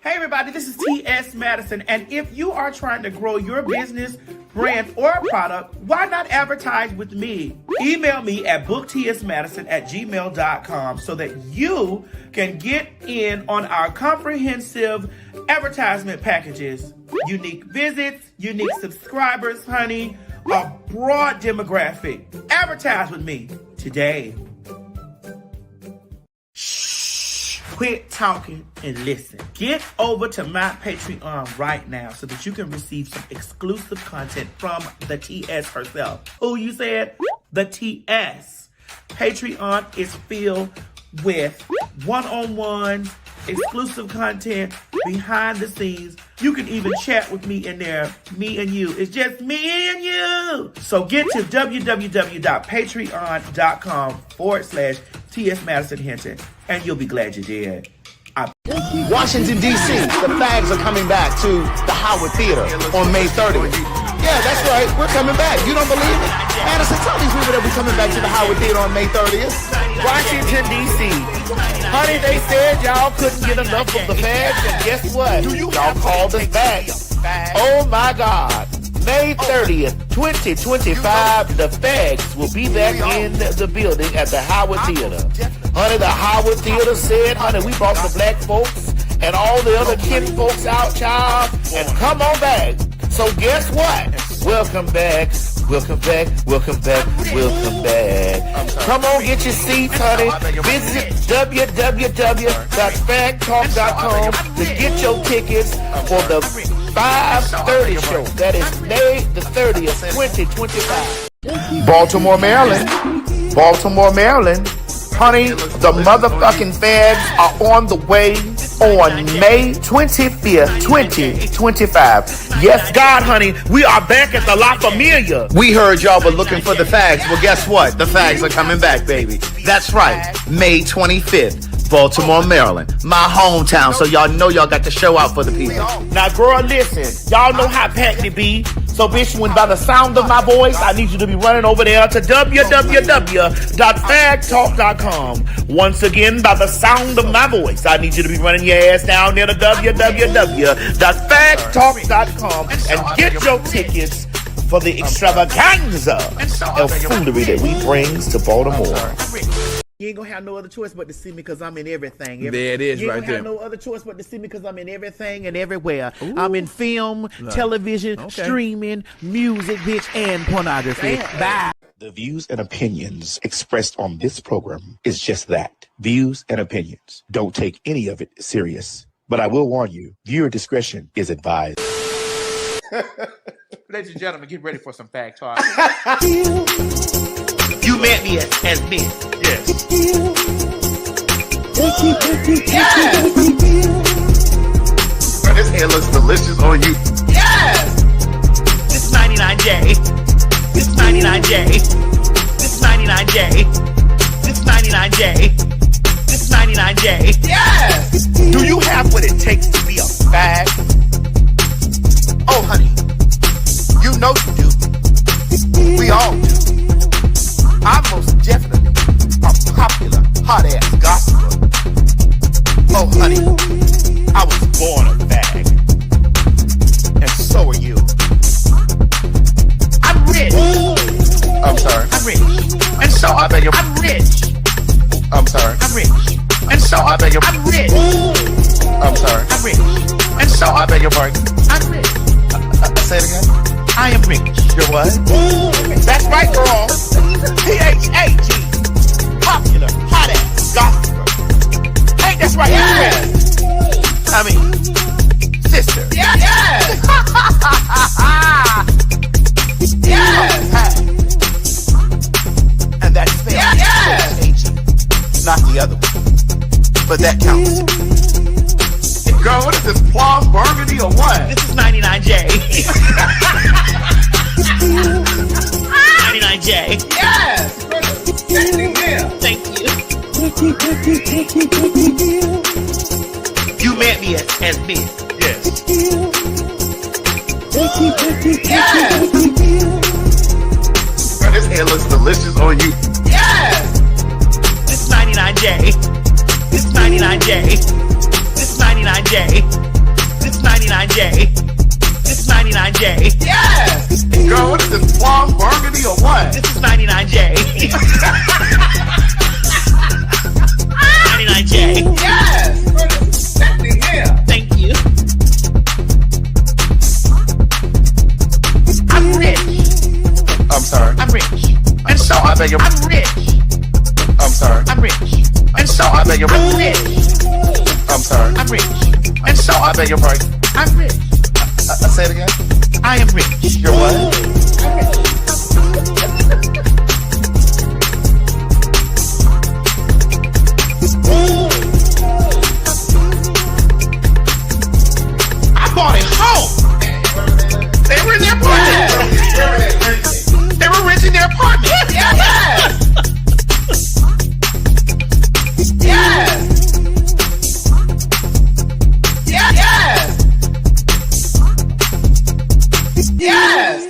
Hey everybody, this is T.S. Madison, and if you are trying to grow your business, brand, or product, why not advertise with me? Email me at booktsmadison@gmail.com so that you can get in on our comprehensive advertisement packages. Unique visits, unique subscribers, honey, a broad demographic. Advertise with me today. Quit talking and listen. Get over to my Patreon right now so that you can receive some exclusive content from the TS herself. Who you said? The TS. Patreon is filled with one-on-one, exclusive content, behind the scenes. You can even chat with me in there. Me and you. It's just me and you. So get to www.patreon.com/TS Madison Hinton, and you'll be glad you did. Washington, D.C., the Phags are coming back to the Howard Theater on May 30th. Yeah, that's right. We're coming back. You don't believe it? Madison, tell these people that we're coming back to the Howard Theater on May 30th. Washington, D.C. Honey, they said y'all couldn't get enough of the Phags, and guess what? Y'all called us back. Oh, my God. May 30th, 2025, the Phags will be back in the building at the Howard Theater. Honey, the Howard Theater said, honey, we brought the black folks and all the other kin folks out, child, and come on back. So guess what? Welcome back. Welcome back, welcome back, welcome back. Come on, get your seats, honey. Visit www.PhagTawlk.com to get your tickets for the 5:30 show. That is May the 30th, 2025. Baltimore, Maryland. Baltimore, Maryland. Honey, the motherfucking Phags are on the way on May 25th, 2025. Yes, God, honey, we are back at the La Familia. We heard y'all were looking for the Phags. Well, guess what? The Phags are coming back, baby. That's right. May 25th. Baltimore, Maryland. My hometown, so y'all know y'all got to show out for the people. Now, girl, listen. Y'all know how packed it be. So, bitch, when by the sound of my voice, I need you to be running over there to www.PhagTawlk.com. Once again, by the sound of my voice, I need you to be running your ass down there to www.PhagTawlk.com and get your tickets for the extravaganza of foolery that we brings to Baltimore. You ain't gonna have no other choice but to see me because I'm in everything. There it is, you ain't right gonna there. have no other choice but to see me because I'm in everything and everywhere. Ooh. I'm in film, television, streaming, music, bitch, and pornography. Bye. The views and opinions expressed on this program is just that. Views and opinions. Don't take any of it serious. But I will warn you, viewer discretion is advised. Ladies and gentlemen, get ready for some Phag Talk. You met me as me. Yes. This hair looks delicious on you. Yes! This 99J. This 99J. This 99J. This 99J. This 99J. Yes! Do you have what it takes to be a Phag? Oh, honey, you know you do. We all do. I'm most definitely a popular, hot-ass gossiper. Oh, honey, I was born a Phag. And so are you. I'm rich. I'm sorry. I'm rich. And so I beg your I'm rich. I'm sorry. I'm rich. And so I beg your I'm rich. I'm sorry. I'm rich. And so I beg your pardon. I'm rich. Say it again. I am rich. You're what? That's right, girl. PhagTawlk. Popular, hot ass, gossiper. Ain't that's right? Yes. I mean, sister. Yes. Yes. And that's spelled H-A, not the other one. But that counts. Girl, what is this, plum burgundy or what? This is 99J. 99J. Yes! Thank you. You met me as me. Yes. Girl, this hair looks delicious on you. Yes! This 99J. This 99J. This 99J. 99J. Yes. Exactly him. Thank you. I'm rich. I'm sorry. I'm rich. And so I beg your. I'm rich. I'm sorry. I'm rich. And so I beg your. I'm rich. I'm sorry. I'm rich. And so I beg your pardon. I'm rich. I say it again. I am rich. You're what? I bought a home. They were in their apartment. They were renting their apartment. Yes. Yes. Yes. Yes.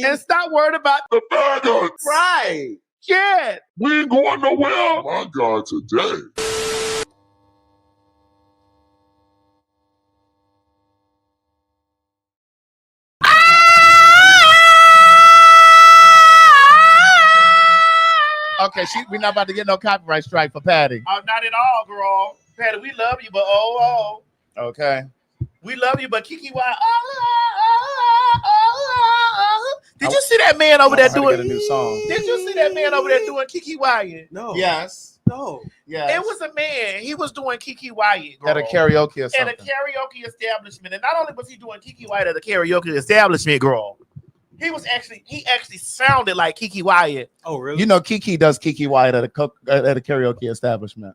And stop worrying about The faggots! Right. shit. We ain't going nowhere! My God, today. Okay, we're not about to get no copyright strike for Patty. Oh, not at all, girl. Patty, we love you, but Okay. we love you, but Kiki, why? Did you see that man over there Trying to get doing a new song. Did you see that man over there doing Kiki Wyatt? No. Yes. No. Yes. It was a man. He was doing Kiki Wyatt, girl. At a karaoke or At something. a karaoke establishment. And not only was he doing Kiki Wyatt at a karaoke establishment, girl, he actually sounded like Kiki Wyatt. Oh, really? You know, Kiki does Kiki Wyatt at a karaoke establishment.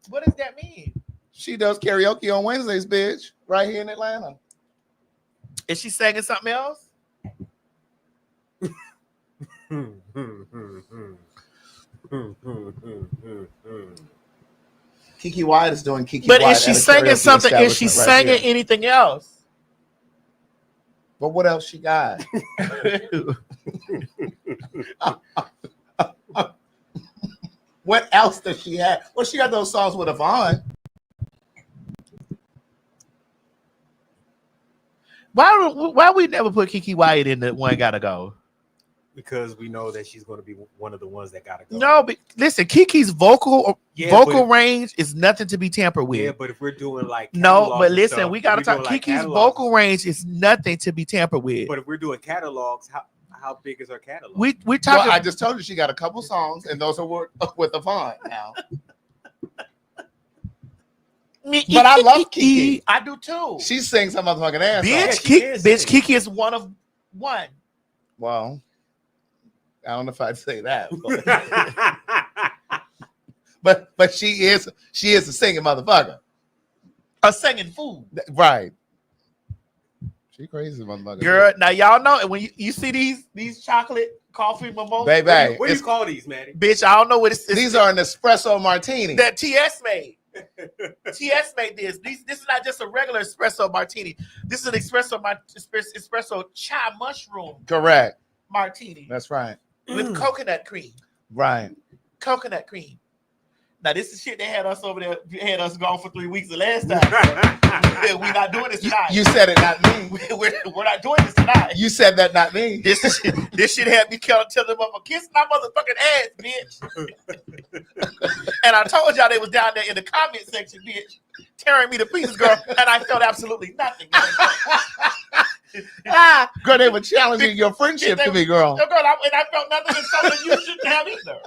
What does that mean? She does karaoke on Wednesdays, bitch, right here in Atlanta. Is she singing something else? Kiki Wyatt is doing Kiki But Wyatt. is she at a singing karaoke something? Is she establishment right singing here. anything else? But what else she got? What else does she have? Well, she got those songs with Yvonne. Why we never put Kiki Wyatt in the one gotta go? Because we know that she's going to be one of the ones that gotta go. No, but listen, Kiki's vocal range is nothing to be tampered with. Yeah, but if we're doing like No, catalogs but and listen, stuff, we gotta if we're talk. doing, like, Kiki's catalogs- vocal range is nothing to be tampered with. But if we're doing catalogs, how big is our catalog? We Well, talking. I just told you she got a couple songs, and those are with Yvonne now. But I love Kiki. I do too. She sings her motherfucking ass Bitch, off. she can sing. Kiki is one of one. Well, I don't know if I'd say that, but she is a singing motherfucker, A singing fool. right? She crazy motherfucker, Girl, now y'all know when you see these chocolate coffee mimosas, baby. What do you call these, Maddie? bitch, I don't know what it's These are an espresso martini. that TS made. TS made this. This is not just a regular espresso martini. This is an espresso chai mushroom Correct. martini That's right. with coconut cream. Right. Coconut cream. Now this is shit they had us over there. Had us gone for 3 weeks the last time. We're not doing this tonight. You said it, not me. We're not doing this tonight. You said that, not me. This shit had me telling them I'm gonna kiss my motherfucking ass, bitch. And I told y'all they was down there in the comment section, bitch, tearing me to pieces, girl, and I felt absolutely nothing. Girl, they were challenging your friendship to me, girl. Girl, I felt nothing and something you shouldn't have either.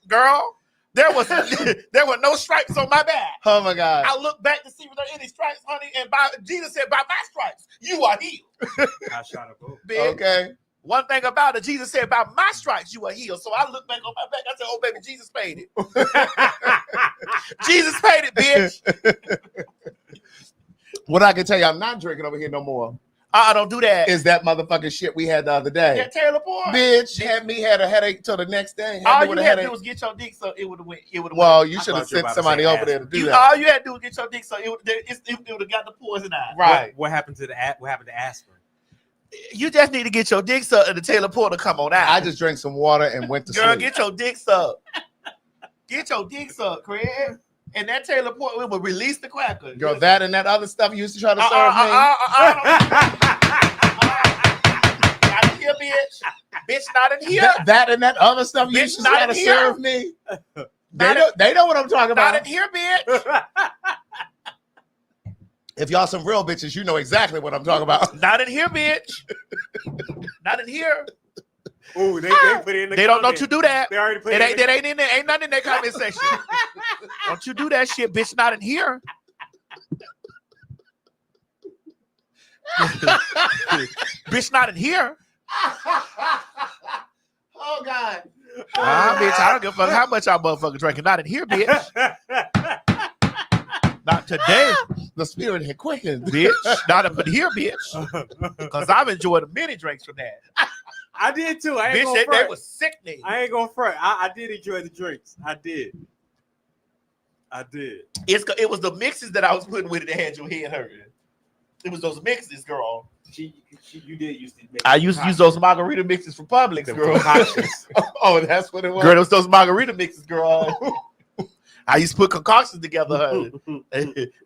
Girl, there were no stripes on my back. Oh my God. I looked back to see if there were any stripes, honey, and Jesus said, by my stripes, you are healed. I shot a boat. Bitch. Okay. One thing about it, Jesus said, by my stripes, you are healed. So I looked back on my back. I said, oh, baby, Jesus paid it. Jesus paid it, bitch. What I can tell you, I'm not drinking over here no more. Don't do that. Is that motherfucking shit we had the other day. Yeah, Taylor Poor. Bitch had a headache till the next day. All Had me you with a had to headache. do was get your dick, so it would have went. It would have. Well, you I should have thought you were sent about to somebody say over there to do that. All you had to do was get your dick, so it would have got the poison out. Right. What happened to aspirin? You just need to get your dick sucked and the Taylor Porter come on out. I just drank some water and went to Girl, sleep. get your dick sucked. Get your dick sucked, Craig. And that Taylor Porter will release the cracker. Girl, that and that other stuff you used to try to serve me. Out of here, bitch. Bitch, bitch not in here. That and that other stuff you Bitch, used to not try to in here. serve me. They know what I'm talking Not about. in here, bitch. If y'all some real bitches, you know exactly what I'm talking about. Not in here, bitch. Not in here. Ooh, they put it in the They don't you do that. They already put It it ain't, ain't in there. Ain't nothing in that comment section. Don't you do that shit, bitch. Not in here. Bitch, not in here. Oh God. Bitch, I don't give a fuck how much y'all motherfucking drinking. Not in here, bitch. Not today, The spirit had quickened. bitch. Not up in here, bitch. Because I've enjoyed many drinks from that. I did too. I ain't Bitch, gonna they front. was sickening. I ain't gonna front. I did enjoy the drinks. I did. It was the mixes that I was putting with it that had your head hurting. It was those mixes, girl. You did used to make I used to use those margarita mixes for Publix, girl. Oh, that's what it was. Girl, it was those margarita mixes, girl. I used to put concoctions together, honey.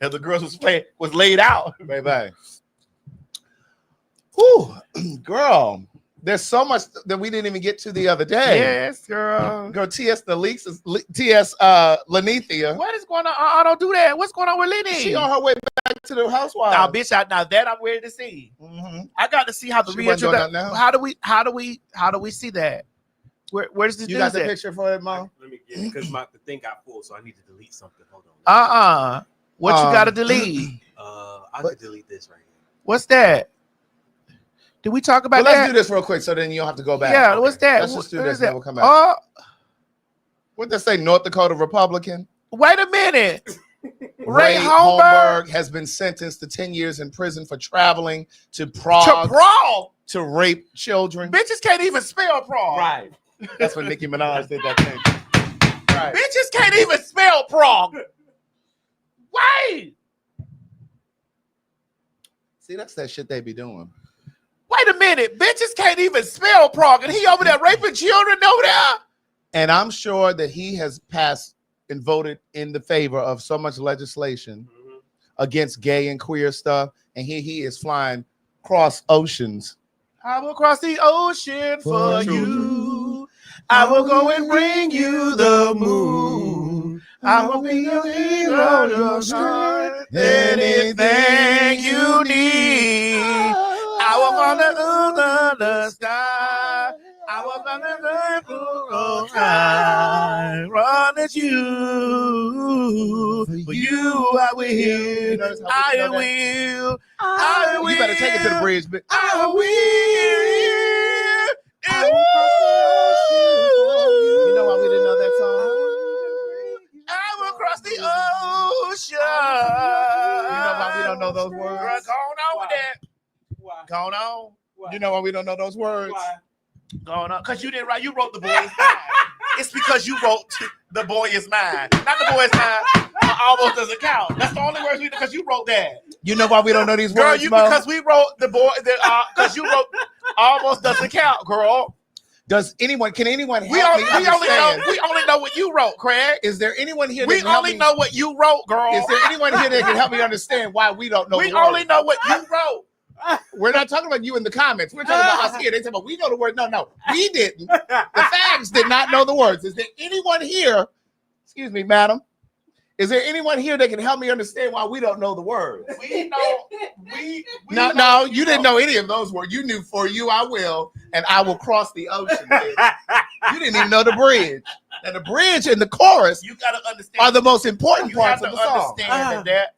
And the girls was laid out. Baby. Whew, girl. There's so much that we didn't even get to the other day. Yes, girl. Girl, T.S. Lanithia. What is going on? I don't do that. What's going on with Lenny? She on her way back to the housewife. Now, bitch, now that I'm ready to see. Mm-hmm. I got to see how the She wasn't doing reintroduction. that now? How do we see that? Where's this? You got the picture for it, Mom? Let me get it because the thing got full, so I need to delete something. Hold on. What you got to delete? I could delete this right here. What's that? Did we talk about Well, that? let's do this real quick, so then you don't have to go back. Yeah, Okay. what's that? Let's just do What this, is and that? then we'll come back. What did they say? North Dakota Republican Wait a minute. Ray Holmberg has been sentenced to 10 years in prison for traveling to Prague to rape children. Bitches can't even spell Prague. Right. That's when Nicki Minaj did that thing. Right. Bitches can't even spell Prague. Wait. See, that's that shit they be doing. Wait a minute. Bitches can't even spell Prague. And he over there raping children over there? And I'm sure that he has passed and voted in the favor of so much legislation against gay and queer stuff. And here he is flying cross oceans. I will cross the ocean for you. I will go and bring you the moon. I will be your hero, your strength, anything you need. I will under the sky. I will under the sky. Run at you. For you, I will. I will. I will. You better take it to the bridge, bitch. I will. You know why we didn't know that song? I will cross the ocean. You know why we don't know those words? Girl, go on with that. Why? Go on. You know why we don't know those words? Why? Go on. Because you didn't write. You wrote The Boy Is Mine. It's because you wrote The Boy Is Mine. Not The Boy Is Mine. Almost doesn't count. That's the only words we know because you wrote that. You know why we don't know these Girl, words, you Mo? because we wrote because you wrote Almost Doesn't Count, girl. Can anyone help We me only understand? know what you wrote, Craig. Is there anyone here that We can help only me? know what you wrote, girl. Is there anyone here that can help me understand why we don't know We the words? only know what you wrote. We're not talking about you in the comments. We're talking about us here. They say, "But we know the word." No, we didn't. The Phags did not know the words. Is there anyone here? Excuse me, madam. Is there anyone here that can help me understand why we don't know the words? We know. No, you didn't know any of those words. You knew "For You I Will" and "I Will Cross the Ocean." Bitch. You didn't even know the bridge. And the bridge and the chorus You gotta understand. are the most important You have parts to of the song. understand that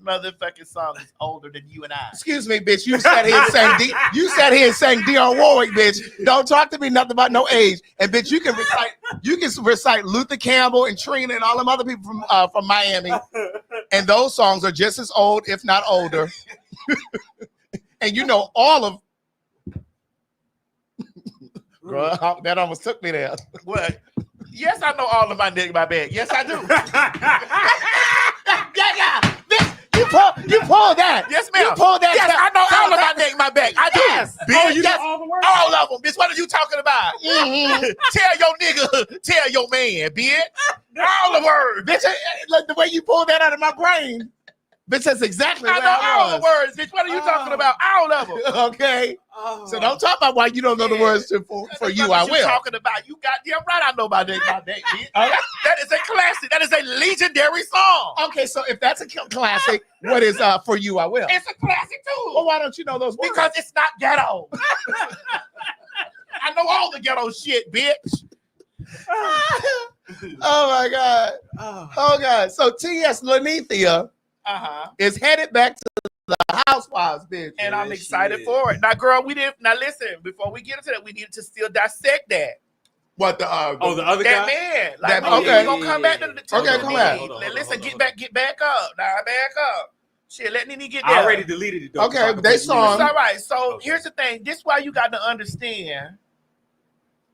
motherfucking song is older than you and I. Excuse me, bitch. You sat here and sang Dionne Warwick, bitch. Don't talk to me nothing about no age. And bitch, you can recite Luther Campbell and Trina and all them other people from Miami. And those songs are just as old, if not older. And you know all of Girl, that almost took me there. What? Yes, I know all of my nigga, my bag. Yes, I do. Yeah. Bitch, you pulled that. Yes, ma'am. You pulled that. Yes, I know all of my nigga, my bag. I do. Yes. Bitch, You know yes. all the words? All of them, bitch. What are you talking about? Tell your nigga, tell your man, bitch. All the words. Bitch, like the way you pulled that out of my brain. Bitch, that's exactly I what know I all the was. words, bitch. What are you talking about? All of them. Okay. So don't talk about why you don't know the words to for That's you. what I you will. talking about. You goddamn right. I know my date, bitch. That is a classic. That is a legendary song. Okay, so if that's a classic, what is for you? I will. It's a classic too. Well, why don't you know those words? Because it's not ghetto. I know all the ghetto shit, bitch. Oh my God. Oh God. So T.S. Lanithia is headed back to the housewives, bitch. And I'm excited for it. Now, girl, now listen, before we get into that, we need to still dissect that. What the the other That guy? man. That- Like, okay. we gonna come back to the Okay, come back. Listen, get back up. Now back up. Shit, let Nene get there. I already deleted it. Though, Okay, so I can they put it saw It's him. all right. So Okay. here's the thing. This is why you got to understand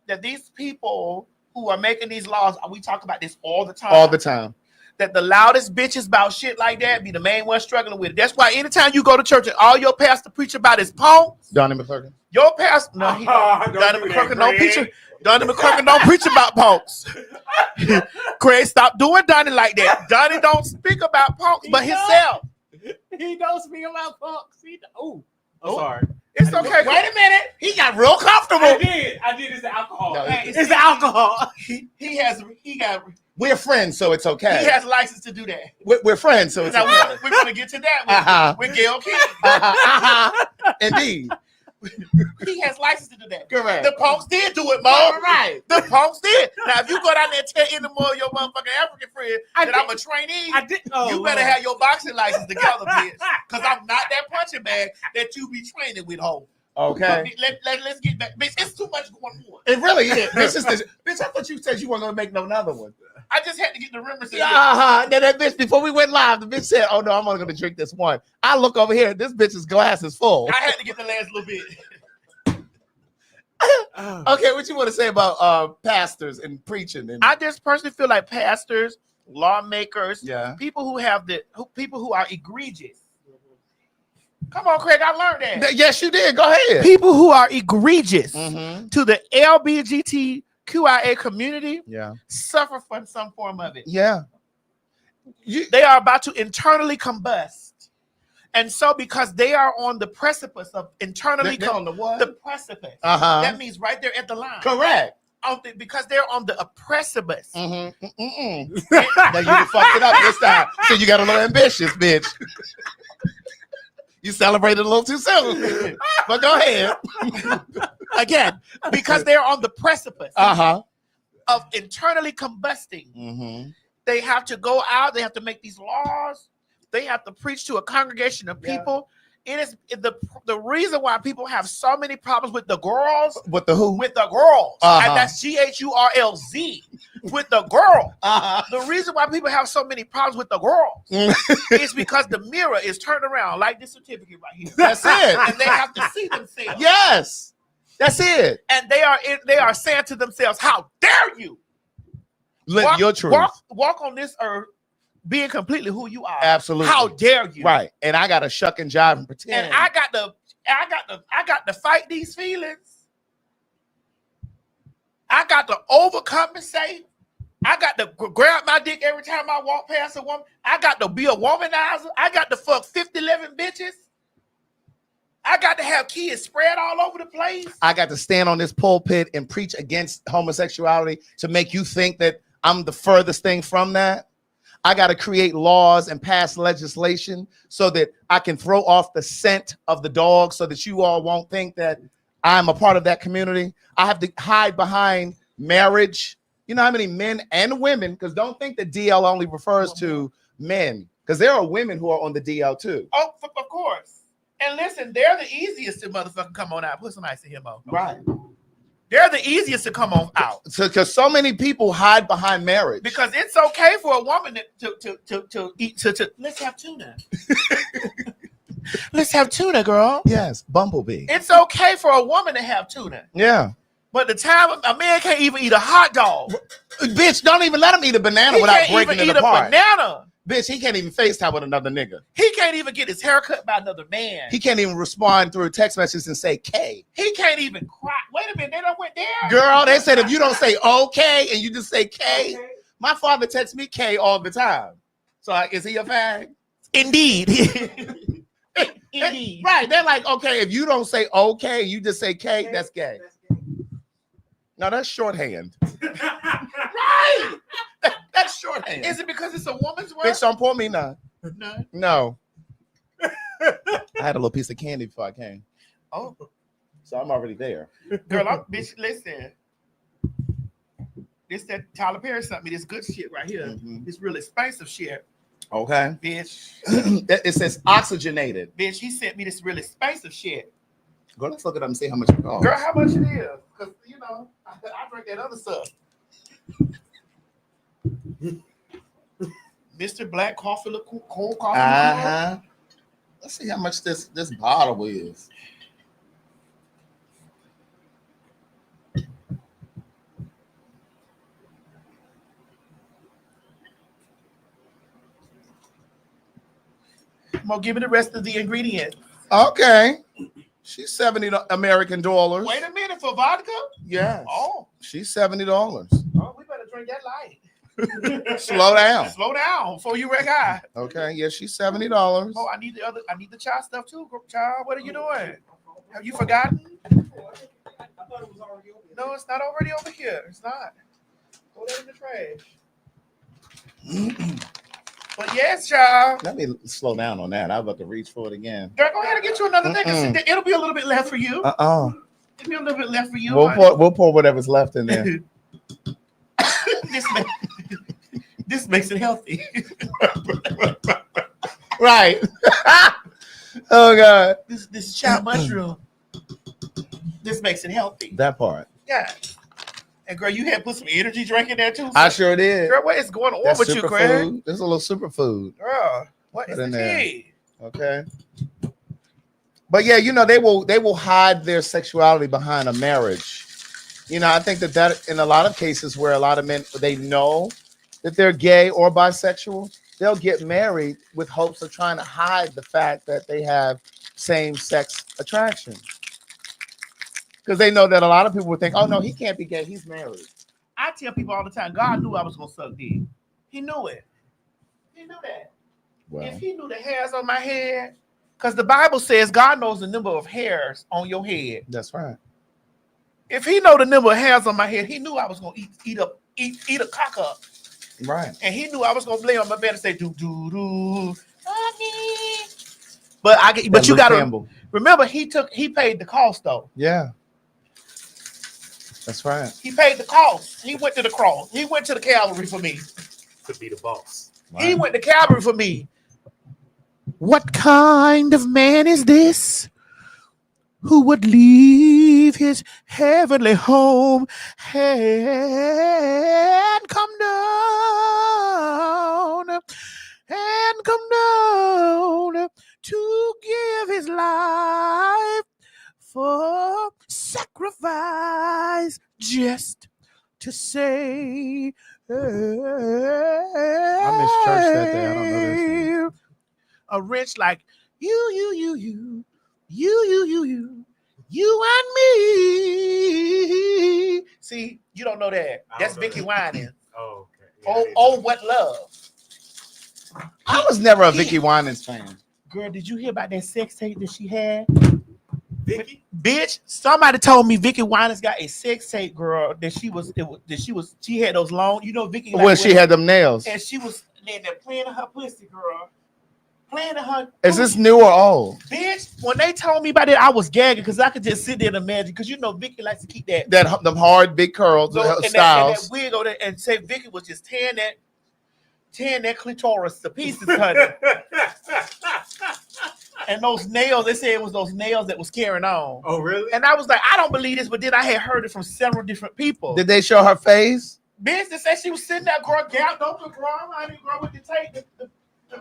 that these people who are making these laws, we talk about this all the time. All the time. That the loudest bitches about shit like that be the main one struggling with it. That's why anytime you go to church and all your pastor preach about is punks, Donnie McClurkin. your pastor, no, he Don't Donnie do that, McClurkin don't Craig. preach. Donnie McClurkin don't preach about punks. Craig, stop doing Donnie like that. Donnie don't speak about punks, but himself. He don't speak about punks. I'm sorry. It's okay. Wait a minute. He got real comfortable. I did. It's the alcohol. No, It's the alcohol. He got We're friends, so it's okay. he has license to do that. We're friends, so it's Now okay. we're gonna get to that with Gail King. Indeed. He has license to do that. Correct. The punks did do it, Mo. Right. The punks did. Now, if you go down there and tell any more of your motherfucking African friends that I'm a trainee, I did. Oh, you better Lord. have your boxing license together, bitch. Because I'm not that punching bag that you be training with, ho. Okay. Let's get back. Bitch, it's too much going on. It really is. Bitch, I thought you said you weren't going to make another one. I just had to get the remembrance. Then that bitch, before we went live, the bitch said, oh no, I'm only going to drink this one. I look over here, this bitch's glass is full. I had to get the last little bit. Okay, what you want to say about pastors and preaching? And I just personally feel like pastors, lawmakers, yeah. people who are egregious. Come on, Craig, I learned that. Yes, you did. Go ahead. People who are egregious Mm-hmm. to the LGBTQIA community Yeah. suffer from some form of it. Yeah. They are about to internally combust. And so because they are on the precipice of internally They're on the what? the precipice. Uh-huh. That means right there at the line. Correct. Because they're on the precipice. Mm-hmm. Now you fucked it up this time. So you got a little ambitious, bitch. You celebrated a little too soon. But go ahead. Again, because they're on the precipice Uh-huh. of internally combusting. Mm-hmm. They have to go out, they have to make these laws, they have to preach to a congregation of people. It is the reason why people have so many problems with the girls. With the who? With the girls. Uh-huh. And that's GHURLZ. With the girl. Uh-huh. The reason why people have so many problems with the girls is because the mirror is turned around like this certificate right here. That's it. And they have to see themselves. Yes. That's it. And they are saying to themselves, how dare you Live your truth. walk on this earth being completely who you are. Absolutely. How dare you? Right. And I got to shuck and jive and pretend. And I got to fight these feelings. I got to overcompensate. I got to grab my dick every time I walk past a woman. I got to be a womanizer. I got to fuck 50-11 bitches. I got to have kids spread all over the place. I got to stand on this pulpit and preach against homosexuality to make you think that I'm the furthest thing from that. I got to create laws and pass legislation so that I can throw off the scent of the dog so that you all won't think that I'm a part of that community. I have to hide behind marriage. You know how many men and women, because don't think that DL only refers to men, because there are women who are on the DL too. Oh, of course. And listen, they're the easiest to motherfucking come on out. Put some ice in here, Mo. Right. They're the easiest to come on out. Because so many people hide behind marriage. Because it's okay for a woman to eat. Let's have tuna. Let's have tuna, girl. Yes, bumblebee. It's okay for a woman to have tuna. Yeah. But the time a man can't even eat a hot dog. Bitch, don't even let him eat a banana He without can't breaking even it eat a apart. banana. Bitch, he can't even FaceTime with another nigga. He can't even get his hair cut by another man. He can't even respond through text messages and say K. He can't even cry. Wait a minute, they don't went there. Girl, they said if you don't say okay and you just say K, my father texts me K all the time. So is he a fag? Indeed. Indeed. Right. They're like, okay, if you don't say okay, you just say K, that's gay. No, that's shorthand. Right. That's shorthand. Is it because it's a woman's word? Bitch, don't pour me none. No. No. I had a little piece of candy before I came. Oh, So I'm already there. girl, bitch, listen. This that Tyler Perry sent me this good shit right here. Mhm. This real expensive shit, Okay. bitch. It says oxygenated. Bitch, he sent me this real expensive shit. Go, let's look it up and see how much it costs. Girl, how much it is? Because, you know, I drink that other stuff. Mr. Black Coffee, cold coffee. Uh-huh. Let's see how much this bottle is. I'm going to give me the rest of the ingredients. Okay. She's $70 American dollars. Wait a minute, for vodka? Yes. Oh, She's $70. oh, we better drink that light. Slow down. Slow down before you wreck eye. Okay. Yeah, she's $70. Oh, I need the chai stuff too, child. What are you doing? Have you forgotten? No, it's not already over here. It's not. Go that in the trash. But yes, child. Let me slow down on that. I'm about to reach for it again. Girl, go ahead and get you another thing. It'll be a little bit left for you. Uh-uh. It'll be a little bit left for you. We'll pour whatever's left in there. This makes it healthy. Right. Oh God. This chopped mushroom. This makes it healthy. That part. Yeah. And girl, you had put some energy drink in there too. I sure did. Girl, what is going on That's with you, Craig? superfood. There's a little superfood. Girl, what is Put in the there. tea? Okay. But yeah, you know, they will hide their sexuality behind a marriage. You know, I think that in a lot of cases where a lot of men, they know that they're gay or bisexual, they'll get married with hopes of trying to hide the fact that they have same-sex attraction. Because they know that a lot of people would think, oh no, he can't be gay, he's married. I tell people all the time, God knew I was gonna suck dick. He knew it. He knew that. Well, If he knew the hairs on my head, because the Bible says God knows the number of hairs on your head. that's right. If he know the number of hairs on my head, he knew I was gonna eat a cock up. Right. And he knew I was gonna lay on my bed and say do do do. But you gotta remember he paid the cost though. Yeah. That's right. He paid the cost. He went to the cross. He went to the Calvary for me. To be the boss. Right. He went to Calvary for me. What kind of man is this who would leave his heavenly home and come down to give his life for sacrifice just to say I missed church that day. I don't know this. A wrench like you and me. See, you don't know that. That's Vicky Winans. Oh, okay. Yeah, Oh, what love. I was never a Vicky Winans fan. Girl, did you hear about that sex tape that she had? Vicky? Bitch, somebody told me Vicky Winans got a sex tape, girl. She had those long, you know, Vicky. Well, she had them nails. and she was then they're playing in her pussy, girl. Playing in her. Is this new or old? Bitch, when they told me about it, I was gagging because I could just sit there and imagine. Because you know, Vicky likes to keep that Them hard big curls, and styles. that wig over there, and say Vicky was just tearing that clitoris to pieces, honey. And those nails, they said it was those nails that was carrying on. Oh, really? And I was like, I don't believe this, but then I had heard it from several different people. Did they show her face? Bitch, they said she was sitting there, girl, gapped open, girl, honey, girl, with the tape, the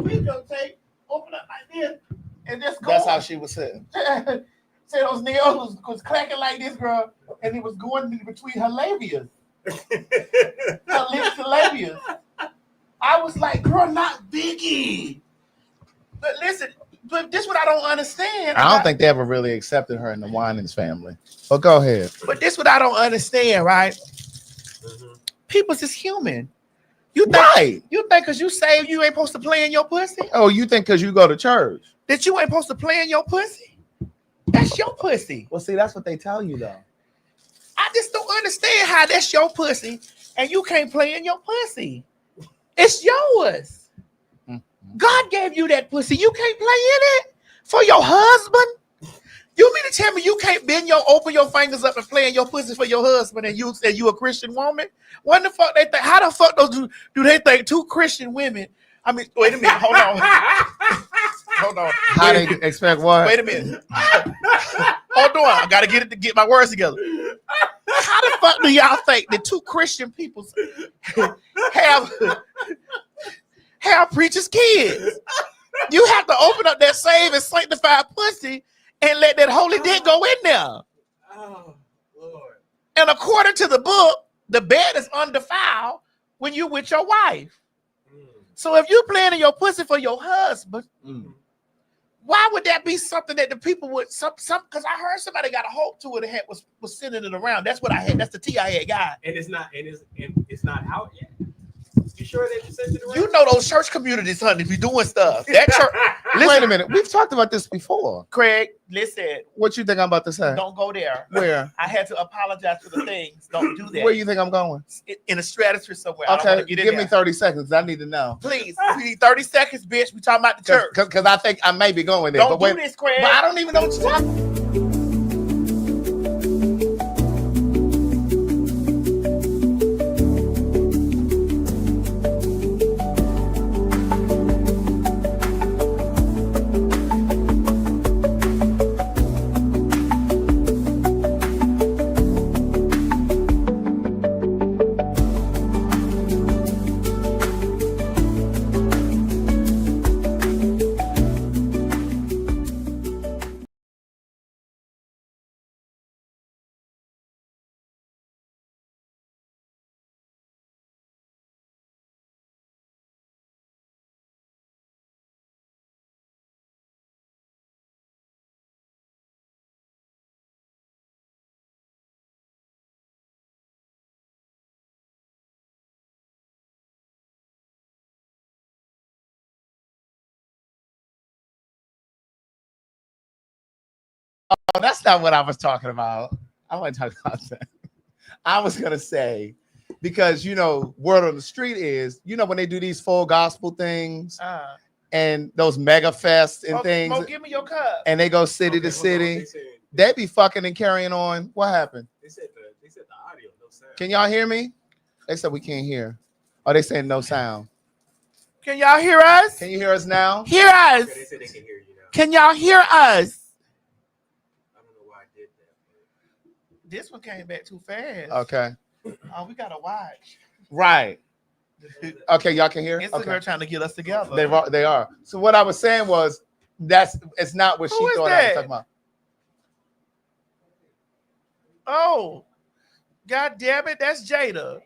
video tape, open up like this, and just go. That's how she was sitting. Say those nails was clacking like this, girl, and it was going in between her labias. Her lips and labias. I was like, girl, not Vicky. But listen, but this what I don't understand. I don't think they ever really accepted her in the Winans family. But go ahead. But this what I don't understand, right? People's is human. You think, Right. You think because you saved, you ain't supposed to play in your pussy? Oh, you think because you go to church? That you ain't supposed to play in your pussy? That's your pussy. Well, see, that's what they tell you, though. I just don't understand how that's your pussy and you can't play in your pussy. It's yours. God gave you that pussy. You can't play in it for your husband. You mean to tell me you can't open your fingers up and play in your pussy for your husband and you say you a Christian woman? What the fuck they think? How the fuck do they think two Christian women? I mean, wait a minute, hold on. Hold on. How they expect what? Wait a minute. Hold on. I gotta get my words together. How the fuck do y'all think that two Christian people have preachers' kids? You have to open up that saved and sanctified pussy and let that holy dick go in there. Oh, Lord. And according to the book, the bed is undefiled when you with your wife. So if you playing in your pussy for your husband, why would that be something that the people would some? Because I heard somebody got a hold to it and was sending it around. That's what I had. That's the tea I had got. And it's not out yet. You sure that you sent it around? You know those church communities, honey, be doing stuff. That church. Wait a minute. We've talked about this before. Craig, listen. What you think I'm about to say? Don't go there. Where? I had to apologize for the things. Don't do that. Where you think I'm going? In a stratosphere somewhere. Okay, give me 30 seconds. I need to know. Please, we need 30 seconds, bitch. We talking about the church. Because I think I may be going there. Don't do this, Craig. But I don't even know what you're talking about. Oh, that's not what I was talking about. I wasn't talking about that. I was going to say, because, word on the street is, when they do these full gospel things and those mega fests and things. Mo, give me your cup. And they go city to city. They be fucking and carrying on. What happened? They said the audio, no sound. Can y'all hear me? They said we can't hear. Oh, they saying no sound. Can y'all hear us? Can you hear us now? Hear us. Okay, they said they can hear you now. Can y'all hear us? I don't know why I did that. This one came back too fast. Okay. Oh, we gotta watch. Right. Okay, y'all can hear? Instagram trying to get us together. They are. So what I was saying was it's not what Who she is thought that? I was talking about. Oh, God damn it, that's Jada.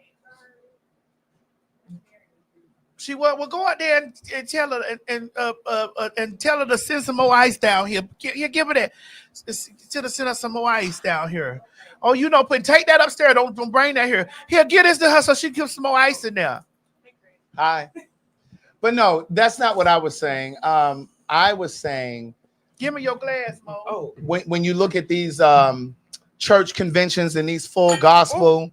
She will go out there and tell her and tell her to send some more ice down here. Give her that. Send us some more ice down here. Oh, take that upstairs. Don't bring that here. Here, get this to her so she can give some more ice in there. Hi. But no, that's not what I was saying. I was saying, give me your glass, Mo. Oh, when you look at these church conventions and these full gospel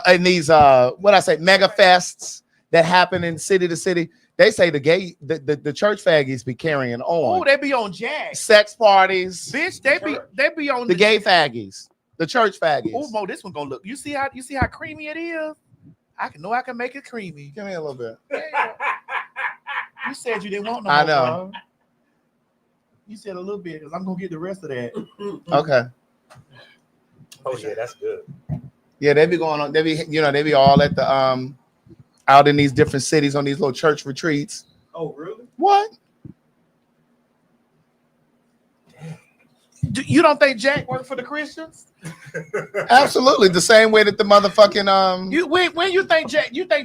and these mega fests that happen in city to city, they say the church faggies be carrying on. Oh, they be on Jack. Sex parties. Bitch, they be on the gay faggies, the church faggies. Oh, Mo, this one gonna look. You see how creamy it is? I can make it creamy. Give me a little bit. You said you didn't want no I more, know. bro. You said a little bit because I'm gonna get the rest of that. Okay. oh yeah, that's good. Yeah, they be going on. They be all at the out in these different cities on these little church retreats. Oh, really? What? You don't think Jack worked for the Christians? Absolutely, the same way that the motherfucking When you think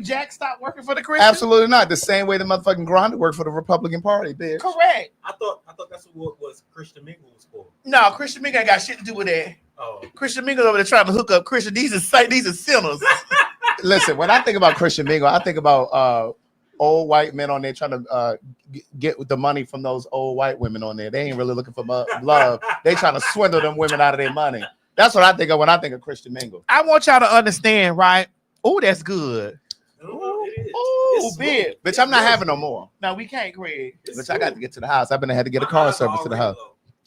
Jack stopped working for the Christians? absolutely not the same way the motherfucking Grindr worked for the Republican Party, bitch. Correct. I thought that's what was Christian Mingle was for. No, Christian Mingle ain't got shit to do with that. Oh, Christian Mingle over there trying to hook up Christian. These are sinners. Listen, when I think about Christian Mingle, I think about old white men on there trying to get the money from those old white women on there. They ain't really looking for love. They trying to swindle them women out of their money. That's what I think of when I think of Christian Mingle. I want y'all to understand, right? Oh, that's good. Oh, big. Bitch, I'm not having no more. No, we can't, Craig. Bitch, I got to get to the house. I've been had to get a car service to the house.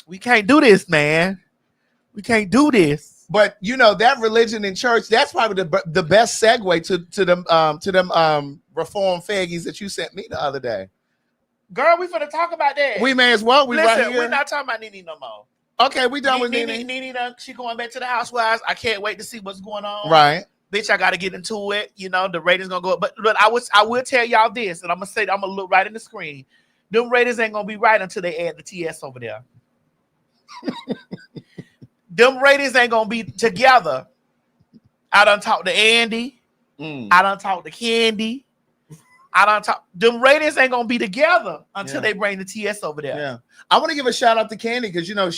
We can't do this, man. We can't do this. But you know that religion in church, that's probably the best segue to them reformed faggies that you sent me the other day. Girl, we finna talk about that. We may as well. Listen, Right here. we're not talking about Nene no more. Okay, we done with Nene. Nene done, she going back to the housewives. I can't wait to see what's going on. Right. Bitch, I gotta get into it. You know, the ratings gonna go up. But look, I will tell y'all this, and I'm gonna look right in the screen. Them ratings ain't gonna be right until they add the TS over there. Them ratings ain't gonna be together. I done talked to Andy. I done talked to Candy. Them ratings ain't gonna be together until they bring the TS over there. Yeah. I want to give a shout out to Candy because you know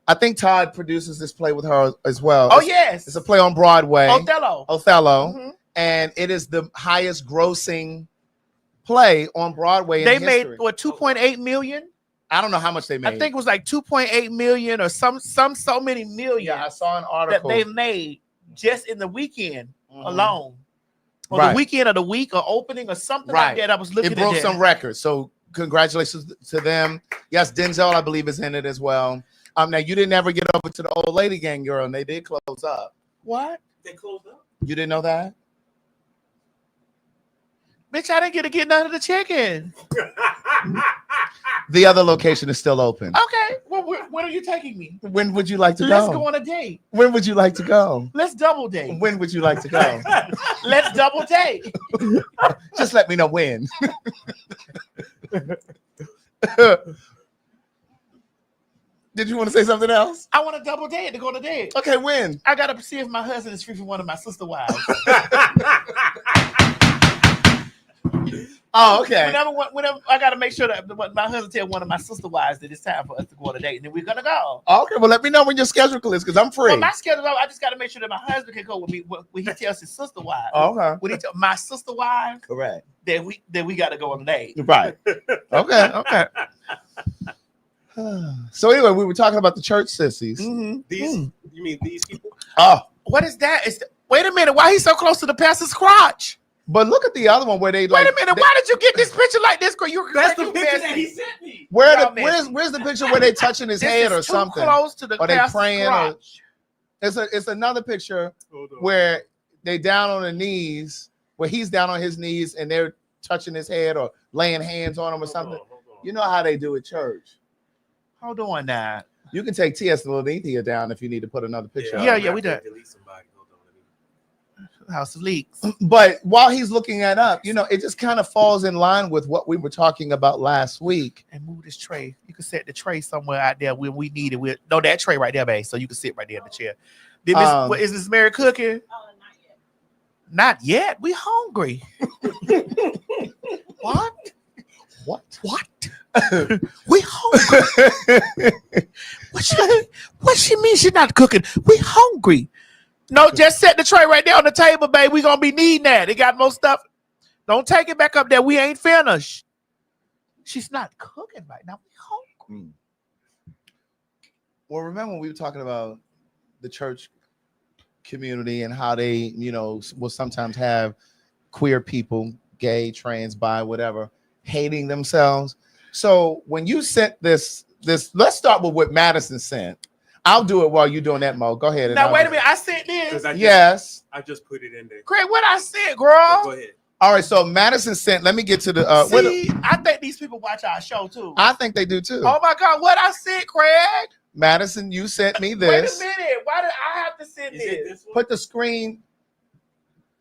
I think Todd produces this play with her as well. Oh, yes. It's a play on Broadway. Othello. Mm-hmm. And it is the highest grossing play on Broadway in history. They made, what, 2.8 million? I don't know how much they made. I think it was like 2.8 million or so many million. Yeah, I saw an article that they made just in the weekend alone. Or Right. the weekend of the week or opening or something like that. I was looking at it broke that. some records. So congratulations to them. Yes, Denzel, I believe, is in it as well. Now you didn't ever get over to the old lady gang, girl, and they did close up. What? They closed up? You didn't know that? Bitch, I didn't get to get none of the chicken. The other location is still open. Okay. Well, when are you taking me? When would you like to Let's go? go on a date. When would you like to go? Let's double date. When would you like to go? Let's double date. Just let me know when. Did you want to say something else? I want a double date to go on a date. Okay, when? I gotta see if my husband is free from one of my sister wives. Oh, okay. Whenever I gotta make sure that my husband tell one of my sister wives that it's time for us to go on a date, and then we're gonna go. Okay, well, let me know when your schedule is because I'm free. Well, my schedule, I just gotta make sure that my husband can go with me when he tells his sister wives. Oh, okay. When he tell my sister wives, Correct. that we gotta go on a date. Right. Okay. So anyway, we were talking about the church sissies. Mm-hmm. You mean these people? Oh, what is that? Wait a minute. Why he's so close to the pastor's crotch? but look at the other one where they Wait a minute. Why did you get this picture like this? That's the picture that he sent me. Where's the picture where they touching his head or something? Close to the Or they pastor's praying? crotch. It's another picture where they down on their knees, where he's down on his knees and they're touching his head or laying hands on him or something. Hold on. You know how they do at church. Hold on now. You can take T.S. Lilithia down if you need to put another picture. Yeah, up. we done. Delete somebody. Hold on. House of Leaks. But while he's looking that up, it just kind of falls in line with what we were talking about last week. And move this tray. You can set the tray somewhere out there when we need it. No, that tray right there, babe. So you can sit right there in the chair. Is Miss Mary cooking? Oh, Not not yet. yet. We hungry. What? We hungry. What she mean she not cooking? We hungry. No, just set the tray right there on the table, babe. We gonna be needing that. They got more stuff. Don't take it back up there. We ain't finished. She's not cooking right now. We hungry. Well, remember when we were talking about the church community and how they, will sometimes have queer people, gay, trans, bi, whatever, hating themselves. So when you sent this, let's start with what Madison sent. I'll do it while you're doing that, Mo. Go ahead. Now, wait a minute. I sent this. Yes. I just put it in there. Craig, what I sent, girl? Go ahead. All right. So Madison sent, let me get to the, I think these people watch our show too. I think they do too. Oh my God. What I sent, Craig? Madison, you sent me this. Wait a minute. Why did I have to send this? Put the screen.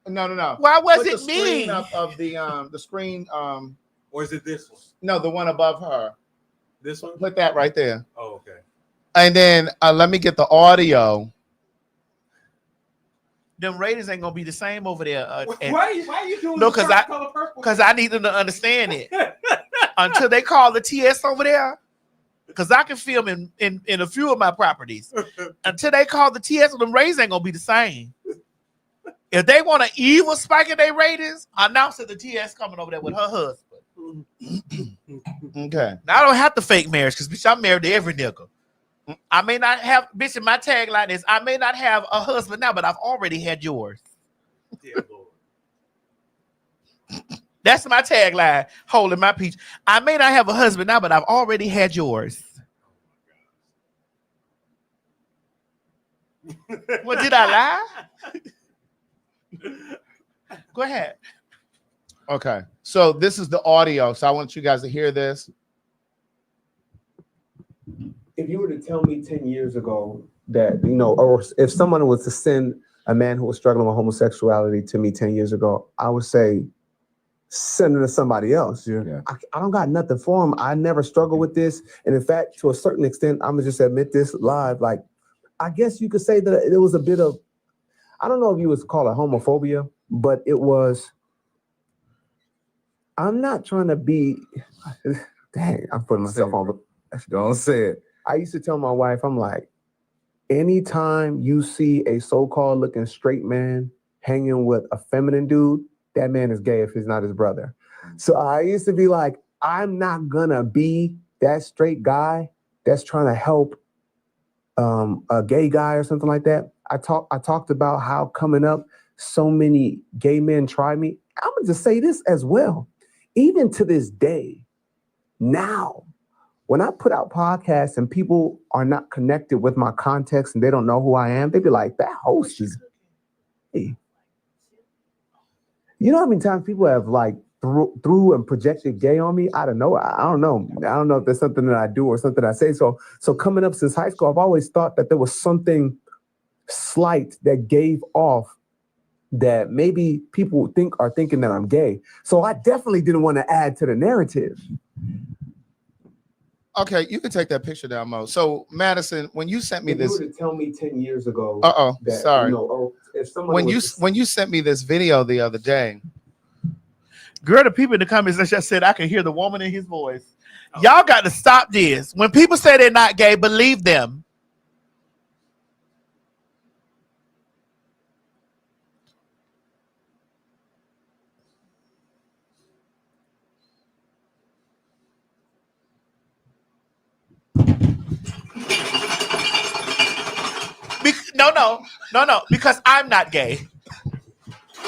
No. Why was Put it the me? screen up of the screen. Or is it this one? No, the one above her. This one? Put that right there. Oh, okay. And then let me get the audio. Them ratings ain't gonna be the same over there. Why are you doing No, the color purple? Because I need them to understand it until they call the TS over there. Because I can film in a few of my properties. Until they call the TS, them ratings ain't gonna be the same. If they want an evil spike in their ratings, announce that the TS coming over there with her husband. Okay. Now I don't have to fake marriage because bitch, I'm married to every nigga. I may not have, bitch, my tagline is I may not have a husband now, but I've already had yours. Yeah, Lord. That's my tagline, holding my peach. I may not have a husband now, but I've already had yours. Well, did I lie? Go ahead. Okay. So this is the audio. So I want you guys to hear this. If you were to tell me 10 years ago that, or if someone was to send a man who was struggling with homosexuality to me 10 years ago, I would say, send it to somebody else. Yeah. I don't got nothing for him. I never struggled with this. And in fact, to a certain extent, I'm going to just admit this live. Like, I guess you could say that it was a bit of, I don't know if you would call it homophobia, but it was, I'm not trying to be, dang, I'm putting myself on, don't say it. I used to tell my wife, I'm like, anytime you see a so-called looking straight man hanging with a feminine dude, that man is gay if he's not his brother. So I used to be like, I'm not gonna be that straight guy that's trying to help a gay guy or something like that. I talked about how coming up, so many gay men try me. I'm gonna just say this as well. Even to this day, now, when I put out podcasts and people are not connected with my context and they don't know who I am, they be like, that host is gay. You know how many times people have like threw and projected gay on me? I don't know. I don't know. I don't know if there's something that I do or something I say. So coming up since high school, I've always thought that there was something slight that gave off that maybe people are thinking that I'm gay. So I definitely didn't want to add to the narrative. Okay, you can take that picture down, Mo. So, Madison, when you sent me if this, you were to tell me 10 years ago. Sorry. If someone when you sent me this video the other day, girl, the people in the comments that just said I can hear the woman in his voice. Y'all got to stop this. When people say they're not gay, believe them. No, because I'm not gay. I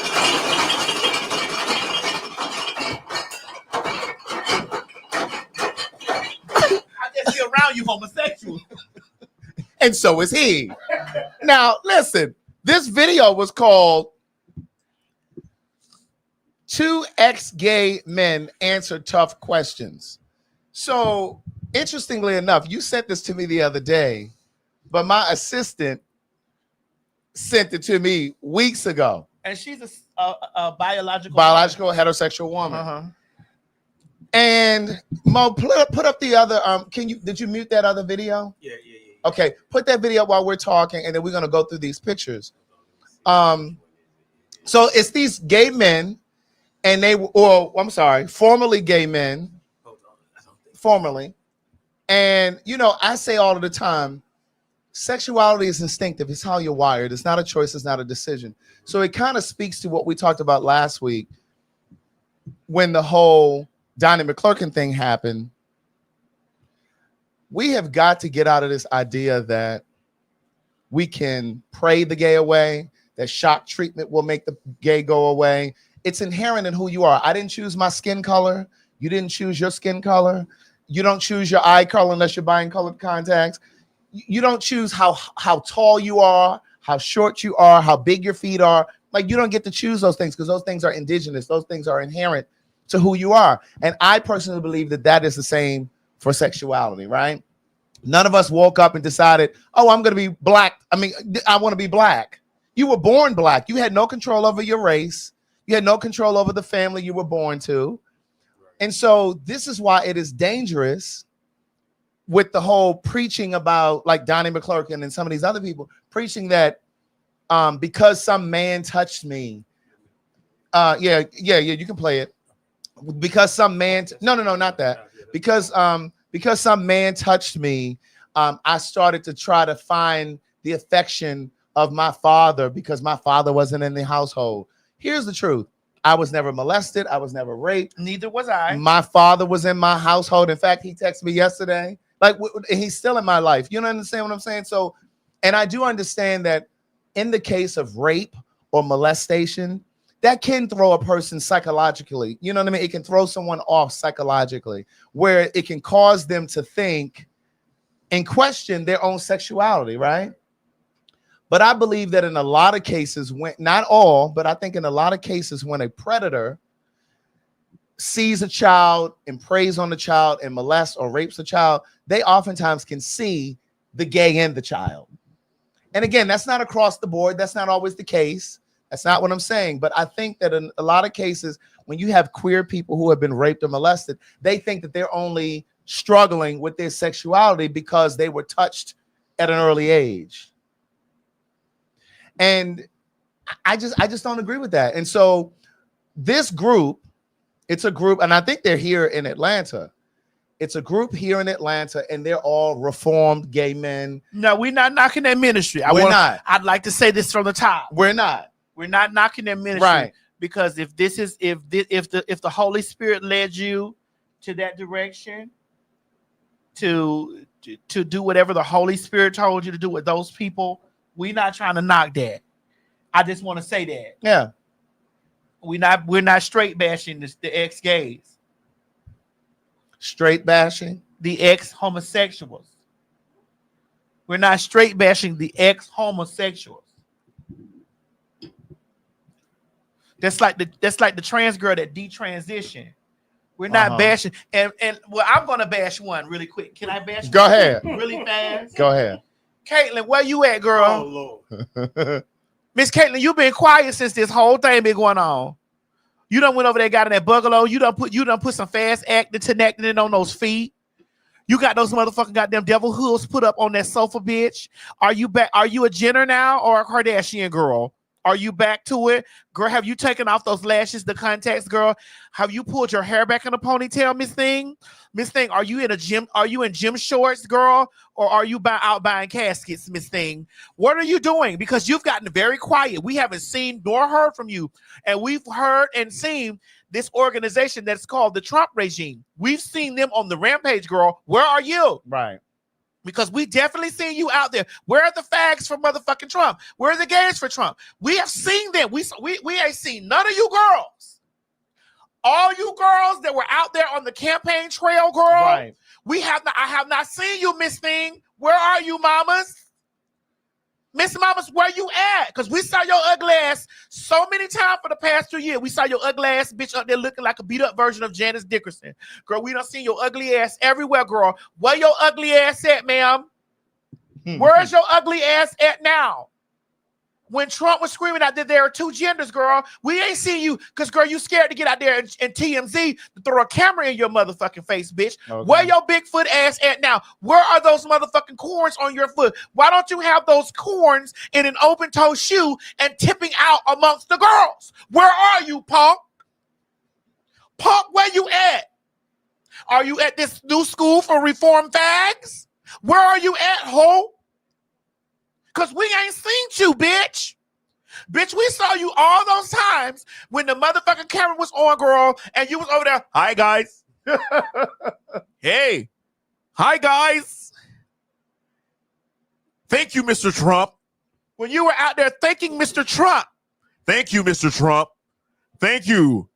just be around you homosexuals. And so is he. Now, listen, this video was called Two Ex-Gay Men Answer Tough Questions. So, interestingly enough, you sent this to me the other day, but my assistant sent it to me weeks ago. And she's a biological heterosexual woman. Uh-huh. And Mo, put up the other. Did you mute that other video? Yeah. Okay, put that video up while we're talking, and then we're gonna go through these pictures. So it's these gay men, and formerly gay men, formerly, and I say all of the time, sexuality is instinctive. It's how you're wired. It's not a choice. It's not a decision. So it kind of speaks to what we talked about last week when the whole Donnie McClurkin thing happened. We have got to get out of this idea that we can pray the gay away, that shock treatment will make the gay go away. It's inherent in who you are. I didn't choose my skin color. You didn't choose your skin color. You don't choose your eye color unless you're buying colored contacts. You don't choose how tall you are, how short you are, how big your feet are. Like, you don't get to choose those things because those things are indigenous. Those things are inherent to who you are. And I personally believe that is the same for sexuality, right? None of us woke up and decided, oh, I'm going to be black. I want to be black. You were born black. You had no control over your race. You had no control over the family you were born to. And so this is why it is dangerous with the whole preaching about, like Donnie McClurkin and some of these other people preaching that because some man touched me. You can play it. Because some man, no, not that. Because some man touched me, I started to try to find the affection of my father because my father wasn't in the household. Here's the truth. I was never molested. I was never raped. Neither was I. My father was in my household. In fact, he texted me yesterday. Like, he's still in my life. You know understand what I'm saying? So, and I do understand that in the case of rape or molestation, that can throw a person psychologically. You know what I mean? It can throw someone off psychologically, where it can cause them to think and question their own sexuality, right? But I believe that in a lot of cases, when not all, but I think in a lot of cases, when a predator sees a child and preys on the child and molests or rapes a child, they oftentimes can see the gay in the child. And again, that's not across the board. That's not always the case. That's not what I'm saying. But I think that in a lot of cases, when you have queer people who have been raped or molested, they think that they're only struggling with their sexuality because they were touched at an early age. And I just don't agree with that. And so this group, it's a group, and I think they're here in Atlanta. It's a group here in Atlanta, and they're all reformed gay men. No, we're not knocking their ministry. I'd like to say this from the top. We're not knocking their ministry, right? Because if the Holy Spirit led you to that direction, to do whatever the Holy Spirit told you to do with those people, we're not trying to knock that. I just want to say that. Yeah. We're not straight bashing the ex-gays. Straight bashing? The ex-homosexuals. We're not straight bashing the ex-homosexuals. That's like the trans girl that detransitioned. We're not bashing. And well, I'm gonna bash one really quick. Can I bash Go ahead. Really fast? Go ahead. Caitlin, where you at, girl? Oh Lord. Miss Caitlin, you've been quiet since this whole thing been going on. You done went over there, got in that bungalow. You done put some fast acting tenactin on those feet. You got those motherfucking goddamn devil hooves put up on that sofa, bitch. Are you back? Are you a Jenner now or a Kardashian girl? Are you back to it? Girl, have you taken off those lashes, the contacts, girl? Have you pulled your hair back in a ponytail, Miss Thing? Miss Thing, are you in a gym? Are you in gym shorts, girl? Or are you out buying caskets, Miss Thing? What are you doing? Because you've gotten very quiet. We haven't seen nor heard from you. And we've heard and seen this organization that's called the Trump regime. We've seen them on the rampage, girl. Where are you? Right. Because we definitely seen you out there. Where are the fags for motherfucking Trump? Where are the gays for Trump? We have seen them. We ain't seen none of you girls. All you girls that were out there on the campaign trail, girl. Right. I have not seen you, Miss Thing. Where are you, mamas? Miss Mamas, where you at? Because we saw your ugly ass so many times for the past 2 years. We saw your ugly ass bitch up there looking like a beat up version of Janice Dickerson. Girl, we done seen your ugly ass everywhere, girl. Where your ugly ass at, ma'am? Where's your ugly ass at now? When Trump was screaming out that there are two genders, girl, we ain't seen you because, girl, you scared to get out there and TMZ to throw a camera in your motherfucking face, bitch. Okay. Where your Bigfoot ass at now? Where are those motherfucking corns on your foot? Why don't you have those corns in an open-toe shoe and tipping out amongst the girls? Where are you, punk? Punk, where you at? Are you at this new school for reform fags? Where are you at, ho? Because we ain't seen you, bitch. Bitch, we saw you all those times when the motherfucking camera was on, girl, and you was over there. Hi, guys. Hey. Hi, guys. Thank you, Mr. Trump. When you were out there thanking Mr. Trump. Thank you, Mr. Trump. Thank you.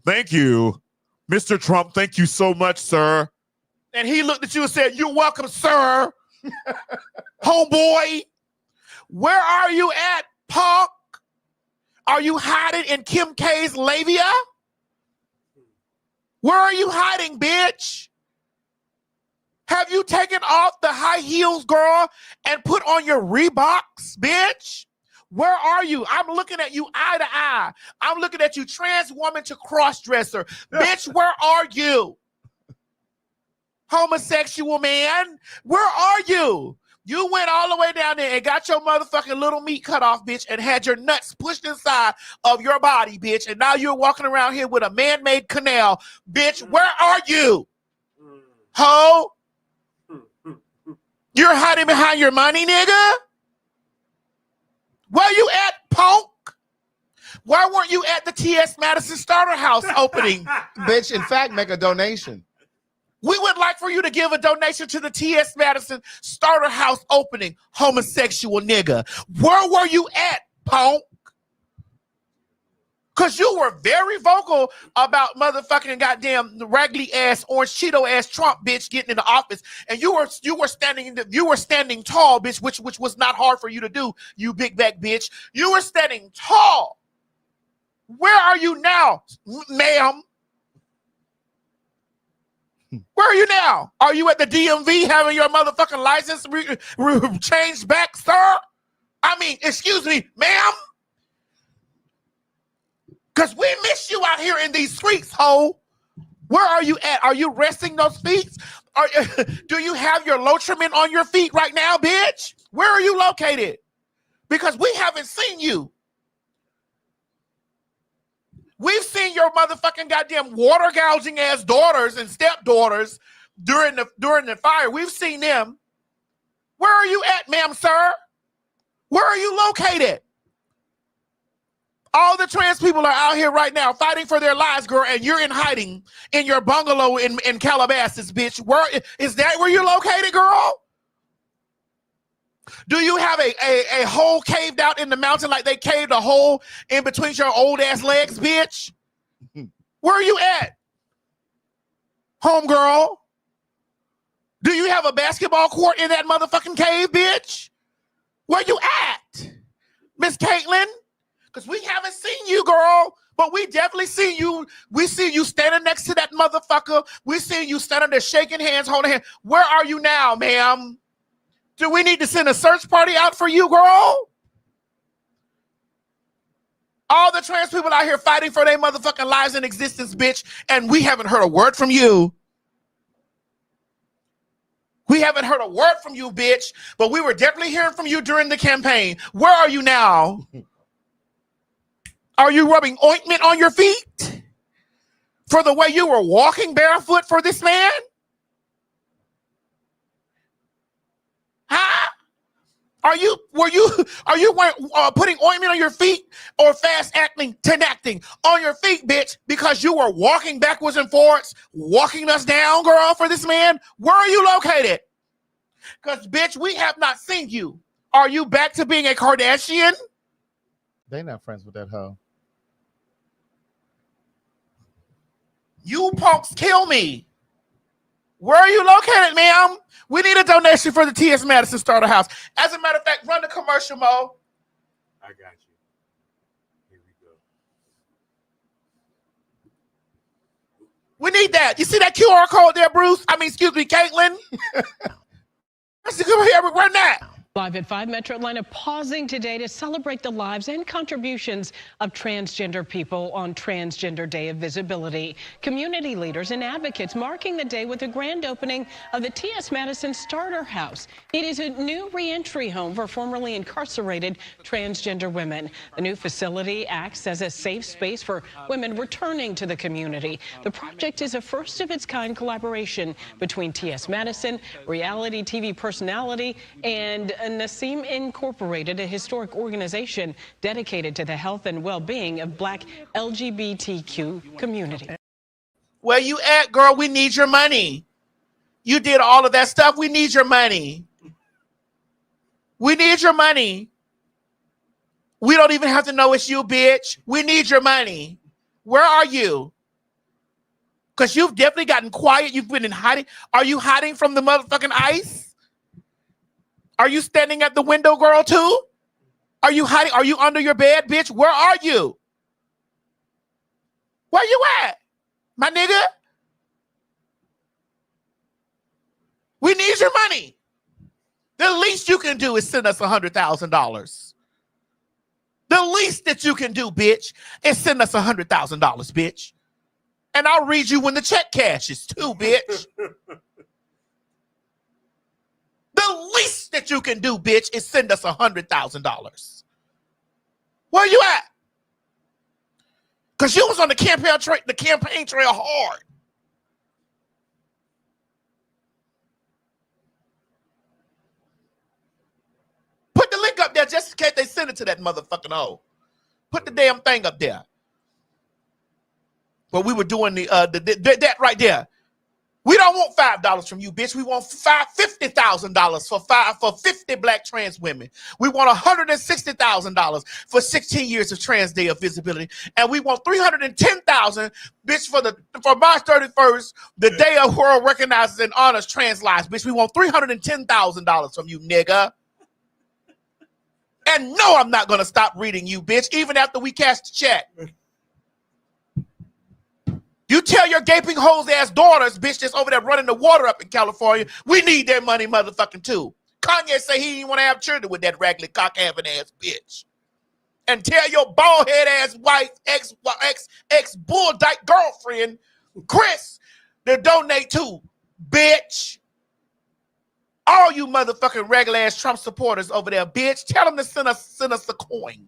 Thank you. Mr. Trump, thank you so much, sir. And he looked at you and said, you're welcome, sir. Homeboy. Where are you at, punk? Are you hiding in Kim K's labia? Where are you hiding, bitch? Have you taken off the high heels, girl, and put on your Reeboks, bitch? Where are you? I'm looking at you eye to eye. I'm looking at you trans woman to cross-dresser. Bitch, where are you? Homosexual man, where are you? You went all the way down there and got your motherfucking little meat cut off, bitch, and had your nuts pushed inside of your body, bitch. And now you're walking around here with a man-made canal. Bitch, where are you? Ho? You're hiding behind your money, nigga? Where you at, punk? Why weren't you at the T.S. Madison Starter House opening? Bitch, in fact, make a donation. We would like for you to give a donation to the T.S. Madison Starter House opening, homosexual nigga. Where were you at, punk? Because you were very vocal about motherfucking goddamn raggedy ass, orange Cheeto ass Trump bitch getting in the office, and you were standing tall, bitch, which was not hard for you to do, you big back bitch. You were standing tall. Where are you now, ma'am? Where are you now? Are you at the DMV having your motherfucking license changed back, sir? I mean, excuse me, ma'am? Because we miss you out here in these streets, ho. Where are you at? Are you resting those feet? Do you have your Lotrimin on your feet right now, bitch? Where are you located? Because we haven't seen you. We've seen your motherfucking goddamn water gouging ass daughters and stepdaughters during the fire. We've seen them. Where are you at, ma'am, sir? Where are you located? All the trans people are out here right now fighting for their lives, girl, and you're in hiding in your bungalow in Calabasas, bitch. Where is that where you're located, girl? Do you have a hole caved out in the mountain like they caved a hole in between your old ass legs, bitch? Where are you at, homegirl? Do you have a basketball court in that motherfucking cave, bitch? Where you at, Miss Caitlin? Because we haven't seen you, girl, but we definitely see you. We see you standing next to that motherfucker. We see you standing there shaking hands, holding hands. Where are you now, ma'am? Do we need to send a search party out for you, girl? All the trans people out here fighting for their motherfucking lives and existence, bitch, and we haven't heard a word from you. We haven't heard a word from you, bitch, but we were definitely hearing from you during the campaign. Where are you now? Are you rubbing ointment on your feet for the way you were walking barefoot for this man? Huh? Are you putting ointment on your feet or fast acting on your feet, bitch, because you were walking backwards and forwards, walking us down, girl, for this man? Where are you located? Because, bitch, we have not seen you. Are you back to being a Kardashian? They not friends with that hoe. You punks kill me. Where are you located, ma'am? We need a donation for the T.S. Madison Starter House. As a matter of fact, run the commercial, Mo. I got you. Here we go. We need that. You see that QR code there, Bruce? Excuse me, Caitlin. Come here, run that. Live at 5 Metro Atlanta, pausing today to celebrate the lives and contributions of transgender people on Transgender Day of Visibility. Community leaders and advocates marking the day with the grand opening of the T.S. Madison Starter House. It is a new reentry home for formerly incarcerated transgender women. The new facility acts as a safe space for women returning to the community. The project is a first-of-its-kind collaboration between T.S. Madison, reality TV personality, and Nassim Incorporated, a historic organization dedicated to the health and well-being of Black LGBTQ community. Where you at, girl? We need your money. You did all of that stuff. We need your money. We need your money. We don't even have to know it's you, bitch. We need your money. Where are you? Because you've definitely gotten quiet. You've been in hiding. Are you hiding from the motherfucking ICE? Are you standing at the window, girl, too? Are you hiding? Are you under your bed, bitch? Where are you? Where you at, my nigga? We need your money. The least you can do is send us $100,000. The least that you can do, bitch, is send us $100,000, bitch. And I'll read you when the check cashes, too, bitch. The least that you can do, bitch, is send us $100,000. Where you at? Because you was on the campaign trail hard. Put the link up there, just in case they send it to that motherfucking hole. Put the damn thing up there. But we were doing that right there. We don't want $5 from you, bitch. We want $50,000 for 50 black trans women. We want $160,000 for 16 years of Trans Day of Visibility, and we want $310,000, bitch, for March 31st, the day of world recognizes and honors trans lives, bitch. We want $310,000 from you, nigga. And no, I'm not gonna stop reading you, bitch, even after we cash the check. You tell your gaping hoes ass daughters, bitch, that's over there running the water up in California, we need their money motherfucking too. Kanye say he didn't want to have children with that raggedy cock having ass bitch. And tell your bald head ass wife, ex bull dyke girlfriend, Chris, to donate too, bitch. All you motherfucking regular ass Trump supporters over there, bitch, tell them to send us the coin.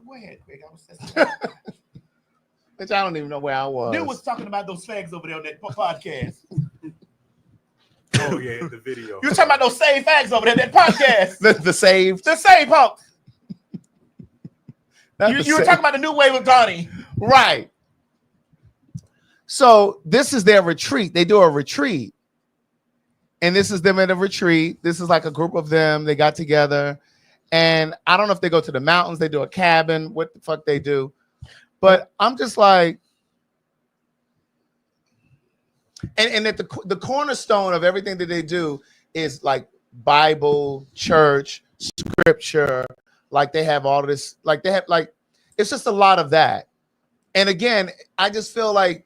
Go ahead, Greg. Which I don't even know where I was. You was talking about those fags over there on that podcast. Oh yeah, the video. You were talking about those same fags over there, that podcast. the saved. The same punk. You were talking about the new wave of Donnie. Right. So this is their retreat. They do a retreat. And this is them at a retreat. This is like a group of them. They got together. And I don't know if they go to the mountains, they do a cabin, what the fuck they do. But I'm just like, and that the cornerstone of everything that they do is like Bible, church, scripture. Like they have all this, like they have like, it's just a lot of that. And again, I just feel like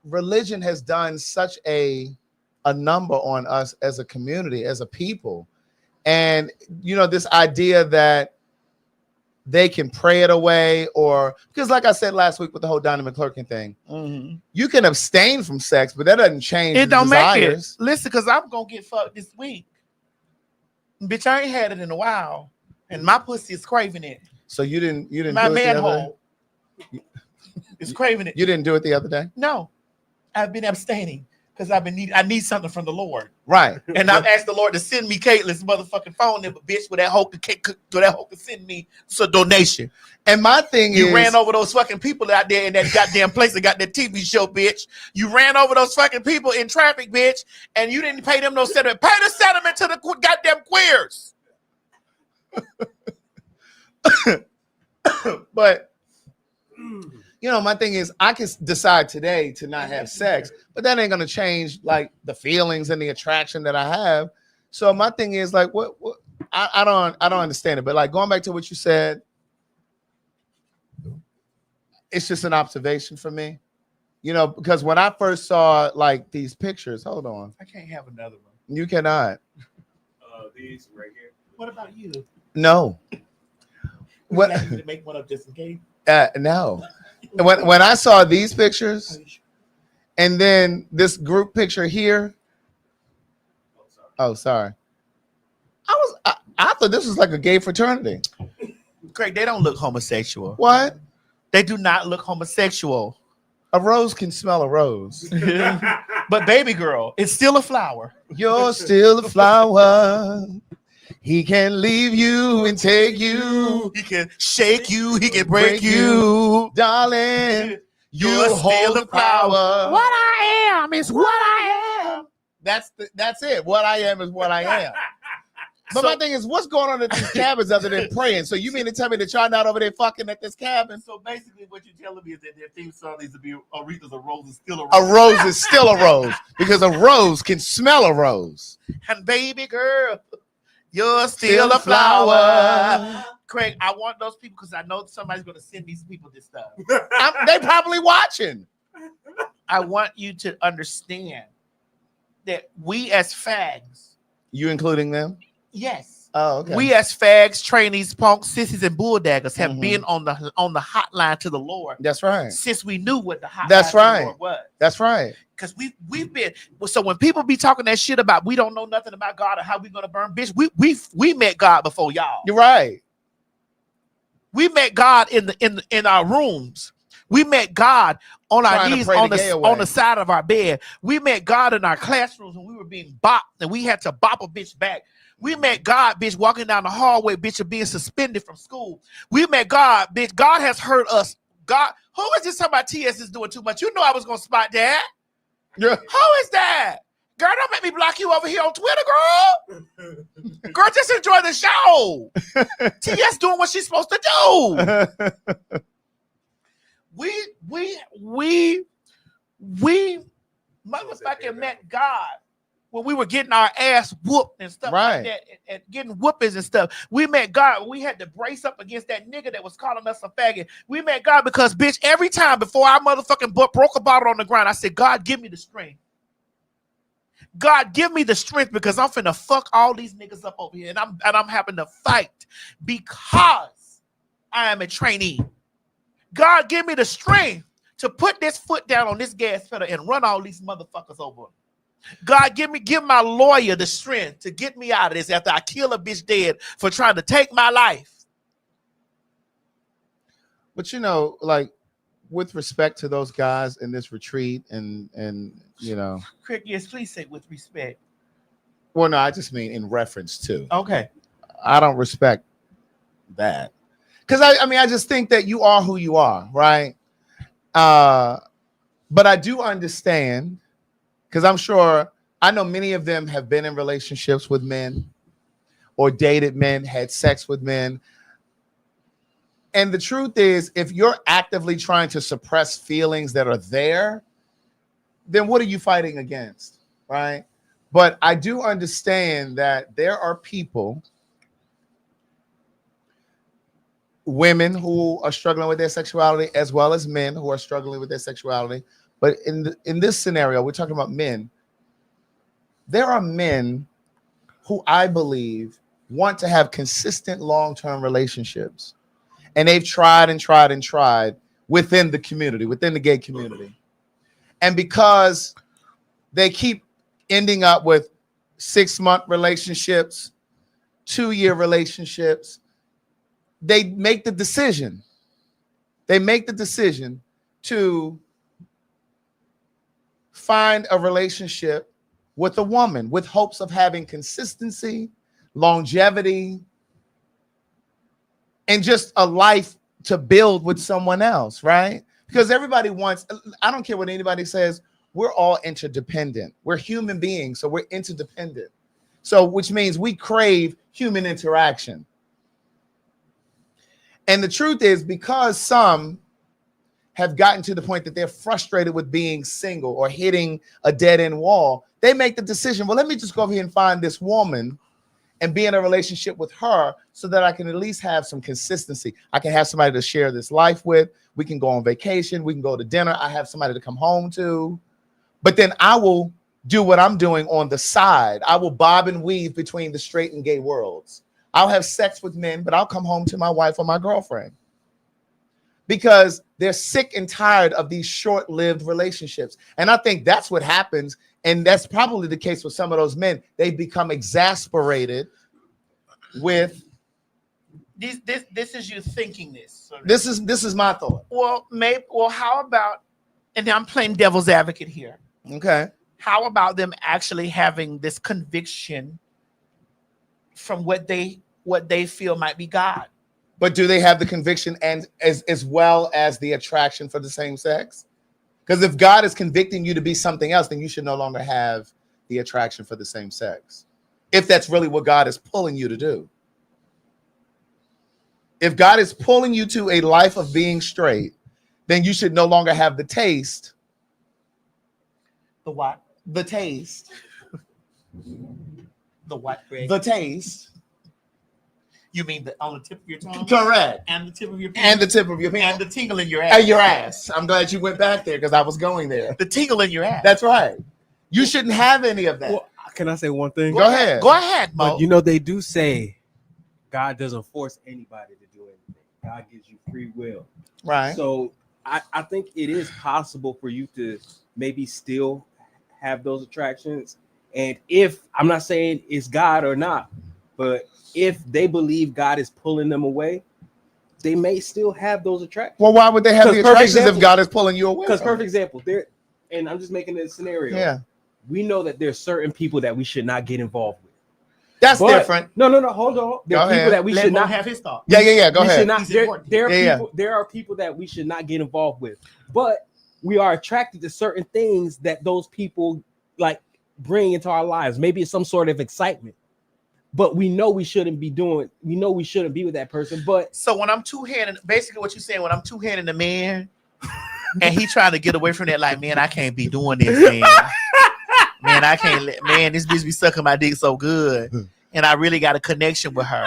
religion has done such a number on us as a community, as a people. And, you know, this idea that they can pray it away, or because like I said last week with the whole Donnie McClurkin thing, you can abstain from sex, but that doesn't change it. Don't desires. make it. Listen, because I'm going to get fucked this week. Bitch, I ain't had it in a while. And my pussy is craving it. So you didn't my do it manhole is craving it. You didn't do it the other day? No. I've been abstaining. Because I need something from the Lord. Right. And I've asked the Lord to send me Caitlin's motherfucking phone number, bitch, where that hoe can send me some donation. And my thing you is, ran over those fucking people out there in that goddamn place that got that TV show, bitch. You ran over those fucking people in traffic, bitch, and you didn't pay them no settlement. Pay the settlement to the goddamn queers. But you know, my thing is, I can decide today to not have sex, but that ain't gonna change like the feelings and the attraction that I have. So my thing is like, what I don't understand it. But like going back to what you said, it's just an observation for me, you know, because when I first saw like these pictures, hold on, I can't have another one. You cannot. These right here. What about you? No. What? To make one up just in case. No. When I saw these pictures, and then this group picture here. Oh, sorry. I thought this was like a gay fraternity. Craig, they don't look homosexual. What? They do not look homosexual. A rose can smell a rose. But baby girl, it's still a flower. You're still a flower. He can leave you and take you. He can shake you. He can break you. Darling, you're still a flower. What I am is what I am. That's it. What I am is what I am. But my thing is, what's going on at these cabins other than praying? So you mean to tell me that y'all not over there fucking at this cabin? So basically what you're telling me is that their theme song needs to be Aretha's A Rose is Still a Rose. A rose is still a rose because a rose can smell a rose. And baby girl, you're still a flower. Craig, I want those people because I know somebody's going to send these people this stuff. They probably watching. I want you to understand that we as fags. You including them? Yes. Oh, okay. We as fags, trainees, punks, sissies, and bulldaggers have been on the hotline to the Lord. That's right. Since we knew what the hotline to the Lord was. That's right. Because we've been so when people be talking that shit about we don't know nothing about God or how we gonna burn, bitch, we met God before y'all. You're right. We met God in our rooms We met God on our Trying to knees pray on the gay the away. side of our bed. We met God in our classrooms when we were being bopped and we had to bop a bitch back. We met God, bitch, walking down the hallway, bitch, of being suspended from school. We met God, bitch. God has heard us. God, who is this? Somebody TS is doing too much. You know I was gonna spot that. Yeah. Who is that? Girl, don't make me block you over here on Twitter, girl. Girl, just enjoy the show. TS doing what she's supposed to do. We motherfucking met God when we were getting our ass whooped and stuff like that, and getting whoopings and stuff. We met God. We had to brace up against that nigga that was calling us a faggot. We met God because, bitch, every time before I motherfucking broke a bottle on the ground, I said, God, give me the strength. God, give me the strength because I'm finna fuck all these niggas up over here, and I'm having to fight because I am a trainee. God, give me the strength to put this foot down on this gas pedal and run all these motherfuckers over. God, give my lawyer the strength to get me out of this after I kill a bitch dead for trying to take my life. But you know, like with respect to those guys in this retreat, and you know, Crick, yes, please say with respect. Well, no, I just mean in reference to. Okay. I don't respect that. Because I mean, I just think that you are who you are, right? But I do understand, because I'm sure I know many of them have been in relationships with men or dated men, had sex with men. And the truth is, if you're actively trying to suppress feelings that are there, then what are you fighting against, right? But I do understand that there are people, women who are struggling with their sexuality, as well as men who are struggling with their sexuality. But in this scenario, we're talking about men. There are men who I believe want to have consistent long-term relationships. And they've tried and tried and tried within the community, within the gay community. And because they keep ending up with 6-month relationships, 2-year relationships, they make the decision. They make the decision to find a relationship with a woman with hopes of having consistency, longevity, and just a life to build with someone else, right? Because everybody wants, I don't care what anybody says, we're all interdependent. We're human beings, so we're interdependent. So, which means we crave human interaction. And the truth is, because some have gotten to the point that they're frustrated with being single or hitting a dead-end wall, they make the decision, well, let me just go over here and find this woman and be in a relationship with her so that I can at least have some consistency. I can have somebody to share this life with. We can go on vacation. We can go to dinner. I have somebody to come home to. But then I will do what I'm doing on the side. I will bob and weave between the straight and gay worlds. I'll have sex with men, but I'll come home to my wife or my girlfriend. Because they're sick and tired of these short-lived relationships. And I think that's what happens. And that's probably the case with some of those men. They become exasperated with this is you thinking this. This is my thought. Well, how about, and I'm playing devil's advocate here. Okay. How about them actually having this conviction from what they feel might be God? But do they have the conviction and as well as the attraction for the same sex? Because if God is convicting you to be something else, then you should no longer have the attraction for the same sex. If that's really what God is pulling you to do. If God is pulling you to a life of being straight, then you should no longer have the taste. The what? The taste. The what, Greg? The taste. You mean on the tip of your tongue? Correct. And the tip of your penis? And the tip of your penis. And the tingle in your ass. And your ass. I'm glad you went back there because I was going there. The tingle in your ass. That's right. You shouldn't have any of that. Well, can I say one thing? Go ahead. Go ahead, Mo. But you know, they do say God doesn't force anybody to do anything. God gives you free will. Right. So I think it is possible for you to maybe still have those attractions. And if, I'm not saying it's God or not, but if they believe God is pulling them away, they may still have those attractions. Well, why would they have the 'Cause perfect attractions if example- God is pulling you away? Because from perfect it? example, there, and I'm just making a scenario. Yeah, We know that there's certain people that we should not get involved with. that's But- different. No, hold on. There Go are people ahead. that we Let should Mo not have his thought. Yeah. Go we ahead. should not. He's There important. are Yeah, people. There are people that we should not get involved with. But we are attracted to certain things that those people like bring into our lives. Maybe it's some sort of excitement. But we know we shouldn't be doing. We know we shouldn't be with that person. But So when I'm two-handed, basically what you're saying, when I'm two-handed the man, and he trying to get away from that, like, man, I can't be doing this, man. Man, I can't let, man, this bitch be sucking my dick so good. And I really got a connection with her.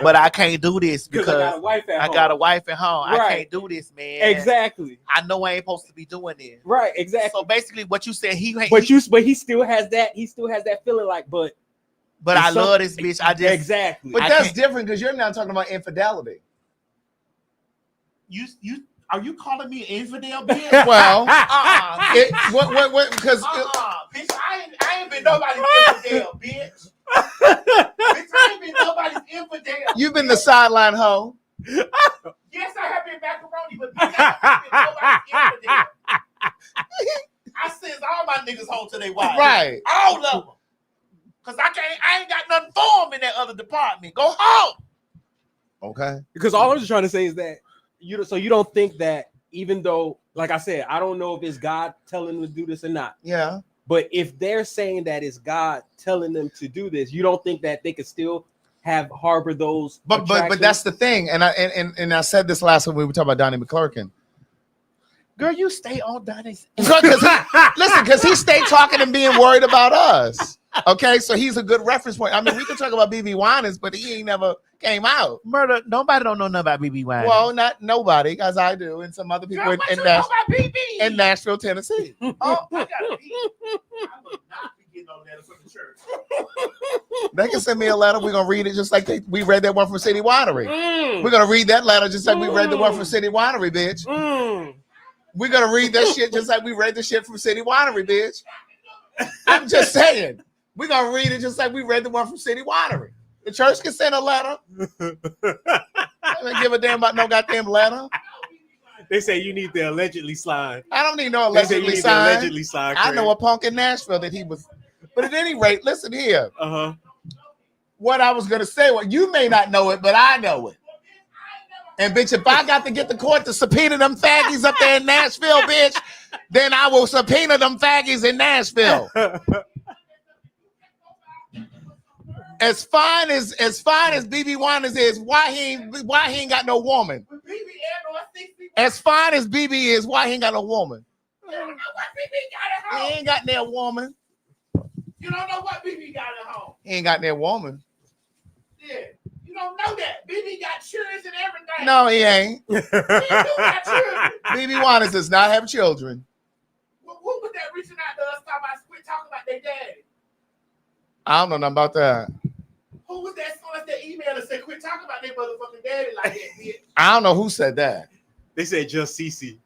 But I can't do this because I got a wife at I home. got a wife at home. I Right. can't do this, man. Exactly. I know I ain't supposed to be doing this. Right. Exactly. So basically what you said, But he still has that. He still has that feeling like, but I it's love this bitch. I just exactly. But I that's can't- different because you're now talking about infidelity. you are you calling me an infidel, bitch? Well, Bitch, what? Because bitch, I ain't been nobody's infidel, bitch. Bitch, I ain't been nobody's infidel. you've been the sideline hoe. Yes, I have been macaroni, but bitch, I haven't been nobody's infidel. I sends all my niggas home to their wives. Right. All of them. Cause I ain't got nothing for them in that other department. Go home. Okay. Because all I'm just trying to say is that you don't think that, even though, like I said, I don't know if it's God telling them to do this or not. Yeah. But if they're saying that it's God telling them to do this, you don't think that they could still harbor those. But that's the thing, and I said this last when we were talking about Donnie McClurkin. Girl, you stay on Donnie's. Because he stayed talking and being worried about us. Okay, so he's a good reference point. I mean, we can talk about BB Winans, but he ain't never came out. Murder. Nobody don't know nothing about BB Wine. Well, not nobody, as I do, and some other people Girl, what you know about BB? in Nashville, Tennessee. Oh, I gotta pee. I would not be getting no letter from the church. They can send me a letter. We're gonna read it just like we read that one from City Winery. We're gonna read that letter just like we read the one from City Winery, bitch. We're gonna read that shit just like we read the shit from City Winery, bitch. I'm just saying. We're gonna read it just like we read the one from City Winery. The church can send a letter. I don't give a damn about no goddamn letter. They say you need the allegedly sign. I don't need no They say you allegedly need the sign. allegedly sign. I know a punk in Nashville that he was. But at any rate, listen here. What I was gonna say, well, you may not know it, but I know it. And bitch, if I got to get the court to subpoena them faggies up there in Nashville, bitch, then I will subpoena them faggies in Nashville. As fine as BB Winans is, why he ain't got no woman? As fine as BB is, why he ain't got no woman? You don't know what BB got at He home. ain't got no woman. You don't know what BB got at home. He ain't got no woman. Yeah. You don't know that. BB got children and everything. No, he ain't. He do got children. BB Winans does not have children. Who was that reaching out to us talking about quit talking about their daddy? I don't know nothing about that. Who was that sent us that email and said quit talking about their motherfucking daddy like that, bitch? I don't know who said that. They said just Cece.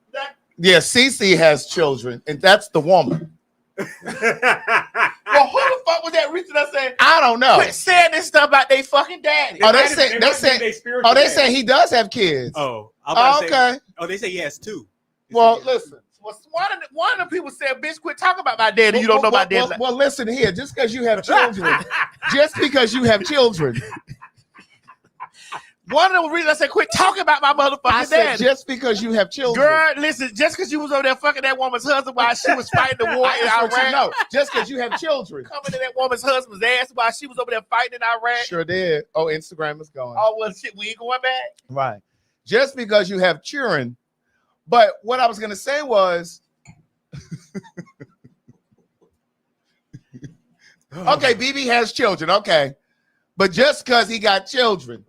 Yeah, Cece has children, and that's the woman. Well, who the fuck was that reaching us saying I don't know. quit saying this stuff about their fucking daddy? Oh, they say he does have kids. Oh, okay. They say he has two. Well, listen. Well, one of the people said, bitch, quit talking about my daddy. You don't know about daddy. Well, listen here. Just because you have children, One of the reasons I said, quit talking about my motherfucking I said daddy. just because you have children. Girl, listen, just because you was over there fucking that woman's husband while she was fighting the war in I just want you to Iraq. know, just because you have children. Coming to that woman's husband's ass while she was over there fighting in Iraq. Sure did. Oh, Instagram is going. Oh, well, shit, we ain't going back. Right. Just because you have children. But what I was going to say was, okay, BB has children. Okay. But just because he got children,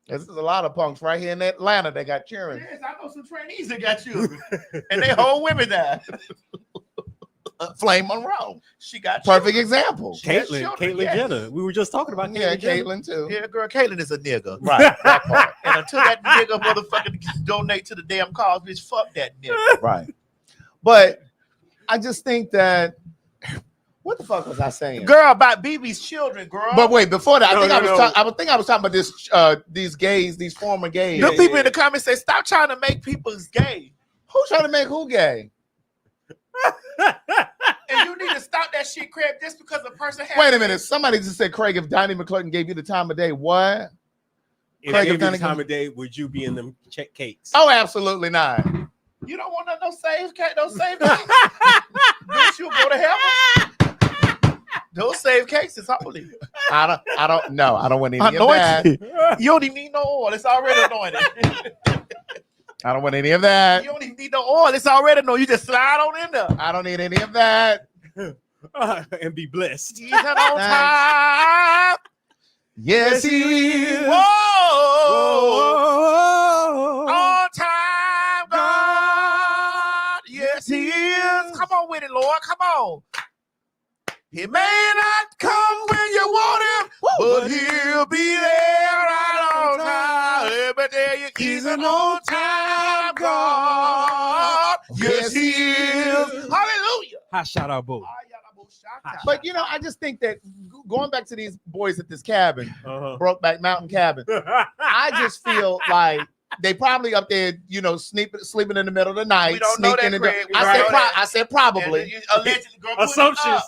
there's a lot of punks right here in Atlanta that got children. Yes, I know some trainees that got children. And they whole women there. Flame Monroe. She got Perfect example. Caitlyn yes. Jenner. We were just talking about Yeah, Jenner. Caitlyn too. Yeah, girl, Caitlyn is a nigga. Right. That part. And until that nigga motherfucking donate to the damn cause, bitch, fuck that nigga. Right. But I just think that What the fuck was I saying? Girl, about BB's children, girl. But wait, before that, I think I was talking about these gays, these former gays. The people in the comments say, stop trying to make people gay. Who's trying to make who gay? And you need to stop that shit, Craig, just because a person has... Wait a minute. Somebody just said, Craig, if Donnie McClurkin gave you the time of day, what? If Craig, gave you the time of day, would you be in them cakes? Oh, absolutely not. You don't want no save cake, no save cakes. Bitch, you'll go to heaven. Those save cakes is holy. I don't want any of that. You don't even need no oil. It's already anointed. I don't want any of that. You don't even need no oil. It's already anointed. You just slide on in there. I don't need any of that. And be blessed. He's on time. Yes, he is. Whoa. On time, God. Yes, he is. Come on with it, Lord. Come on. He may not come when you want him, but he'll be there right on time. But there you he's an on time God. Yes, he is. Hallelujah. Hot shout out, boo. But you know, I just think that going back to these boys at this cabin, Brokeback Mountain cabin, I just feel like they probably up there, you know, sleeping in the middle of the night. We don't know that, Craig. I said probably. Allegedly, girl, Assumptions.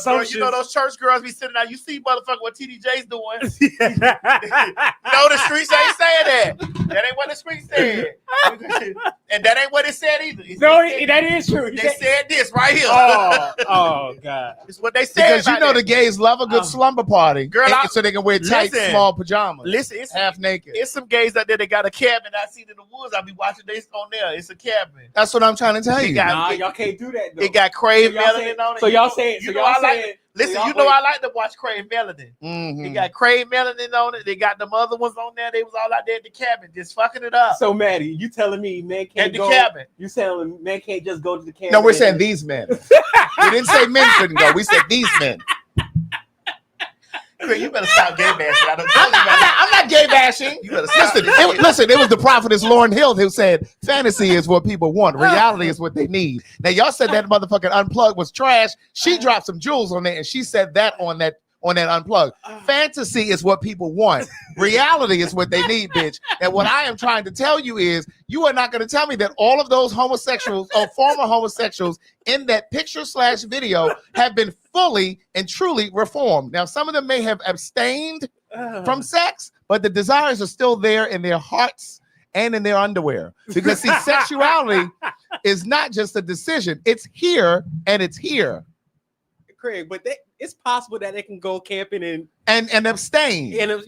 Girl, you know those church girls be sitting out. You see, motherfucker, what TDJ's doing. You know the streets ain't saying that. That ain't what the streets said. And that ain't what it said either. That is true. They said this right here. Oh God. It's what they said. Because you know the gays love a good slumber party. Girl, so they can wear tight, small pajamas. Listen, it's half naked. It's some gays out there that got a cabin I seen in the woods. I be watching this on there. It's a cabin. That's what I'm trying to tell you. Y'all can't do that though. It got Crave Melanin on it. So y'all saying, listen, you know I like to watch Crave Melanin. Mm-hmm. They got Crave Melanin on it. They got them other ones on there. They was all out there at the cabin, just fucking it up. So Maddie, you telling me man can't at the go? Cabin. You telling man can't just go to the cabin? No, we're saying these men. We didn't say men couldn't go. We said these men. You better stop gay bashing. I'm not gay bashing. You better stop. Listen, it was the prophetess Lauryn Hill who said fantasy is what people want. Reality is what they need. Now, y'all said that motherfucking Unplugged was trash. She dropped some jewels on there, and she said that on that Unplugged. Fantasy is what people want. Reality is what they need, bitch. And what I am trying to tell you is you are not going to tell me that all of those homosexuals or former homosexuals in that picture/video have been fully and truly reformed. Now, some of them may have abstained from sex, but the desires are still there in their hearts and in their underwear. Because see, sexuality is not just a decision. It's here and it's here. Craig, but it's possible that they can go camping and abstain. And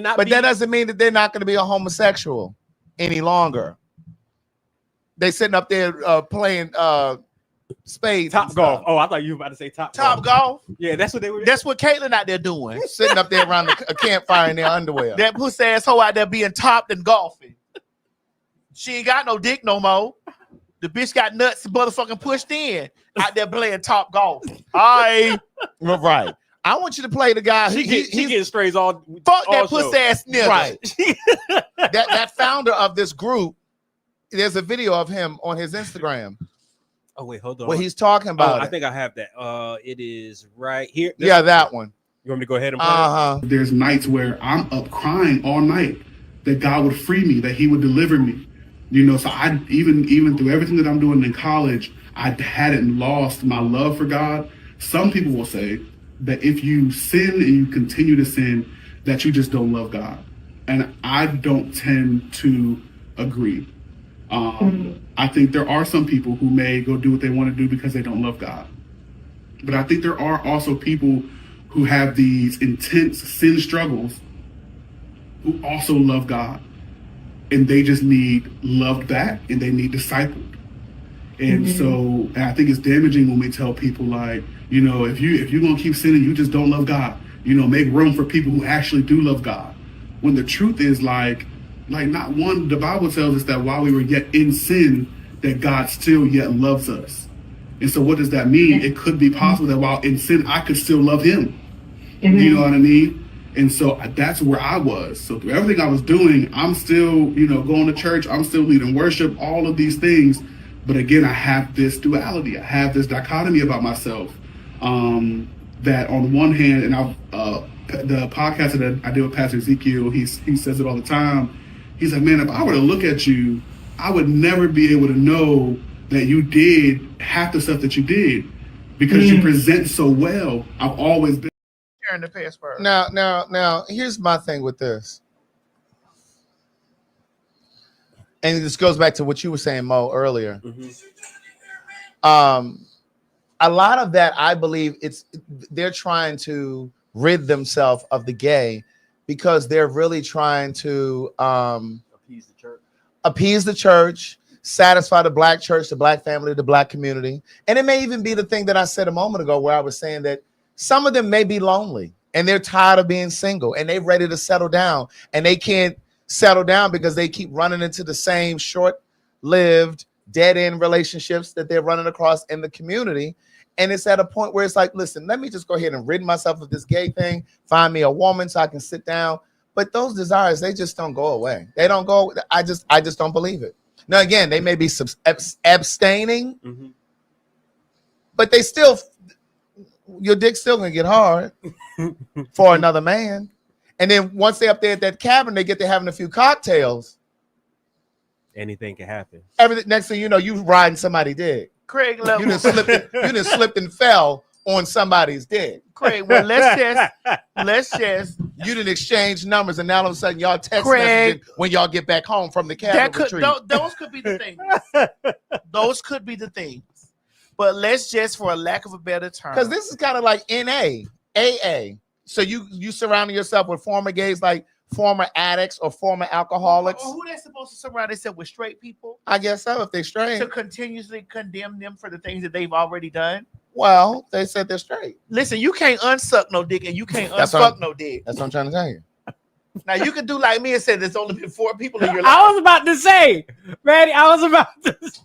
not. But that doesn't mean that they're not going to be a homosexual any longer. They sitting up there playing spades. Top golf. Oh, I thought you were about to say top golf. Yeah, that's what they were. That's what Caitlin out there doing. Sitting up there around a campfire in their underwear. That pussy ass hoe out there being topped and golfing. She ain't got no dick no more. The bitch got nuts motherfucking pushed in out there playing top golf. Right. I want you to play the guy. She getting strays all. Fuck that pussy ass nigga. Right. that founder of this group. There's a video of him on his Instagram. Oh wait, hold on. What he's talking about? I think I have that. It is right here. Yeah, that one. You want me to go ahead and play it? There's nights where I'm up crying all night that God would free me, that He would deliver me. You know, so I even through everything that I'm doing in college, I hadn't lost my love for God. Some people will say that if you sin and you continue to sin, that you just don't love God. And I don't tend to agree. I think there are some people who may go do what they want to do because they don't love God. But I think there are also people who have these intense sin struggles who also love God. And they just need loved back and they need discipled. And so I think it's damaging when we tell people like, you know, if you're going to keep sinning, you just don't love God. You know, make room for people who actually do love God. When the truth is like not one, the Bible tells us that while we were yet in sin, that God still yet loves us. And so what does that mean? It could be possible that while in sin, I could still love Him. You know what I mean? And so that's where I was. So through everything I was doing, I'm still, you know, going to church. I'm still leading worship, all of these things. But again, I have this duality. I have this dichotomy about myself That on one hand, and the podcast that I do with Pastor Ezekiel, he says it all the time. He's like, man, if I were to look at you, I would never be able to know that you did half the stuff that you did because you present so well. I've always been in the past. Now, here's my thing with this. And this goes back to what you were saying, Mo, earlier. A lot of that, I believe, they're trying to rid themselves of the gay because they're really trying to appease the church, satisfy the black church, the black family, the black community. And it may even be the thing that I said a moment ago where I was saying that some of them may be lonely and they're tired of being single and they're ready to settle down, and they can't settle down because they keep running into the same short-lived, dead-end relationships that they're running across in the community. And it's at a point where it's like, listen, let me just go ahead and rid myself of this gay thing, find me a woman so I can sit down. But those desires, they just don't go away. They don't go. I just don't believe it. Now, again, they may be abstaining, but they still, your dick's still going to get hard for another man. And then once they're up there at that cabin, they get to having a few cocktails. Anything can happen. Everything. Next thing you know, you riding somebody's dick. Craig, You done slipped and fell on somebody's dick. Craig, well, let's just. You didn't exchange numbers, and now all of a sudden y'all text Craig, messaging when y'all get back home from the cabin retreat. Those could be the things. Those could be the things. But let's just, for a lack of a better term, because this is kind of like NA, AA. So you surrounding yourself with former gays, like former addicts or former alcoholics. Who they're supposed to surround themselves with? Straight people? I guess so, if they're straight. To continuously condemn them for the things that they've already done? Well, they said they're straight. Listen, you can't unsuck no dick and you can't unfuck no dick. That's what I'm trying to tell you. Now, you can do like me and say there's only been 4 people in your life. I was about to say, Randy, I was about to say.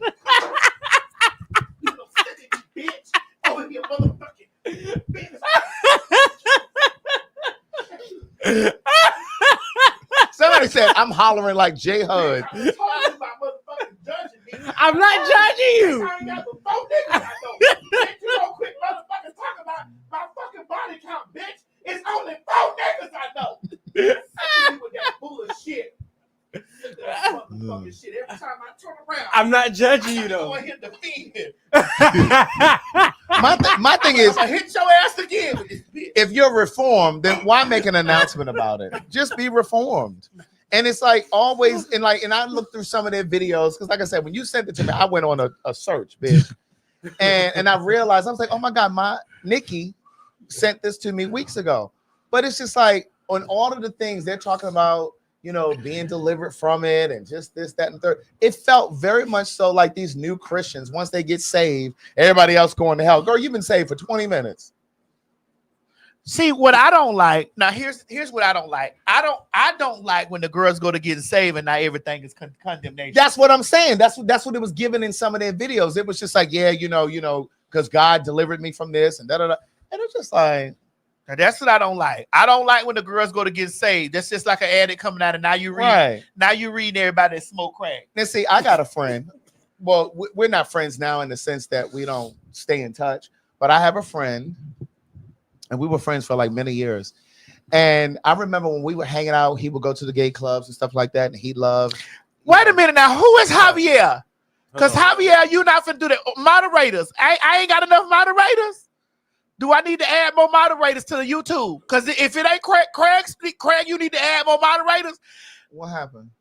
Bitch. Oh, you motherfucking bitch. Somebody said I'm hollering like J Hud. I'm not judging you. I ain't got the 4 niggas I know. Bitch, you don't quit motherfuckers talking about my fucking body count, bitch. It's only 4 niggas I know. With that bullshit. Motherfucking shit. Every time I turn around, I'm not judging you though. I hit the fiend. My thing is, I'm gonna hit your ass again with this bitch. if you're reformed, then why make an announcement about it? Just be reformed. And it's like always, and I looked through some of their videos, because like I said, when you sent it to me, I went on a search, bitch. And I realized, I was like, oh my God, my Nikki sent this to me weeks ago. But it's just like, on all of the things they're talking about, you know, being delivered from it and just this, that, and third. It felt very much so like these new Christians, once they get saved, everybody else going to hell. Girl, you've been saved for 20 minutes. See, what I don't like, now here's what I don't like. I don't like when the girls go to get saved and now everything is condemnation. That's what I'm saying. That's what it was given in some of their videos. It was just like, yeah, you know, because God delivered me from this and da-da-da. And it's just like, now that's what I don't like. I don't like when the girls go to get saved. That's just like an addict coming out, and now you read. Right. Now you reading everybody that smoke crack. Now, see, I got a friend. Well, we're not friends now in the sense that we don't stay in touch. But I have a friend, and we were friends for like many years. And I remember when we were hanging out, he would go to the gay clubs and stuff like that, and he loved. Wait a minute now. Who is Javier? Because Javier, you not finna do that. Moderators. I ain't got enough moderators. Do I need to add more moderators to the YouTube? Because if it ain't Craig, you need to add more moderators. What happened?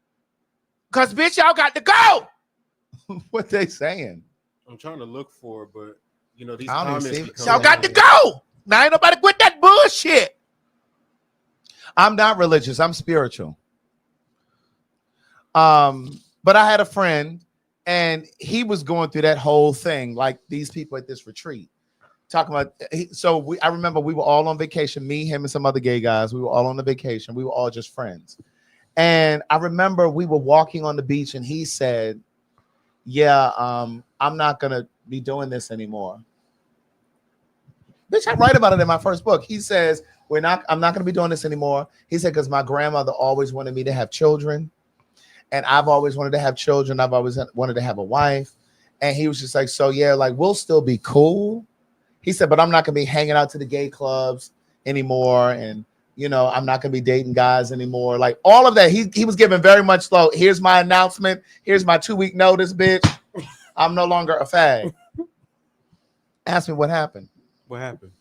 Because, bitch, y'all got to go. What they saying? I'm trying to look for it, but, you know, these I don't comments. even see it. Y'all got to go. Now ain't nobody quit that bullshit. I'm not religious. I'm spiritual. But I had a friend, and he was going through that whole thing, like these people at this retreat. Talking about, I remember we were all on vacation, me, him, and some other gay guys. We were all on the vacation. We were all just friends. And I remember we were walking on the beach, and he said, yeah, I'm not going to be doing this anymore. Bitch, I write about it in my first book. He says, I'm not going to be doing this anymore. He said, because my grandmother always wanted me to have children. And I've always wanted to have children. I've always wanted to have a wife. And he was just like, so yeah, like we'll still be cool. He said, but I'm not gonna be hanging out to the gay clubs anymore, and I'm not gonna be dating guys anymore. Like all of that, he was giving very much slow. Here's my announcement. Here's my 2-week notice, bitch. I'm no longer a fag. Ask me what happened. What happened?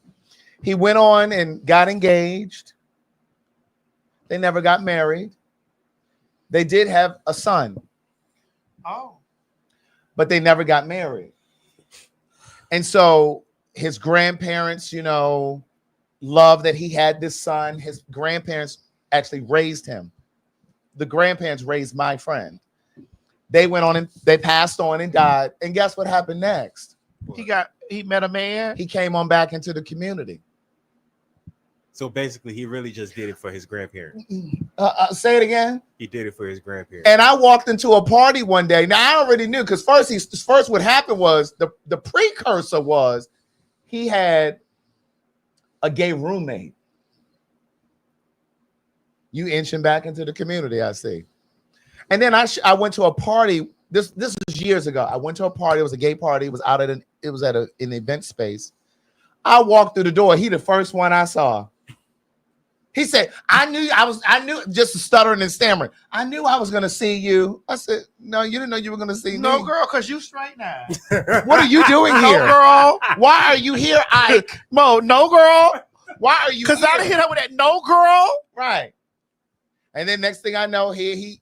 He went on and got engaged. They never got married. They did have a son. Oh. But they never got married. And so his grandparents, love that he had this son. His grandparents actually raised him. The grandparents raised my friend. They went on and they passed on and died. And guess what happened next? He met a man. He came on back into the community. So basically, he really just did it for his grandparents. Say it again. He did it for his grandparents. And I walked into a party one day. Now I already knew because first what happened was the precursor was he had a gay roommate. You inching back into the community, I see. And then I went to a party. This was years ago. I went to a party. It was a gay party. It was at an event space. I walked through the door. He the first one I saw. He said, I knew just stuttering and stammering. I knew I was gonna see you. I said, no, you didn't know you were gonna see me. No, girl, because you straight now. What are you doing here? No, girl. Why are you here, Ike? Mo, no, girl. Why are you Because here? I hit her with that no, girl. Right. And then next thing I know, he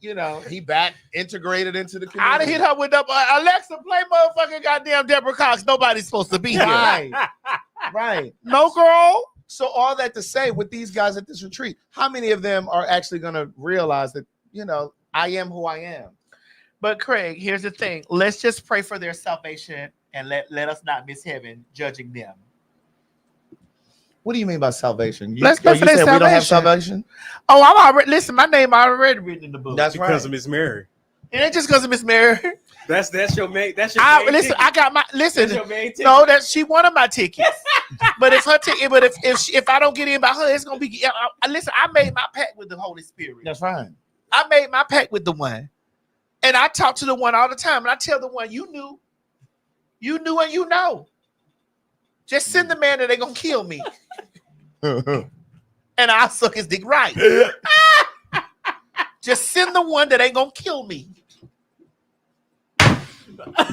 back integrated into the community. I'd have hit her with the Alexa, play motherfucking goddamn Deborah Cox. Nobody's supposed to be here. Right. Right. No, girl. So all that to say, with these guys at this retreat, how many of them are actually going to realize that, I am who I am? But Craig, here's the thing. Let's just pray for their salvation and let us not miss heaven judging them. What do you mean by salvation? Let's pray for their we don't have salvation. salvation? Oh, I'm already listen. My name already written in the book. That's Because right. of Miss Mary. It ain't just because of Miss Mary. That's your main. That's your main Listen, ticket. I got my listen. That's your main ticket. No, that she one of my tickets. But it's her ticket. But if I don't get in by her, it's gonna be. Listen, I made my pact with the Holy Spirit. That's right. I made my pact with the one, and I talk to the one all the time. And I tell the one, you knew, and you know. Just send the man that they gonna kill me, and I'll suck his dick right. Just send the one that ain't gonna kill me.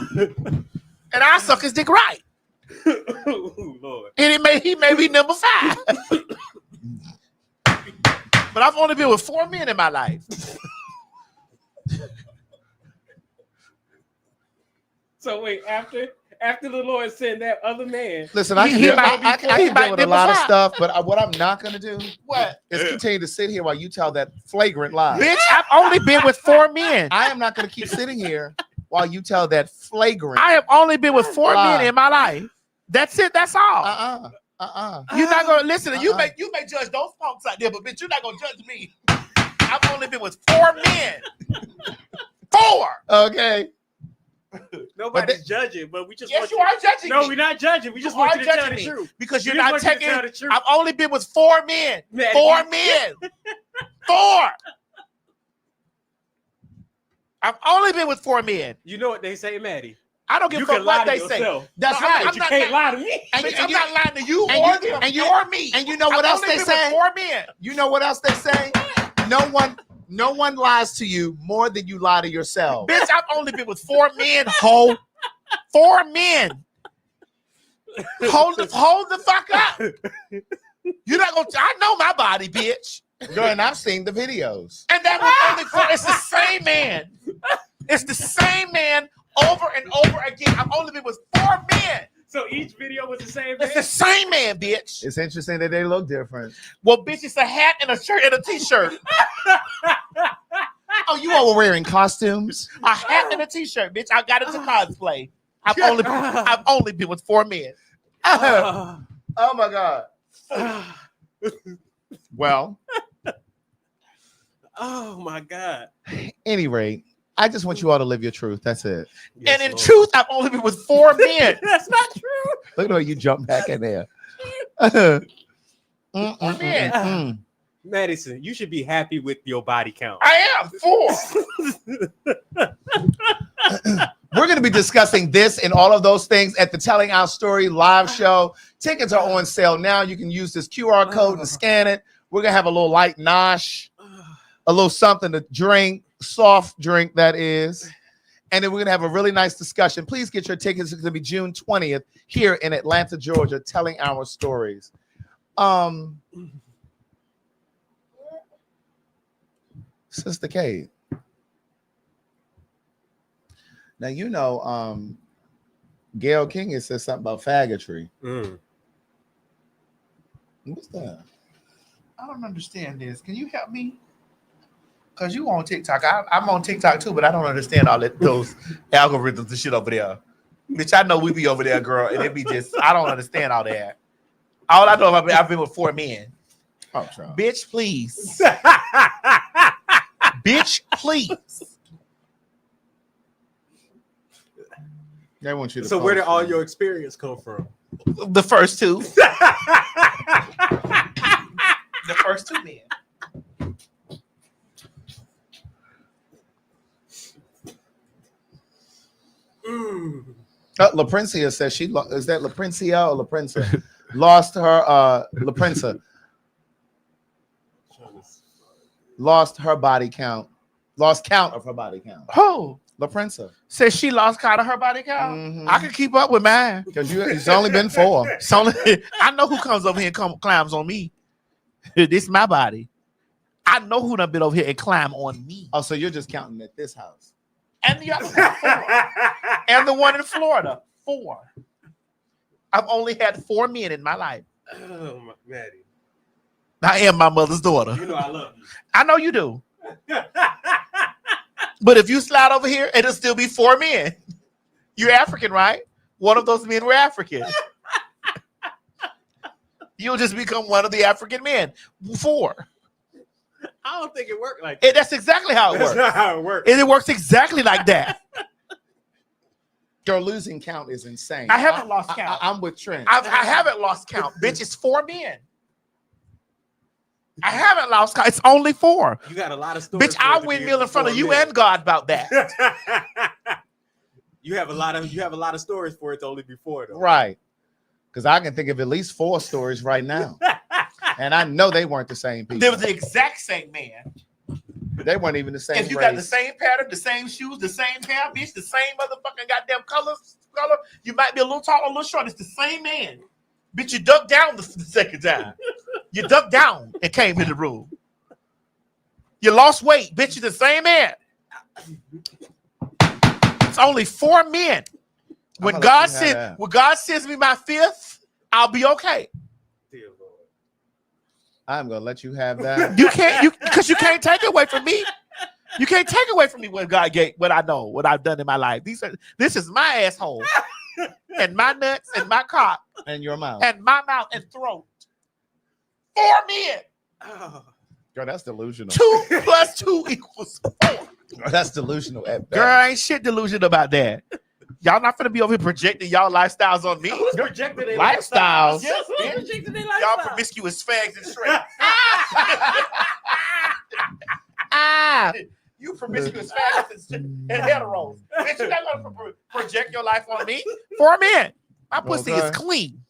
And I suck his dick right. Oh, Lord. And he may be number 5. But I've only been with 4 men in my life. So wait, after the Lord sent that other man. Listen, I can deal with a lot of stuff, but what I'm not going to do What? is continue to sit here while you tell that flagrant lie. Bitch, I've only been with 4 men. I am not going to keep sitting here while you tell that flagrant. I have only been with 4 lie. men in my life. That's it. That's all. You're not gonna listen. You may judge those punks out there, but bitch, you're not gonna judge me. I've only been with 4 men. 4. Okay. Nobody's judging, but we just Yes, want you are judging No, me. we're not judging. We just You want are you to tell judging the me truth. because We you're just not want you to taking. tell the truth. I've only been with 4 men. Man, 4 men. 4. I've only been with 4 men. You know what they say, Maddie? I don't give You a fuck can lie what to they say. yourself. That's No, right. But you can't lie to me. Bitch, I'm not lying to you and or you- them and you- or me. And you know what else they say? 4 men. You know what else they say? No one lies to you more than you lie to yourself. Bitch, I've only been with 4 men, ho. 4 men. Hold the fuck up. You're not gonna. I know my body, bitch. Girl, and I've seen the videos. And that was only 4. It's the same man. It's the same man over and over again. I've only been with 4 men. So each video was the same It's the same man, bitch. It's interesting that they look different. Well, bitch, it's a hat and a shirt and a t-shirt. Oh, you all were wearing costumes? A hat and a t-shirt, bitch. I got into cosplay. I've only been with 4 men. Oh my God. Well, Oh my God. any rate, I just want you all to live your truth. That's it. Yes, And in Lord. truth, I've only been with 4 men. That's not true. Look at how you jump back in there. Madison, you should be happy with your body count. I am 4. We're going to be discussing this and all of those things at the Telling Our Story live show. Tickets are on sale now. You can use this QR code and scan it. We're going to have a little light nosh, a little something to drink, soft drink that is. And then we're going to have a really nice discussion. Please get your tickets. It's going to be June 20th here in Atlanta, Georgia, Telling Our Stories. Sister Kate. Now, you know, Gail King has said something about Phraggotry. What's that? I don't understand this. Can you help me? Because you on TikTok. I'm on TikTok too, but I don't understand all those algorithms and shit over there. Bitch, I know we be over there, girl, and it be just, I don't understand all that. All I know, I've been with 4 men. Oh, sorry. Bitch, please. Bitch, please. They want you to So where did all your experience come from? The first 2. The first 2 men. LaPrincia says she is that LaPrincia or LaPrincia lost her LaPrincia lost her body count, lost count of her body count. Oh, LaPrincia says she lost count of her body count. I can keep up with mine because it's only been 4. It's only, I know who comes over here and climbs on me. This is my body. I know who done been over here and climb on me. Oh, so you're just counting at this house. And the other one, 4. And the one in Florida, 4. I've only had 4 men in my life. Oh, Maddie. I am my mother's daughter. You know I love you. I know you do. But if you slide over here, it'll still be 4 men. You're African, right? One of those men were African. You'll just become one of the African men. 4. I don't think it worked like that. That's exactly how it works. That's not how it works. And it works exactly like that. Your losing count is insane. I haven't lost count. I'm with Trent. I haven't lost count. Bitch, it's 4 men. I haven't lost count. It's only 4. You got a lot of stories. Bitch, I'll windmill in front of you and God about that. You have a lot of stories for it to only be 4 though. Right. Because I can think of at least 4 stories right now. And I know they weren't the same people. They were the exact same man. They weren't even the same If you race. got the same pattern, the same shoes, the same hair, bitch, the same motherfucking goddamn color, you might be a little tall or a little short. It's the same man. Bitch, you ducked down the second time. You ducked down and came in the room. You lost weight. Bitch, you're the same man. It's only 4 men. When God sends me my 5th, I'll be okay. I'm gonna let you have that. You can't, because you can't take it away from me. You can't take away from me what God gave, what I know, what I've done in my life. This is my asshole, and my nuts, and my cock, and your mouth, and my mouth and throat. 4 men. Oh. Girl, that's delusional. 2 plus 2 equals 4. Girl, that's delusional. At best. Girl, ain't shit delusional about that. Y'all not finna be over here projecting y'all lifestyles on me. Who's projecting their lifestyles? Yes, Who's man. projecting their Y'all lifestyle? promiscuous fags and shreds. You promiscuous fags and heteros. Bitch, you're not gonna project your life on me. 4 men. My pussy is clean.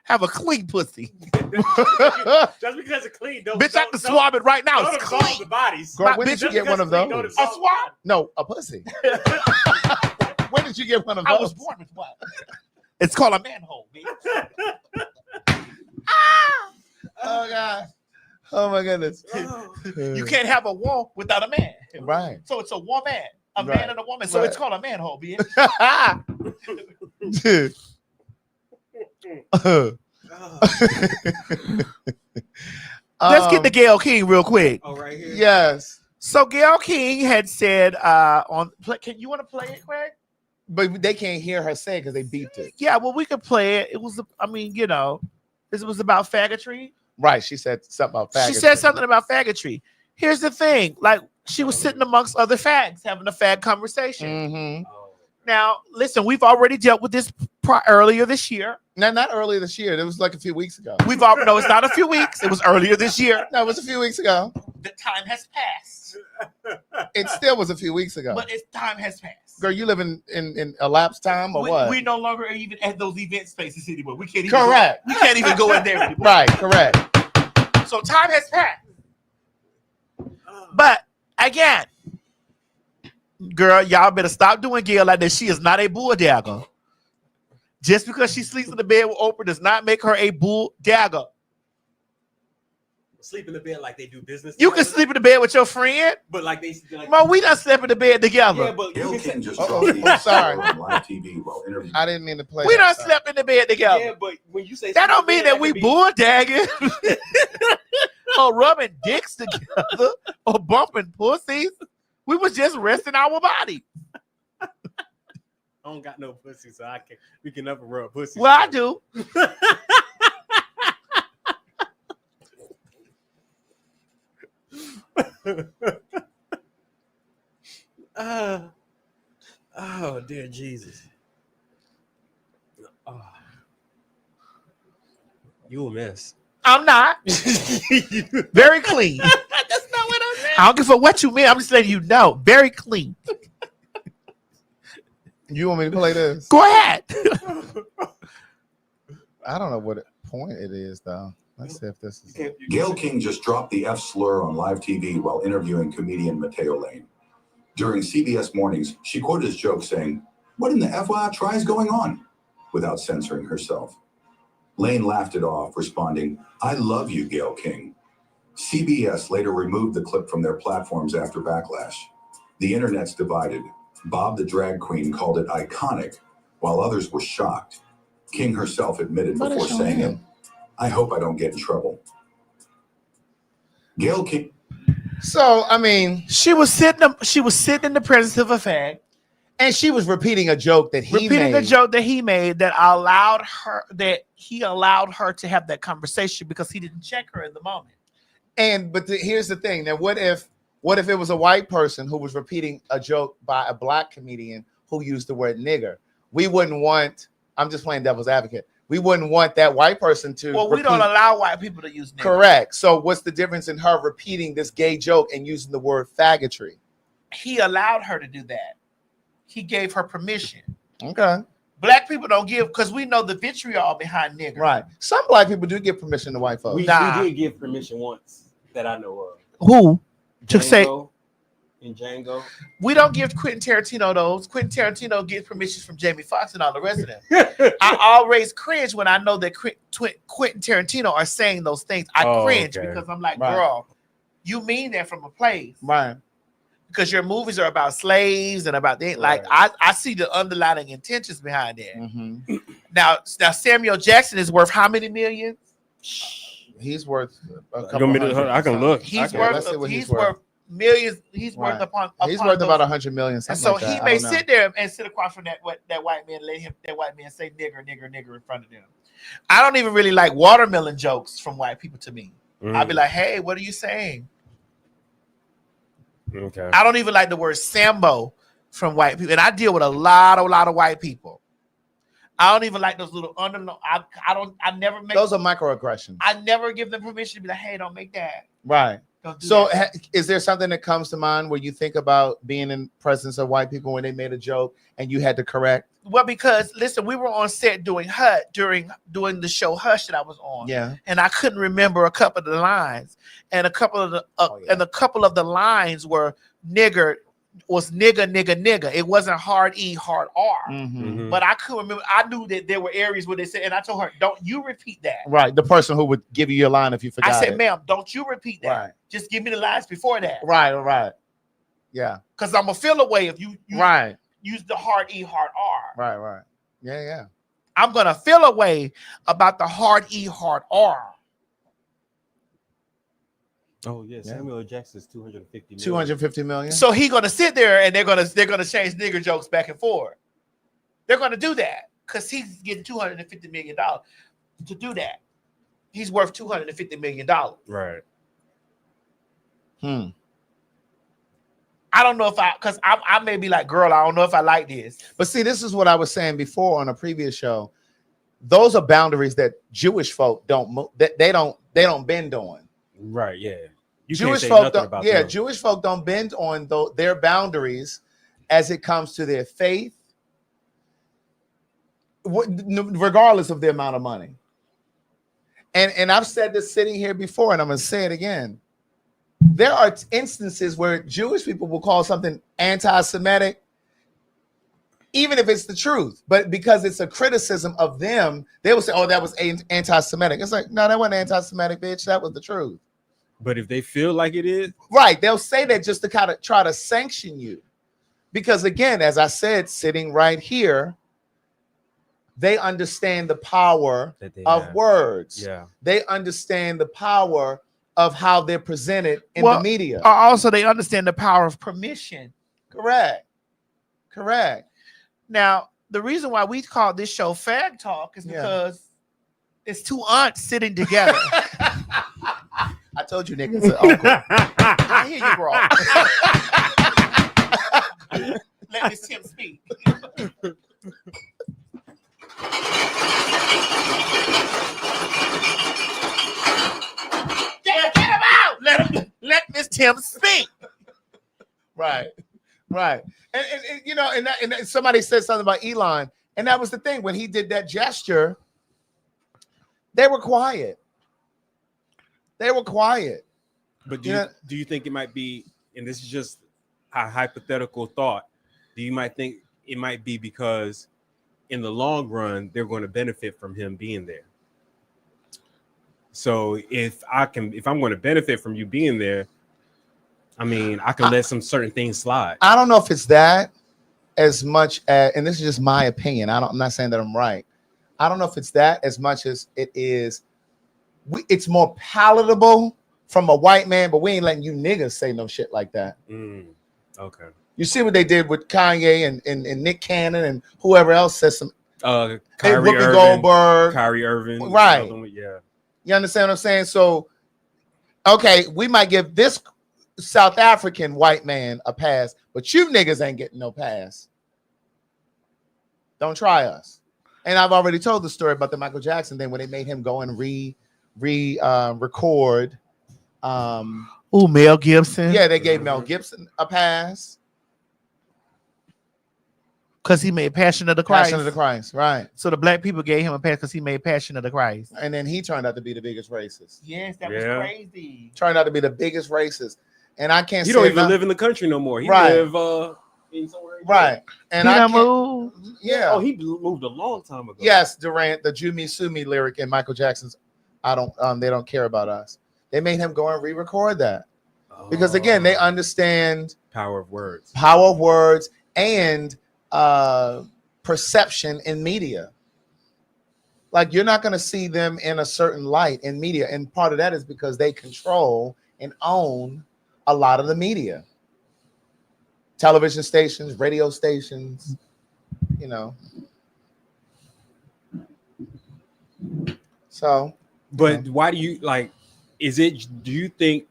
Have a clean pussy. Just because it's clean, bitch, I can swab it right now. It's clean. The bodies. Girl, when did you get one of those? A swab? No, a pussy. When did you get one of I those? was born with one. It's called a manhole, bitch. Oh God. Oh my goodness. You can't have a wall without a man. Right. So it's a woman, a Right. man and a woman. So Right. it's called a manhole, bitch. Let's get to Gail King real quick. Oh, right here. Yes. So Gail King had said can you want to play it, Craig? But they can't hear her say it because they beeped it. Yeah, well, we could play it. It was, this was about Phraggotry. Right. She said something about faggotry. She said something about Phraggotry. Here's the thing. Like, she was sitting amongst other fags having a fag conversation. Mm-hmm. Now, listen, we've already dealt with this earlier this year. No, not earlier this year. It was like a few weeks ago. No, it's not a few weeks. It was earlier this year. No, it was a few weeks ago. the time has passed. It still was a few weeks ago. But it's time has passed. Girl, you live in elapsed time or what? We no longer even at those event spaces anymore. We can't even correct. We can't even go in there anymore. Right, correct. So time has passed. But again, girl, y'all better stop doing Gail like that. She is not a bull dagger. Just because she sleeps in the bed with Oprah does not make her a bull dagger. Sleep in the bed like they do business. You can sleep in the bed with your friend, but like they like, Mo, we done slept in the bed together. Yeah, but Gail King just I'm sorry. on live TV while interviewing. I didn't mean to play. We that. done slept in the bed together. yeah, but when you say That don't mean that we bull dagging or rubbing dicks together or bumping pussies. We was just resting our body. I don't got no pussy, so I can't. We can never rub pussy. Well, I do. Oh dear Jesus. Oh. You a mess. I'm not. Very clean. That's not what I meant. I don't give a what you mean. I'm just letting you know. Very clean. You want me to play this? Go ahead. I don't know what point it is though. Let's see if this is. Gail King just dropped the F slur on live TV while interviewing comedian Mateo Lane. During CBS Mornings, she quoted his joke saying, "What in the FYI is going on?" without censoring herself. Lane laughed it off, responding, "I love you, Gail King." CBS later removed the clip from their platforms after backlash. The internet's divided. Bob the drag queen called it iconic, while others were shocked. King herself admitted before saying it, "I hope I don't get in trouble." Gail King. So I mean, She was sitting in the presence of a fag, and she was repeating a joke that he repeating made. a joke that he made that allowed her to have that conversation because he didn't check her in the moment. But here's the thing. Now, what if it was a white person who was repeating a joke by a black comedian who used the word nigger? We wouldn't want. I'm just playing devil's advocate. We wouldn't want that white person to. Well, we don't allow white people to use nigger. Correct. So what's the difference in her repeating this gay joke and using the word faggotry? He allowed her to do that. He gave her permission. Okay. Black people don't give because we know the vitriol behind nigger. Right. Some black people do give permission to white folks. We did give permission once that I know of. Who? To say in Django. we don't give Quentin Tarantino those. Quentin Tarantino gets permissions from Jamie Foxx and all the rest of them. I always cringe when I know that Quentin Tarantino are saying those things. I cringe because I'm like, girl, you mean that from a place. Right. Because your movies are about slaves and about that. Like I see the underlying intentions behind that. Mm-hmm. Now Samuel Jackson is worth how many millions? He's worth a couple. I can look. He's worth millions. He's worth he's worth about 100 million. And so like he may sit there and sit across from that white man, let that white man say nigger in front of them. I don't even really like watermelon jokes from white people to me. I'll be like, hey, what are you saying? Okay. I don't even like the word Sambo from white people, and I deal with a lot of white people. I don't even like those little I never make those are microaggressions. I never give them permission to be like, hey, don't make that. Right. Don't do So that. is there something that comes to mind where you think about being in presence of white people when they made a joke and you had to correct? Well, because listen, we were on set doing the show Hush that I was on. Yeah. And I couldn't remember a couple of the lines. And a couple of the lines were nigger. It wasn't hard E, hard R. Mm-hmm. But I couldn't remember. I knew that there were areas where they said, and I told her, don't you repeat that. Right. The person who would give you your line if you forgot. I said, it. ma'am, don't you repeat that. Right. Just give me the lines before that. Right. Yeah. Because I'm going to feel a way if you right. use the hard E, hard R. Right. Yeah. I'm going to feel a way about the hard E, hard R. Oh yeah, Samuel Jackson's 250 million. 250 million. So he's gonna sit there and they're gonna change nigger jokes back and forth. They're gonna do that because he's getting $250 million to do that. He's worth $250 million. Right. I don't know if I may be like, girl, I don't know if I like this. But see, this is what I was saying before on a previous show. Those are boundaries that Jewish folk don't they don't bend on. Right. Yeah. You Jewish can't say folk nothing don't, about yeah, them. Jewish folk don't bend on their boundaries as it comes to their faith, regardless of the amount of money. And I've said this sitting here before, and I'm going to say it again. There are instances where Jewish people will call something anti-Semitic, even if it's the truth. But because it's a criticism of them, they will say, oh, that was anti-Semitic. It's like, no, that wasn't anti-Semitic, bitch. That was the truth. But if they feel like it is, right, they'll say that just to kind of try to sanction you. Because again, as I said, sitting right here, they understand the power of words. Yeah. They understand the power of how they're presented in the media. Also, they understand the power of permission. Correct. Now, the reason why we call this show PhagTawlk is because it's two aunts sitting together. I told you niggas are uncle. I hear you, bro. Let Miss Tim speak. Get him out! Let Miss Tim speak. Right. And you know, and somebody said something about Elon, and that was the thing. When he did that gesture, they were quiet. But do you think it might be, and this is just a hypothetical thought, you might think it might be because in the long run they're going to benefit from him being there? So if I'm going to benefit from you being there, I mean, I can let some certain things slide. I don't know if it's that as much as, and this is just my opinion. I'm not saying that I'm right. I don't know if it's that as much as it is. It's more palatable from a white man, but we ain't letting you niggas say no shit like that. Okay. You see what they did with Kanye and Nick Cannon and whoever else said some. Kyrie Whoopi Irving, Goldberg, Kyrie Irving, right? Yeah. You understand what I'm saying? So, okay, we might give this South African white man a pass, but you niggas ain't getting no pass. Don't try us. And I've already told the story about the Michael Jackson thing when they made him go and record. Mel Gibson. Yeah, they gave Mel Gibson a pass because he made Passion of the Christ. Passion of the Christ, right? So the black people gave him a pass because he made Passion of the Christ, and then he turned out to be the biggest racist. Yes, that was crazy. Turned out to be the biggest racist, and I can't. He don't even live in the country no more. He live in somewhere. Right, and he I moved. Yeah. Oh, he moved a long time ago. Yes, Durant, the "Jew Me Sue Me" lyric in Michael Jackson's "I Don't." They don't care about us. They made him go and re-record that because again, they understand power of words, and perception in media. Like you're not going to see them in a certain light in media, and part of that is because they control and own a lot of the media, television stations, radio stations, you know. So, but why do you like? Is it? Do you think?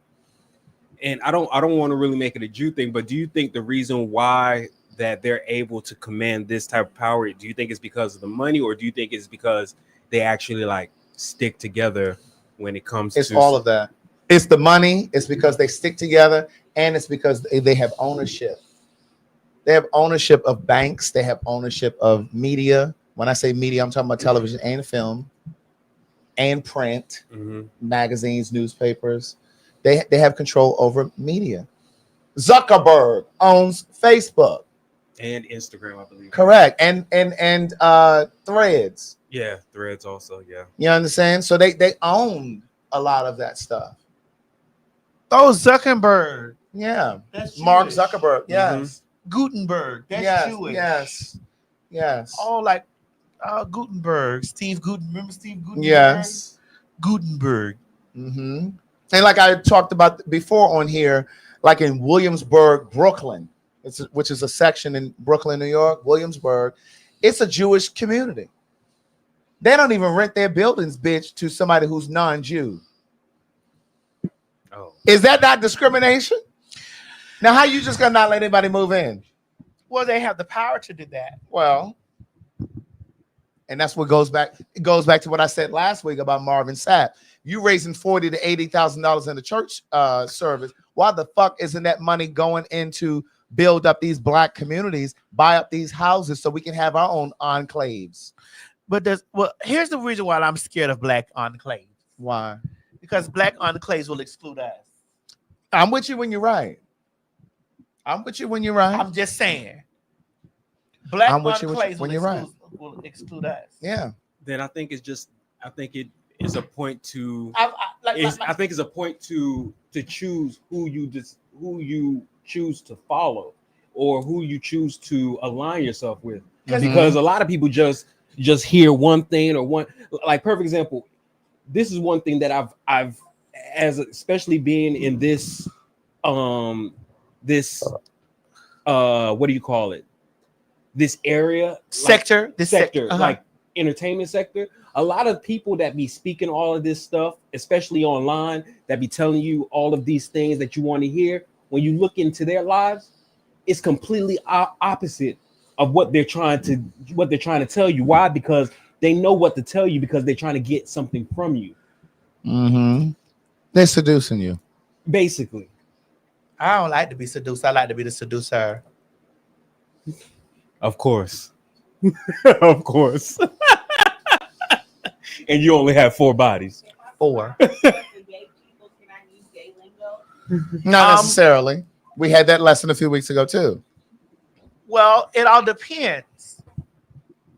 And I don't want to really make it a Jew thing, but do you think the reason why that they're able to command this type of power, do you think it's because of the money, or do you think it's because they actually like stick together when it comes it's to all of that? It's the money, it's because they stick together, and it's because they have ownership. They have ownership of banks, they have ownership of media. When I say media, I'm talking about television and film and print, magazines, newspapers. They have control over media. Zuckerberg owns Facebook and Instagram, I believe. Correct. And Threads. Yeah, Threads also, yeah. You understand? So they own a lot of that stuff. Those Zuckerberg. Yeah. That's Mark Jewish. Zuckerberg. Yes. Gutenberg. That's Jewish. Yes. All like Gutenberg. Steve Gutenberg. Remember Steve Gutenberg? Yes. Gutenberg. Mm-hmm. And like I talked about before on here, like in Williamsburg, Brooklyn, which is a section in Brooklyn, New York, Williamsburg, it's a Jewish community. They don't even rent their buildings, bitch, to somebody who's non-Jew. Oh. Is that not discrimination? Now, how you just gonna not let anybody move in? Well, they have the power to do that. Well, And that's what goes back. It goes back to what I said last week about Marvin Sapp. You raising $40,000 to $80,000 in the church service. Why the fuck isn't that money going into build up these black communities, buy up these houses so we can have our own enclaves? But here's the reason why I'm scared of black enclaves. Why? Because black enclaves will exclude us. I'm with you when you're right. I'm with you when you're right. I'm just saying. Black enclaves when you're right. Will exclude us. Yeah. Then I think it is a point to. I think it's a point to choose who you choose to follow or who you choose to align yourself with, because a lot of people just hear one thing or one, like, perfect example. This is one thing that I've as especially being in this what do you call it? This area sector, like entertainment sector. A lot of people that be speaking all of this stuff, especially online, that be telling you all of these things that you want to hear. When you look into their lives, it's completely opposite of what they're trying to tell you. Why? Because they know what to tell you because they're trying to get something from you. They're seducing you, basically. I don't like to be seduced. I like to be the seducer. Of course. Of course. And you only have 4 bodies. 4. Not necessarily. We had that lesson a few weeks ago too. Well, it all depends,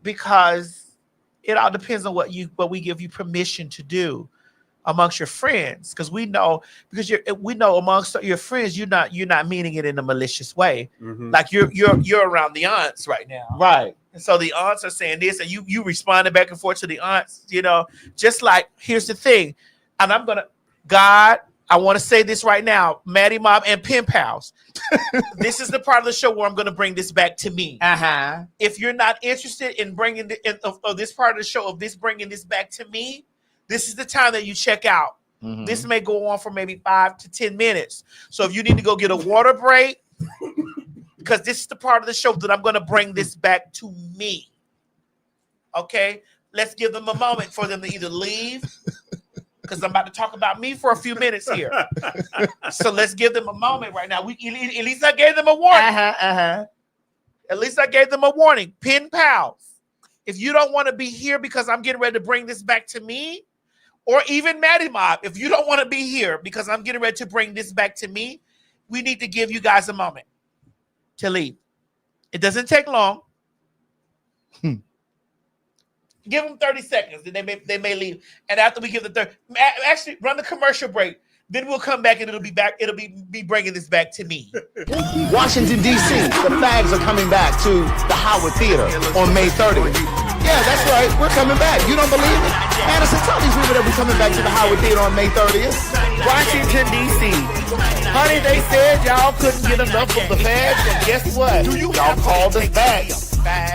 because it all depends on what we give you permission to do amongst your friends, because we know amongst your friends you're not meaning it in a malicious way. Like you're around the aunts right now, right? And so the aunts are saying this, and you responding back and forth to the aunts. Just like, here's the thing, and I want to say this right now, Maddie Mob and Pen Pals. This is the part of the show where I'm going to bring this back to me. If you're not interested in bringing of this part of the show, bringing this back to me, this is the time that you check out. This may go on for maybe 5 to 10 minutes. So if you need to go get a water break, because this is the part of the show that I'm going to bring this back to me. Okay? Let's give them a moment for them to either leave, because I'm about to talk about me for a few minutes here. So let's give them a moment right now. At least I gave them a warning. At least I gave them a warning. Pen Pals, if you don't want to be here because I'm getting ready to bring this back to me, or even Maddie Mob, if you don't want to be here because I'm getting ready to bring this back to me, we need to give you guys a moment to leave. It doesn't take long. Give them 30 seconds, then they may leave. And after we give the actually run the commercial break, then we'll come back and it'll be bringing this back to me. Washington, D.C., the Phags are coming back to the Howard Theater on May 30th. Yeah, that's right. We're coming back. You don't believe it? Madison, tell these people that we're coming back to the Howard Theater on May 30th. Washington, D.C. Honey, they said y'all couldn't get enough of the Phags, and guess what? Y'all called us back.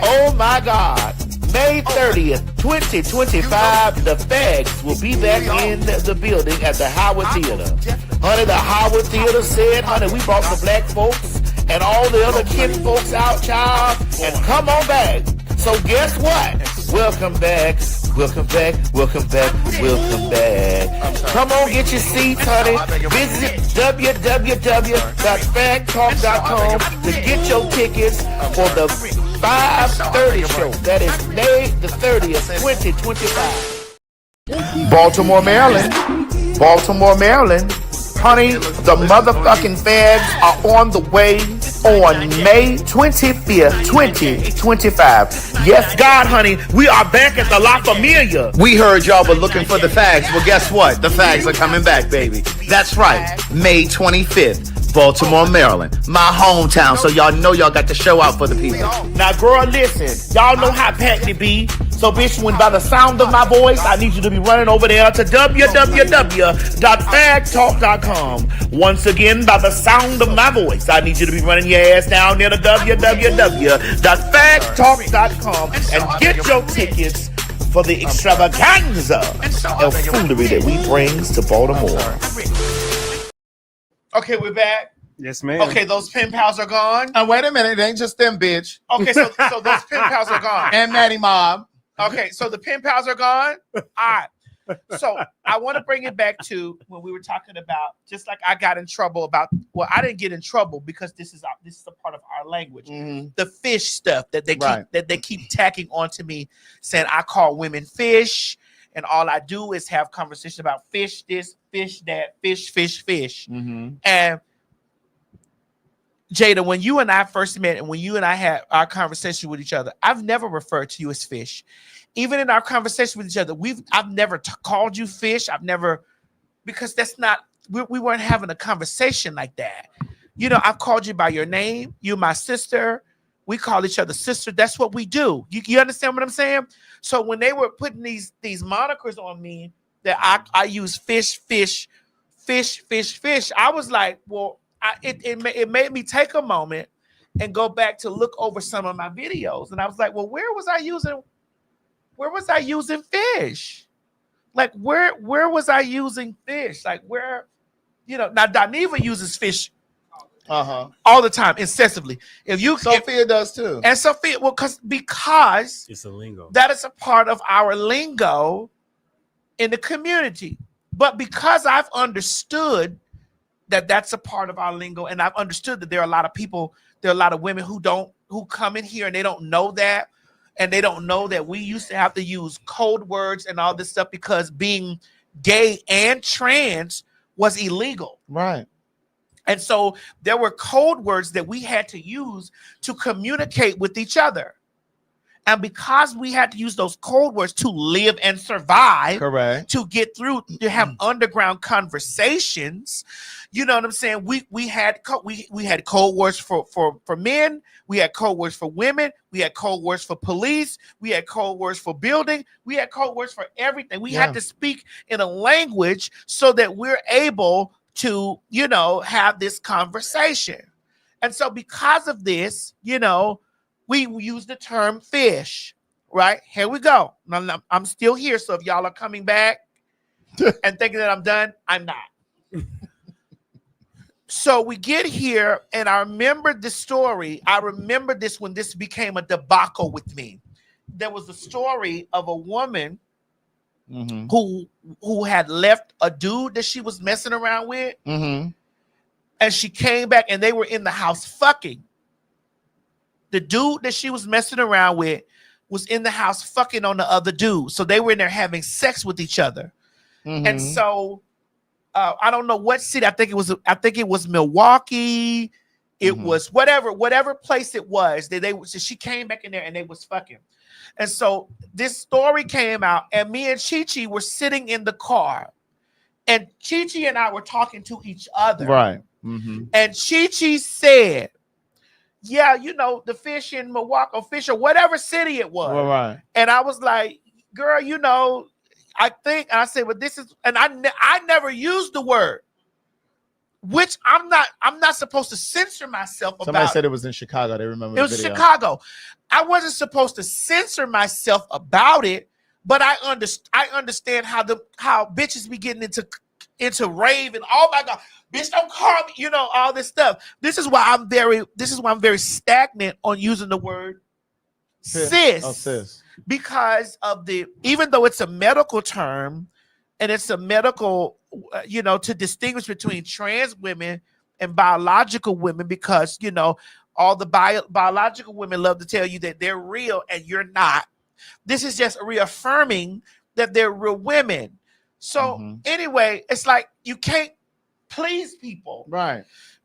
Oh, my God. May 30th, 2025, the Phags will be back in the building at the Howard Theater. Honey, the Howard Theater said, honey, we brought the black folks and all the other kin folks out, child, and come on back. So guess what? Welcome back. Welcome back. Welcome back. Welcome back. Come on, get your seats, honey. Visit www.PhagTawlk.com to get your tickets for the 5:30 show. That is May the 30th, 2025. Baltimore, Maryland. Baltimore, Maryland. Honey, the motherfucking Phags are on the way on May 25th, 2025. Yes, God, honey, we are back at the La Familia. We heard y'all were looking for the Phags. Well, guess what? The Phags are coming back, baby. That's right. May 25th. Baltimore, Maryland, my hometown, so y'all know y'all got to show out for the people. Now, girl, listen, y'all know how packed it be. So, bitch, when by the sound of my voice, I need you to be running over there to www.PhagTawlk.com. Once again, by the sound of my voice, I need you to be running your ass down there to www.PhagTawlk.com and get your tickets for the extravaganza of foolery that we brings to Baltimore. Okay, we're back. Yes, ma'am. Okay, those pen pals are gone. Wait a minute, it ain't just them, bitch. Okay, so those pen pals are gone. And Maddie Mob. Okay, so the pen pals are gone. All right. So I want to bring it back to when we were talking about, just like I got in trouble about. Well, I didn't get in trouble because this is a part of our language. The fish stuff that they keep tacking onto me, saying I call women fish, and all I do is have conversations about fish this, fish that, fish. And Jada, when you and I first met and when you and I had our conversation with each other, I've never referred to you as fish. Even in our conversation with each other, I've never called you fish. I've never, because that's not, we weren't having a conversation like that. You know, I've called you by your name. You're my sister. We call each other sister. That's what we do. You understand what I'm saying? So when they were putting these monikers on me that I use fish, I was like, well, it made me take a moment and go back to look over some of my videos. And I was like, well, where was I using fish? Like, where was I using fish? Like, where, you know, now Daniva uses fish all the time, incessantly. Sophia does too. And Sophia, well, because it's a lingo. That is a part of our lingo in the community. But because I've understood that that's a part of our lingo, and I've understood that there are a lot of people, there are a lot of women who come in here and they don't know that, and they don't know that we used to have to use code words and all this stuff because being gay and trans was illegal. Right. And so there were code words that we had to use to communicate with each other. And because we had to use those code words to live and survive, correct, to get through, to have underground conversations, you know what I'm saying? We had code words for men, we had code words for women, we had code words for police, we had code words for building, we had code words for everything. We had to speak in a language so that we're able to, you know, have this conversation. And so because of this, you know, we use the term fish, right? Here we go. I'm still here. So if y'all are coming back and thinking that I'm done, I'm not. So we get here, and I remember this story. I remember this when this became a debacle with me. There was a story of a woman who had left a dude that she was messing around with, and she came back, and they were in the house fucking. The dude that she was messing around with was in the house fucking on the other dude. So they were in there having sex with each other. And so I don't know what city. I think it was Milwaukee. It was whatever place it was. So she came back in there and they was fucking. And so this story came out, and me and Chi-Chi were sitting in the car, and Chi-Chi and I were talking to each other. Right. And Chi-Chi said, yeah, you know, the fish in Milwaukee, or fish or whatever city it was. Right. And I was like, girl, you know, I think, and I said, well, this is, and I never used the word, which I'm not supposed to censor myself about. Somebody said it was in Chicago. They remember it was the video. Chicago. I wasn't supposed to censor myself about it, but I understand how bitches be getting into rave and, oh my God, bitch, don't call me, you know, all this stuff. This is why I'm very stagnant on using the word cis. Oh, cis. Because of even though it's a medical term and it's a medical, you know, to distinguish between trans women and biological women, because, you know, all the biological women love to tell you that they're real and you're not. This is just reaffirming that they're real women. So anyway, it's like you can't please people. Right.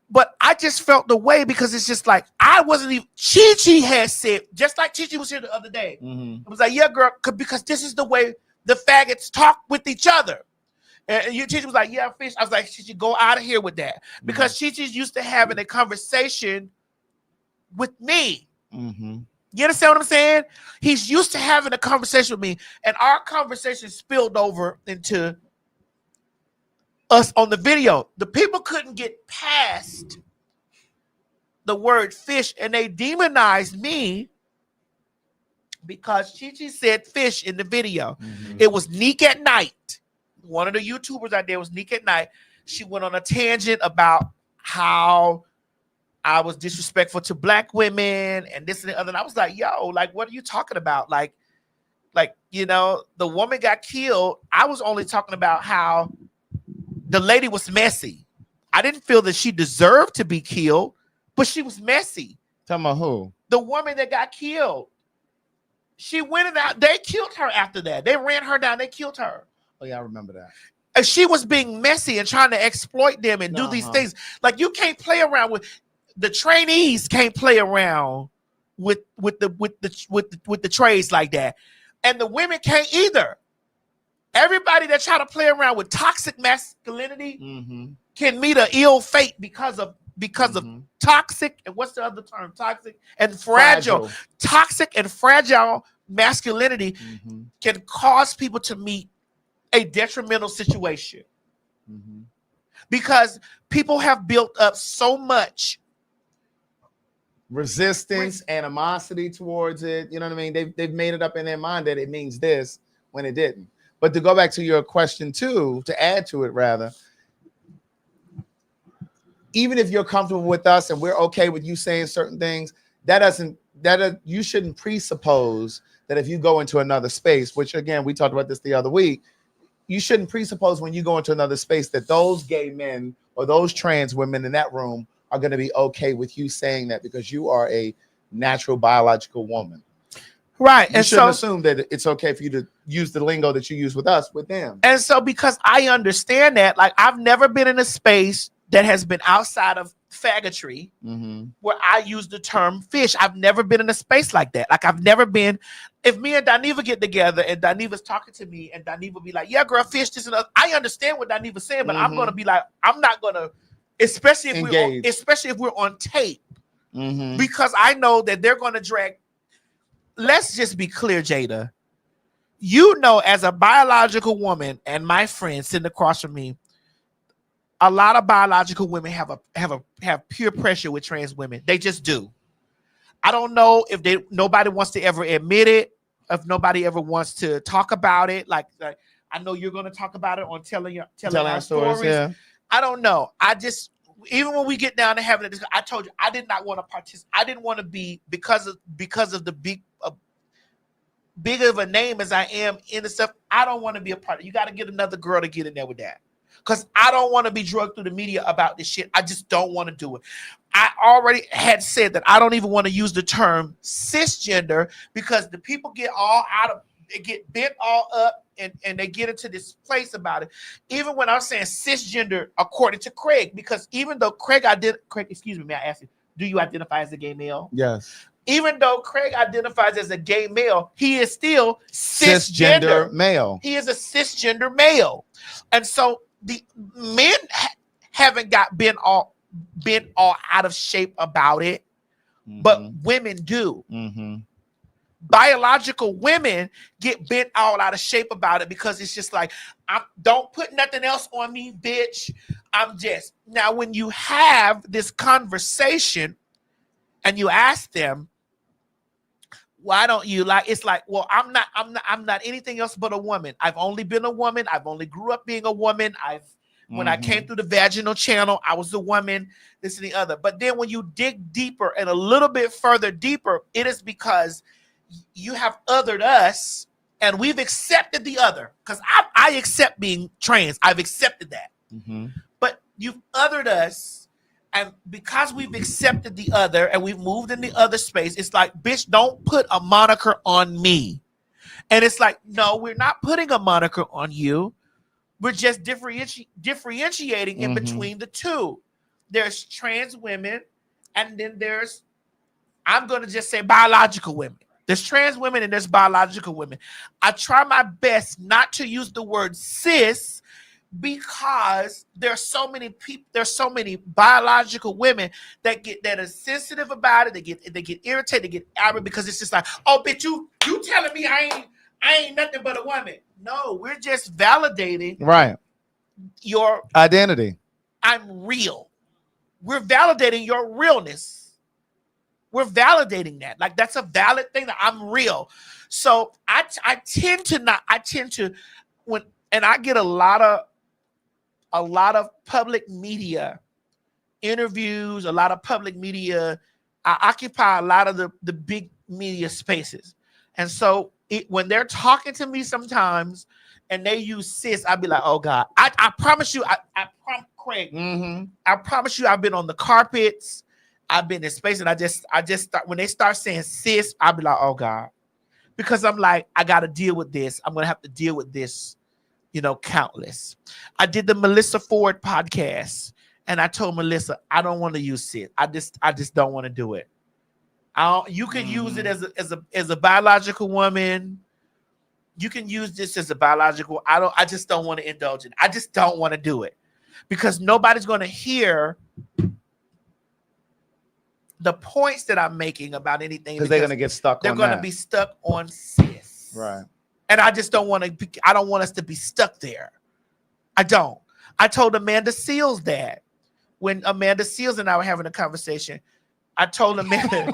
But I just felt the way because it's just like I wasn't even. Chi-Chi had said, just like Chi-Chi was here the other day. It was like, yeah, girl, because this is the way the faggots talk with each other. And Chi-Chi was like, yeah, fish. I was like, Chi-Chi, go out of here with that. Because Chi-Chi's used to having a conversation with me. You understand what I'm saying? He's used to having a conversation with me, and our conversation spilled over into us on the video. The people couldn't get past the word fish, and they demonized me because Chi-Chi said fish in the video. It was Neek at Night. One of the YouTubers out there was Neek at Night. She went on a tangent about how I was disrespectful to black women and this and the other. And I was like, yo, like, what are you talking about? Like like, you know, the woman got killed. I was only talking about how the lady was messy. I didn't feel that she deserved to be killed, but she was messy. Talking about who? The woman that got killed. She went out. They killed her after that. They ran her down. They killed her. Oh yeah, I remember that. And she was being messy and trying to exploit them and do these things. Like, you can't play around with the trainees. Can't play around with the trades like that, and the women can't either. Everybody that try to play around with toxic masculinity can meet an ill fate because of toxic, and what's the other term? Toxic and fragile. Toxic and fragile masculinity can cause people to meet a detrimental situation because people have built up so much resistance, animosity towards it. You know what I mean? They've made it up in their mind that it means this when it didn't. But to go back to your question too, to add to it rather, even if you're comfortable with us and we're okay with you saying certain things, you shouldn't presuppose that if you go into another space, which again, we talked about this the other week, you shouldn't presuppose when you go into another space that those gay men or those trans women in that room are going to be okay with you saying that because you are a natural biological woman. Right. You shouldn't assume that it's okay for you to use the lingo that you use with us, with them. And so because I understand that, like, I've never been in a space that has been outside of Phraggotry where I use the term fish. I've never been in a space like that. Like, I've never been. If me and Daniva get together and Daniva's talking to me and Daniva be like, yeah, girl, fish, this and that. I understand what Daniva's saying, but I'm going to be like, I'm not going to, especially if we're on tape, because I know that they're going to drag. Let's just be clear, Jada. You know, as a biological woman and my friend sitting across from me, a lot of biological women have peer pressure with trans women. They just do. I don't know if nobody wants to ever admit it, if nobody ever wants to talk about it. Like I know you're going to talk about it on telling our stories. Yeah. I don't know. I just, even when we get down to having it, I told you I did not want to participate. I didn't want to be because of the big of a name as I am in the stuff. I don't want to be a part of it. You got to get another girl to get in there with that. Because I don't want to be drugged through the media about this shit. I just don't want to do it. I already had said that I don't even want to use the term cisgender because the people get all they get bent all up and they get into this place about it. Even when I'm saying cisgender, according to Craig, because even though Craig, excuse me, may I ask you, do you identify as a gay male? Yes. Even though Craig identifies as a gay male, he is still cisgender male. He is a cisgender male. And so the men haven't got been all out of shape about it, but women do. Biological women get bent all out of shape about it because it's just like, don't put nothing else on me, bitch. I'm just. Now, when you have this conversation and you ask them, why don't you like? It's like, well, I'm not anything else but a woman. I've only been a woman. I've only grew up being a woman. When I came through the vaginal channel, I was a woman, this and the other. But then when you dig deeper and a little bit further deeper, it is because you have othered us and we've accepted the other. Because I accept being trans. I've accepted that. But you've othered us. And because we've accepted the other and we've moved in the other space, it's like, bitch, don't put a moniker on me. And it's like, no, we're not putting a moniker on you. We're just differentiating in between the two. There's trans women, and then there's, I'm going to just say biological women. There's trans women and there's biological women. I try my best not to use the word cis because there's so many people, there's so many biological women that are sensitive about it. They get irritated, they get angry because it's just like, oh, bitch, you telling me I ain't nothing but a woman. No, we're just validating your identity. I'm real. We're validating your realness. We're validating that. Like, that's a valid thing, that I'm real. So I tend to and I get a lot of public media interviews, a lot of public media. I occupy a lot of the big media spaces. And so when they're talking to me sometimes and they use sis, I'd be like, oh God. I promise you, Craig, I promise you I've been on the carpets, I've been in space, and I just start, when they start saying sis, I'll be like, oh God. Because I'm like, I gotta deal with this. I'm gonna have to deal with this, countless. I did the Melissa Ford podcast, and I told Melissa, I don't want to use sis. I just don't want to do it. You can use it as a biological woman. You can use this as a biological. I just don't want to indulge in it. I just don't want to do it because nobody's going to hear the points that I'm making about anything because they're going to get stuck. They're going to be stuck on sis, right? And I just don't want to. I don't want us to be stuck there. I don't. I told Amanda Seals that when Amanda Seals and I were having a conversation. I told Amanda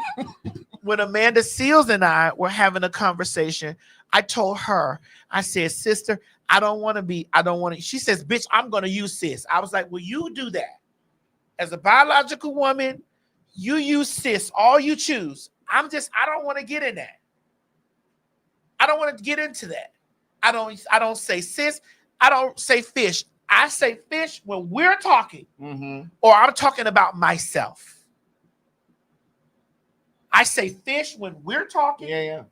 when Amanda Seals and I were having a conversation. I told her, I said, sister, I don't want to. She says, bitch, I'm going to use sis. I was like, well, you do that. As a biological woman, you use sis, all you choose. I don't want to get in that. I don't want to get into that. I don't say sis. I don't say fish. I say fish when we're talking or I'm talking about myself. I say fish when we're talking. Yeah.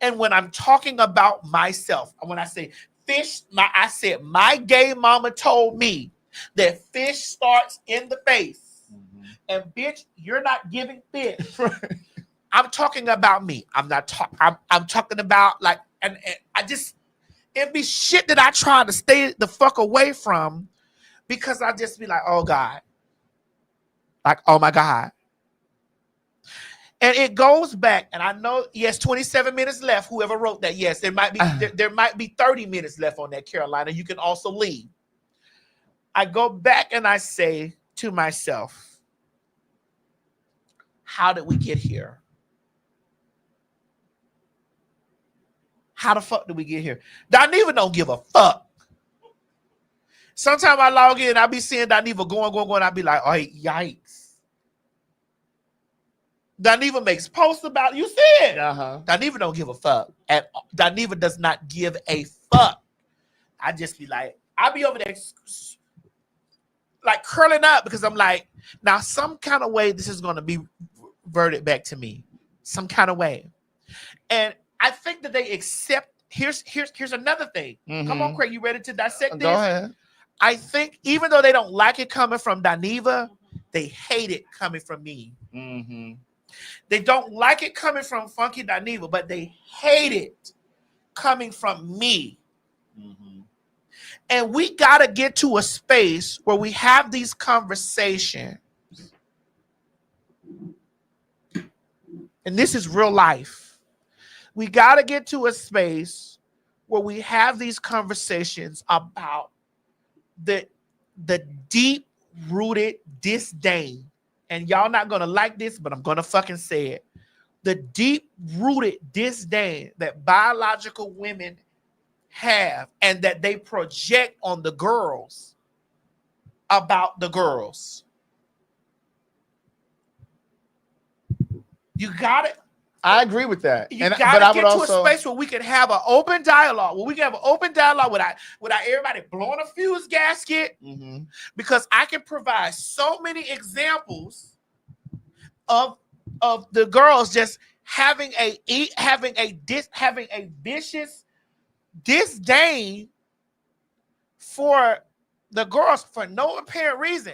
And when I'm talking about myself, when I say fish, I said my gay mama told me that fish starts in the face. And bitch, you're not giving fish. I'm talking about me. I'm talking about like, and I just, it'd be shit that I try to stay the fuck away from because I just be like, oh God. Like, oh my God. And it goes back, and I know, yes, 27 minutes left. Whoever wrote that, yes, there might be 30 minutes left on that, Carolina. You can also leave. I go back and I say to myself, how did we get here? How the fuck did we get here? Doniva don't give a fuck. Sometimes I log in, I be seeing Doniva going. I be like, oh, yikes. Doniva makes posts about it. You see it. Doniva don't give a fuck. And Doniva does not give a fuck. I just be like, I be over there like curling up because I'm like, now some kind of way this is going to be reverted back to me. Some kind of way. And I think that they accept, here's another thing. Come on, Craig, you ready to dissect this? Go ahead. I think even though they don't like it coming from Doniva, they hate it coming from me. They don't like it coming from Funky Doniva, but they hate it coming from me. And we got to get to a space where we have these conversations. And this is real life. We got to get to a space where we have these conversations about the deep-rooted disdain. And y'all not going to like this, but I'm going to fucking say it. The deep-rooted disdain that biological women have and that they project on the girls about the girls. You got it? I agree with that. You got to get to a space where we can have an open dialogue, without everybody blowing a fuse gasket, because I can provide so many examples of the girls just having a vicious disdain for the girls for no apparent reason.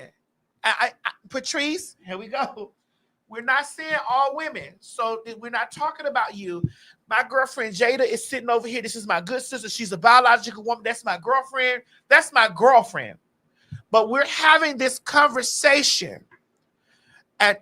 Patrice, here we go. We're not saying all women, so we're not talking about you. My girlfriend Jada is sitting over here. This is my good sister. She's a biological woman. That's my girlfriend. That's my girlfriend. But we're having this conversation, and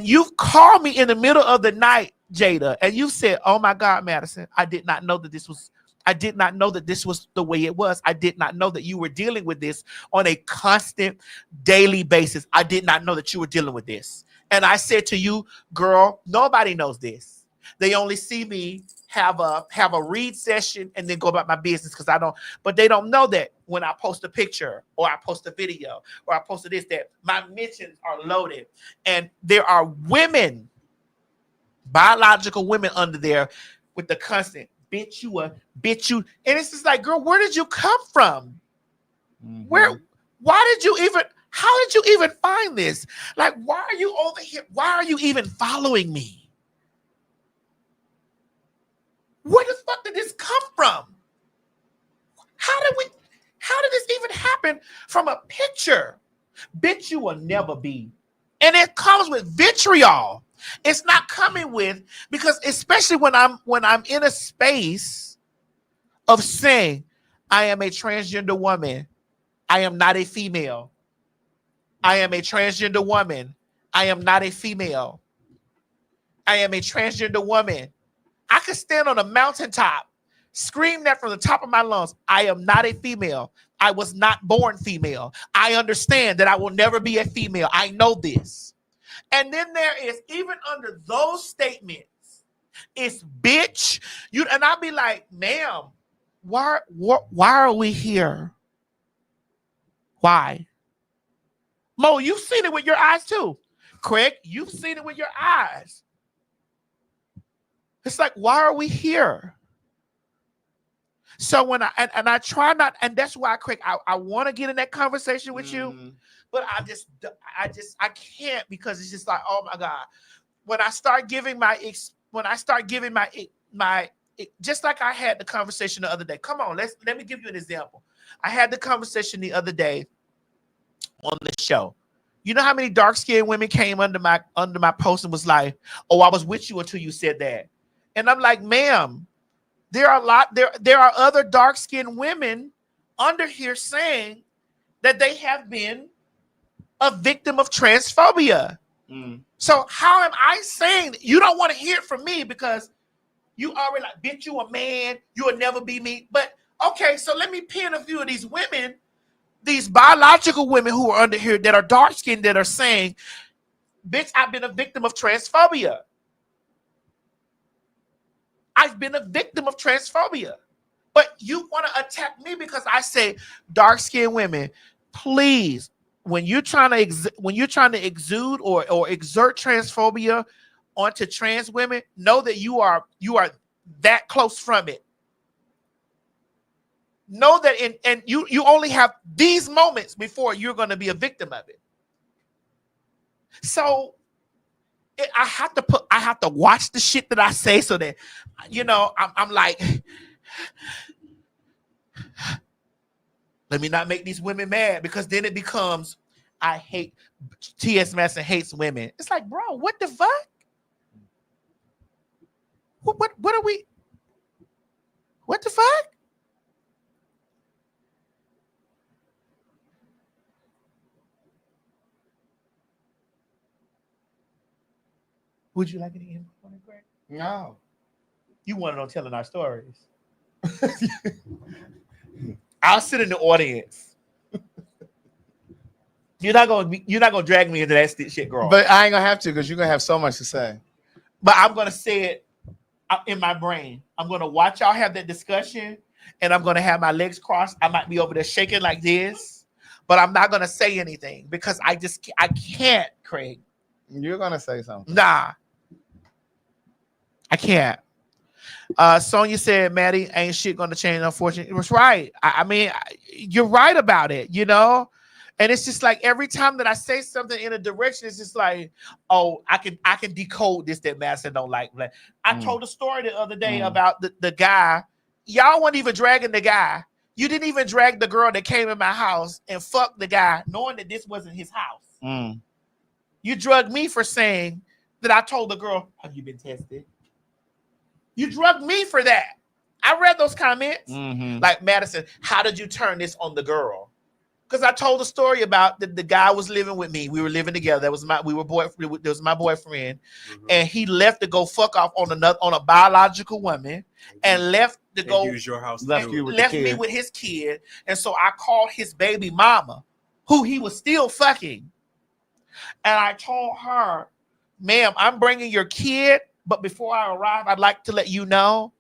you've called me in the middle of the night, Jada, and you said, "Oh my God, Madison, I did not know that this was the way it was. I did not know that you were dealing with this on a constant, daily basis. I did not know that you were dealing with this." And I said to you, girl, nobody knows this. They only see me have a read session and then go about my business because I don't. But they don't know that when I post a picture or I post a video or I post this, that my mentions are loaded. And there are women, biological women under there with the constant bitch you, and it's just like, girl, where did you come from? Why did you even? How did you even find this? Like, why are you over here? Why are you even following me? Where the fuck did this come from? How did this even happen from a picture? Bitch, you will never be. And it comes with vitriol. It's not coming with, because especially when I'm in a space of saying, I am a transgender woman. I am not a female. I am a transgender woman. I am not a female. I am a transgender woman. I could stand on a mountaintop, scream that from the top of my lungs. I am not a female. I was not born female. I understand that I will never be a female. I know this. And then there is, even under those statements, it's bitch. And I'll be like, ma'am, why are we here? Why? Mo, you've seen it with your eyes too. Craig, you've seen it with your eyes. It's like, why are we here? So when I try not, and that's why, Craig, I want to get in that conversation with you, but I can't, because it's just like, oh my God. When I start giving my just like I had the conversation the other day. Come on, let me give you an example. I had the conversation the other day on the show. You know how many dark-skinned women came under my post and was like, "Oh, I was with you until you said that." And I'm like, "Ma'am, there are other dark-skinned women under here saying that they have been a victim of transphobia." So how am I saying that? You don't want to hear it from me because you already like, bitch, you a man, you will never be me. But okay, so let me pin a few of these women, these biological women who are under here that are dark skinned, that are saying, bitch, I've been a victim of transphobia. I've been a victim of transphobia. But you want to attack me because I say, dark skinned women, please, when you're trying to exude or exert transphobia onto trans women, know that you are that close from it. Know that and you only have these moments before you're going to be a victim of it. So I have to watch the shit that I say so that, I'm like, let me not make these women mad, because then it becomes, I hate, T.S. Madison hates women. It's like, bro, what the fuck? What are we? What the fuck? Would you like any input on it, Greg? No. You wanted on telling our stories. I'll sit in the audience. You're not gonna drag me into that shit, girl. But I ain't gonna have to, because you're gonna have so much to say. But I'm gonna say it in my brain. I'm gonna watch y'all have that discussion, and I'm gonna have my legs crossed. I might be over there shaking like this, but I'm not gonna say anything because I can't, Craig. You're gonna say something. Nah, I can't. Sonia said, Maddie, ain't shit gonna change, unfortunately. It was right. I mean, you're right about it, And it's just like every time that I say something in a direction, it's just like, oh, I can decode this that Madison don't like. I told a story the other day about the guy. Y'all weren't even dragging the guy. You didn't even drag the girl that came in my house and fucked the guy, knowing that this wasn't his house. You drugged me for saying that I told the girl, have you been tested? You drugged me for that. I read those comments. Like, Madison, how did you turn this on the girl? Because I told a story about the guy was living with me. We were living together. That was my boyfriend, and he left to go fuck off on a biological woman, and left to go use your house. left me with his kid. And so I called his baby mama, who he was still fucking, and I told her, "Ma'am, I'm bringing your kid, but before I arrive, I'd like to let you know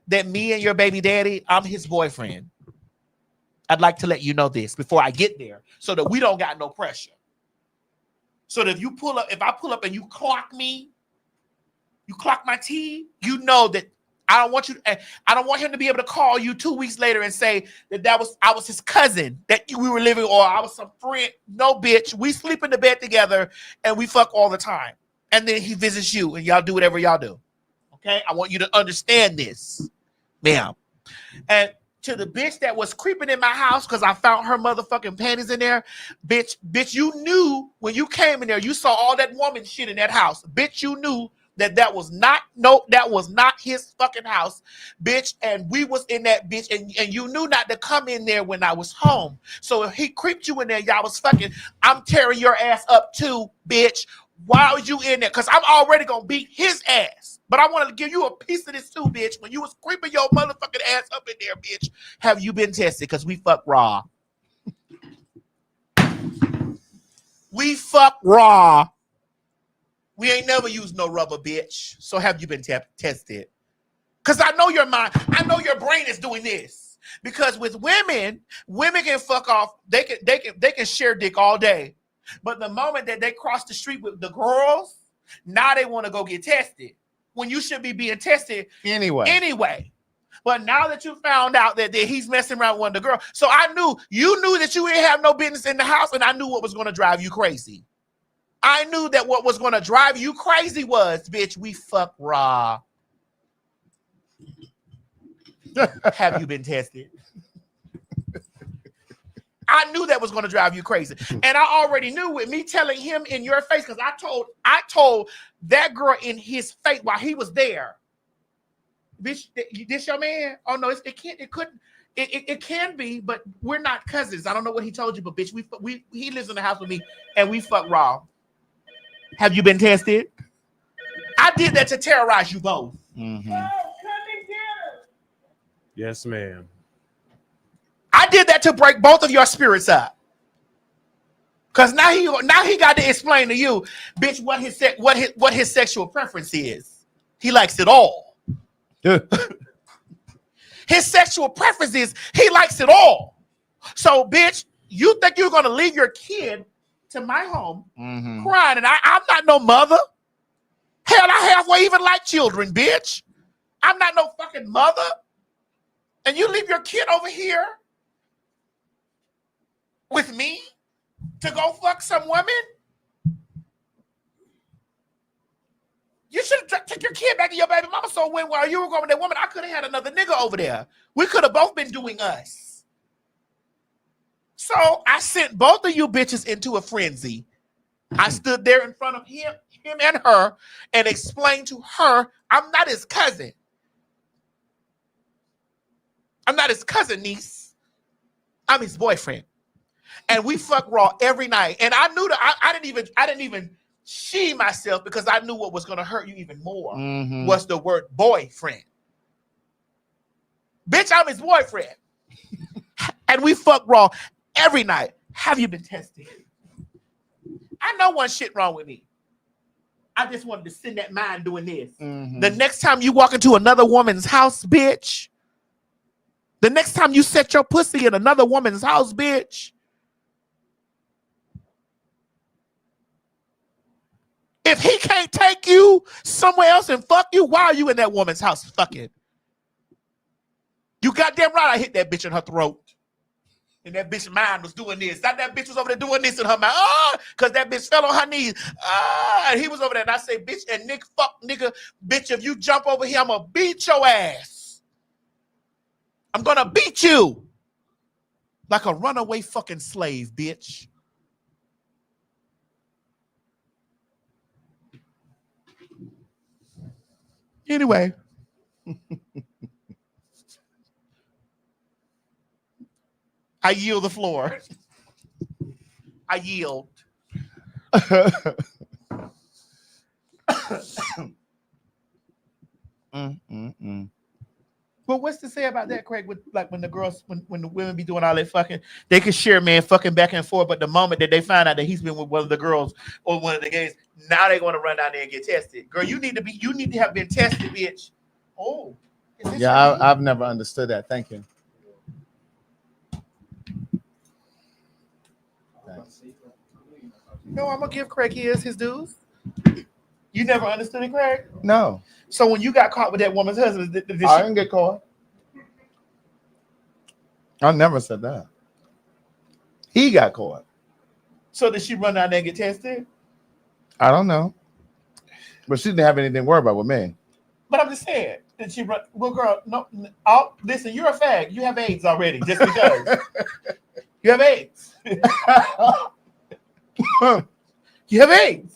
that me and your baby daddy, I'm his boyfriend. I'd like to let you know this before I get there, so that we don't got no pressure. So that if I pull up and you clock me, you clock my T, you know that I don't want him to be able to call you 2 weeks later and say I was his cousin that we were living, or I was some friend. No, bitch. We sleep in the bed together and we fuck all the time. And then he visits you and y'all do whatever y'all do. Okay? I want you to understand this, ma'am. And to the bitch that was creeping in my house because I found her motherfucking panties in there, bitch, you knew when you came in there, you saw all that woman shit in that house. Bitch, you knew that was not his fucking house, bitch, and we was in that bitch, and you knew not to come in there when I was home. So if he creeped you in there, y'all was fucking, I'm tearing your ass up too, bitch. Why was you in there? Because I'm already gonna beat his ass. But I want to give you a piece of this too, bitch. When you was creeping your motherfucking ass up in there, bitch, have you been tested? Because we fuck raw. We fuck raw. We ain't never used no rubber, bitch. So have you been tested? Because I know your mind, I know your brain is doing this. Because with women can fuck off. They can share dick all day. But the moment that they cross the street with the girls, now they want to go get tested. When you should be being tested anyway. But now that you found out that he's messing around with one of the girls, so you knew that you didn't have no business in the house, and I knew what was going to drive you crazy. I knew that what was going to drive you crazy was, bitch, we fuck raw. Have you been tested? I knew that was going to drive you crazy. And I already knew with me telling him in your face, because I told that girl in his face while he was there, bitch, this your man? Oh no, it can be, but we're not cousins. I don't know what he told you, but bitch, he lives in the house with me and we fuck raw. Have you been tested? I did that to terrorize you both. Mm-hmm. Yes, ma'am. I did that to break both of your spirits up. Cause now he got to explain to you, bitch, what his sexual preference is. He likes it all. His sexual preference is he likes it all. So, bitch, you think you're gonna leave your kid to my home crying, and I'm not no mother. Hell, I halfway even like children, bitch. I'm not no fucking mother. And you leave your kid over here with me to go fuck some woman? You should have took your kid back to your baby mama. So while you were going with that woman, I could have had another nigga over there. We could have both been doing us. So I sent both of you bitches into a frenzy. I stood there in front of him and her, and explained to her, I'm not his cousin. I'm not his cousin, niece. I'm his boyfriend. And we fuck raw every night. And I knew that I didn't even she myself, because I knew what was going to hurt you even more was the word boyfriend. Bitch, I'm his boyfriend. And we fuck raw every night. Have you been tested? I know one shit wrong with me. I just wanted to send that mind doing this. The next time you walk into another woman's house, bitch. The next time you set your pussy in another woman's house, bitch. If he can't take you somewhere else and fuck you, why are you in that woman's house fucking? You goddamn right I hit that bitch in her throat. And that bitch mind was doing this. That bitch was over there doing this in her mouth. Because that bitch fell on her knees. And he was over there. And I say, bitch, and nigga, bitch, if you jump over here, I'm going to beat your ass. I'm going to beat you. Like a runaway fucking slave, bitch. Anyway. I yield the floor. I yield. Well, what's to say about that, Craig? With like when the girls, when the women be doing all that fucking, they can share man fucking back and forth, but the moment that they find out that he's been with one of the girls or one of the gays, now they're gonna run down there and get tested. Girl, you need to have been tested, bitch. Oh, yeah, I've never understood that. Thank you. No, I'm gonna give Craig his dues. You never understood it, Craig? No. So when you got caught with that woman's husband, did I she? didn't get caught. I never said that. He got caught. So did she run down there and get tested? I don't know. But she didn't have anything to worry about with me. But I'm just saying, did she run? Well, girl, no. Listen, you're a fag. You have AIDS already, just because. You have AIDS. You have AIDS.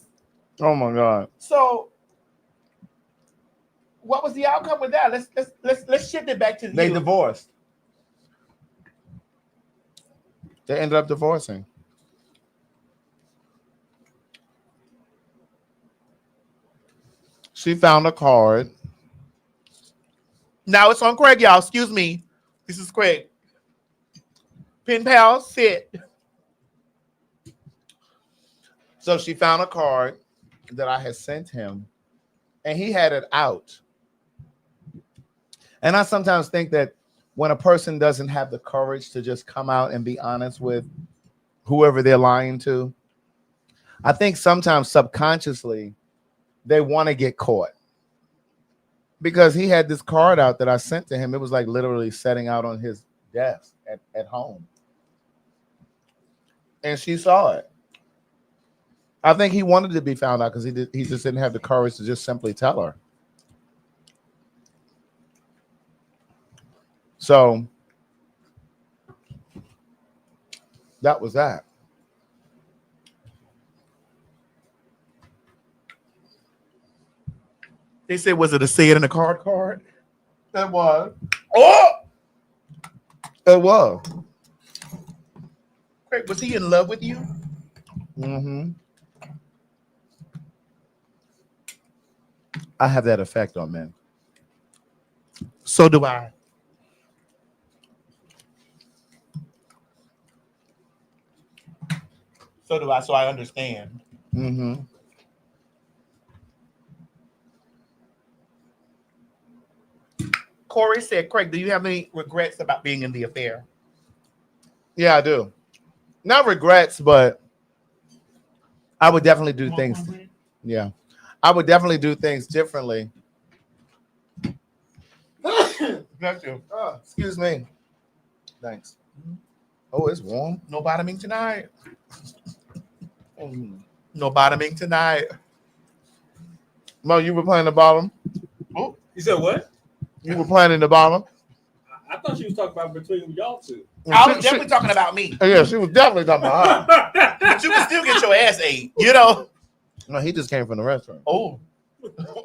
Oh my God. So, what was the outcome with that? Let's shift it back to They you. divorced. They ended up divorcing. She found a card. Now it's on Craig, y'all. Excuse me. This is Craig. Pen pal, sit. So she found a card that I had sent him, and he had it out. And I sometimes think that when a person doesn't have the courage to just come out and be honest with whoever they're lying to, I think sometimes subconsciously they want to get caught. Because he had this card out that I sent to him. It was like literally setting out on his desk at home. And she saw it. I think he wanted to be found out because he just didn't have the courage to just simply tell her. So that was that. They said, was it a say it in the card? It was. Oh! It was. Craig, was he in love with you? Mm-hmm. I have that effect on men. So do I. So do I, so I understand. Mm-hmm. Corey said, Craig, do you have any regrets about being in the affair? Yeah, I do. Not regrets, but I would definitely do things. Yeah. I would definitely do things differently. Bless you. Excuse me. Thanks. Oh, it's warm. No bottoming tonight. No bottoming tonight. Mo, you were playing the bottom? Oh, You said what? You were playing in the bottom? I thought she was talking about between y'all two. I was definitely talking about me. Yeah, she was definitely talking about her. But you can still get your ass ate, you know? No, he just came from the restaurant. Oh.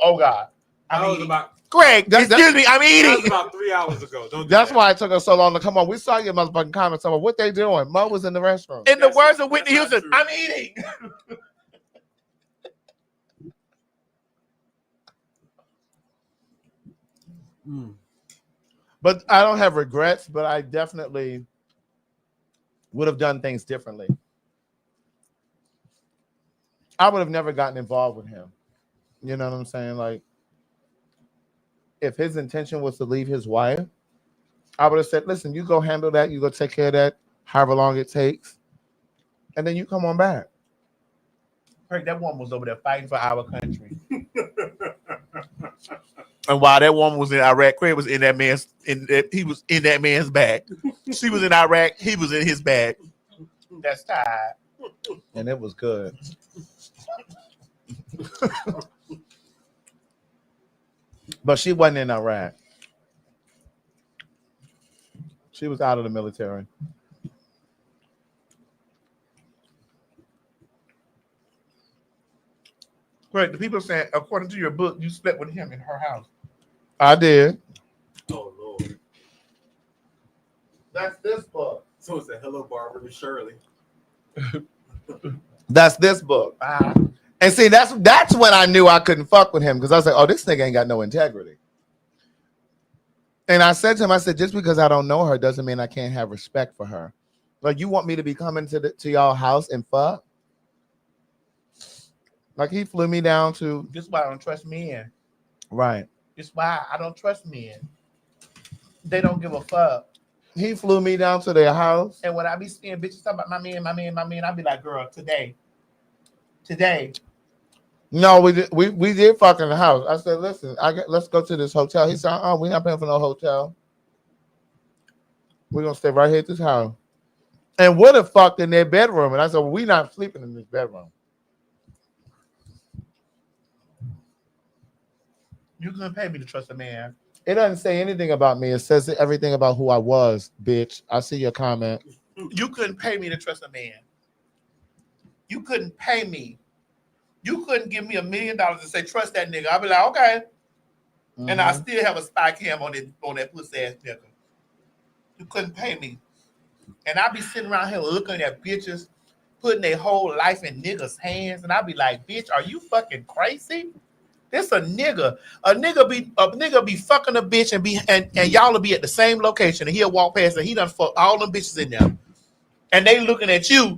Oh, God. I was about Craig, excuse me, I'm that was eating. about 3 hours ago. Don't do That's that. why it took us so long to come on. We saw your motherfucking comments about what they doing. Mo was in the restaurant. In the words of Whitney that's not Houston, true. I'm eating. But I don't have regrets, but I definitely would have done things differently. I would have never gotten involved with him. You know what I'm saying? Like, if his intention was to leave his wife, I would have said, listen, you go handle that. You go take care of that, however long it takes. And then you come on back. Craig, that woman was over there fighting for our country. And while that woman was in Iraq, Craig was in that man's he was in that man's bag. She was in Iraq, he was in his bag. That's tired. And it was good. But she wasn't in Iraq. She was out of the military. Craig, the people saying, according to your book, you slept with him in her house. I did. Oh Lord. That's this book. So it's a hello, Barbara and Shirley. That's this book. And see, that's when I knew I couldn't fuck with him because I was like, oh, this nigga ain't got no integrity. And I said to him, I said, just because I don't know her doesn't mean I can't have respect for her. Like, you want me to be coming to y'all house and fuck? Like, he flew me down to... This is why I don't trust men. Right. This is why I don't trust men. They don't give a fuck. He flew me down to their house. And when I be seeing bitches talking about my man, I be like, girl, today. No, we did fuck in the house. I said, listen, let's go to this hotel. He said, we're not paying for no hotel. We're gonna stay right here at this house. And would have fucked in their bedroom. And I said, well, we're not sleeping in this bedroom. You couldn't pay me to trust a man. It doesn't say anything about me. It says everything about who I was, bitch. I see your comment. You couldn't pay me to trust a man. You couldn't pay me. You couldn't give me $1 million and say, trust that nigga. I'll be like, okay. Mm-hmm. And I still have a spy cam on that pussy ass nigga. You couldn't pay me. And I be sitting around here looking at bitches, putting their whole life in niggas' hands. And I be like, bitch, are you fucking crazy? This a nigga. A nigga be fucking a bitch and y'all will be at the same location and he'll walk past and he done fuck all them bitches in there. And they looking at you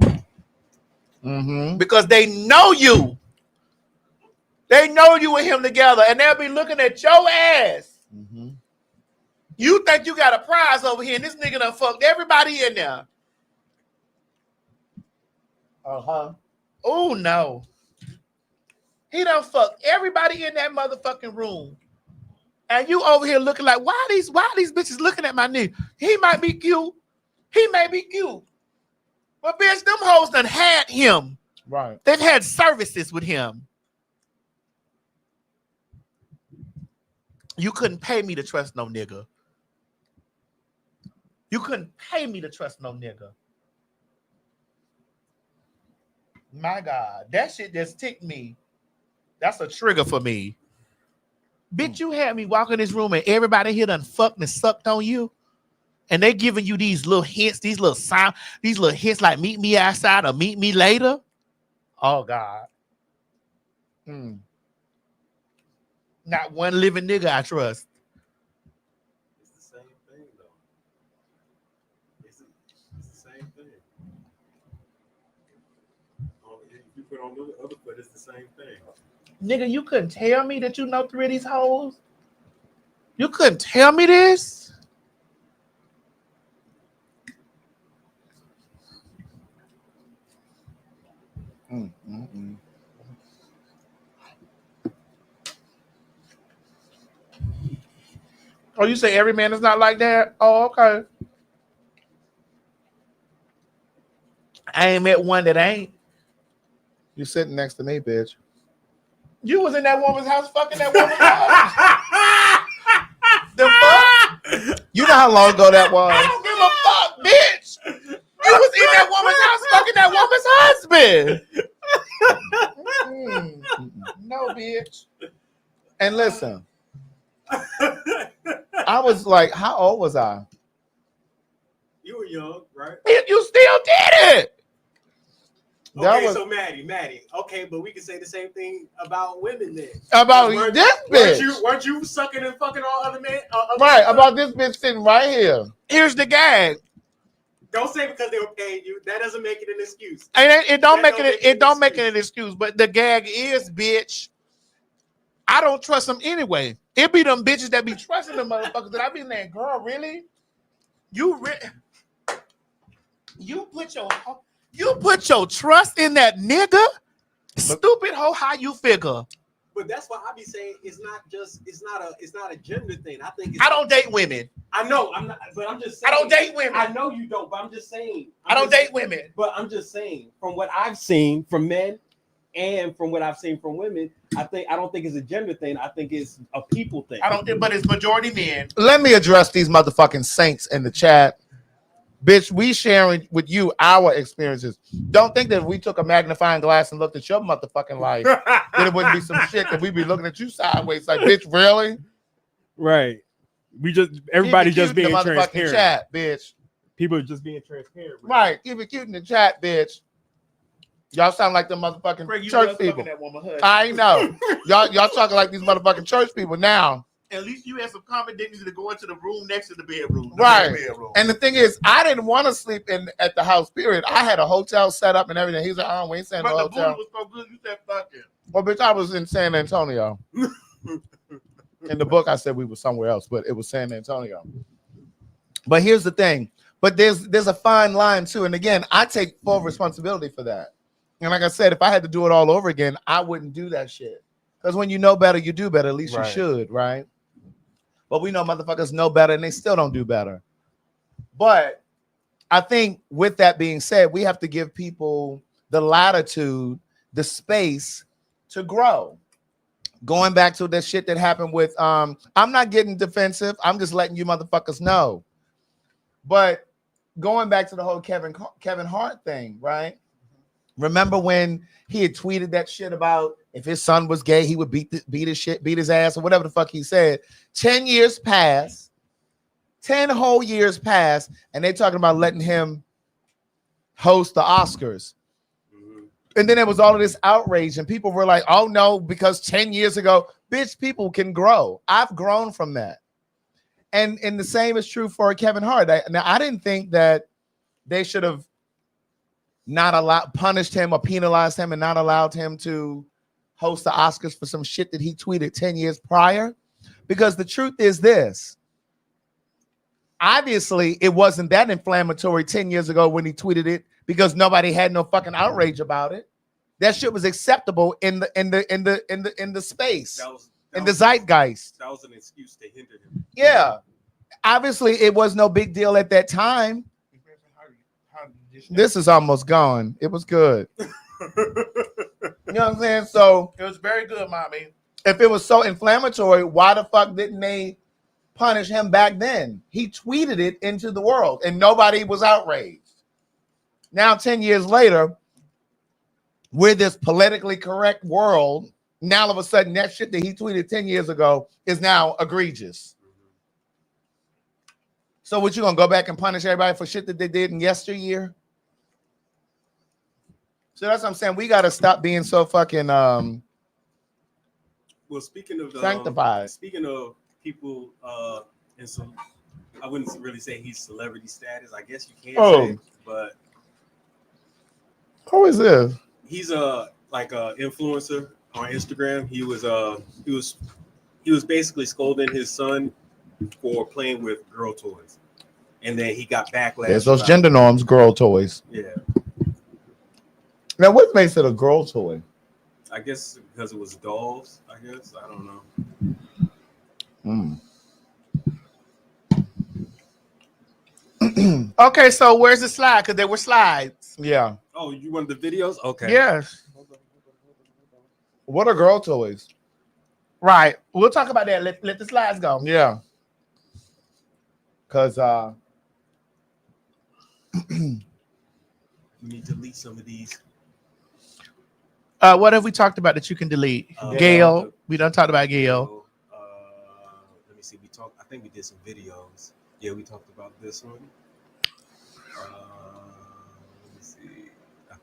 because they know you. They know you and him together, and they'll be looking at your ass. Mm-hmm. You think you got a prize over here, and this nigga done fucked everybody in there. Oh no. He done fucked everybody in that motherfucking room. And you over here looking like, why these bitches looking at my nigga? He might be cute. He may be cute. But bitch, them hoes done had him. Right. They've had services with him. You couldn't pay me to trust no nigga. You couldn't pay me to trust no nigga. My God, that shit just ticked me. That's a trigger for me. Bitch, you had me walk in this room and everybody here done fucked and sucked on you. And they giving you these little hints, these little hints like meet me outside or meet me later. Oh God. Not one living nigga I trust. It's the same thing, though. It's the same thing. If you put on the other foot, it's the same thing. Nigga, you couldn't tell me that you know 3 of these hoes? You couldn't tell me this? Oh, you say every man is not like that? Oh, okay. I ain't met one that ain't. You sitting next to me, bitch. You was in that woman's house fucking that woman's house. The fuck? You know how long ago that was? I don't give a fuck, bitch. You was in that woman's house fucking that woman's husband. No, bitch. And listen, I was like, how old was I? You were young, right? You still did it. Okay, so Maddie. Okay, but we can say the same thing about women then. About this bitch. Weren't you sucking and fucking all other men? Right, about this bitch sitting right here. Here's the gag. Don't say because they were paying you. That doesn't make it an excuse. And it don't make it an excuse. But the gag is, bitch, I don't trust them anyway. It be them bitches that be trusting them motherfuckers that I be like, girl, really? You put your trust in that nigga? Stupid hoe, how you figure? But that's why I be saying it's not a gender thing. I think I don't date women. I know, I'm not, but I'm just saying. I don't date women. I know you don't, but I'm just saying. I don't date women. But I'm just saying, from what I've seen from men and from what I've seen from women, I don't think it's a gender thing. I think it's a people thing. But it's majority men. Let me address these motherfucking saints in the chat. Bitch, we sharing with you our experiences. Don't think that if we took a magnifying glass and looked at your motherfucking life, then it wouldn't be some shit that we'd be looking at you sideways like, bitch, really? Right. Everybody just being transparent. Chat, bitch. People are just being transparent. Right. Keep it cute in the chat, bitch. Y'all sound like the motherfucking church people. I know. y'all talking like these motherfucking church people now. At least you had some common dignity to go into the room next to the bedroom. Right. And the thing is, I didn't want to sleep at the house, period. I had a hotel set up and everything. He's like, oh, we ain't staying in the hotel. But the booty was so good, you said fuck it. Well, bitch, I was in San Antonio. In the book, I said we were somewhere else, but it was San Antonio. But here's the thing. But there's a fine line, too. And again, I take full responsibility for that. And like I said, if I had to do it all over again, I wouldn't do that shit. Because when you know better, you do better. At least you should, right? But we know motherfuckers know better and they still don't do better. But I think with that being said, we have to give people the latitude, the space to grow. Going back to that shit that happened with, I'm not getting defensive. I'm just letting you motherfuckers know. But going back to the whole Kevin Hart thing, right? Remember when he had tweeted that shit about if his son was gay, he would beat his ass, or whatever the fuck he said. 10 years passed, 10 whole years passed, and they talking about letting him host the Oscars. And then there was all of this outrage, and people were like, oh no, because 10 years ago, bitch, people can grow. I've grown from that. And the same is true for Kevin Hart. Now, I didn't think that they should have not punished him or penalized him and not allowed him to host the Oscars for some shit that he tweeted 10 years prior. Because the truth is this. Obviously, it wasn't that inflammatory 10 years ago when he tweeted it, because nobody had no fucking outrage about it. That shit was acceptable in the space, in the zeitgeist. That was an excuse to hinder him. Yeah, obviously it was no big deal at that time. This is almost gone. It was good. You know what I'm saying? So It was very good, mommy. if it was so inflammatory, why the fuck didn't they punish him back then? He tweeted it into the world and nobody was outraged. Now, 10 years later, we're this politically correct world. Now, all of a sudden, that shit that he tweeted 10 years ago is now egregious. So what, you gonna go back and punish everybody for shit that they did in yesteryear? So that's what I'm saying. We got to stop being so fucking Well, speaking of sanctified. Speaking of people, and some, I wouldn't really say he's celebrity status. I guess you can say, but who is this? he's like a influencer on Instagram. He was basically scolding his son for playing with girl toys, and then he got backlash. There's those gender norms, girl toys. Yeah, Now, what makes it a girl toy? I guess because it was dolls. I guess I don't know. Okay, so where's the slide? Because there were slides. Yeah. Oh, you want the videos? Okay. Yes. What are girl toys? Right. We'll talk about that. Let the slides go. Yeah. Because Let me delete some of these. what have we talked about that you can delete? Gail. We done talked about Gail. Let me see. I think we did some videos. Yeah, we talked about this one. Let me see. I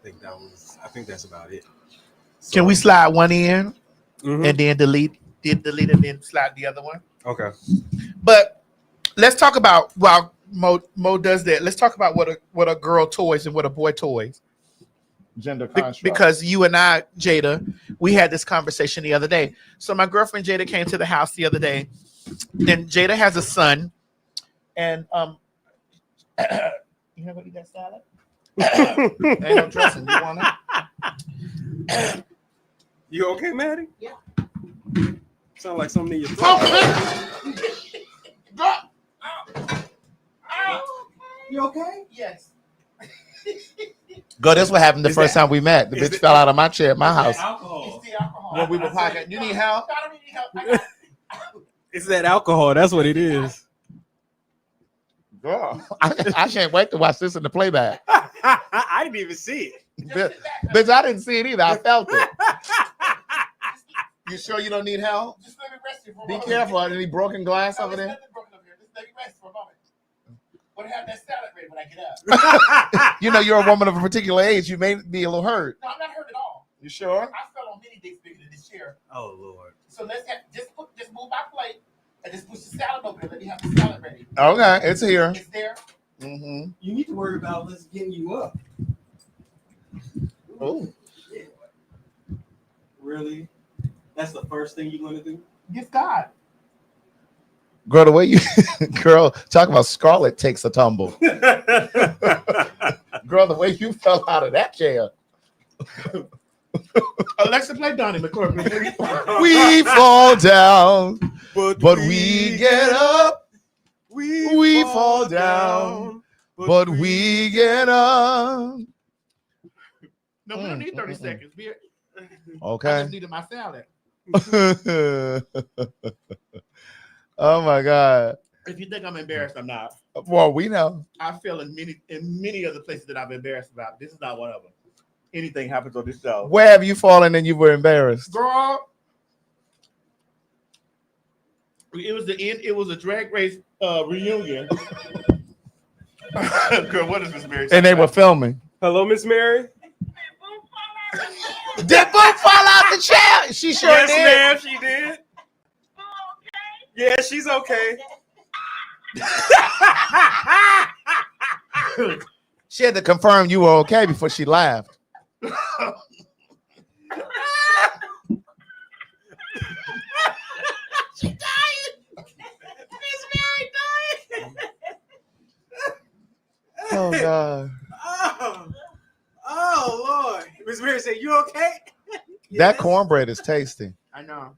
think that's about it. So, Can we slide one in and then delete and then slide the other one? Okay. But let's talk about, while Mo does that, let's talk about what a girl toys and what a boy toys. Gender construct. Because you and I, Jada, we had this conversation the other day. So my girlfriend Jada came to the house the other day, and Jada has a son, and you have to eat that salad? Ain't no dressing. You want it? You okay, Maddie? Yeah. Sound like something in your throat. You okay? Yes. Go, that's what happened the first time we met. The bitch fell out of my chair at my house. Alcohol. When we were podcasting. You need help? I don't need help. It's that alcohol. That's what it is. Girl, I can't wait to watch this in the playback. I didn't even see it. Bitch, I didn't see it either. I felt it. You sure you don't need help? Just let me rest here for a Be moment. careful. Any broken glass over there? Just let me rest for a moment. We'll have that salad ready when I get up. You know, you're a woman of a particular age. You may be a little hurt. No, I'm not hurt at all. You sure? I fell on many dicks bigger than this chair. Oh Lord. So let's just move my plate and just push the salad over there. Let me have the salad ready. Okay, it's here. It's there. Mm-hmm. You need to worry about us getting you up. Oh, Really? That's the first thing you're gonna do? Give God. girl, the way you, girl, talk about Scarlett takes a tumble. Girl, the way you fell out of that chair. Alexa, play Donnie McClurkin. We fall down, but we get up. We fall down, but we get up. No, we don't need 30 seconds, bitch. Okay. I just needed my salad. Oh my God. If you think I'm embarrassed, I'm not. Well, we know. I feel in many other places that I'm embarrassed about. This is not one of them. Anything happens on this show. Where have you fallen and you were embarrassed? Girl, it was the end. It was a drag race reunion. Girl, what is Miss Mary? And they were filming. Hello, Miss Mary. That book fall out the chair. She sure Yes, did. ma'am, she did. Yeah, she's okay. She had to confirm you were okay before she laughed. She dying. Miss Mary dying. Oh God. Oh Lord. Miss Mary said, "You okay?" That cornbread is tasty. I know.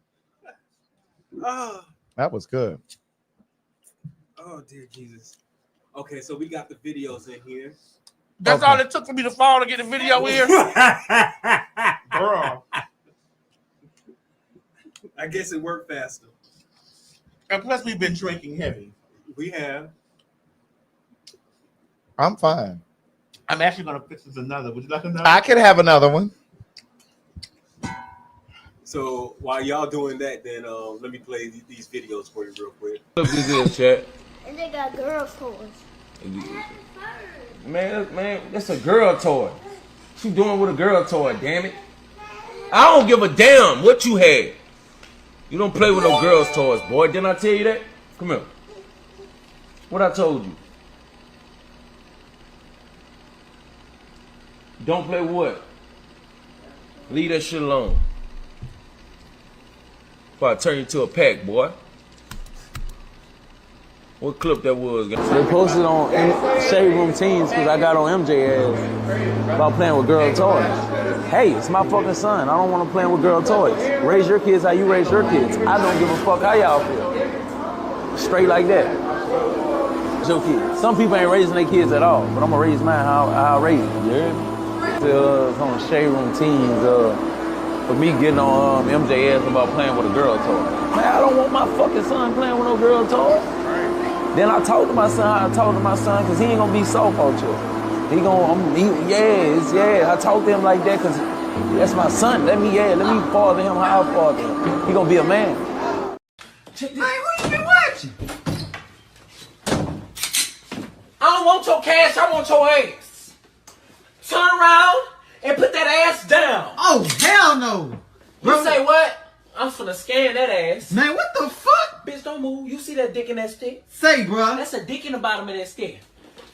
Oh. That was good. Oh dear Jesus. Okay, so we got the videos in here. That's Okay. all it took for me to fall to get the video here. Girl. I guess it worked faster. And plus, we've been drinking heavy. We have. I'm fine. I'm actually going to fix this another. Would you like another? I could have another one. So while y'all doing that, then let me play these videos for you real quick. What this is, chat? And they got girl toys. Man, that's a girl toy. What you doing with a girl toy, damn it? I don't give a damn what you had. You don't play with no girls' toys, boy. Didn't I tell you that? Come here. What I told you? Don't play with what? Leave that shit alone. Before I turn you to a pack, boy. What clip that was? They posted on Shade Room Teens because I got on MJ ass about playing with girl toys. Hey, it's my fucking son. I don't want to play with girl toys. Raise your kids how you raise your kids. I don't give a fuck how y'all feel. Straight like that. It's your kids. Some people ain't raising their kids at all, but I'm gonna raise mine how I raise them. You hear me? It's on Shade Room Teens for me getting on MJ ass about playing with a girl toy. Man, I don't want my fucking son playing with no girl toy. Then I talked to my son how I talked to my son because he ain't gonna be soft out here. He gonna, yeah. I talked to him like that because that's my son. Let me father him how I father him. He gonna be a man. Man, what you been watching? I don't want your cash, I want your ass. Turn around and put that ass down. Oh, hell no. You say what? I'm finna scan that ass. Man, what the fuck? Bitch, don't move. You see that dick in that stick? Say, bro. That's a dick in the bottom of that stick.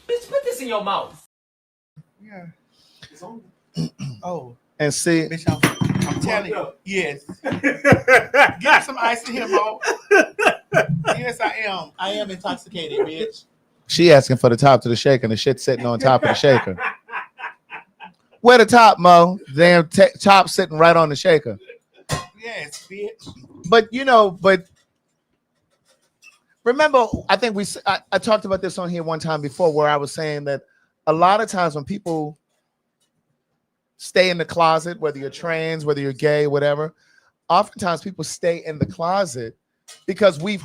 Bitch, put this in your mouth. Yeah. Oh. And see, bitch, I'm telling you. Yes. Get some ice in here, Mo. Yes, I am. I am intoxicated, bitch. she asking for the top to the shaker and the shit sitting on top of the shaker. Where the top, Mo? Damn top sitting right on the shaker. Yes, bitch. But remember, I think I talked about this on here one time before where I was saying that a lot of times when people stay in the closet, whether you're trans, whether you're gay, whatever, oftentimes people stay in the closet because we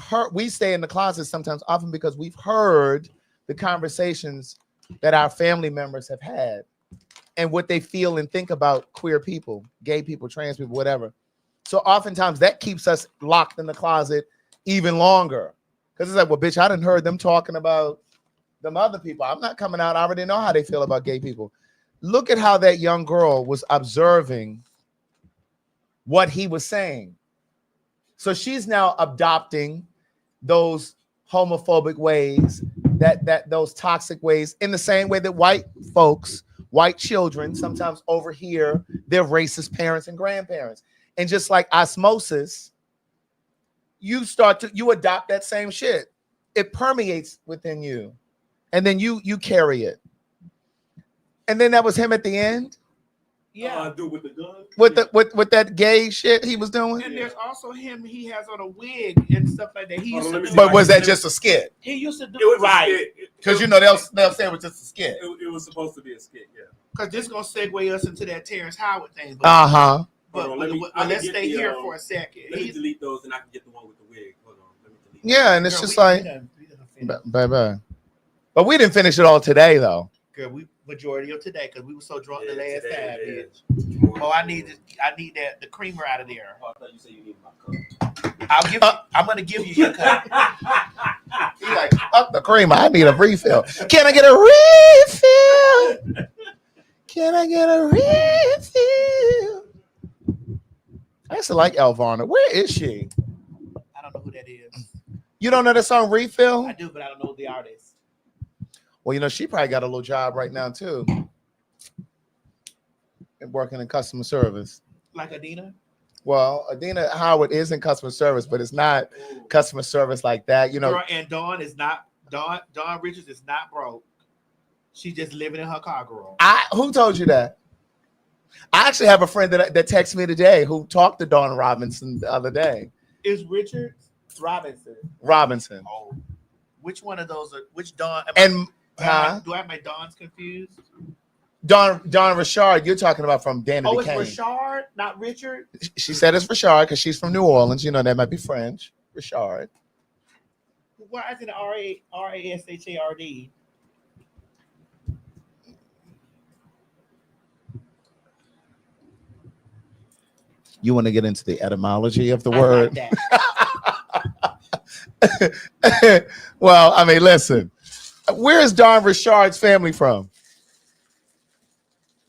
stay in the closet sometimes often because we've heard the conversations that our family members have had and what they feel and think about queer people, gay people, trans people, whatever. So oftentimes that keeps us locked in the closet even longer. Because it's like, well, bitch, I done heard them talking about them other people. I'm not coming out. I already know how they feel about gay people. Look at how that young girl was observing what he was saying. So she's now adopting those homophobic ways, those toxic ways, in the same way that white folks, white children sometimes overhear their racist parents and grandparents. And just like osmosis, you adopt that same shit. It permeates within you. And then you carry it. And then that was him at the end. Yeah. Do with the gun. With that gay shit he was doing. And there's also him. He has on a wig and stuff like that. He used to do. But was that just a skit? He used to do It was right. a skit. Because they'll say it was just a skit. It was supposed to be a skit, yeah. Because this gonna segue us into that Terrence Howard thing. Uh-huh. But let's stay here for a second. Let me delete those, and I can get the one with the wig. Hold on. Let me delete. Yeah, and it's just like, bye. But we didn't finish it all today, though. Girl, we majority of today because we were so drunk the last time, bitch. Oh, I need that the creamer out of there. Oh, I thought you said you needed my cup. I'll give you. I'm gonna give you your cup. He's like, fuck the creamer. I need a refill. Can I get a refill? Can I get a refill? I used to like Elvana. Where is she? I don't know who that is. You don't know the song Refill? I do, but I don't know the artist. Well, she probably got a little job right now too, and working in customer service. Like Adina? Well, Adina Howard is in customer service, but it's not customer service like that. Girl, and Dawn is not Dawn Richards is not broke. She's just living in her car, girl. Who told you that? I actually have a friend that texted me today who talked to Dawn Robinson the other day. Is Richard Robinson? Robinson. Oh, which one of those? Which Dawn? Do I have my Dawns confused? Dawn Richard, you're talking about from Danny Oh, Kane. it's Richard, not Richard. She said it's Richard because she's from New Orleans. That might be French. Richard. Why is it Rashard? You want to get into the etymology of the word? Well, I mean, listen. Where is Dawn Richard's family from?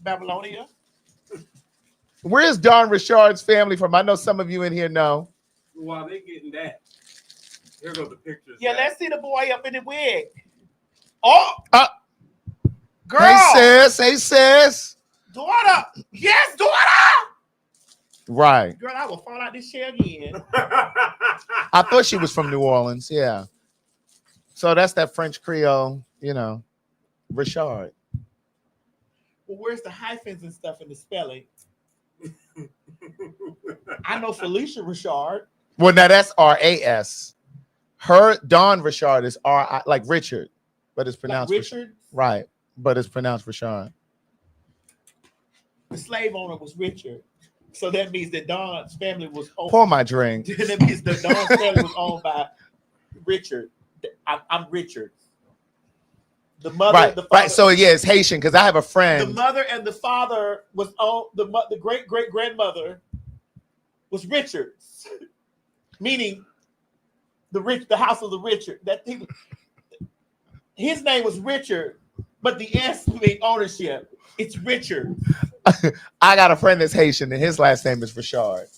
Babylonia. Where is Dawn Richard's family from? I know some of you in here know. While they getting that, here go the pictures. Yeah, let's see the boy up in the wig. Oh, girl. Hey sis. Daughter. Yes, daughter. Right. Girl, I will fall out this chair again. I thought she was from New Orleans. Yeah. So that's that French Creole, Richard. Well, where's the hyphens and stuff in the spelling? I know Felicia Richard. Well, now that's R-A-S. Her Dawn Richard is R-I, like Richard, but it's pronounced like Richard. Right, but it's pronounced Richard. The slave owner was Richard, so that means that Dawn's family was owned. Pour my drink. That means that Dawn's family was owned by Richard. I'm Richard. The mother, right, the father, right. So yeah, it's Haitian because I have a friend. The mother and the father was owned. The great grandmother was Richard, meaning the house of the Richard. His name was Richard, but the S means ownership. It's Richard. I got a friend that's Haitian, and his last name is Richard.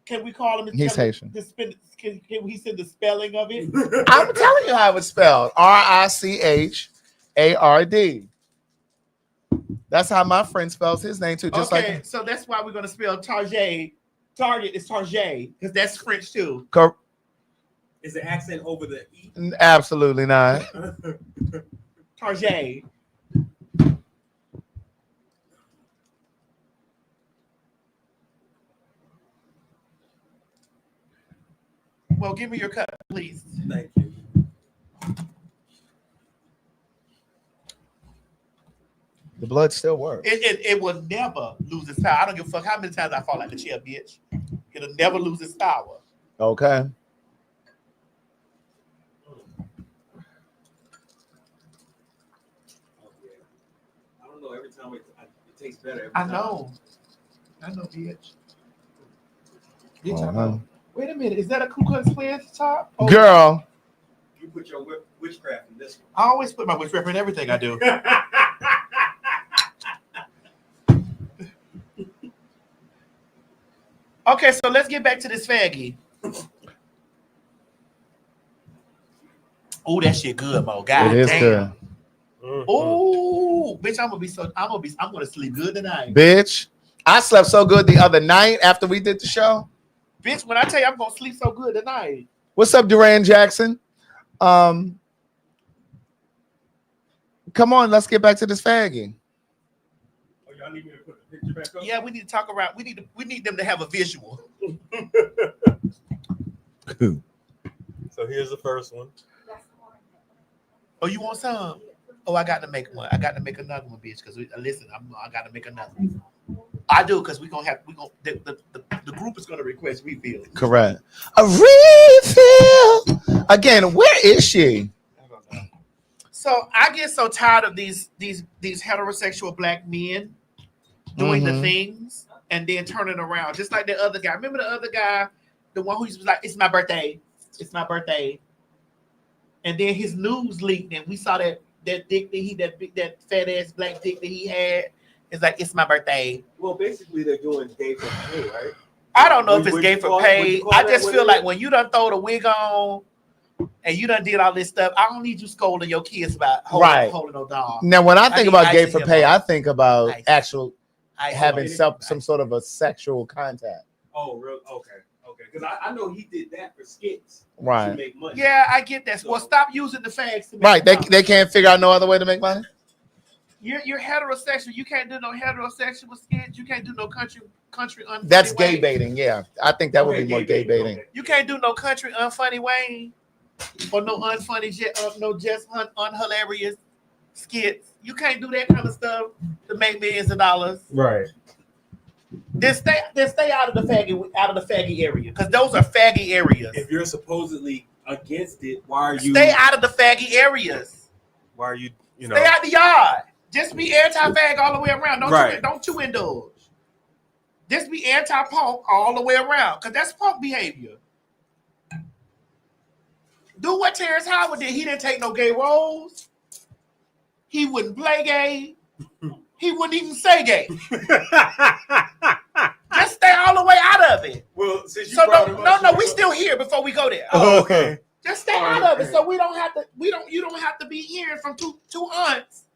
Can we call him? He's Haitian. Can we send the spelling of it? I'm telling you how it's spelled. Richard. That's how my friend spells his name too. Just okay, like so that's why we're gonna spell Target. Target is Target because that's French too. Is the accent over the E? Absolutely not. Target. Well, give me your cup, please. Thank you. The blood still works. It will never lose its power. I don't give a fuck how many times I fall out the chair, bitch. It'll never lose its power. Okay. I don't know. Every time it tastes better. I know, bitch. Wait a minute. Is that a Ku Klux Klan top? Oh, girl. You put your witchcraft in this one. I always put my witchcraft in everything I do. Okay, so let's get back to this faggy. Oh, that shit good, Mo. God it is damn. good. Oh, bitch, I'm gonna sleep good tonight. Bitch, I slept so good the other night after we did the show. Bitch, when I tell you I'm gonna sleep so good tonight. What's up, Duran Jackson? Come on, let's get back to this faggy. Oh, Y'all need me to put the picture back up? Yeah, we need to talk around. We need them to have a visual. So here's the first one. Oh, you want some? Oh, I got to make one. I got to make another one, bitch. Because listen, I got to make another one. I do, because the group is gonna request refill. Correct. A refill. Again, where is she? So I get so tired of these heterosexual black men doing the things and then turning around, just like the other guy. Remember the other guy, the one who was like, "It's my birthday, it's my birthday," and then his news leaked, and we saw that dick that fat ass black dick that he had. It's like, "It's my birthday." Well, basically they're doing gay for pay, right? I don't know if it's gay for pay. I just feel like when you done throw the wig on and you done did all this stuff, I don't need you scolding your kids about holding no dog. Now, when I think about gay ice for in pay, your I mouth. think about actual Ice having in your some sort of a sexual contact. Oh, real? Okay. Because I know he did that for skits. Right. To make money. Yeah, I get that. Well, stop using the fags to make Right. money. They can't figure out no other way to make money. You're heterosexual. You can't do no heterosexual skits. You can't do no country unfunny That's gay way. baiting. Yeah, I think that would be more gay baiting. Okay. You can't do no country unfunny way or no unfunny unhilarious skits. You can't do that kind of stuff to make millions of dollars. Right. Then stay out of the faggy area, because those are faggy areas. If you're supposedly against it, why are you? Stay out of the faggy areas. Why are you? Stay out the yard. Just be anti-fag all the way around. Don't you indulge. Just be anti-punk all the way around, because that's punk behavior. Do what Terrence Howard did. He didn't take no gay roles. He wouldn't play gay. He wouldn't even say gay. Just stay all the way out of it. Well, since you no, we still here before we go there. Oh, okay. Just stay out of it, so we don't have to. You don't have to be hearing from two aunts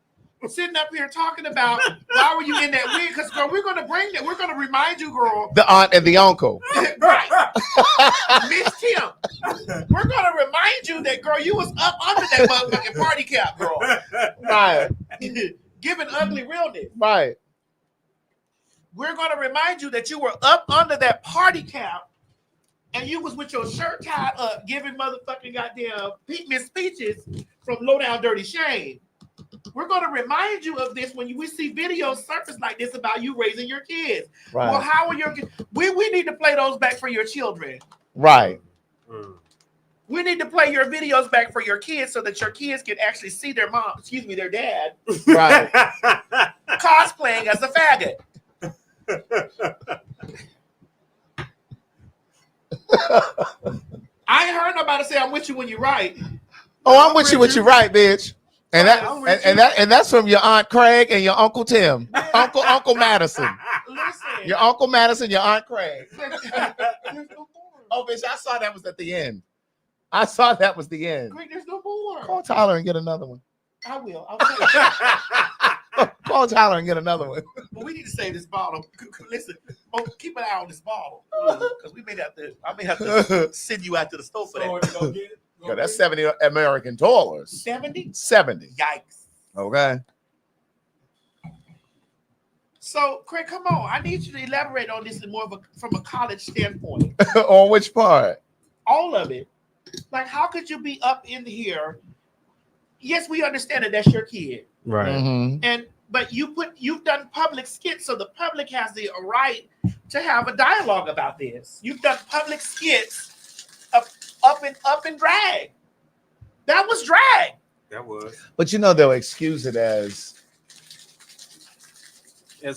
sitting up here talking about why were you in that wig? Because girl, we're gonna bring that. We're gonna remind you, girl. The aunt and the uncle. Right, Miss Tim. We're gonna remind you that, girl, you was up under that motherfucking party cap, girl. Right. Giving ugly realness. Right. We're gonna remind you that you were up under that party cap. And you was with your shirt tied up, giving motherfucking goddamn Miss Peaches from Low Down Dirty Shame. We're going to remind you of this when we see videos surface like this about you raising your kids. Right. Well, how are your kids? We need to play those back for your children. Right. We need to play your videos back for your kids so that your kids can actually see their their dad, Right. cosplaying as a faggot. I ain't heard nobody say I'm with you when you're right. Oh, I'm with you when you're right, bitch. And that's from your Aunt Craig and your Uncle Tim. Uncle Madison. Listen. Your Uncle Madison, your Aunt Craig. Oh, bitch, I saw that was at the end. I saw that was the end. Greg, there's no more. Call Tyler and get another one. I will. Call Tyler and get another one. But we need to save this bottle. Listen, keep an eye on this bottle, because I may have to send you out to the store for that. Yeah, that's $70 American dollars. 70? 70. Yikes. Okay. So, Craig, come on. I need you to elaborate on this from a college standpoint. On which part? All of it. Like, how could you be up in here? Yes, we understand that that's your kid. Right. Mm-hmm. But you've done public skits, so the public has the right to have a dialogue about this. You've done public skits up and drag. That was drag. That was. But they'll excuse it as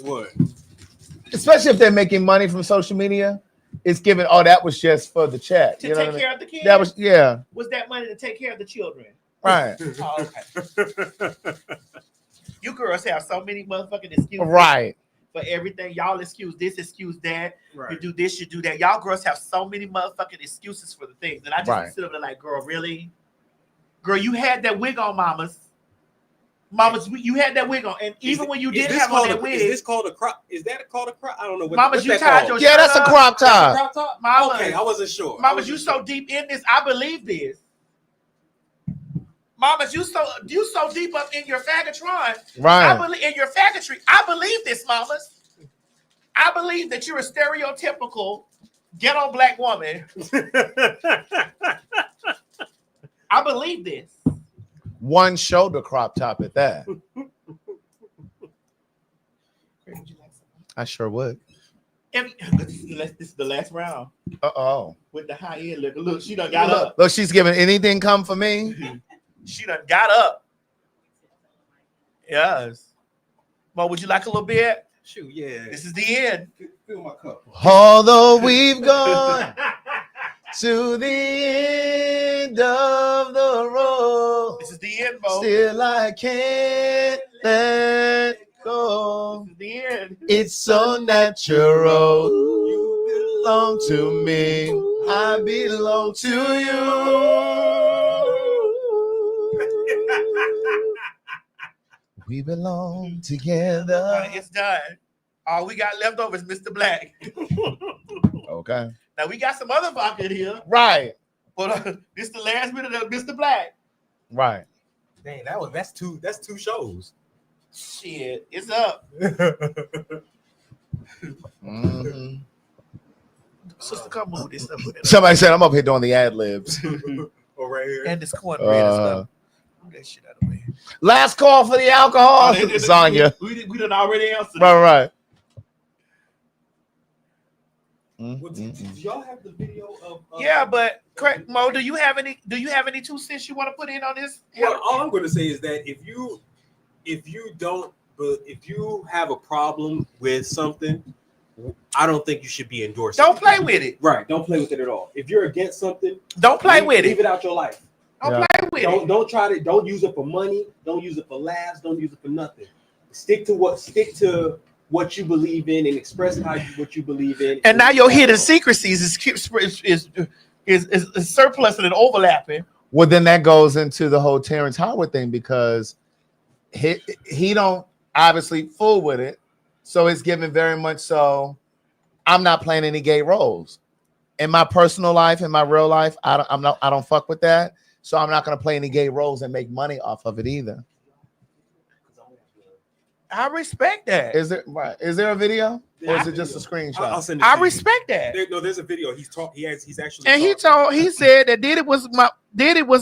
what? Especially if they're making money from social media. It's given, that was just for the check. To take care of the kids? That was, yeah. Was that money to take care of the children? Right. Oh, okay. You girls have so many motherfucking excuses. Right. For everything. Y'all excuse this, excuse that. Right. You do this, you do that. Y'all girls have so many motherfucking excuses for the things. And I just sit up there like, girl, really? Girl, you had that wig on, mamas. Mamas, you had that wig on. And even when you did have on that wig. Is this called a crop? Is that called a crop? I don't know. Mamas, you tied your shirt that's a crop top. Crop top? Mamas, okay, I wasn't sure. Mamas, you so deep in this. I believe this. Mamas, you so deep up in your Phagotron. Right. I believe in your Phagotry. I believe this, mamas. I believe that you're a stereotypical ghetto black woman. I believe this. One shoulder crop top at that. I sure would. This is the last round. Uh-oh. With the high end look. Look, she done got up. Look, she's giving anything come for me. She done got up. Yes. Well, would you like a little bit? Shoot, yeah. This is the end. Fill my cup. Although we've gone to the end of the road, this is the end, Mo. Still I can't let go. This is the end. It's so natural. You belong to me. I belong to you. We belong together. It's done. All we got left over is Mr. Black. Okay. Now we got some other vodka in here. Right. But this is the last minute of Mr. Black. Right. Dang, that's two shows. Shit, it's up. Mm-hmm. Sister, come move this stuff. Somebody said I'm up here doing the ad libs. Oh, right here. And this cornbread and stuff. Move that shit out of the way. Last call for the alcohol. Sonya. We done already answered. Right. Well, do y'all have the video of? Yeah, but correct, Mo. Do you have any 2 cents you want to put in on this? Well, all I'm going to say is that if you have a problem with something, I don't think you should be endorsing. Don't play with it. Right. Don't play with it at all. If you're against something, don't play with it. Leave it out your life. Don't play with it. Don't try to. Don't use it for money. Don't use it for laughs. Don't use it for nothing. Stick to what you believe in and express what you believe in. And now your hidden secrecies is surplus and overlapping. Well, then that goes into the whole Terrence Howard thing because he don't obviously fool with it, so it's given very much so. I'm not playing any gay roles in my personal life, in my real life. I don't fuck with that, so I'm not gonna play any gay roles and make money off of it either. I respect that. Is there a video or is it just a screenshot? I'll send it I to you. respect that. There's a video. He's actually. And he said that Diddy was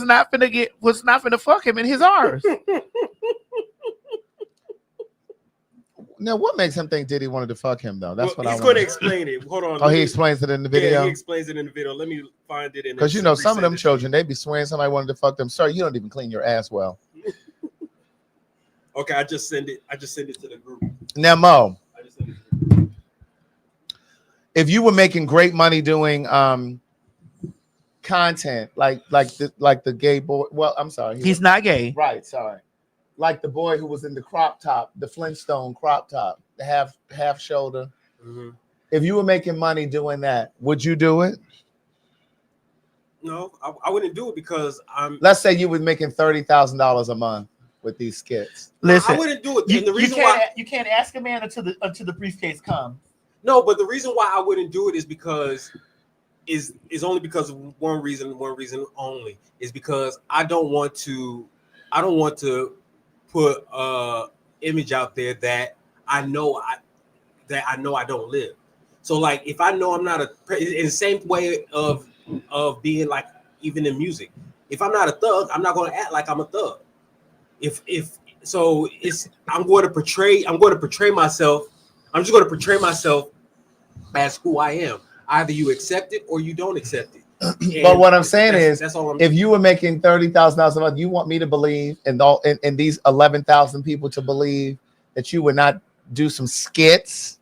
not finna fuck him in his arms. Now, what makes him think Diddy wanted to fuck him though? That's what he's I going to want. explain it. Hold on. Oh, he explains it in the video. Yeah, he explains it in the video. Let me find it. Because some of them children, they be swearing somebody wanted to fuck them. Sir, you don't even clean your ass well. Okay, I just send it to the group. Now, Mo, if you were making great money doing content like the gay boy, well, I'm sorry, He's not gay. Right, sorry. Like the boy who was in the crop top, the Flintstone crop top, the half shoulder. Mm-hmm. If you were making money doing that, would you do it? No, I wouldn't do it because I'm. Let's say you were making $30,000 a month with these skits. Listen, I wouldn't do it. And the reason why you can't ask a man until the briefcase comes. No, but the reason why I wouldn't do it is because is only because of one reason only is because I don't want to put image out there that I know I don't live. So like if I know I'm not in the same way of being like even in music, if I'm not a thug, I'm not going to act like I'm a thug. I'm going to portray myself. I'm just going to portray myself as who I am. Either you accept it or you don't accept it. But what I'm saying is, that's all if you were making $30,000 a month, you want me to believe, and these 11,000 people to believe that you would not do some skits.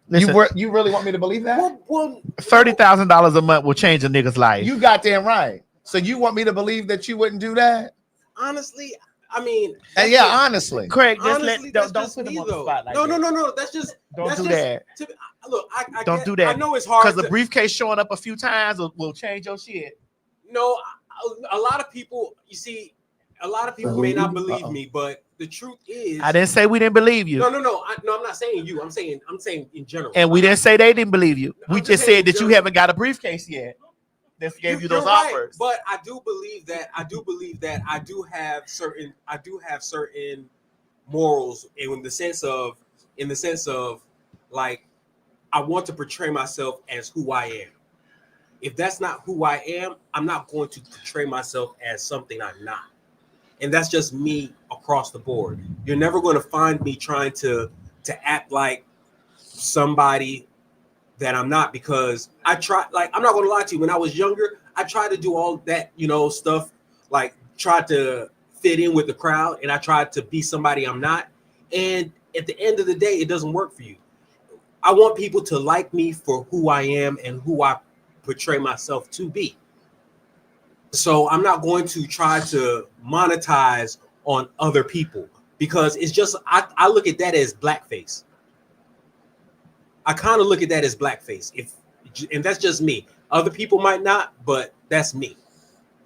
Listen, you really want me to believe that? Well, $30,000 a month will change a nigga's life. You goddamn right. So you want me to believe that you wouldn't do that? Honestly, I mean, honestly, Craig, don't put him on the spot like that. No. That's just Don't do that. Look, Don't do that. I know it's hard because the briefcase showing up a few times will change your shit. No, a lot of people. You see, a lot of people may not believe me, but the truth is, I didn't say we didn't believe you. No. I'm not saying you. I'm saying in general. And we didn't say they didn't believe you. We just said that you haven't got a briefcase yet. that gave you those You're right, offers. but I do believe that I do have certain morals in the sense of like I want to portray myself as who I am. If that's not who I am, I'm not going to portray myself as something I'm not. And that's just me across the board. You're never going to find me trying to act like somebody that I'm not, because I try, like, I'm not going to lie to you. When I was younger, I tried to do all that, stuff, like tried to fit in with the crowd, and I tried to be somebody I'm not. And at the end of the day, it doesn't work for you. I want people to like me for who I am and who I portray myself to be. So I'm not going to try to monetize on other people, because it's just, I look at that as blackface. I kind of look at that as blackface. And that's just me. Other people might not, but that's me.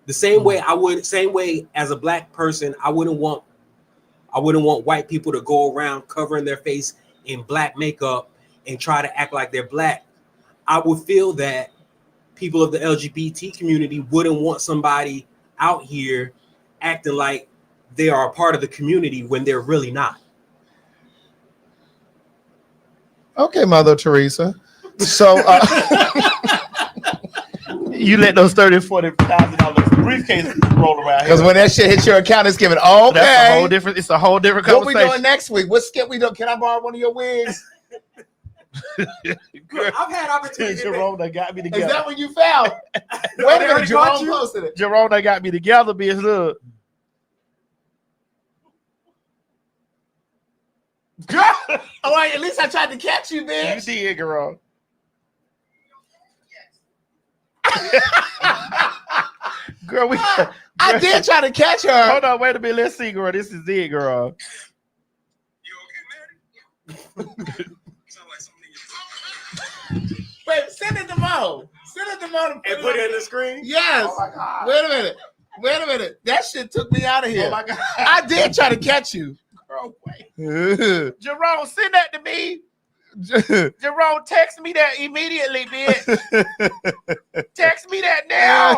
The same way same way as a black person, I wouldn't want white people to go around covering their face in black makeup and try to act like they're black. I would feel that people of the LGBT community wouldn't want somebody out here acting like they are a part of the community when they're really not. Okay, Mother Teresa. So you let those $30,000-$40,000 briefcase roll around here. Because when that shit hits your account, it's giving okay. That's a whole different. It's a whole different conversation. What we doing next week? What skit we doing? Can I borrow one of your wigs? Good. I've had opportunities. Jerome that got me together. Is that what you found? Wait a minute, Jerome posted it. Jerome that got me together, bitch. Look. Girl, all right, at least I tried to catch you, bitch. You did, girl. Girl, I did try to catch her. Hold on, wait a minute. Let's see, girl. This is it, girl. Wait, send it to Mo. Send it to Mo and put it in the screen? Yes. Oh my God. Wait a minute. That shit took me out of here. Oh my God. I did try to catch you. Girl, wait. Jerome, send that to me. Jerome, text me that immediately, bitch. Text me that now.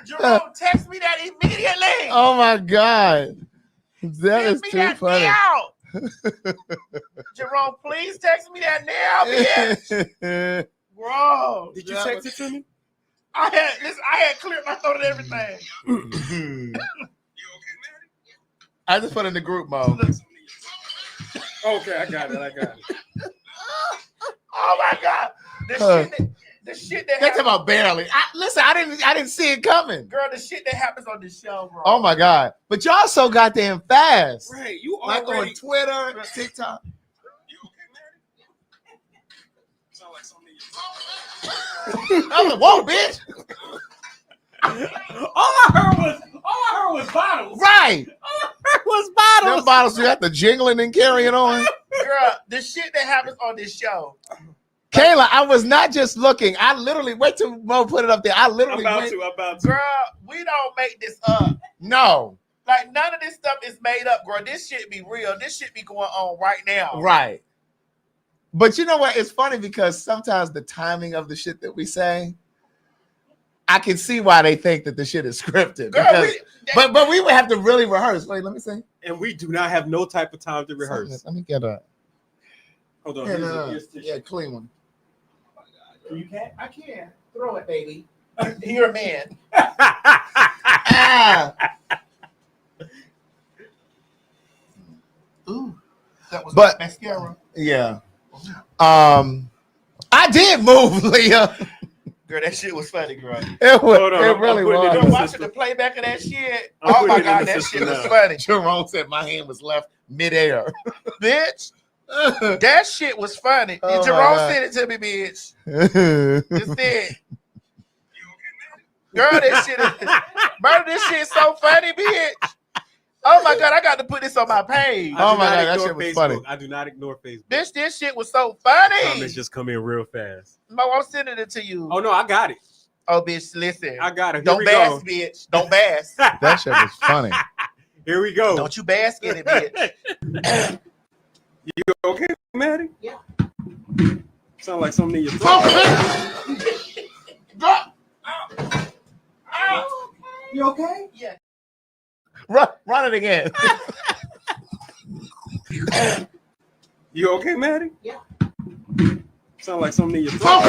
Jerome, text me that immediately. Oh my God. That is too funny. Now. Jerome, please text me that now, bitch. Bro. Did you text it to me? I had cleared my throat and everything. I just put in the group mode. Okay, I got it. Oh my God. The shit that That's about barely. I didn't see it coming. Girl, the shit that happens on this show, bro. Oh my God. But y'all so goddamn fast. Right. You like already on Twitter, TikTok. I'm like, whoa, bitch. All I heard was bottles. Right. All I heard was bottles. Them bottles you got the jingling and carrying on. Girl, the shit that happens on this show. Kayla, I was not just looking. I literally wait till Mo put it up there. I literally I'm about to. Girl, we don't make this up. No. Like none of this stuff is made up, girl. This shit be real. This shit be going on right now. Right. But you know what? It's funny because sometimes the timing of the shit that we say, I can see why they think that the shit is scripted. Girl, but we would have to really rehearse. Wait, let me see. And we do not have no type of time to rehearse. Let me get a. Hold on. Yeah, clean one. You can't? I can. Throw it, baby. You're a man. Ooh, that was mascara. Yeah. I did move, Leah. Girl, that shit was funny, girl. It really was. Girl, watching the playback of that shit. Oh my God, that shit was funny. Jerome said my hand was left midair. Bitch. That shit was funny. Oh Jerome sent it to me, bitch. Just said. Girl, this shit is so funny, bitch. Oh my God, I got to put this on my page. Oh my God, that shit was funny. I do not ignore Facebook. Bitch, this shit was so funny. Comments just come in real fast. Mo, I'm sending it to you. Oh no, I got it. Oh, bitch, listen. I got it. Don't bass, bitch. Don't bass. That shit was funny. Here we go. Don't you bask in it, bitch. You okay, Maddie? Yeah. Sound like something in your throat. You okay? Yeah. Run it again. You okay, Maddie? Yeah. Sound like something in your throat.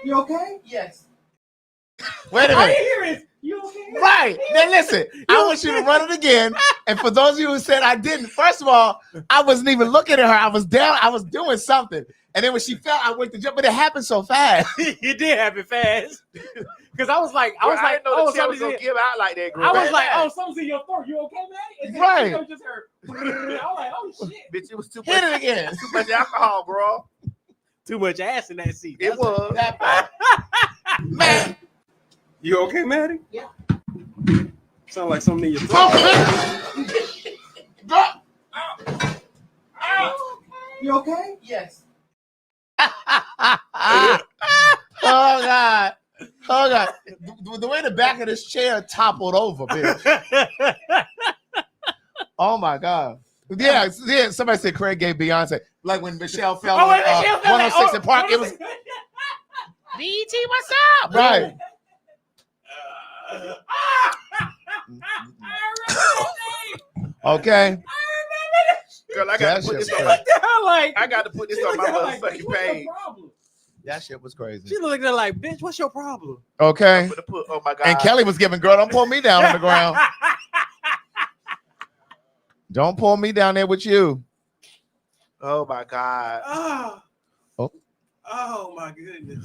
You okay? Yes. Wait a I minute. didn't hear it. You okay? Right. Now listen, I want you to run it again. And for those of you who said I didn't, first of all, I wasn't even looking at her. I was down. I was doing something. And then when she fell, I went to jump, but it happened so fast. It did happen fast. Because I was like, I didn't know oh, the chair was something's gonna give out like that. I was like, oh, something's in your throat. You okay, man? And then Right. I just heard. I was like, oh shit. Bitch, it was too much. Hit it again. Too much alcohol, bro. Too much ass in that seat. It was. That part. Man. You okay, Maddie? Yeah. Sound like something in your throat. You okay? Yes. Oh God. Oh God. The way the back of this chair toppled over, bitch. Oh my God. Yeah, somebody said Craig gave Beyonce. Like when Michelle fell on Michelle fell 106 in Park, it was BT, what's up? right. Okay. Girl, I got That to put shit this was on my. Like, I got to put this on my motherfucking what's your page. problem? That shit was crazy. She looked at her like, bitch, what's your problem? Okay. I'm gonna put, oh my God. And Kelly was giving, girl, don't pull me down on the ground. Don't pull me down there with you. Oh my God. Oh. Oh. Oh my goodness.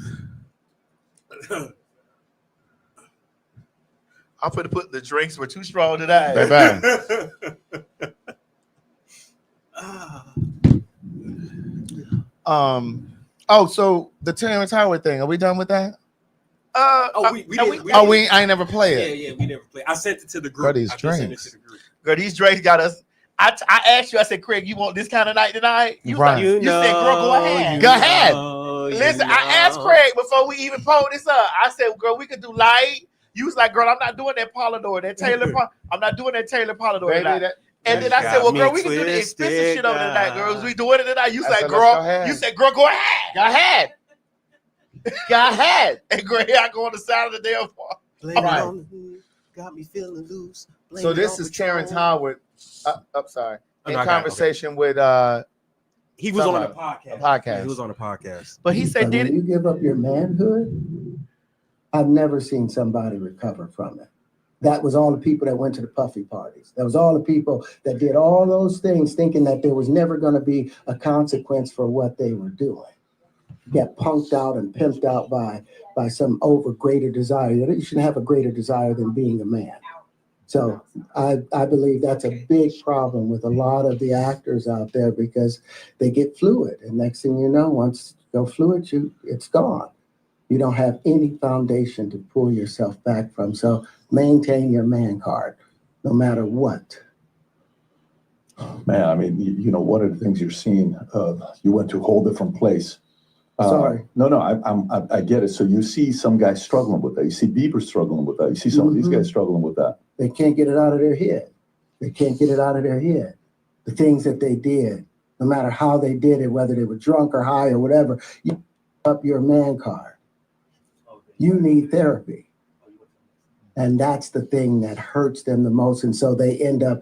I'm gonna put the drinks were too strong today. Baby. So the Terrence Howard thing, are we done with that? We I ain't never play it. Yeah, we never play. I sent it to the group. Bro, these I just sent it drinks. to the group. Girl, these drinks got us. I asked you, I said, Craig, you want this kind of night tonight? You, was Right. like, you said, girl, go ahead. Go ahead. Listen, I asked Craig before we even pulled this up. I said, girl, we could do light. You was like, girl, I'm not doing that Polidor, that Taylor. I'm not doing that Taylor Polidor Baby, tonight. that- And then I said, well, girl, we can do the expensive shit over tonight, girls. We doing it tonight. You I said, said, let's girl, go ahead. you said, girl, go ahead. Go ahead. Go ahead. And girl, here I go on the side of the damn bar. Blame All right. it on the hood, got me feeling loose. Blame So it this on is Patron. Terrence Howard. I'm sorry. In no, I got it. conversation with He was on somebody. a podcast. A podcast. He was on a podcast. But he said, But did when it? you give up your manhood, I've never seen somebody recover from it. That was all the people that went to the puffy parties. That was all the people that did all those things thinking that there was never going to be a consequence for what they were doing. Get punked out and pimped out by some over greater desire. You shouldn't have a greater desire than being a man. So I believe that's a big problem with a lot of the actors out there because they get fluid. And next thing you know, once you go fluid, it's gone. You don't have any foundation to pull yourself back from. So maintain your man card, no matter what. Man, I mean, you know, one of the things you're seeing, you went to a whole different place. Sorry. No, I get it. So you see some guys struggling with that. You see Bieber struggling with that. You see some of these guys struggling with that. They can't get it out of their head. They can't get it out of their head. The things that they did, no matter how they did it, whether they were drunk or high or whatever, you up your man card. You need therapy. And that's the thing that hurts them the most. And so they end up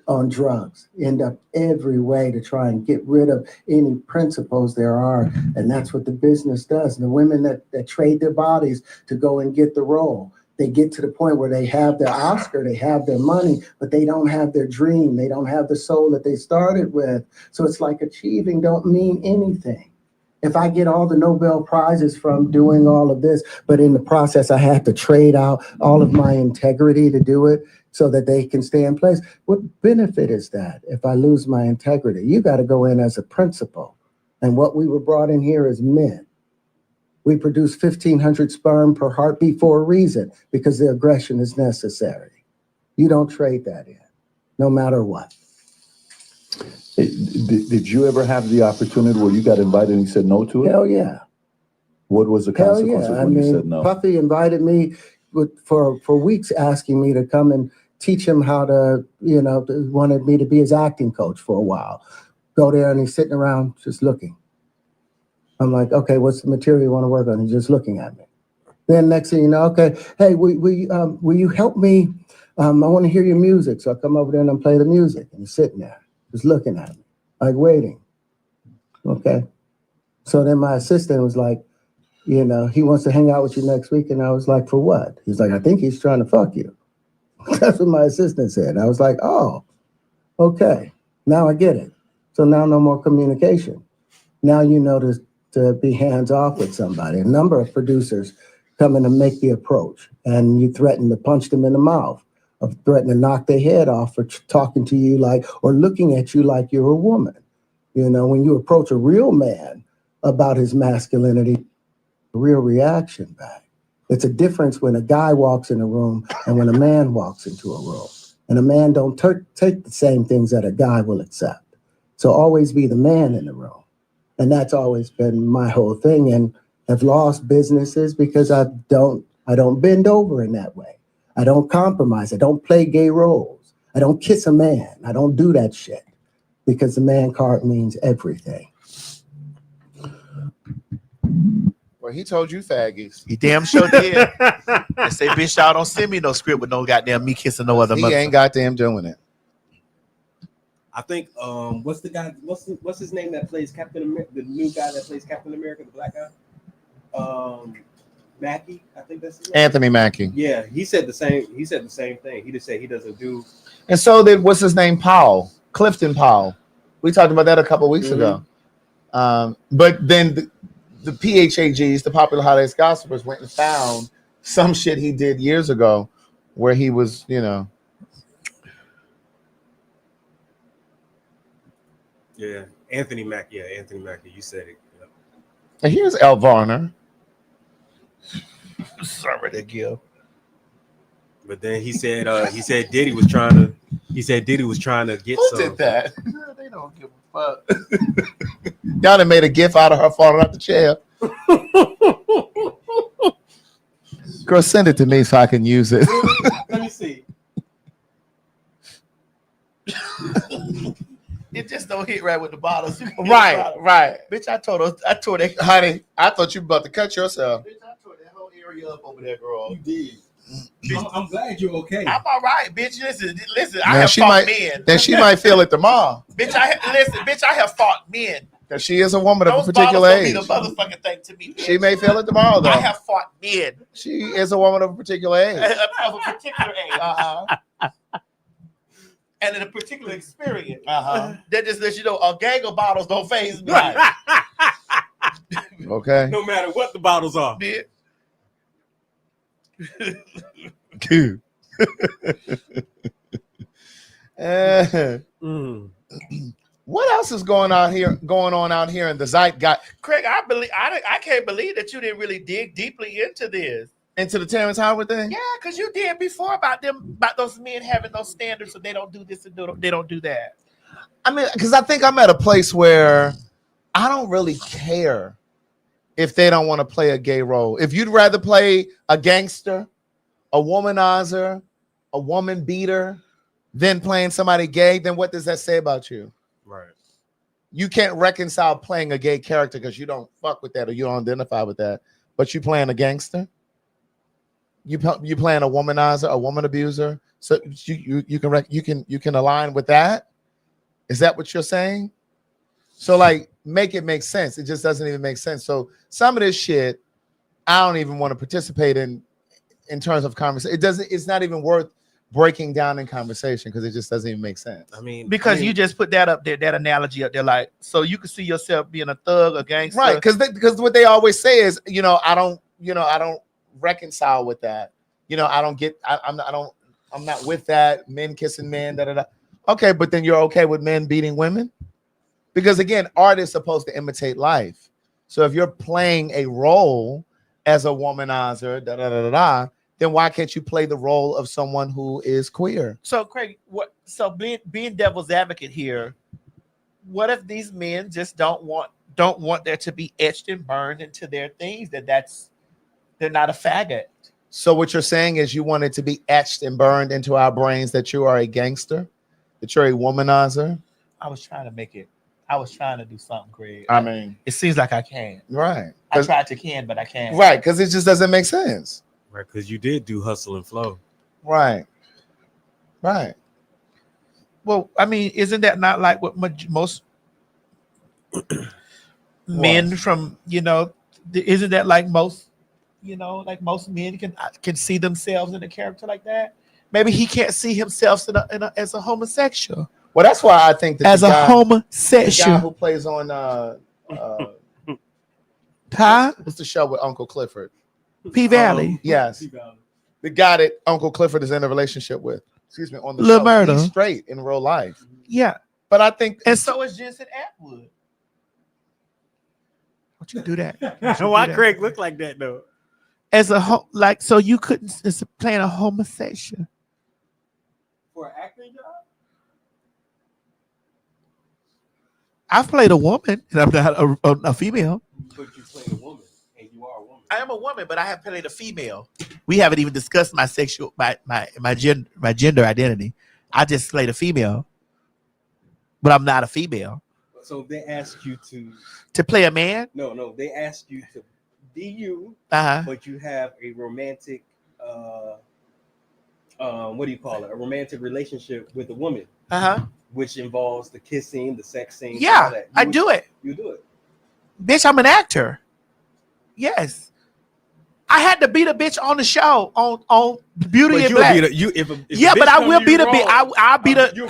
on drugs, end up every way to try and get rid of any principles there are. And that's what the business does. And the women that trade their bodies to go and get the role, they get to the point where they have their Oscar, they have their money, but they don't have their dream. They don't have the soul that they started with. So it's like achieving don't mean anything. If I get all the Nobel Prizes from doing all of this, but in the process, I have to trade out all of my integrity to do it so that they can stay in place. What benefit is that if I lose my integrity? You got to go in as a principal. And what we were brought in here as men. We produce 1,500 sperm per heartbeat for a reason, because the aggression is necessary. You don't trade that in, no matter what. Hey, did you ever have the opportunity where you got invited and you said no to it? Hell yeah. What was the Hell consequences yeah. when you said no? Puffy invited me for weeks asking me to come and teach him how to, wanted me to be his acting coach for a while. Go there and he's sitting around just looking. I'm like, okay, what's the material you want to work on? He's just looking at me. Then next thing you know, okay, hey, will you help me? I want to hear your music. So I come over there and I play the music. And he's sitting there, just looking at me, like waiting. Okay. So then my assistant was like, he wants to hang out with you next week. And I was like, for what? He's like, I think he's trying to fuck you. That's what my assistant said. I was like, oh, okay. Now I get it. So now no more communication. Now you know to be hands off with somebody. A number of producers come in and make the approach, and you threaten to punch them in the mouth, or threaten to knock their head off for talking to you or looking at you like you're a woman. When you approach a real man about his masculinity, a real reaction back. It's a difference when a guy walks in a room and when a man walks into a room. And a man don't take the same things that a guy will accept. So always be the man in the room. And that's always been my whole thing. And I've lost businesses because I don't bend over in that way. I don't compromise. I don't play gay roles. I don't kiss a man. I don't do that shit because the man card means everything. Well, he told you faggots. He damn sure did. And say, bitch, y'all don't send me no script with no goddamn me kissing no other He mother. ain't goddamn doing it. I think what's the guy? What's his name that plays Captain America? The new guy that plays Captain America, the black guy. Mackie, I think that's his name. Anthony Mackie. Yeah, he said the same. He said the same thing. He just said he doesn't do. And so did what's his name? Clifton Powell. We talked about that a couple weeks ago. But then the PhagTawlks, the Popular Holidays Gossipers, went and found some shit he did years ago, where he was, Yeah, Anthony Mackie. Yeah, Anthony Mackie. You said it. Yep. And here's El Varner. Sorry to give. But then he said Diddy was trying to. He said Diddy was trying to get Who some. did that? They don't give a fuck. Y'all done made a gif out of her falling out the chair. Girl, send it to me so I can use it. Let me see. It just don't hit right with the bottles. Right. Bitch, I tore that. Honey, I thought you were about to cut yourself. Bitch, I tore that whole area up over there, girl. You did. I'm glad you're okay. I'm all right, bitch. Listen. I Now have she fought might, men. then she might feel it tomorrow. Bitch, I have fought men. Because she is a woman of Those a particular bottles age. don't mean the motherfucking thing to me. Bitch. She may feel it tomorrow, though. I have fought men. She is a woman of a particular age. Of a particular age. And in a particular experience. That just lets you know a gang of bottles don't faze me. Okay. No matter what the bottles are. Bitch. What else is going on out here in the zeitgeist? Craig, I can't believe that you didn't really dig deeply into this. Into the Terrence Howard thing? Yeah, because you did before about those men having those standards, so they don't do this and they don't do that. I mean, because I think I'm at a place where I don't really care if they don't want to play a gay role. If you'd rather play a gangster, a womanizer, a woman beater, than playing somebody gay, then what does that say about you? Right. You can't reconcile playing a gay character because you don't fuck with that or you don't identify with that. But you playing a gangster? You playing a womanizer, a woman abuser? So you can align with that? Is that what you're saying? So like make it make sense. It just doesn't even make sense. So some of this shit I don't even want to participate in terms of conversation. It's not even worth breaking down in conversation because it just doesn't even make sense. Because you just put that up there, that analogy up there, like so you can see yourself being a thug, a gangster, right? Because what they always say is, I don't reconcile with that. I'm not with that. Men kissing men, da da da. Okay, but then you're okay with men beating women? Because again, art is supposed to imitate life. So if you're playing a role as a womanizer, da da da da da, then why can't you play the role of someone who is queer? So Craig, being devil's advocate here, what if these men just don't want that to be etched and burned into their things, they're not a faggot? So what you're saying is you want it to be etched and burned into our brains that you are a gangster, that you're a womanizer. I was trying to make it. I was trying to do something, Greg. I mean, it seems like I can. Right. I tried to can, but I can't. Right, because it just doesn't make sense. Right, because you did do hustle and flow. Right. Right. Well, I mean, isn't that not like what most men from, isn't that like most, like most men can see themselves in a character like that? Maybe he can't see himself as a homosexual. Well, that's why I think that as a homosexual, the guy who plays on what's the show with Uncle Clifford? P Valley. Yes. The guy that Uncle Clifford is in a relationship with. Excuse me, on the Lil show. Murder. He's straight in real life. Yeah. But I think, and so is Jensen Atwood. Don't you do that? Why Craig look like that though? As a so you couldn't playing a homosexual for an acting job. I've played a woman, and I'm not a female. But you played a woman, and you are a woman. I am a woman, but I have played a female. We haven't even discussed my gender identity. I just played a female, but I'm not a female. So they asked you to play a man? No, they asked you to be you, but you have a romantic, what do you call it? A romantic relationship with a woman, which involves the kissing, the sex scene. Yeah, all that. I do it. You do it, bitch. I'm an actor. Yes. I had to beat a bitch on the show on Beauty and Black. If but I will beat a bitch. I'll beat a human.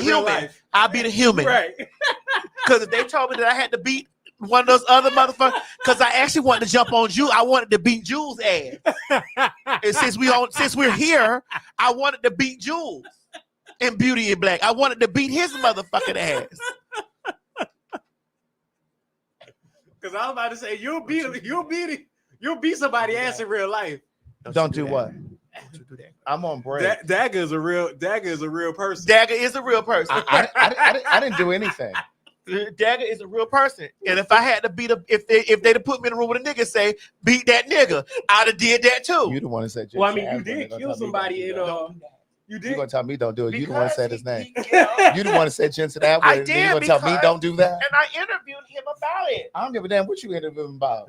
human. I'll beat a human. Right. Because if they told me that I had to beat one of those other motherfuckers, because I actually wanted to jump on Jules. I wanted to beat Jules' ass. And since we're here, I wanted to beat Jules in Beauty and Black. I wanted to beat his motherfucking ass. Because I was about to say you'll beat somebody ass in real life. Don't do what? I'm on break. Dagger is a real person. Dagger is a real person. I didn't do anything. Dagger is a real person, and if I had to beat if they'd have put me in a room with a nigga, say beat that nigga, I'd have did that too. You the one that said. Well, I mean, you did kill somebody in. You did. You're gonna tell me don't do it. You the one that said his name. You the one that said Jensen Atwood. I did. You gonna tell me don't do that? And I interviewed him about it. I don't give a damn what you interviewed him about.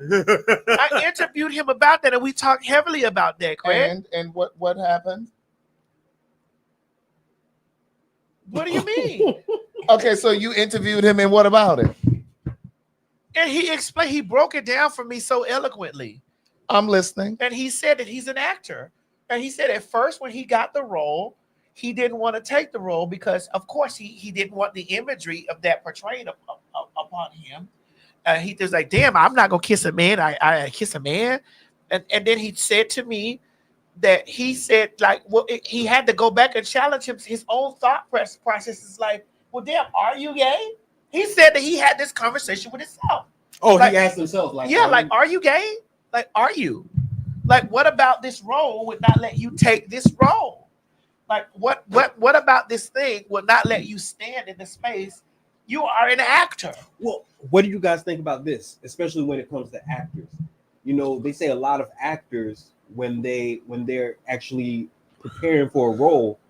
I interviewed him about that, and we talked heavily about that, Craig. And what happened? What do you mean? Okay, so you interviewed him, and what about it? And he explained. He broke it down for me so eloquently. I'm listening. And he said that he's an actor. And he said at first when he got the role, he didn't want to take the role because, of course, he didn't want the imagery of that portrayed upon him. He was like, damn, I'm not going to kiss a man. I kiss a man. And then he said to me that he said, like, well, he had to go back and challenge his own thought process. Is like, well, damn, are you gay? He said that he had this conversation with himself. Oh, like, he asked himself, like, yeah, like, are you gay? Like, are you? Like, what about this role would not let you take this role? Like, what about this thing would not let you stand in the space? You are an actor. Well, what do you guys think about this, especially when it comes to actors? You know, they say a lot of actors when they're actually preparing for a role,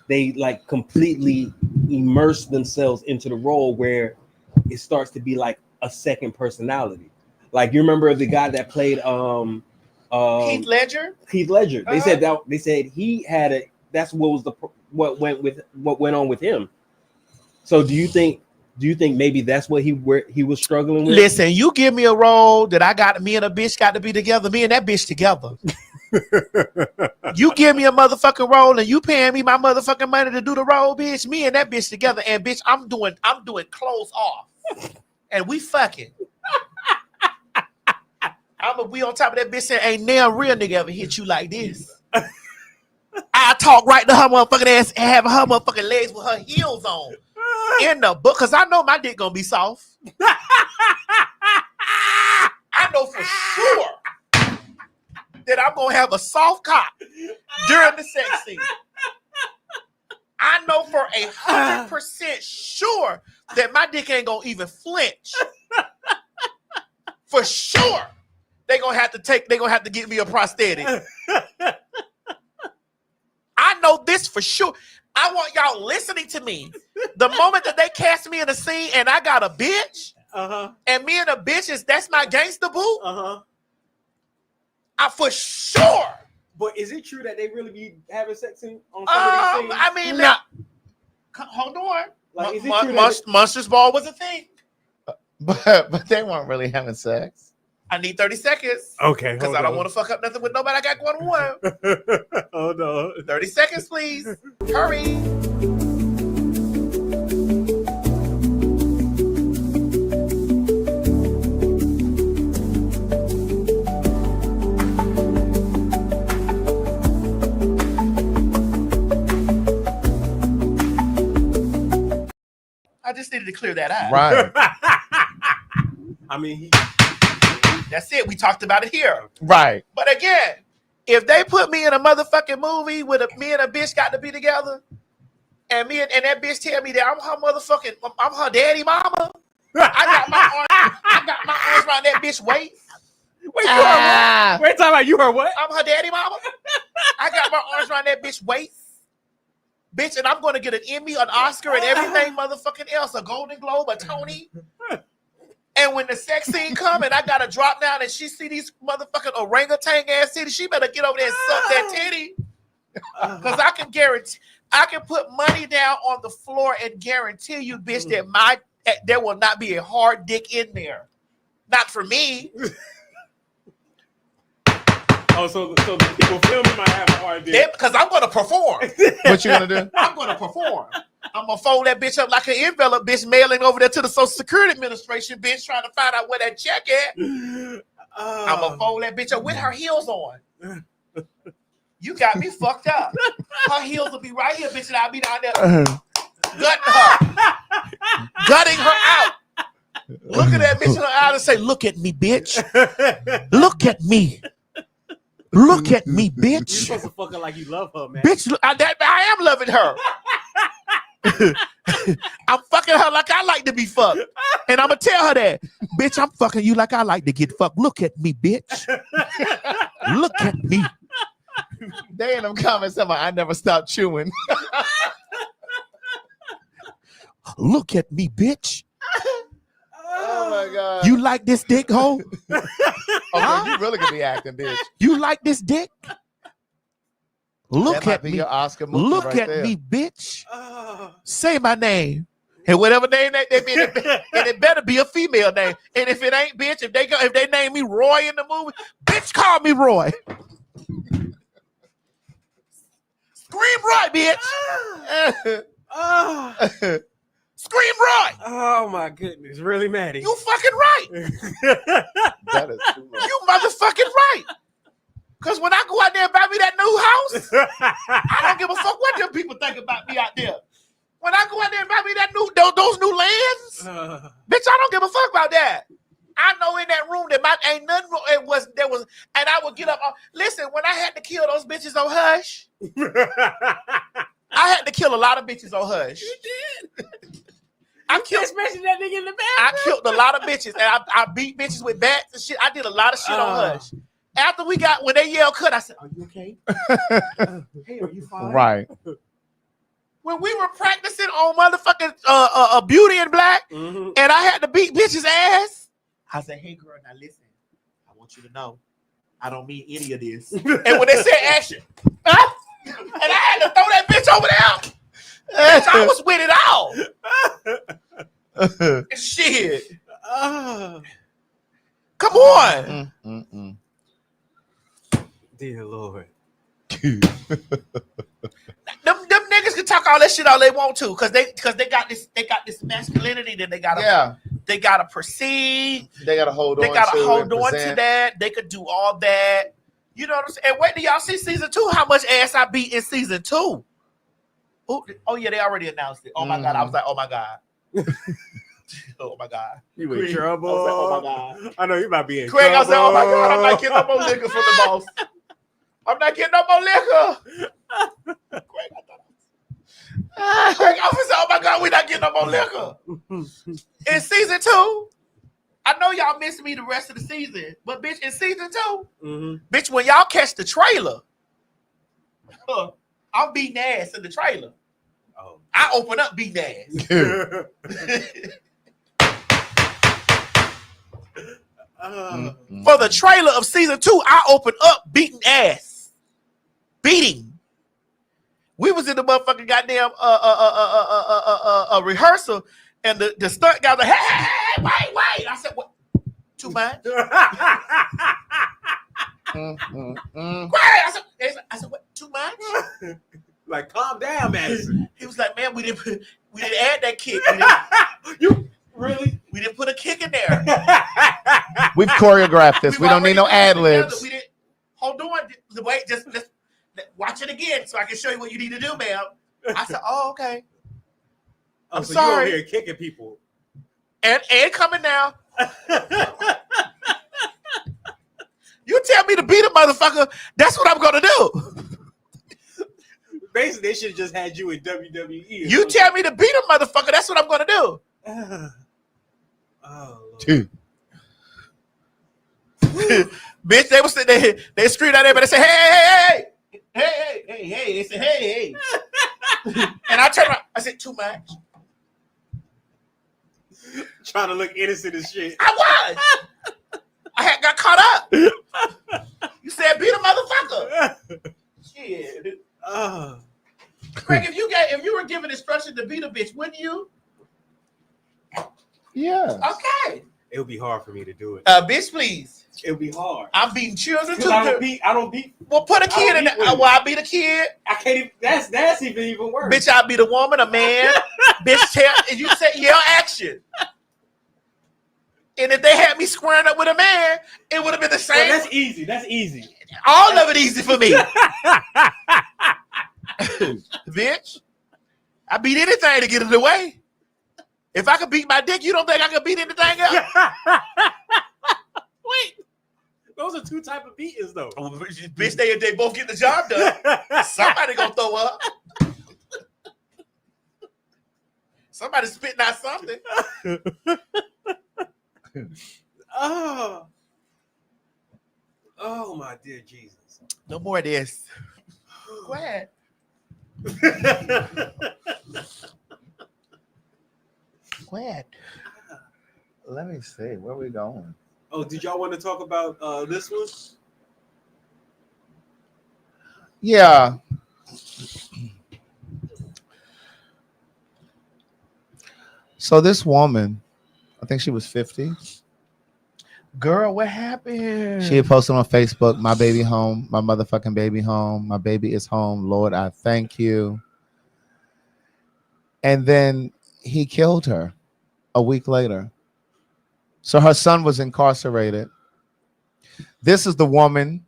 they like completely immerse themselves into the role where it starts to be like a second personality. Like, you remember the guy that played Heath Ledger? Heath Ledger. They said he had that's what went on with him. So do you think maybe that's what he was struggling with? Listen, you give me a role that me and a bitch got to be together, me and that bitch together. You give me a motherfucking role and you paying me my motherfucking money to do the role, bitch. Me and that bitch together, and bitch, I'm doing clothes off, and we fucking. We on top of that bitch saying, ain't now real nigga ever hit you like this. I talk right to her motherfucking ass and have her motherfucking legs with her heels on in the book, because I know my dick gonna be soft. I know for sure that I'm gonna have a soft cock during the sex scene. I know for 100% sure that my dick ain't gonna even flinch. For sure. They're gonna have to give me a prosthetic. this for sure. I want y'all listening to me. The moment that they cast me in a scene and I got a bitch, and me and a bitch that's my gangster boo, I for sure. But is it true that they really be having sex on some of these scenes? I mean, hold on. Like, is it true Monsters Ball was a thing. But they weren't really having sex. I need 30 seconds. Okay, Because I don't want to fuck up nothing with nobody I got going on. Hold on. 30 seconds, please. Hurry. I just needed to clear that out. Right. I mean, that's it. We talked about it here. Right. But again, if they put me in a motherfucking movie with me and a bitch got to be together, and that bitch tell me that I'm her daddy mama, I got my arms around that bitch waist. Wait, you heard what? Wait, talking about you heard what? I'm her daddy mama. I got my arms around that bitch waist. Bitch, and I'm gonna get an Emmy, an Oscar, and everything motherfucking else, a Golden Globe, a Tony. And when the sex scene come and I gotta drop down and she see these motherfucking orangutan ass titties, she better get over there and suck that titty. Cause I can guarantee, I can put money down on the floor and guarantee you, bitch, that there will not be a hard dick in there. Not for me. Oh, so the people filming might have a hard dick. Because I'm gonna perform. What you gonna do? I'm gonna perform. I'm gonna fold that bitch up like an envelope, bitch, mailing over there to the Social Security Administration, bitch, trying to find out where that check at. I'm gonna fold that bitch up with her heels on. You got me fucked up. Her heels will be right here, bitch, and I'll be down there gutting her out. Look at that bitch in her eye and say, "Look at me, bitch. Look at me. Look at me, bitch." You're supposed to fuck her like you love her, man. Bitch, I am loving her. I'm fucking her like I like to be fucked. And I'm going to tell her that. Bitch, I'm fucking you like I like to get fucked. Look at me, bitch. Look at me. They in them comments saying, I never stopped chewing. Look at me, bitch. Oh my God. You like this dick, hoe? You really could be acting, bitch. You like this dick? Look at me. Your Oscar movie Look right at there. me, bitch. Say my name. And whatever name they be, and it better be a female name. And if it ain't, bitch, if they name me Roy in the movie, bitch, call me Roy. Scream Roy, bitch. Scream Roy. Oh my goodness, really, Maddie? You fucking right. That is too much. You motherfucking right. Cause when I go out there and buy me that new house, I don't give a fuck what them people think about me out there. When I go out there and buy me that those new lands, bitch, I don't give a fuck about that. I know in that room that ain't nothing. There was, and I would get up. Listen, when I had to kill those bitches on Hush, I had to kill a lot of bitches on Hush. You did. I killed, especially that nigga in the bathroom. I killed a lot of bitches, and I beat bitches with bats and shit. I did a lot of shit on Hush. After when they yelled cut, I said, "Are you okay? Hey, are you fine?" Right. When we were practicing on motherfucking Beauty in Black, and I had to beat bitches' ass, I said, "Hey, girl, now listen. I want you to know, I don't mean any of this." And when they said action, and I had to throw that bitch over there. Bitch, I was with it all. Shit. Come on. Dear Lord. Them niggas can talk all that shit all they want to, cause they got this masculinity that they gotta perceive. They gotta hold on. They gotta hold on to present. that. They could do all that. You know what I'm saying? And wait till y'all see season 2. How much ass I beat in season 2? Oh yeah, they already announced it. Oh my God, I was like, oh my God. Oh my God. You in trouble. I was like, oh my God. I know you about to be in Craig, trouble. I was like, oh my God, I'm not getting no more liquor from the boss. I'm not getting no more liquor. Craig, I was like, oh my God, we're not getting no more liquor. In season 2, I know y'all missed me the rest of the season, but bitch, in season 2, bitch, when y'all catch the trailer, I'm beating ass in the trailer. Oh. I open up beating ass. For the trailer of season 2, I opened up beating ass. Beating. We was in the motherfucking goddamn rehearsal, and the stunt guy was like, hey, wait. I said, what? Too much? I said, what? Too much? Like, calm down, Madison. He was like, man, we didn't add that kick. You really? We didn't put a kick in there. We've choreographed this. We don't need no ad libs. Hold on. Wait, just watch it again so I can show you what you need to do, ma'am. I said, oh, okay. I'm so sorry. You over here kicking people. And coming now. You tell me to beat a motherfucker, that's what I'm going to do. Basically, they should have just had you in WWE. You tell me to beat a motherfucker, that's what I'm going to do. Oh, Dude. Bitch, they was they screamed out there, but they said, hey. They said, hey. And I turned around, I said, too much. Trying to look innocent as shit. I was. I had got caught up. You said beat a motherfucker. Shit. Craig, if you were given instruction to beat a bitch, wouldn't you? Yeah. Okay. It would be hard for me to do it. Bitch, please. It would be hard. I'm beating children too. I don't beat. Well, put a kid in there. Well, I beat a kid. I can't even. That's even worse. Bitch, I beat a woman, a man. Bitch, and you say yell action. And if they had me squaring up with a man, it would have been the same. Well, that's easy. That's easy. All of it easy for me. Bitch, I beat anything to get it away. If I could beat my dick, you don't think I could beat anything else? Wait. Those are two types of beatings, though. Oh, bitch, they both get the job done. Somebody gonna throw up. Somebody spitting out something. Oh my dear Jesus. No more of this. Go ahead. Go ahead. Let me see. Where are we going? Oh, did y'all want to talk about this one? Yeah. So this woman, I think she was 50. Girl, what happened? She had posted on Facebook, my baby home, my motherfucking baby home. My baby is home. Lord, I thank you. And then he killed her a week later. So her son was incarcerated. This is the woman,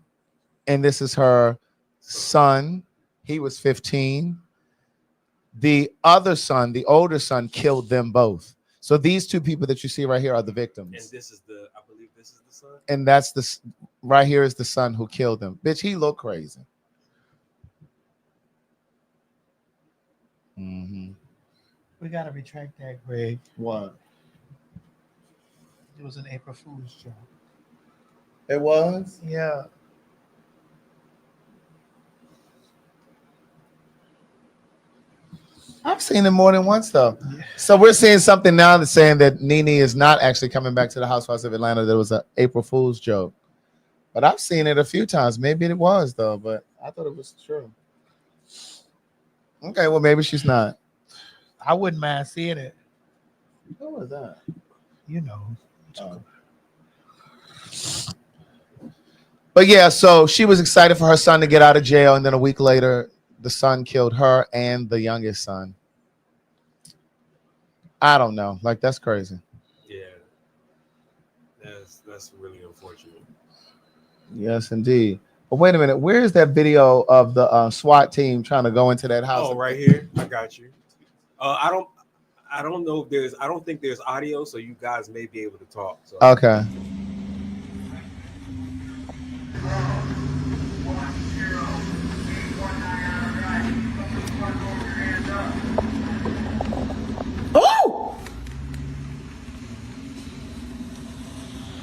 and this is her son. He was 15. The other son, the older son, killed them both. So these two people that you see right here are the victims. And this is I believe this is the son. And that's right here is the son who killed them. Bitch, he looked crazy. Mm-hmm. We gotta retract that, Greg. What? It was an April Fool's joke. It was? Yeah. I've seen it more than once, though. Yeah. So we're seeing something now that's saying that Nene is not actually coming back to the Housewives of Atlanta. There was an April Fool's joke. But I've seen it a few times. Maybe it was, though, but I thought it was true. Okay, well, maybe she's not. I wouldn't mind seeing it. What was that? You know. Oh. But yeah, so she was excited for her son to get out of jail, and then a week later, the son killed her and the youngest son. I don't know. Like, that's crazy. Yeah. That's really unfortunate. Yes, indeed. But wait a minute. Where is that video of the SWAT team trying to go into that house? Oh, right here. I got you. I don't know if there's. I don't think there's audio, so you guys may be able to talk. So. Okay. Oh!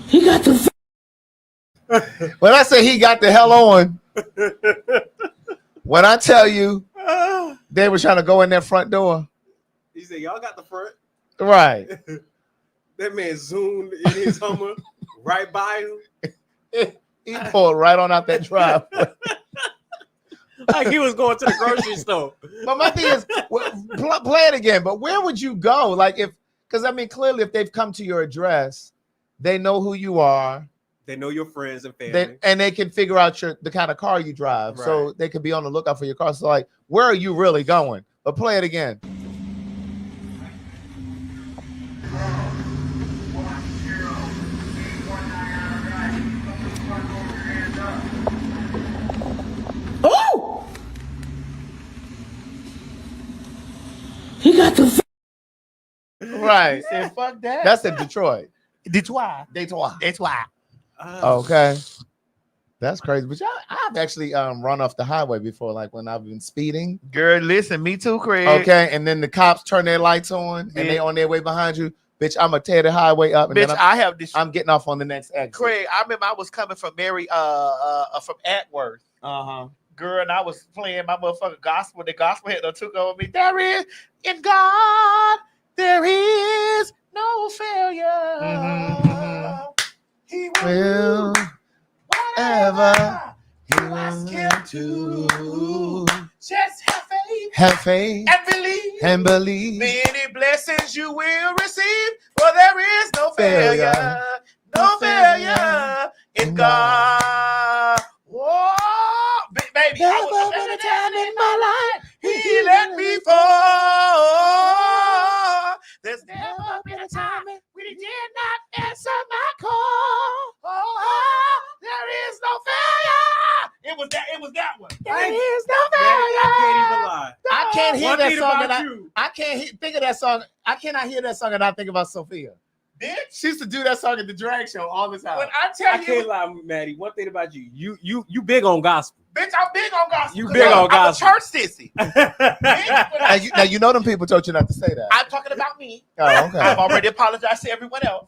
He got the. When I say he got the hell on, When I tell you, they were trying to go in that front door. He said, "Y'all got the front." Right. That man zoomed in his Hummer right by him. He pulled right on out that driveway. Like he was going to the grocery store. But my thing is, play it again. But where would you go? Like because I mean, clearly, if they've come to your address, they know who you are. They know your friends and family. And they can figure out the kind of car you drive. Right. So they could be on the lookout for your car. So like, where are you really going? But play it again. Oh! He got the Right. Said, fuck that. That's in Detroit. Detroit. Okay. That's crazy. But I've actually run off the highway before, like when I've been speeding. Girl, listen, me too, Craig. Okay, and then the cops turn their lights on and they on their way behind you. Bitch, I'm gonna tear the highway up. And Bitch, then I have this. I'm getting off on the next exit. Craig, I remember I was coming from from Atworth. Girl, and I was playing my motherfucking gospel. The gospel had took over me. There is in God, there is no failure. He will whatever you ask him to. Just have faith and believe. Many blessings you will receive, for there is no failure, no failure in God. Whoa, baby, I was every time in my life He let me fall. There's never been a time when He did not answer my call. Oh, there is no failure. It was that one. There is no failure. I can't even lie. I can't hear One that thing song. about And you. I can't think of that song. I cannot hear that song and not think about Sophia. Bitch, she used to do that song at the drag show all the time. When I tell I can't lie, Maddie. One thing about you, you big on gospel. Bitch, I'm big on gospel. You big on gospel. I'm a church sissy. Now you know them people told you not to say that. I'm talking about me. Oh, okay. I've already apologized to everyone else.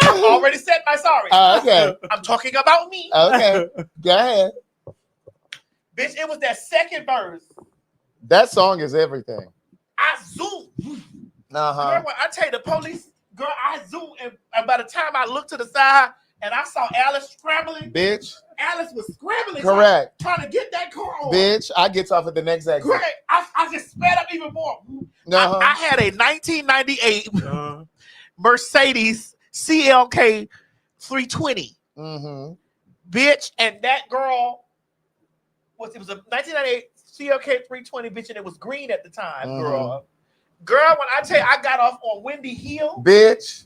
I've already said my sorry. Okay. I'm talking about me. Okay. Go ahead. Bitch, it was that second verse. That song is everything. I zoomed. Girl, when I tell you the police, girl, I zoomed, and by the time I looked to the side and I saw Alice scrambling, Bitch. Alice was scrambling, Correct. trying to get that car on. Bitch, I get off at the next exit. Great. I just sped up even more. I had a 1998 Mercedes CLK 320. Bitch, and that girl it was a 1998 CLK 320, bitch, and it was green at the time, girl. Girl, when I tell you I got off on Windy Hill, bitch.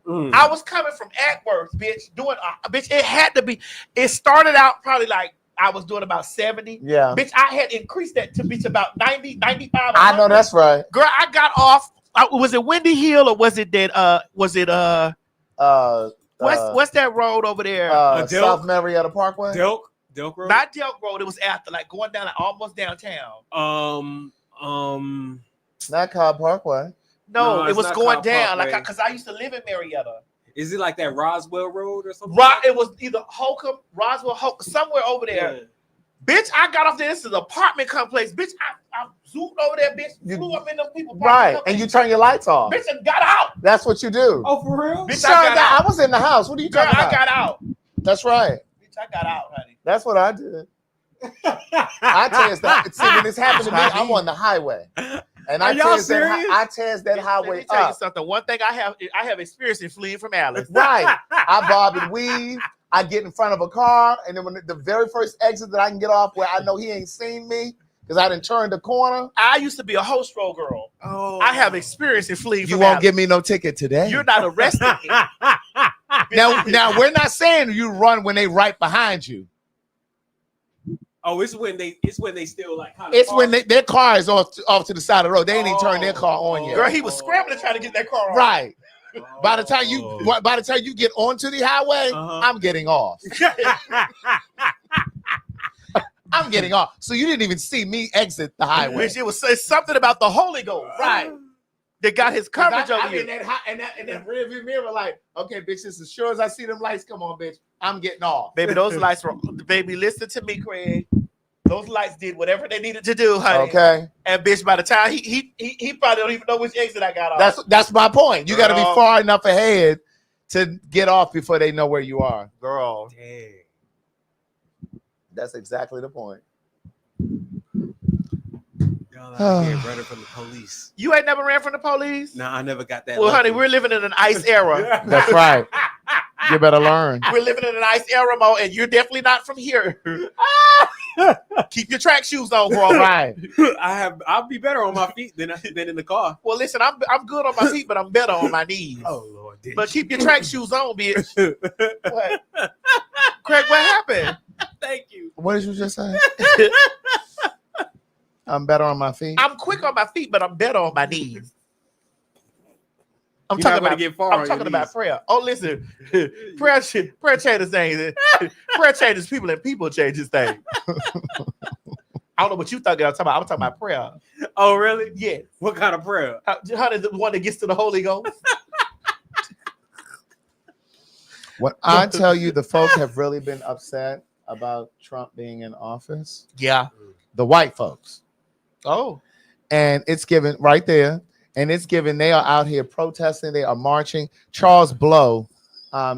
I was coming from Atworth, bitch, bitch, it had to be, it started out probably like I was doing about 70. Yeah. Bitch, I had increased that to bitch about 90, 95. 100. I know that's right. Girl, I got off, was it Windy Hill or was it that, what's that road over there? South Marietta Parkway? Tawlk Road? Not Tawlk Road, it was after, like going down, like almost downtown. Not Cobb Parkway. No, it was not going Cobb down, Parkway. like, because I used to live in Marietta. Is it like that Roswell Road or something? It was either Holcomb, Roswell, Holcomb, somewhere over there. Yeah. Bitch, I got off there. This is an apartment complex. Bitch, I zoomed over there, bitch. Flew up in them people. Right, and you turn your lights off. Bitch, and got out. That's what you do. Oh, for real? Bitch, Son, I got out. I was in the house. What are you Girl, talking about? I got out. That's right. Bitch, I got out, honey. That's what I did. I tell you, see, when this happened to me, I'm on the highway. And I test that highway Let me tell you up. something. One thing I have experience in fleeing from Alice. Right. I bob and weave. I get in front of a car, and then when the very first exit that I can get off where I know he ain't seen me because I done turned the corner. I used to be a host roll girl. Oh. I have experience in fleeing You from won't Alice. give me no ticket today. You're not arresting me. Now we're not saying you run when they right behind you. Oh, it's when they still like kind of. It's when their car is off to the side of the road. They ain't even turned their car on yet. Girl, he was scrambling trying to get that car on. Right. By the time you get onto the highway, I'm getting off. I'm getting off. So you didn't even see me exit the highway. It's something about the Holy Ghost. Right. that got his coverage over I'm you. in that rearview mirror, like, okay, bitch, this as sure as I see them lights come on, bitch, I'm getting off. Baby, those lights were, baby, listen to me, Craig. Those lights did whatever they needed to do, honey. Okay. And bitch, by the time he probably don't even know which exit I got off. That's my point. You got to be Girl. far enough ahead to get off before they know where you are. Girl. Dang. That's exactly the point. Y'all out here running from the police. You ain't never ran from the police? Nah, I never got that. Well, lucky. honey, we're living in an ICE era. That's right. You better learn. We're living in an ICE era, Mo, and you're definitely not from here. Keep your track shoes on, bro. Right. I'll be better on my feet than in the car. Well, listen, I'm good on my feet, but I'm better on my knees. Oh Lord. But keep your track shoes on, bitch. What? Craig, what happened? Thank you. What did you just say? I'm better on my feet. I'm quick on my feet, but I'm better on my knees. I'm You're talking not gonna about get far I'm on talking your about knees. prayer. Oh, listen, prayer changes things. Prayer changes people, and people changes things. I don't know what you thought. I'm talking about prayer. Oh, really? Yes. What kind of prayer? How did the one that gets to the Holy Ghost? When I tell you the folk have really been upset about Trump being in office, Yeah. the white folks. Oh. And it's given right there. And it's given, they are out here protesting. They are marching. Charles Blow,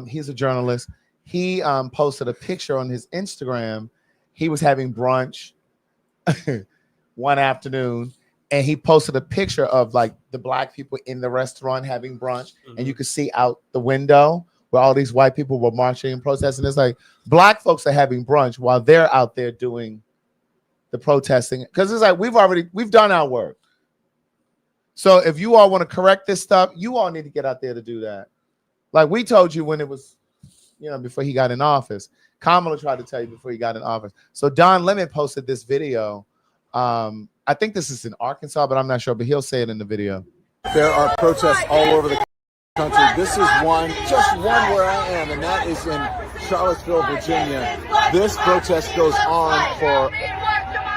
he's a journalist. He posted a picture on his Instagram. He was having brunch one afternoon, and he posted a picture of like the black people in the restaurant having brunch. And you could see out the window where all these white people were marching and protesting. It's like black folks are having brunch while they're out there doing the protesting. Because it's like we've done our work. So if you all want to correct this stuff, you all need to get out there to do that. Like we told you when it was, before he got in office. Kamala tried to tell you before he got in office. So Don Lemon posted this video. I think this is in Arkansas, but I'm not sure, but he'll say it in the video. There are protests all over the country. This is just one where I am, and that is in Charlottesville, Virginia. This protest goes on for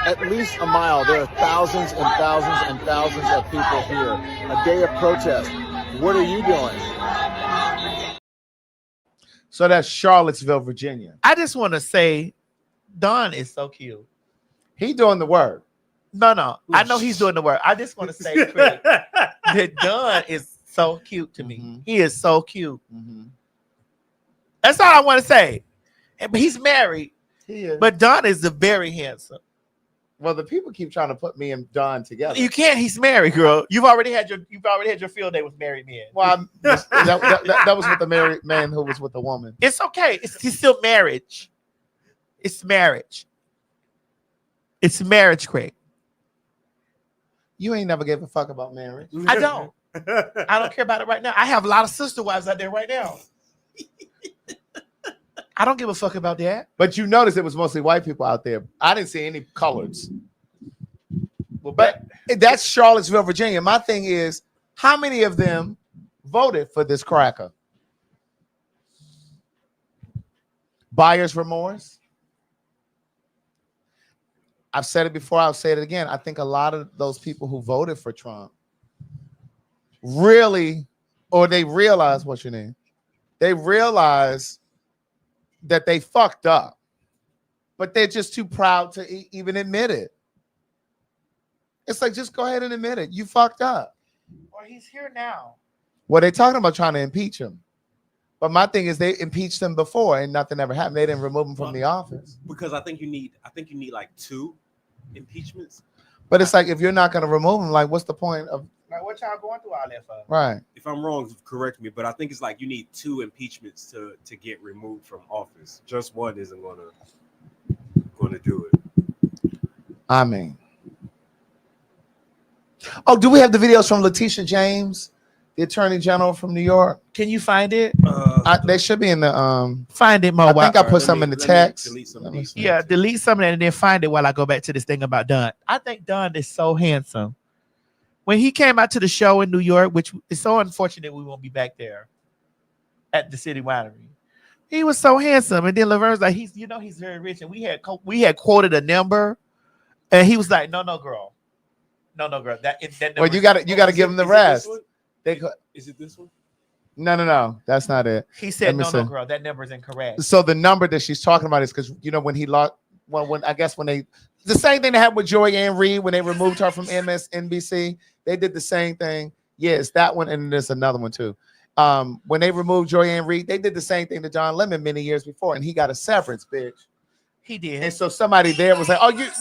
at least a mile. There are thousands and thousands and thousands of people here. A day of protest. What are you doing? So that's Charlottesville, Virginia. I just want to say, Don is so cute. He doing the work. No. I know he's doing the work. I just want to say, Craig, that Don is so cute to me. He is so cute. That's all I want to say. But he's married. He is. But Don is very handsome. Well, the people keep trying to put me and Don together. You can't. He's married, girl. You've already had your field day with married men. Well, that was with the married man who was with the woman. It's okay. It's still marriage. It's marriage. It's marriage, Craig. You ain't never gave a fuck about marriage. I don't. I don't care about it right now. I have a lot of sister wives out there right now. I don't give a fuck about that. But you notice it was mostly white people out there. I didn't see any coloreds. Well, but that's Charlottesville, Virginia. My thing is, how many of them voted for this cracker? Buyer's remorse. I've said it before. I'll say it again. I think a lot of those people who voted for Trump really, or they realize, what's your name? They realize that they fucked up, but they're just too proud to even admit it. It's like, just go ahead and admit it. You fucked up. Well, he's here now. Well, they're talking about trying to impeach him. But my thing is they impeached him before and nothing ever happened. They didn't remove him from the office. Because I think you need like 2 impeachments. But it's like, if you're not going to remove him, like, what's the point of... Like, what y'all going through all that for? Right. If I'm wrong, correct me. But I think it's like you need 2 impeachments to get removed from office. Just one isn't going to do it. I mean... Oh, do we have the videos from Letitia James, the Attorney General from New York? Can you find it? They should be in the find it, Mo. I think I put some in the text. Delete some delete some of that and then find it while I go back to this thing about Don. I think Don is so handsome. When he came out to the show in New York, which is so unfortunate we won't be back there at the City Winery, he was so handsome. And then Laverne's like, he's very rich, and we had quoted a number, and he was like, no, girl. No, girl. That Well, number you got to give them the rest. Is it this one? No. That's not it. He said, Let me no, see. girl. That number is incorrect. So the number that she's talking about is because when he lost. Well, when they the same thing that happened with Joy Ann Reid when they removed her from MSNBC, they did the same thing. Yes, that one, and there's another one too. When they removed Joy Ann Reid, they did the same thing to John Lemon many years before, and he got a severance, bitch. He did. And so somebody there was like,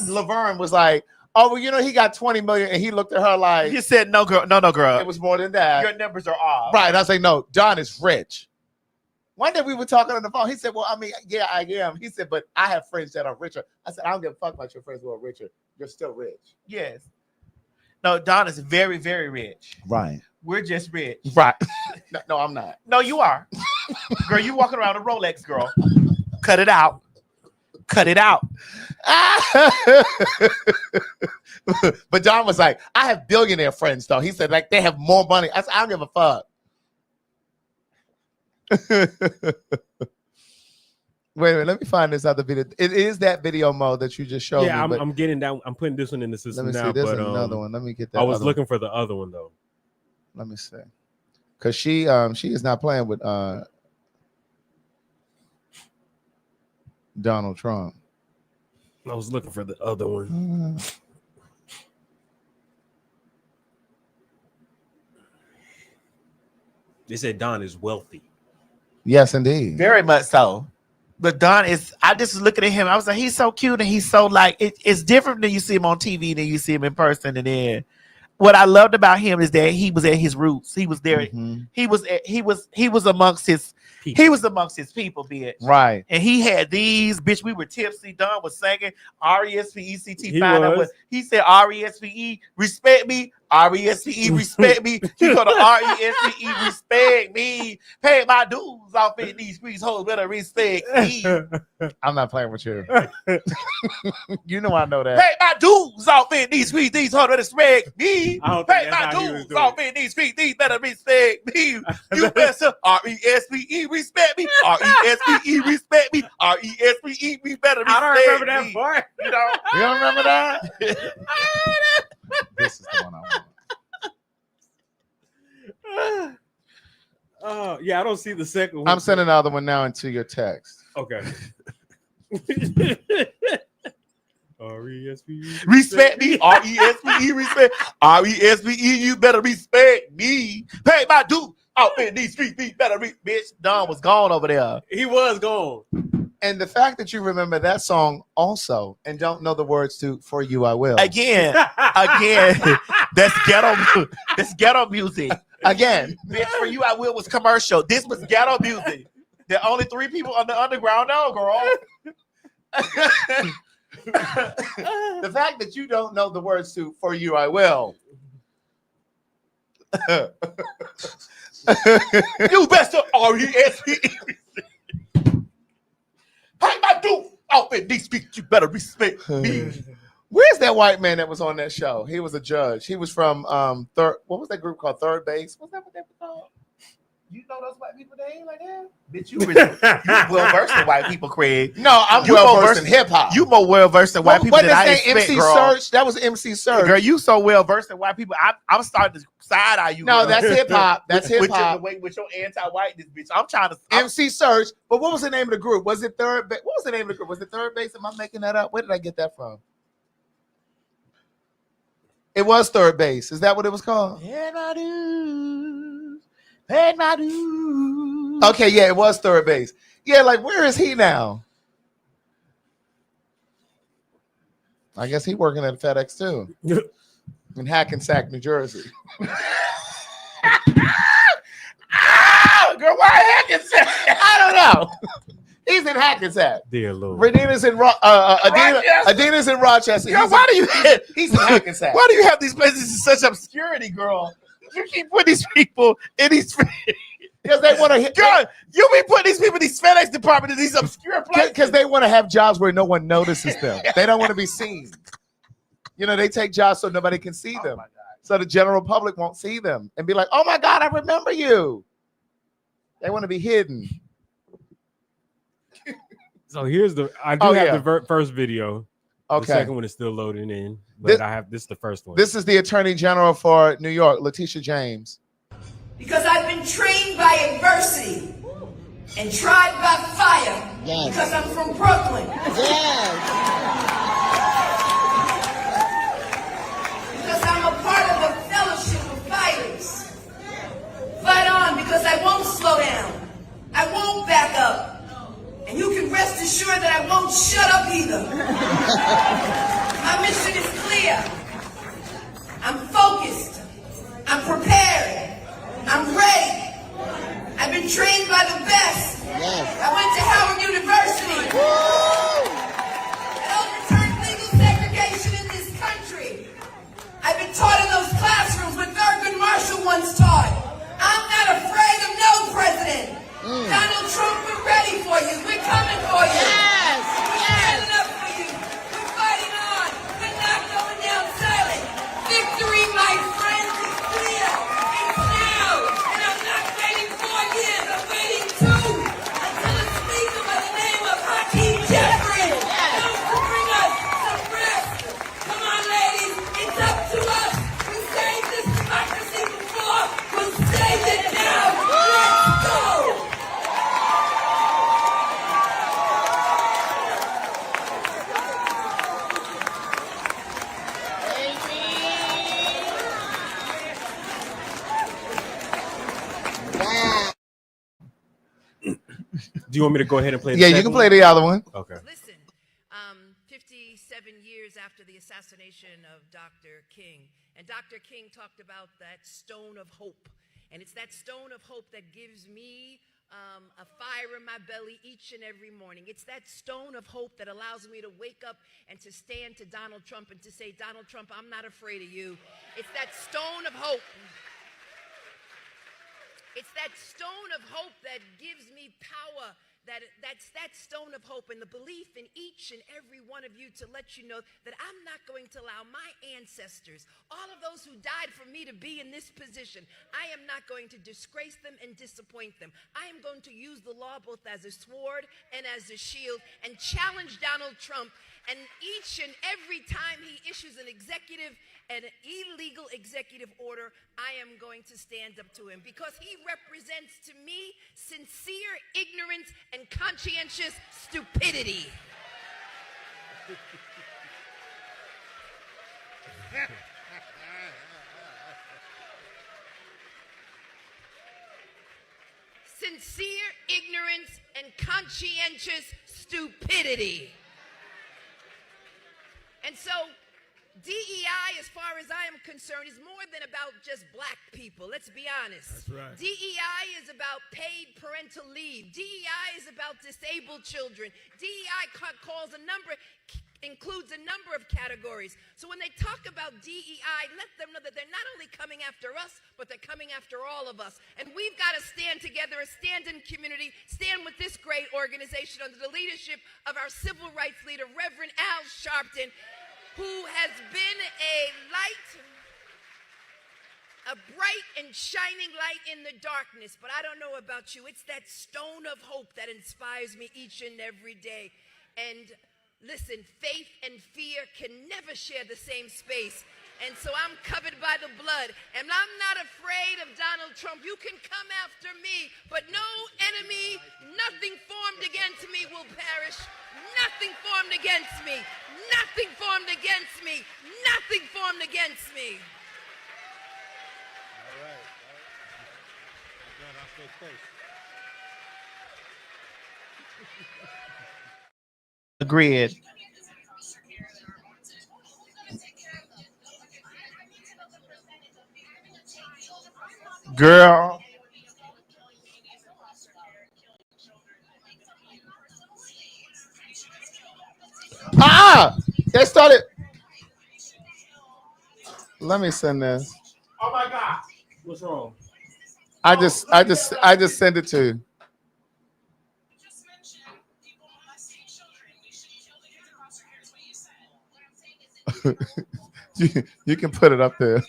Laverne was like, oh, well, he got 20 million, and he looked at her like, he said, no, girl, no, girl. It was more than that. Your numbers are off. Right. I was like, no, John is rich. One day we were talking on the phone. He said, well, I mean, yeah, I am. He said, but I have friends that are richer. I said, I don't give a fuck about your friends who are richer. You're still rich. Yes. No, Don is very, very rich. Right. We're just rich. Right. No, I'm not. No, you are. Girl, you walking around a Rolex, girl. Cut it out. Cut it out. But John was like, I have billionaire friends, though. He said, like, they have more money. I said, I don't give a fuck. Wait a minute, let me find this other video. It is that video mode that you just showed me. Yeah, I'm getting that. I'm putting this one in the system let me now. see. There's But another one. Let me get that. I was looking for the other one though. Let me see. Because she is not playing with Donald Trump. I was looking for the other one. They said Don is wealthy. Yes, indeed. Very much so. But Don is, I just was looking at him. I was like, he's so cute and he's so like, it's different than you see him on TV than you see him in person. And then what I loved about him is that he was at his roots. He was there. Mm-hmm. He was amongst his people. He was amongst his people, bitch. Right. And he had these, bitch, we were tipsy. Don was singing R-E-S-P-E-C-T. He said R-E-S-P-E, respect me. R-E-S-P-E, respect me. You go to R-E-S-P-E, respect me. Pay my dues off in these streets. Hoes better respect me. I'm not playing with you. You know I know that. Pay my dues off in these streets. These hoes better respect me. Pay my how he was dues doing off in these streets. These better respect me. You better R-E-S-P-E, respect me. R-E-S-P-E, respect me. R-E-S-P-E, we better respect me. I don't remember that part. You know? You don't remember that? This is the one I want. Yeah, I don't see the second one. I'm sending another one now into your text. Okay. R-E-S-P-E. Respect me. R-E-S-P-E, respect. R-E-S-P-E, you better respect me. Pay my dues out in these streets. These better bitch. Don was gone over there. He was gone. And the fact that you remember that song also and don't know the words to For You I Will. Again, that's ghetto music. Again. Bitch, For You I Will was commercial. This was ghetto music. There are only 3 people on the underground now, girl. The fact that you don't know the words to For You I Will. You better R-E-S-P-E. Pay my dues out in these streets. You better respect me. Where's that white man that was on that show? He was a judge. He was from what was that group called? Third Base? What's that what they were called? You know those white people name like that? Bitch, you well versed in white people, Craig. No, I'm well versed in hip hop. You more well versed in white people than I expect, MC girl. Search? That was MC Search. Girl, you so well versed in white people. I'm starting to side eye you. No, girl. that's hip hop. That's hip hop. With your anti-whiteness, bitch. I'm trying to MC Search. But what was the name of the group? Was it Third Base? What was the name of the group? Was it Third Base? Am I making that up? Where did I get that from? It was Third Base. Is that what it was called? Pay my dues. Pay my dues. Okay, yeah, it was Third Base. Yeah, like where is he now? I guess he working at FedEx too. In Hackensack, New Jersey. Girl, why Hackensack? I don't know. He's in Hackensack. Dear Lord. Radina's in Adina's in Rochester. Girl, He's in Hackensack. Why do you have these places in such obscurity, girl? You keep putting these people in these because they want to hit. Girl, you be putting these people in these FedEx department in these obscure places because they want to have jobs where no one notices them. They don't want to be seen. You know, they take jobs so nobody can see them. So the general public won't see them and be like, "Oh my God, I remember you." They want to be hidden. So here's I do have the first video. Okay. The second one is still loading in, but this is the first one. This is the Attorney General for New York, Letitia James. Because I've been trained by adversity and tried by fire. Yes. Because I'm from Brooklyn. Yes. Because I'm a part of the fellowship of fighters. Fight on, because I won't slow down. I won't back up. And you can rest assured that I won't shut up either. My mission is clear. I'm focused. I'm prepared. I'm ready. I've been trained by the best. Yes. I went to Howard University. I overturned legal segregation in this country. I've been taught in those classrooms what Thurgood Marshall once taught. I'm not afraid of no president. Donald Trump, we're ready for you. We're coming for you. Yes. We're standing up for you. We're fighting on. We're not going down silent. Victory, my friends, is clear. It's now. And I'm not waiting 4 years. I'm waiting 2 until a speaker by the name of Hakeem Jeffrey comes to bring us some rest. Come on, ladies. It's up to us. We saved this democracy before. We'll save it now. Let's go. Do you want me to go ahead and play? Yeah, you can play the other one. Okay. Listen, 57 years after the assassination of Dr. King, and Dr. King talked about that stone of hope, and it's that stone of hope that gives me a fire in my belly each and every morning. It's that stone of hope that allows me to wake up and to stand to Donald Trump and to say, Donald Trump, I'm not afraid of you. It's that stone of hope. It's that stone of hope that gives me power. That's that stone of hope and the belief in each and every one of you to let you know that I'm not going to allow my ancestors, all of those who died for me, to be in this position. I am not going to disgrace them and disappoint them. I am going to use the law both as a sword and as a shield and challenge Donald Trump. And each and every time he issues an illegal executive order, I am going to stand up to him because he represents to me sincere ignorance and conscientious stupidity. Sincere ignorance and conscientious stupidity. And so DEI, as far as I am concerned, is more than about just black people. Let's be honest. That's right. DEI is about paid parental leave. DEI is about disabled children. DEI includes a number of categories. So when they talk about DEI, let them know that they're not only coming after us, but they're coming after all of us. And we've got to stand together, a stand-in community, stand with this great organization under the leadership of our civil rights leader, Reverend Al Sharpton, who has been a light, a bright and shining light in the darkness. But I don't know about you. It's that stone of hope that inspires me each and every day. And listen, faith and fear can never share the same space. And so I'm covered by the blood. And I'm not afraid of Donald Trump. You can come after me, but no enemy, nothing formed against me will perish. Nothing formed against me. Nothing formed against me. Nothing formed against me. All right. I'll stay close. Agreed. Girl. They started. Let me send this. Oh my God. What's wrong? I just sent it to you. You can put it up there.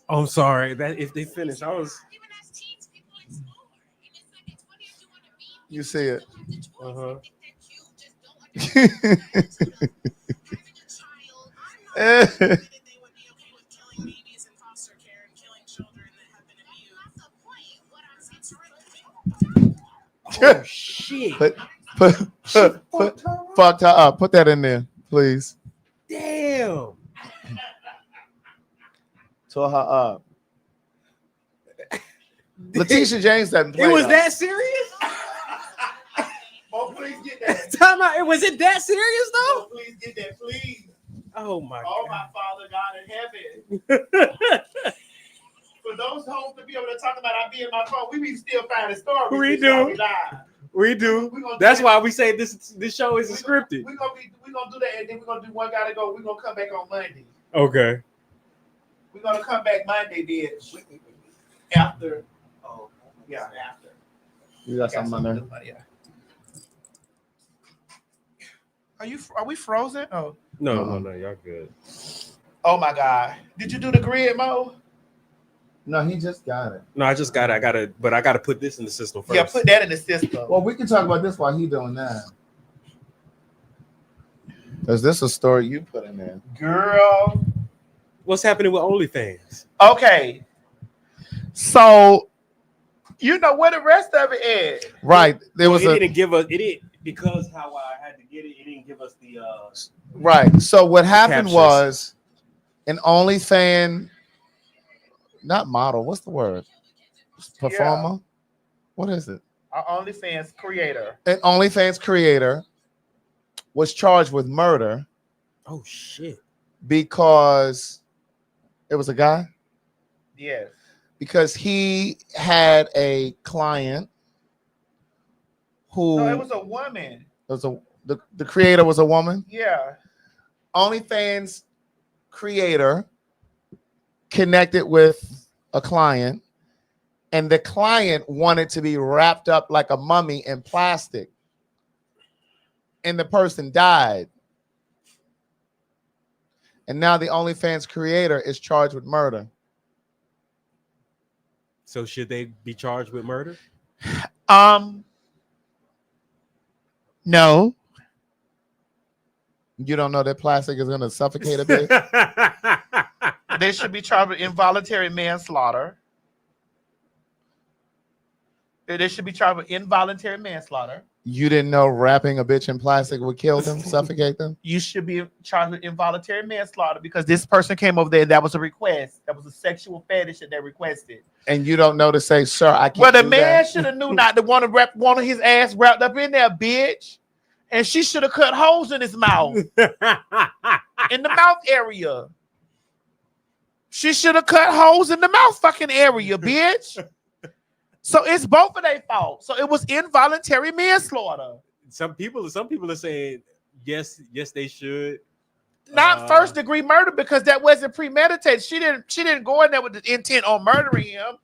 Oh, I'm sorry. That if they finish, I was. You see it. Oh shit! Fucked her up. Put that in there, please. Damn. Tore her up. Letitia James doesn't play. It was though. that serious? Oh, please get that. Time out. Was it that serious though? Oh, please get that, please. Oh my Oh, god. my Father God in heaven. For those homes to be able to talk about I be in my phone, we be still finding stories. We before do. We die. We do. We gonna That's do why that. we say this show isn't scripted. We gonna do that, and then we're gonna do one gotta go. We're gonna come back on Monday. Okay. We're gonna come back Monday, bitch. After. Oh, yeah, after. You got something on there? Yeah. Are we frozen? Oh. No, y'all good. Oh my God. Did you do the grid, Mo? No, he just got it. No, I just got it. I gotta put this in the system first. Yeah, put that in the system. Well, we can talk about this while he's doing that. Is this a story you put in there? Girl. What's happening with OnlyFans? Okay. So you know where the rest of it is. Right. There was it didn't give us it didn't because how I had to get it, it didn't give us the right. So what happened captions. was an OnlyFans, not model, what's the word? Performer? Yeah. What is it? Our OnlyFans creator. An OnlyFans creator was charged with murder. Oh shit. Because it was a guy? Yes. Because he had a client who No, it was a woman. The creator was a woman. Yeah. OnlyFans creator connected with a client, and the client wanted to be wrapped up like a mummy in plastic, and the person died. And now the OnlyFans creator is charged with murder. So should they be charged with murder? No. You don't know that plastic is going to suffocate a bitch? They should be charged with involuntary manslaughter. They should be charged with involuntary manslaughter. You didn't know wrapping a bitch in plastic would kill them, suffocate them? You should be charged with involuntary manslaughter because this person came over there. That was a request. That was a sexual fetish that they requested. And you don't know to say, sir, I can't. Well, the do man that. should have knew not to want to wrap one of his ass wrapped up in there, bitch. And she should have cut holes in his mouth, in the mouth area. She should have cut holes in the mouth fucking area, bitch. So it's both of their fault. So it was involuntary manslaughter. Some people are saying yes, they should. Not first degree murder because that wasn't premeditated. She didn't go in there with the intent on murdering him.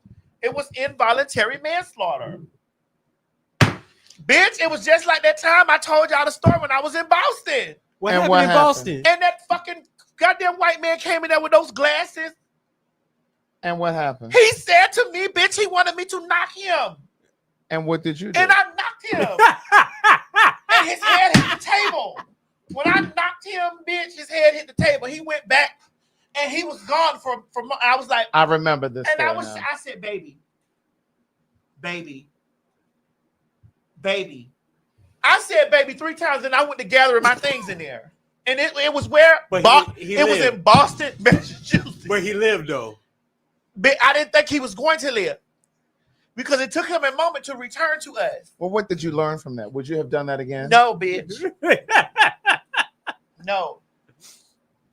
It was involuntary manslaughter. Bitch, it was just like that time I told y'all the story when I was in Boston. What happened in Boston? And that fucking goddamn white man came in there with those glasses. And what happened? He said to me, bitch, he wanted me to knock him. And what did you do? And I knocked him. And his head hit the table. When I knocked him, bitch, his head hit the table. He went back and he was gone from I was like, I remember this. and story now. I said, baby. I said baby 3 times and I went to gathering my things in there. And it was where? But he it was lived. in Boston, Massachusetts. Where he lived though. But I didn't think he was going to live. Because it took him a moment to return to us. Well, what did you learn from that? Would you have done that again? No, bitch. No.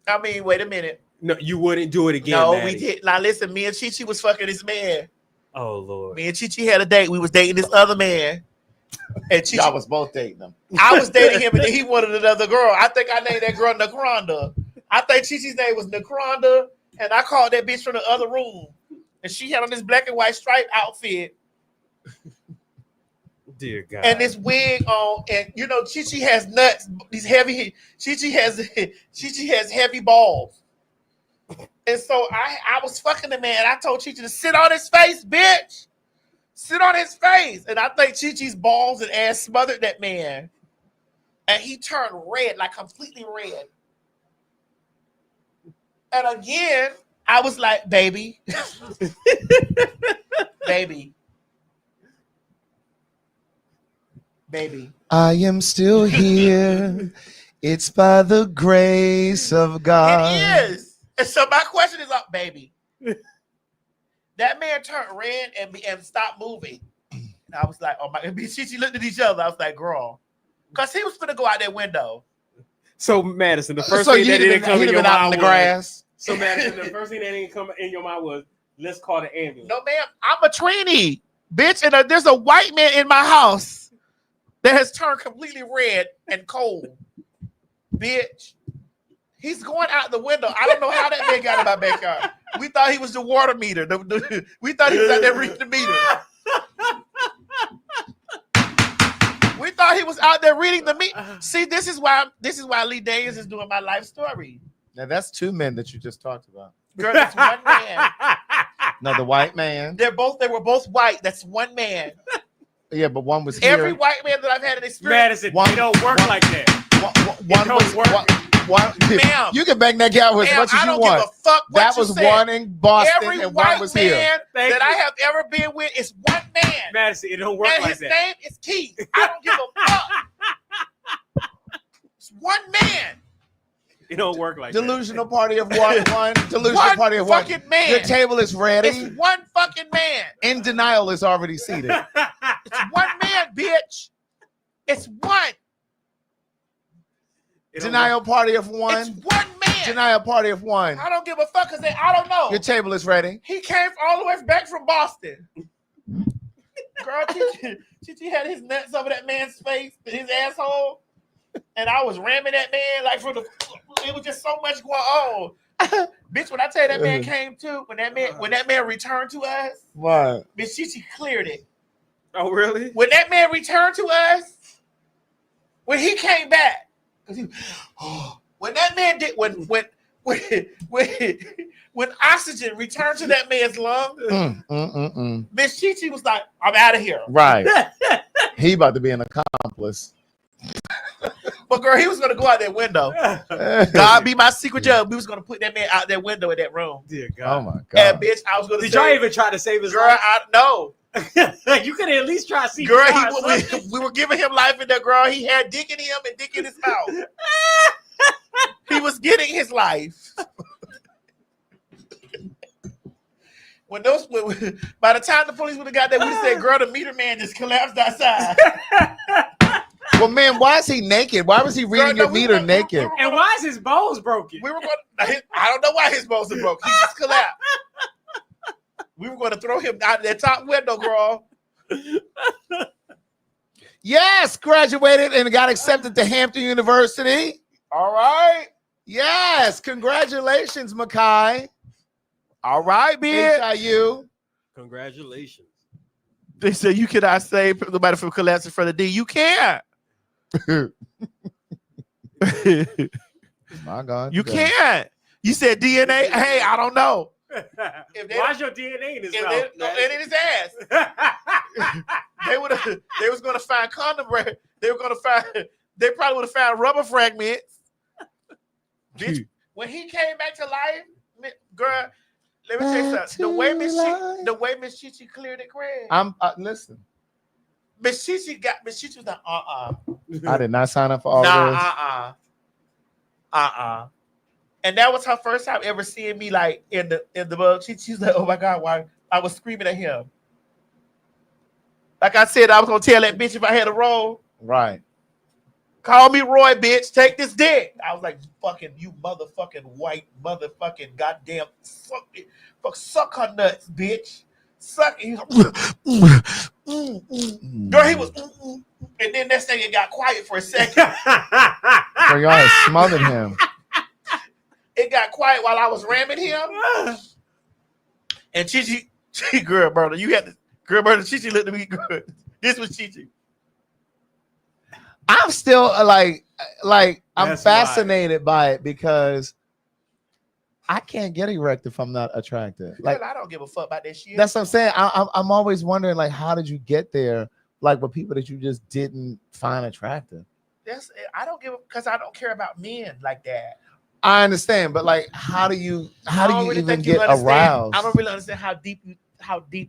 I mean, wait a minute. No, you wouldn't do it again. No, Maddie. we did. Now listen, me and Chi was fucking this man. Oh Lord. Me and Chi had a date. We was dating this other man. And Chi Y'all was both dating them. I was dating him, and then he wanted another girl. I think I named that girl Nakranda. I think Chi-Chi's name was Nakranda, and I called that bitch from the other room. And she had on this black and white striped outfit. Dear God. And this wig on, and you know, Chi has nuts. These heavy. Chi has heavy balls. And so I was fucking the man. I told Chi to sit on his face, bitch. Sit on his face. And I think Chi-Chi's balls and ass smothered that man. and he turned red, like completely red. And again, I was like, baby, baby. I am still here. It's by the grace of God. It is. And so my question is up, baby. That man turned red and stopped moving. And I was like, oh my, and she looked at each other. I was like, girl. Because he was going to go out that window. So Madison, the first thing that didn't come in your mind was grass. So Madison, the first thing that didn't come in your mind was, let's call the ambulance. No, ma'am, I'm a Trini, bitch, and there's a white man in my house that has turned completely red and cold, bitch. He's going out the window. I don't know how that man got in my backyard. We thought he was the water meter. We thought he was out there reading the meter. We thought he was out there reading the meter. See, this is why Lee Daniels is doing my life story. Now that's two men that you just talked about. Girl, that's one man. No, the white man. They were both white. That's one man. Yeah, but one was here. Every white man that I've had an experience. Madison, it don't work like that. Ma'am, you can bang that guy as much as you want. Give a fuck what that you was said. one in Boston Every and white one was man here. that I have ever been with is one man. Madison, it don't work and like his that. name is Keith. I don't give a fuck. It's one man. It don't work like Delusional party of one. Delusional party of one. Fucking man. Your table is ready. It's one fucking man. In denial is already seated. It's one man, bitch. It's one. Denial party of one. It's one man. Denial party of one. I don't give a fuck because I don't know. Your table is ready. He came all the way back from Boston. Girl, Chichi had his nuts over that man's face, his asshole. And I was ramming that man like it was just so much going on. Bitch, when I tell you that man came to, when that man returned to us, what? Miss Chichi cleared it. Oh, really? When that man returned to us, when he came back, when that man did when oxygen returned to that man's lung, Miss Chichi was like, I'm out of here. Right. He about to be an accomplice. But girl, he was gonna go out that window. God be my secret judge. We was gonna put that man out that window in that room. Dear God. Oh my God. And bitch, I was gonna Did y'all even try to save his girl, life? No. You could at least try to see. Girl, we were giving him life in there, girl. He had dick in him and dick in his mouth. He was getting his life. By the time the police would have got there, we said, girl, the meter man just collapsed outside. Well, man, why is he naked? Why was he reading your meter naked? And why is his bones broken? We were going. I don't know why his bones are broken. He just collapsed. We were going to throw him out that top window, girl. Yes, graduated and got accepted to Hampton University. All right. Yes, congratulations, Makai. All right, bitch. HIU. Congratulations. They said you cannot save nobody from collapsing for the D. You can't. My God. You can't. You said DNA. Hey, I don't know. Why's your DNA in his mouth? And in his ass. They was gonna find condom. They were gonna find. They probably would have found rubber fragments. Bitch, when he came back to life, girl. Let me tell you something. The way Miss Chichi cleared it, Craig. I'm listen. Miss Chichi was like, I did not sign up for all this. And that was her first time ever seeing me like in the bug. She's like, oh my God, why I was screaming at him. Like I said, I was gonna tell that bitch if I had a roll. Right. Call me Roy, bitch. Take this dick. I was like, you motherfucking white motherfucking goddamn suck her nuts, bitch. Suck it. Girl, he was and then that thing it got quiet for a second. So y'all had smothered him. It got quiet while I was ramming him. And Chichi, girl, brother, Chichi looked at me good. This was Chichi. I'm still like I'm That's fascinated by it because I can't get erect if I'm not attractive. Like I don't give a fuck about that shit. that's what I'm saying. I'm always wondering, like, how did you get there? Like with people that you just didn't find attractive. I don't give because I don't care about men like that. I understand, but like, how do you really even think you get understand. aroused? I don't really understand how deep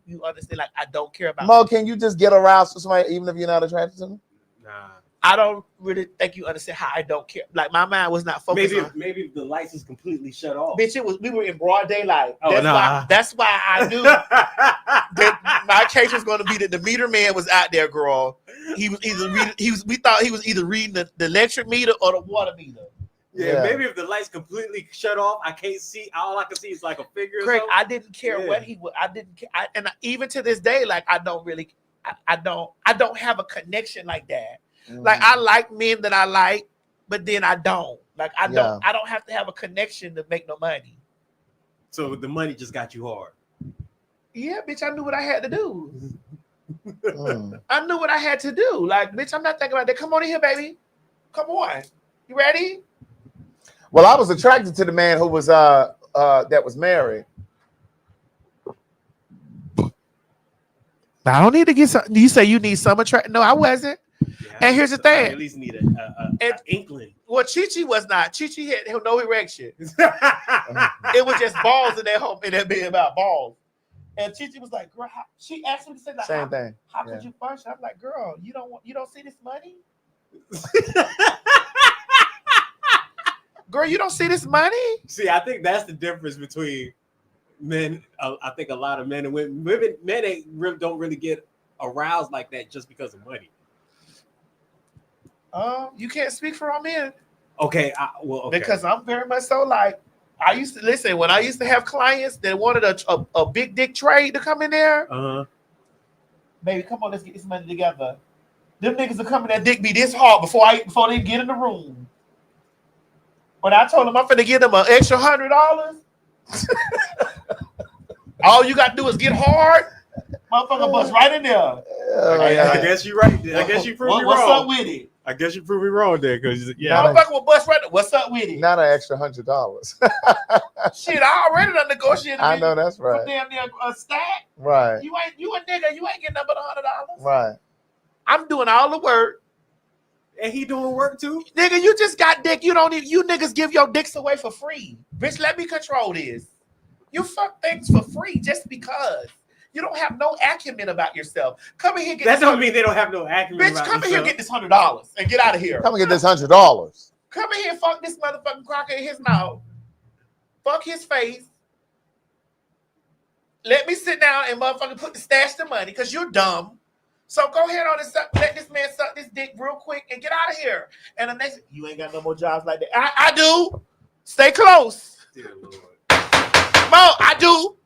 you understand. Like I don't care about. Mo, can you just get aroused with somebody even if you're not attracted to them? Nah. I don't really think you understand how I don't care. Like my mind was not focused on. Maybe if the lights was completely shut off. Bitch, we were in broad daylight. Oh, That's why I knew that my case was going to be that the meter man was out there, girl. He was either reading. We thought he was either reading the electric meter or the water meter. Yeah, maybe if the lights completely shut off, I can't see. All I can see is like a figure. Craig, I didn't care what he was. I didn't care. Even to this day, like I don't really. I don't have a connection like that. Like I like men that I like, but then I don't. Like I don't have to have a connection to make no money. So the money just got you hard. Yeah, bitch, I knew what I had to do. I knew what I had to do. Like, bitch, I'm not thinking about that. Come on in here, baby. Come on. You ready? Well, I was attracted to the man who was that was married. I don't need to get some. You say you need some attraction? No, I wasn't. And here's the thing. I at least need an inkling. Well, Chi was not. Chi had no erection. It was just balls in that home, in that bed about balls. And Chi was like, "Girl," she asked me to say, like, Same thing. How could you function? I'm like, "Girl, you don't see this money." Girl, you don't see this money? See, I think that's the difference between men. I think a lot of men and women. Men don't really get aroused like that just because of money. You can't speak for all men. Okay, because I'm very much so like I used to listen when I used to have clients that wanted a big dick trade to come in there. Baby, come on, let's get this money together. Them niggas are coming that dick be this hard before they get in the room. When I told them I'm finna give them an extra $100, all you gotta do is get hard. Motherfucker bust right in there. I guess you're right. I guess you proved me wrong. What's up with it? I guess you proved me wrong there, because motherfucker will bust right there. What's up with it? Not an extra $100. Shit, I already done negotiated. I know that's right. For damn near a stack. Right. You a nigga. You ain't getting nothing but $100. Right. I'm doing all the work. And he doing work too? Nigga, you just got dick. You don't need. You niggas give your dicks away for free. Bitch, let me control this. You fuck things for free just because. You don't have no acumen about yourself. Come in here. That don't mean they don't have no acumen. Bitch, come in here, get this $100 and get out of here. Come and get this $100. Come in here, fuck this motherfucking crocker in his mouth. Fuck his face. Let me sit down and motherfucking put the stash the money because you're dumb. So go ahead on and let this man suck this dick real quick and get out of here. And the next, you ain't got no more jobs like that. I do. Stay close. Dear Lord. Mo, I do.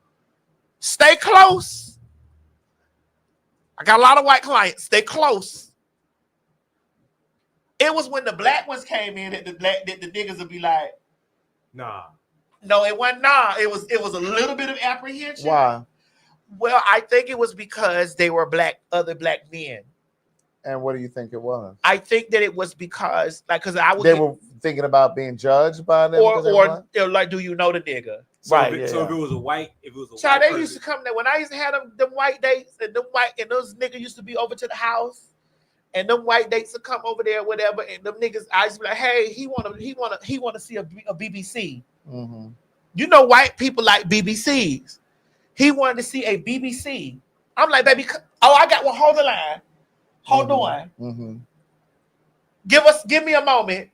Stay close. I got a lot of white clients. Stay close. It was when the black ones came in that the niggas would be like, nah. No, it wasn't nah. It was a little bit of apprehension. Why? Well, I think it was because they were other black men. And what do you think it was? I think that it was because, like, because they were thinking about being judged by them, or like, do you know the nigga? So right. If it was a white, child, they used to come there when I used to have them white dates, and those niggas used to be over to the house, and them white dates would come over there, whatever, and them niggas, I used to be like, hey, he wanna see a BBC. Mm-hmm. You know, white people like BBCs. He wanted to see a BBC. I'm like, baby, I got one. Hold the line. Hold on. Mm-hmm. Give me a moment.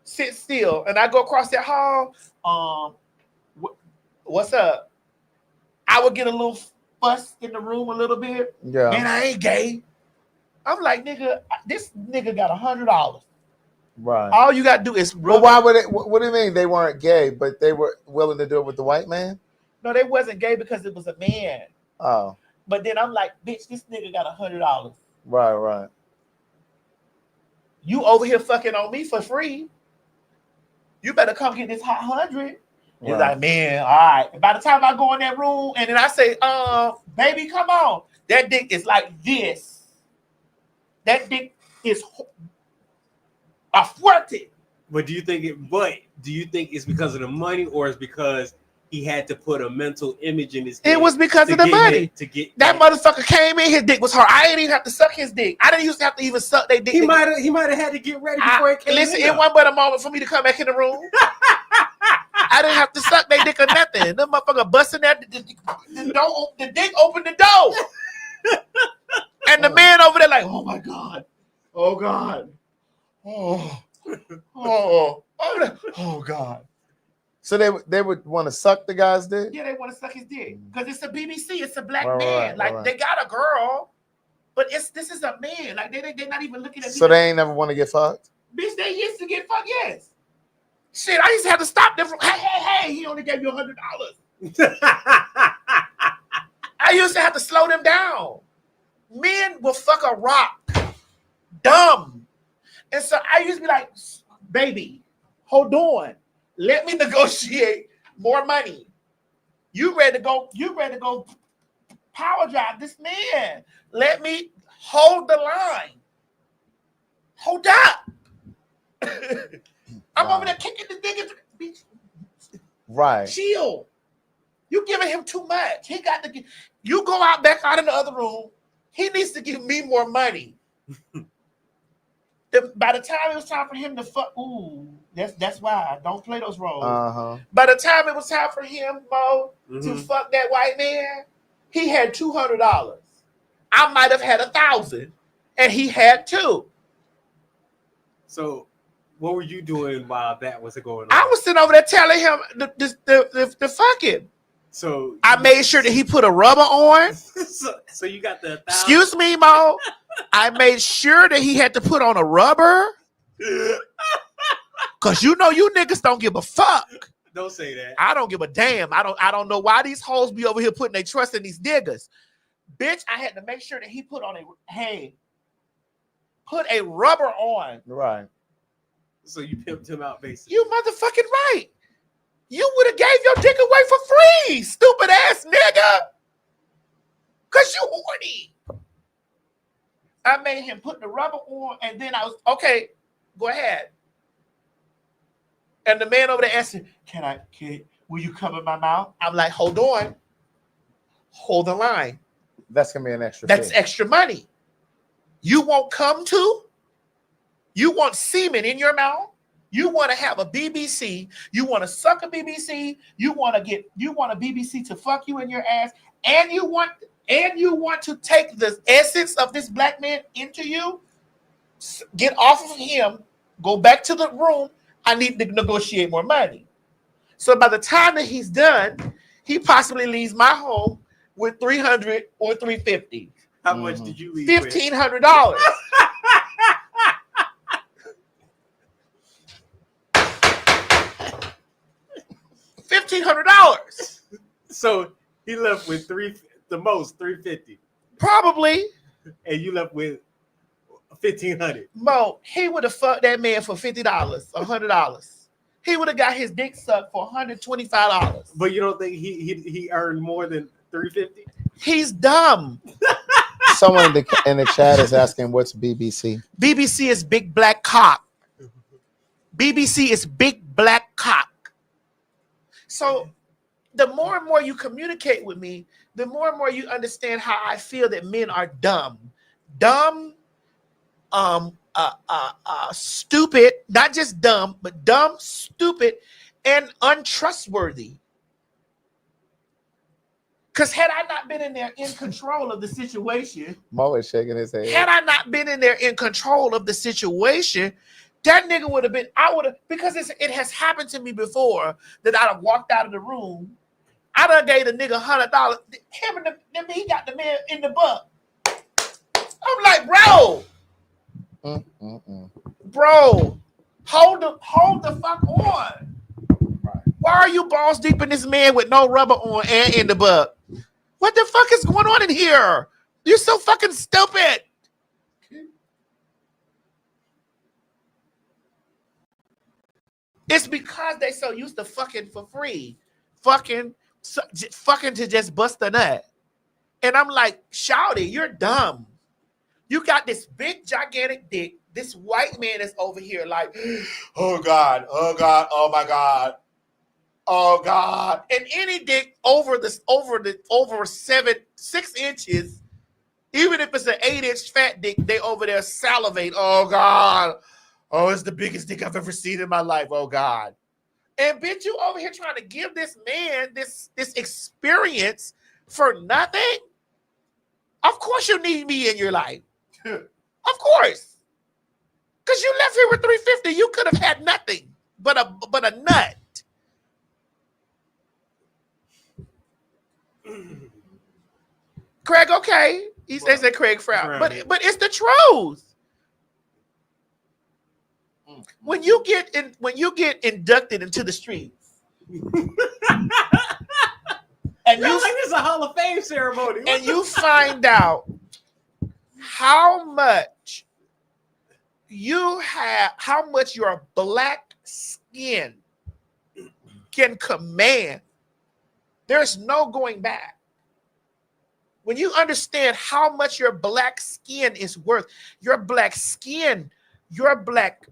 Sit still. And I go across that hall. What's up? I would get a little fuss in the room a little bit. Yeah. Man, I ain't gay. I'm like, nigga, this nigga got $100. Right. All you got to do is Well, why would it? What do you mean they weren't gay, but they were willing to do it with the white man? No, they wasn't gay because it was a man. Oh. But then I'm like, bitch, this nigga got $100. Right. You over here fucking on me for free. You better come get this hot 100. He's like, man, all right. By the time I go in that room and then I say, baby, come on. That dick is like this. That dick is fuerte. But do you think it's because of the money, or it's because he had to put a mental image in his head. It was because of the money. To get that motherfucker came in, his dick was hard. I didn't even have to suck his dick. I didn't used to have to even suck their dick. He might have had to get ready before it came Listen, in. it wasn't but a moment for me to come back in the room. I didn't have to suck their dick or nothing. Them motherfucker busting that the dick opened the door. And the man over there like, oh my God. Oh God. Oh God. So they would want to suck the guy's dick? Yeah, they want to suck his dick. Because it's a BBC, it's a black Right, man. right. They got a girl, but this is a man. Like they're not even looking at me. So they ain't never want to get fucked? Bitch, they used to get fucked, yes. Shit, I used to have to stop them from, hey, he only gave you $100. I used to have to slow them down. Men will fuck a rock. Dumb. And so I used to be like, baby, hold on. Let me negotiate more money. You ready to go power drive this man. Let me hold the line. Hold up. I'm over there kicking the niggas. Right. Chill. You giving him too much. He got to get. You go out back out in the other room. He needs to give me more money. By the time it was time for him to fuck, that's why I don't play those roles. By the time it was time for him, Mo, to fuck that white man, he had $200. I might have had 1,000, and he had 2. So, what were you doing while that was going on? I was sitting over there telling him the fucking. So I made sure that he put a rubber on. so you got the 1,000. Excuse me, Mo. I made sure that he had to put on a rubber. Cause you know you niggas don't give a fuck. Don't say that. I don't give a damn. I don't know why these hoes be over here putting their trust in these niggas. Bitch, I had to make sure that he put on put a rubber on. Right. So you pimped him out, basically. You motherfucking right. You would have gave your dick away for free, stupid ass nigga. Cause you horny. I made him put the rubber on, and then I was okay. Go ahead. And the man over there asked, will you cover my mouth? I'm like, hold on. Hold the line. That's gonna be an extra. That's fee. extra money. You won't come to? You want semen in your mouth? You want to have a BBC? You want to suck a BBC? You want a BBC to fuck you in your ass? And you want to take the essence of this black man into you? Get off of him. Go back to the room. I need to negotiate more money. So by the time that he's done, he possibly leaves my home with $300 or $350. How much did you leave? $1,500. $1,500. So he left with the most $350. Probably. And you left with $1,500. Mo, he would have fucked that man for $50, $100. He would have got his dick sucked for $125. But you don't think he earned more than $350? He's dumb. Someone in the chat is asking, what's BBC? BBC is big black cock. BBC is big black cock. So the more and more you communicate with me, the more and more you understand how I feel that men are dumb. Dumb, stupid, not just dumb, but dumb, stupid, and untrustworthy. Because had I not been in there in control of the situation, Mo is shaking his head. had I not been in there in control of the situation, that nigga would have been, because it has happened to me before that I'd have walked out of the room. I done gave the nigga $100. Him and he got the man in the butt. I'm like, bro, hold the fuck on. Why are you balls deep in this man with no rubber on and in the butt? What the fuck is going on in here? You're so fucking stupid. It's because they so used to fucking for free. Fucking to just bust a nut. And I'm like, shawty, you're dumb. You got this big, gigantic dick. This white man is over here like, oh God, oh my God. Oh God! And any dick over 6 inches, even if it's an 8-inch fat dick, they over there salivate. Oh God! Oh, it's the biggest dick I've ever seen in my life. Oh God! And bitch, you over here trying to give this man this experience for nothing? Of course you need me in your life. Of course. Because you left here with 350. You could have had nothing but a nut. Craig, okay. He says that Craig frown. But it's the truth. When you get inducted into the streets, and you like this is a Hall of Fame ceremony, and you find out how much your black skin can command, there's no going back. When you understand how much your black skin is worth, your black skin, your black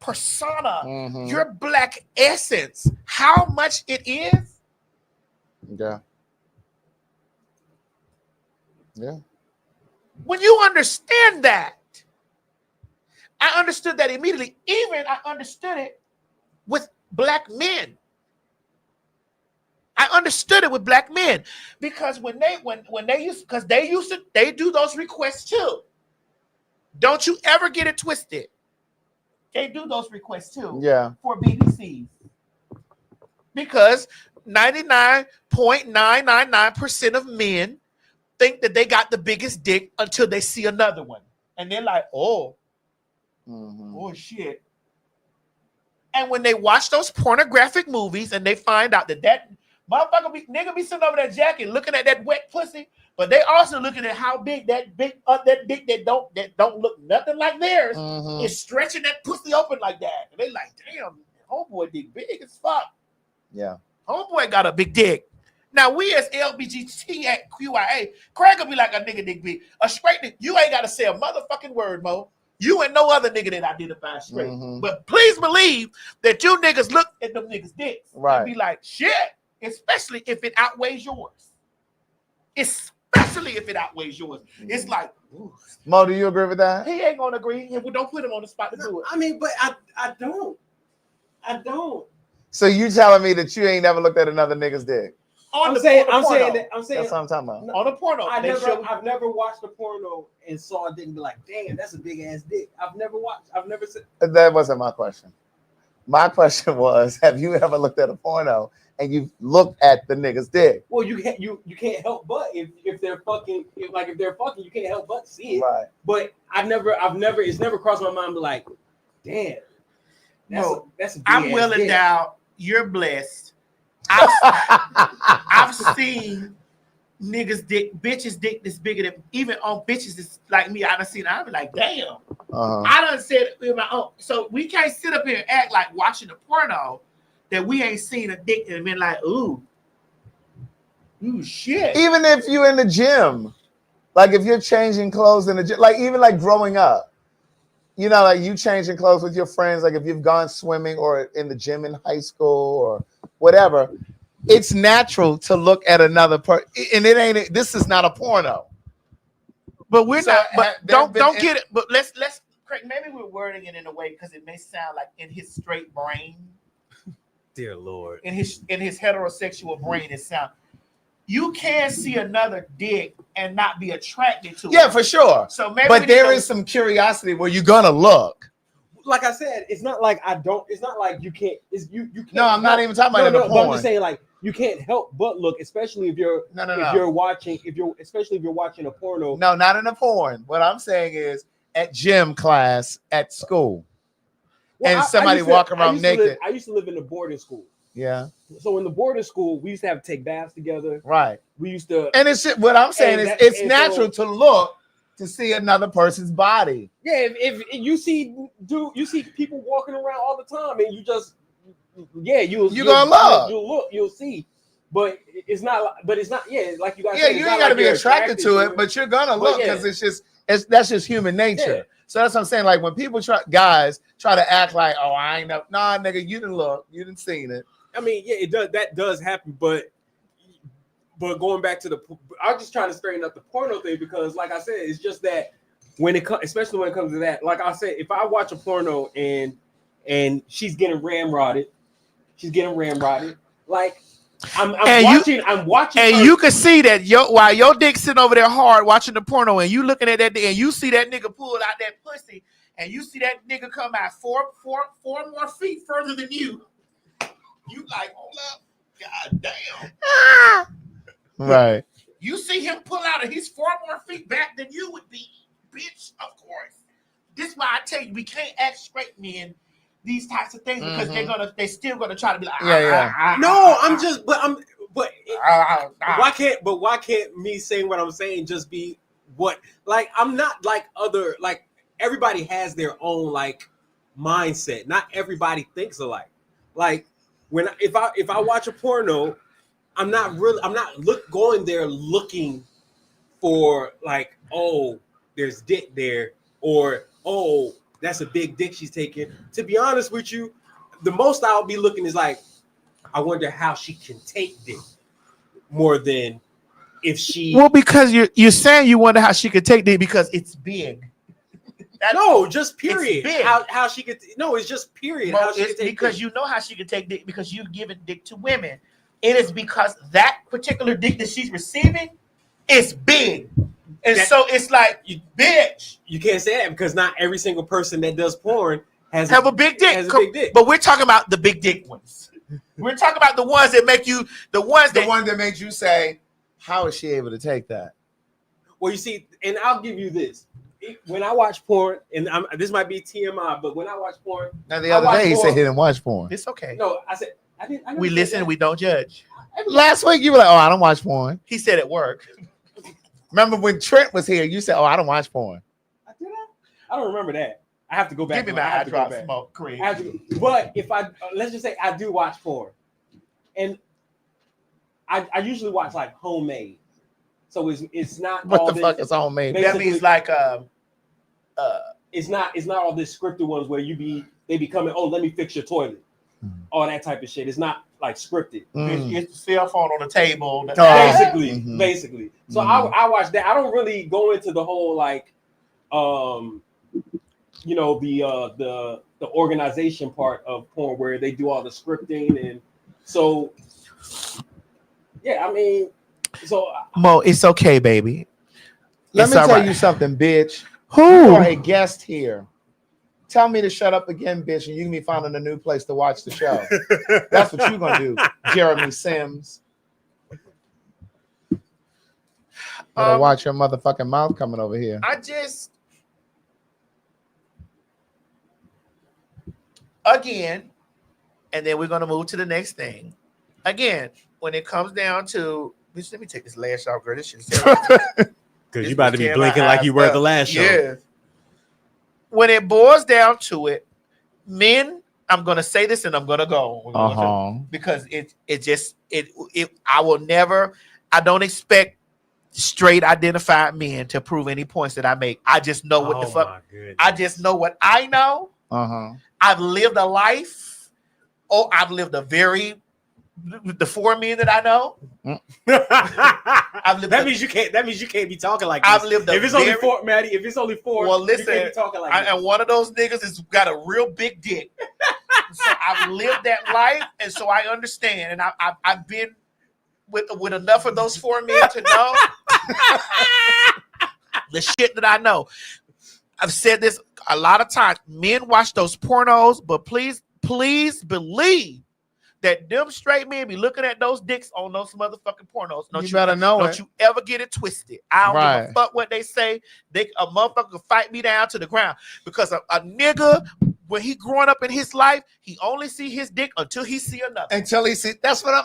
persona, your black essence, how much it is. Yeah. Yeah. When you understand that, I understood that immediately. Even I understood it with black men. I understood it with black men because when they do those requests too. Don't you ever get it twisted. They do those requests too. Yeah. For BBCs. Because 99.999% of men think that they got the biggest dick until they see another one. And they're like, oh shit. And when they watch those pornographic movies and they find out that motherfucker nigga be sitting over that jacket looking at that wet pussy, but they also looking at how big that dick that don't look nothing like theirs is stretching that pussy open like that. And they like, damn, homeboy dick big as fuck. Yeah. Homeboy got a big dick. Now we as LBGTQIA, Craig will be like a nigga dick big. A straight dick, you ain't gotta say a motherfucking word, Mo. You and no other nigga that identifies straight. But please believe that you niggas look at them niggas' dicks and be like, shit, especially if it outweighs yours. Especially if it outweighs yours. It's like, ooh. Mo, do you agree with that? He ain't gonna agree. We don't put him on the spot to do it. I mean, but I don't. So you telling me that you ain't never looked at another nigga's dick? I'm saying That's what I'm talking about. On a porno. I've never watched a porno and saw a dick and be like, damn, that's a big ass dick. I've never said That wasn't my question. My question was, have you ever looked at a porno and you looked at the nigga's dick? Well, you can't help but if they're fucking, you can't help but see it. Right. But it's never crossed my mind to be like, damn. That's a big I'm ass well dick. endowed. You're blessed. I've seen niggas dick, bitches dick that's bigger than even on bitches that's like me. I done seen. I be like, damn. I done said it in my own. So we can't sit up here and act like watching a porno that we ain't seen a dick and been like, ooh shit. Even if you in the gym, like if you're changing clothes in the gym, like even like growing up, you know, like you changing clothes with your friends, like if you've gone swimming or in the gym in high school or whatever, it's natural to look at another person. And this is not a porno. But we're So, not. But don't been- get it. But let's Craig, maybe we're wording it in a way because it may sound like in his straight brain, Dear Lord. in his heterosexual brain, it sounds. You can't see another dick and not be attracted to it. Yeah, for sure. So maybe, but there is some curiosity where you're gonna look. Like I said, it's not like I don't. It's not like you can't. It's you can't. No, I'm not even talking about in the But I'm porn. just saying, like you can't help but look, especially if you're watching a porno. No, not in a porn. What I'm saying is at gym class at school, and somebody walk around naked. I used to live in a boarding school. Yeah. So in the boarding school, we used to have to take baths together. Right. We used to. And it's what I'm saying is it's natural to look to see another person's body. Yeah, if you see people walking around all the time, and you just you'll look, you'll see. But it's not. Yeah, like you guys. Yeah, you ain't got to be attracted to it, but you're gonna look because that's just human nature. Yeah. So that's what I'm saying. Like when people guys try to act like, oh, I ain't know. Nah, nigga, you didn't look, you didn't seen it. I mean, yeah, it does. That does happen, but going back to I'm just trying to straighten up the porno thing because, like I said, it's just that when it comes, especially when it comes to that, like I said, if I watch a porno and she's getting ramrodded, like I'm watching, and her. you can see that while your dick's sitting over there hard watching the porno, and you looking at that, and you see that nigga pull out that pussy, and you see that nigga come out four more feet further than you. You like, hold up, god damn. Right. You see him pull out, and he's 4 more feet back than you would be, bitch. Of course. This is why I tell you we can't act straight men these types of things because they're still gonna try to be like, why can't me saying what I'm saying just be what, like, I'm not like other, like, everybody has their own like mindset. Not everybody thinks alike. Like if I watch a porno, I'm not going there looking for like, oh, there's dick there, or oh, that's a big dick she's taking. To be honest with you, the most I'll be looking is like, I wonder how she can take dick more than if she. Well, because you're saying you wonder how she could take dick because it's big. No, just period. It's big. How she could? No, it's just period. Well, how she it's could take because dick. you know how she could take dick because you've given dick to women. It is because that particular dick that she's receiving is big. And so it's like, bitch. You can't say that because not every single person that does porn has a big dick. Has a big dick. But we're talking about the big dick ones. We're talking about the ones that make you, the one that makes you say, how is she able to take that? Well, you see, and I'll give you this. When I watch porn, and this might be TMI, but when I watch porn, now the other day he said he didn't watch porn. It's okay. No, I said I didn't. We listen, we don't judge. Last week you were like, oh, I don't watch porn. He said at work. Remember when Trent was here? You said, oh, I don't watch porn. I don't remember that. I have to go back. Give me my eye drop smoke, Craig. But if I let's just say I do watch porn, and I usually watch like homemade. So it's not what all the this, fuck is homemade? That means like it's not all this scripted ones where they be coming, oh, let me fix your toilet, all that type of shit. It's not like scripted. It's the cell phone on the table. Basically. So I watch that. I don't really go into the whole like you know, the organization part of porn where they do all the scripting, and so yeah, I mean, so Mo, it's okay, baby. Let me tell you something, bitch. Who? You are a guest here. Tell me to shut up again, bitch, and you can be finding a new place to watch the show. That's what you're gonna do, Jeremy Sims. Watch your motherfucking mouth coming over here. Again, and then we're gonna move to the next thing. Again, when it comes down to, bitch, let me take this lash off, girl. This shit. Because you about to be blinking like you were the last show. Yeah. When it boils down to it, men, I'm gonna say this and I'm gonna go because I don't expect straight identified men to prove any points that I make. I just know what the fuck. I just know what I know. I've lived a life. I've lived the 4 men that I know. That means you can't be talking like this. I've lived if it's only 4, Maddie. If it's only 4, well, listen, you can't be talking like this. And one of those niggas has got a real big dick. So I've lived that life, and so I understand. And I've been with enough of those 4 men to know the shit that I know. I've said this a lot of times. Men watch those pornos, but please believe that them straight men be looking at those dicks on those motherfucking pornos. You better know Don't you ever get it twisted. I don't give a fuck what they say. A motherfucker can fight me down to the ground because a nigga, when he growing up in his life, he only see his dick until he see another.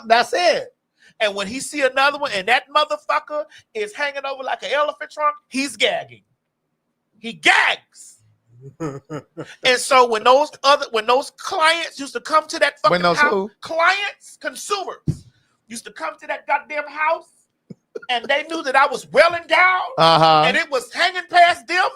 That's it. And when he see another one, and that motherfucker is hanging over like an elephant trunk, he's gagging. He gags. And so when those clients used to come to that fucking house, consumers used to come to that goddamn house, and they knew that I was well endowed, and it was hanging past them,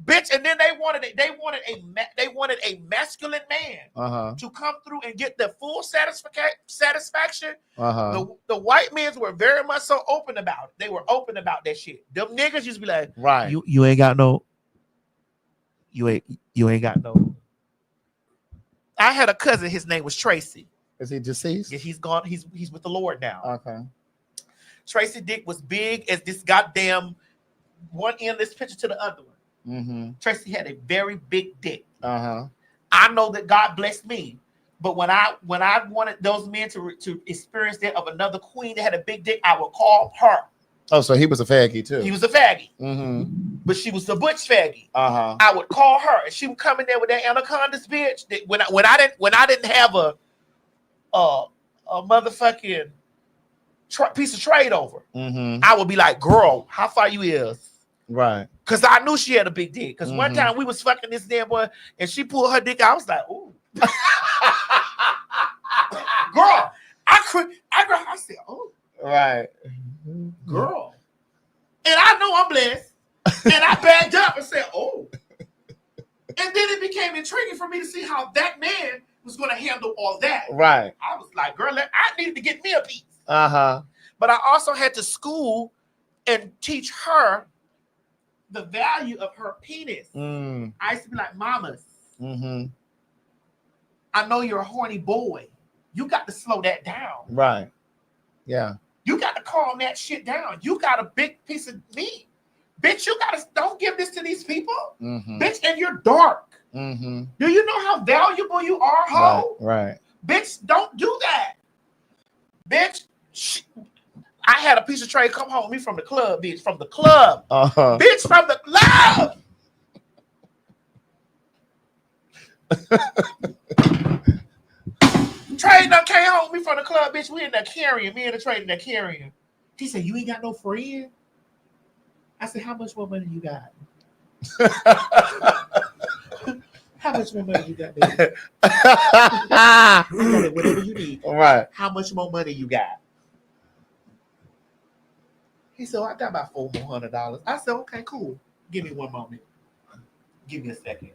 bitch, bitch, and then they wanted a masculine man to come through and get the full satisfaction. The white men were very much so open about it. They were open about that shit. Them niggas used to be like, right, you ain't got no, you ain't got no. I had a cousin. His name was Tracy. Is he deceased? Yeah, he's gone. He's with the Lord now. Okay. Tracy dick was big as this goddamn one end of this picture to the other one. Tracy had a very big dick. I know that God blessed me, but when I wanted those men to experience that of another queen that had a big dick, I would call her. Oh, so he was a faggy too. He was a faggy, but she was the butch faggy. I would call her, and she would come in there with that anacondas bitch. That when I didn't have a motherfucking piece of trade over, I would be like, girl, how far you is? Right. Because I knew she had a big dick. Because one time we was fucking this damn boy, and she pulled her dick out. I was like, ooh. Girl, I said, oh. Right. Girl. And I know I'm blessed. And I backed up and said, oh. And then it became intriguing for me to see how that man was going to handle all that. Right. I was like, girl, I needed to get me a piece. But I also had to school and teach her the value of her penis. I used to be like, mamas, I know you're a horny boy. You got to slow that down. Right. Yeah. You got to calm that shit down. You got a big piece of meat. Bitch, you got to, don't give this to these people. Bitch, and you're dark. Do you know how valuable you are, ho? Right. Bitch, don't do that. Bitch, I had a piece of tray come home with me from the club, bitch. From the club. Bitch, from the club. Trey done came home with me from the club, bitch. We in there carrying. Me and the Trey in there carrying. He said, you ain't got no friend? I said, how much more money you got? How much more money you got, baby? I got it, whatever you need. Right. How much more money you got? He said, I got about $400. I said, okay, cool. Give me one moment. Give me a second.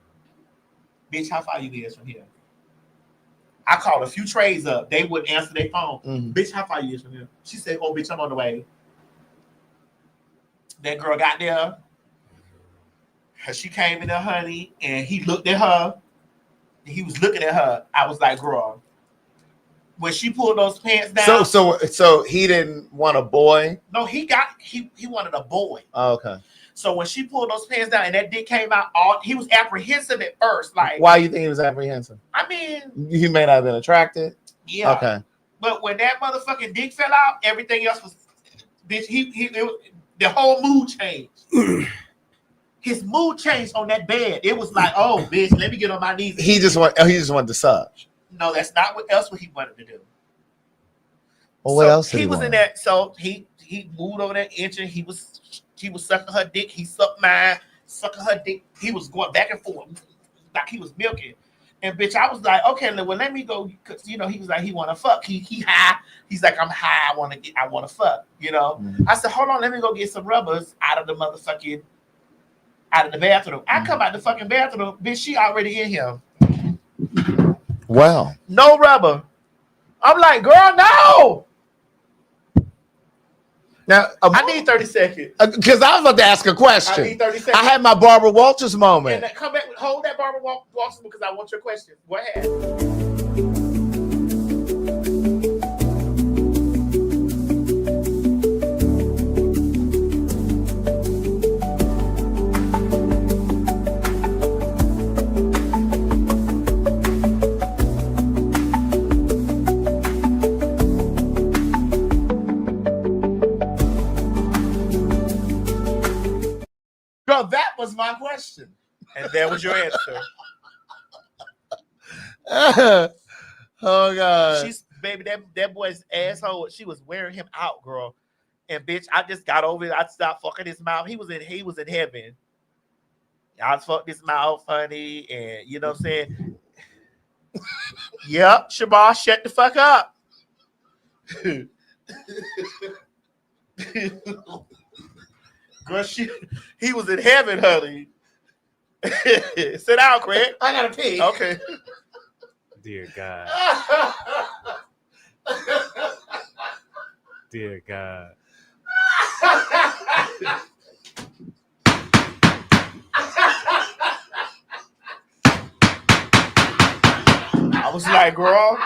Bitch, how far you is from here? I called a few trays up. They wouldn't answer their phone. Bitch, how far you is from here? She said, oh, bitch, I'm on the way. That girl got there. She came in there, honey, and he looked at her. He was looking at her. I was like, girl. When she pulled those pants down. So he didn't want a boy? No, he wanted a boy. Oh, okay. So when she pulled those pants down and that dick came out, he was apprehensive at first. Like, why you think he was apprehensive? I mean, he may not have been attracted. Yeah. Okay. But when that motherfucking dick fell out, everything else was, bitch. The whole mood changed. His mood changed on that bed. It was like, oh, bitch, let me get on my knees. He just wanted to suck. No, that's not what else he wanted to do. Well, what else? He was in that. So he moved over that inch and he was sucking her dick. He sucked mine, sucking her dick. He was going back and forth like he was milking. And bitch, I was like, okay, well, let me go. Cause he was like, he want to fuck. He high. He's like, I'm high. I want to fuck. I said, hold on, let me go get some rubbers out of the bathroom. I come out the fucking bathroom, bitch. She already in here. Wow. No rubber. I'm like, girl, no. Now I need 30 seconds. Because I was about to ask a question. I need 30 seconds. I had my Barbara Walters moment. And come back, hold that Barbara Walters because I want your question. Go ahead. Girl, that was my question. And there was your answer. Oh God. Baby, that boy's asshole. She was wearing him out, girl. And bitch, I just got over it. I stopped fucking his mouth. He was in heaven. I fucked his mouth, honey, and you know what I'm saying? Yep, Shabazz, shut the fuck up. Girl, he was in heaven, honey. Sit down, Craig. I gotta pee. Okay. Dear God. Dear God. I was like, girl.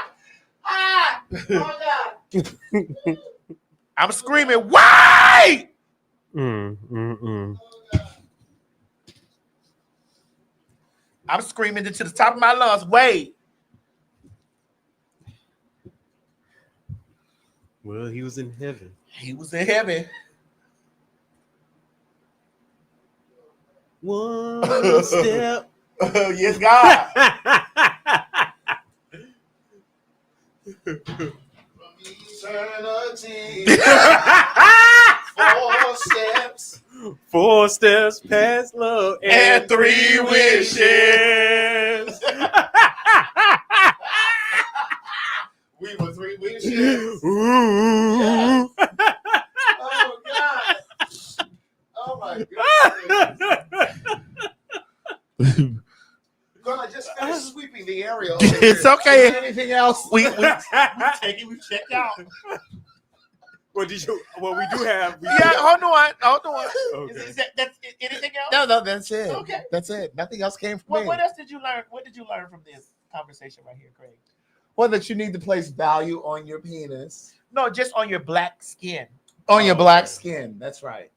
I'm screaming, why? I'm screaming into the top of my lungs, wait. Well, he was in heaven. He was in heaven. One step. Yes, God. Eternity. 4 steps. 4 steps past love and 3 wishes. We were 3 wishes. Ooh. Oh God. Oh my God. Gonna just finish sweeping the area. It's okay. Is there anything else? We take it. We check out. Well, we do have. Hold on. Okay. Is that's anything else? No, that's it. Okay. That's it. Nothing else came from me. What else did you learn? What did you learn from this conversation right here, Craig? Well, that you need to place value on your penis. No, just on your black skin. On your black skin. That's right.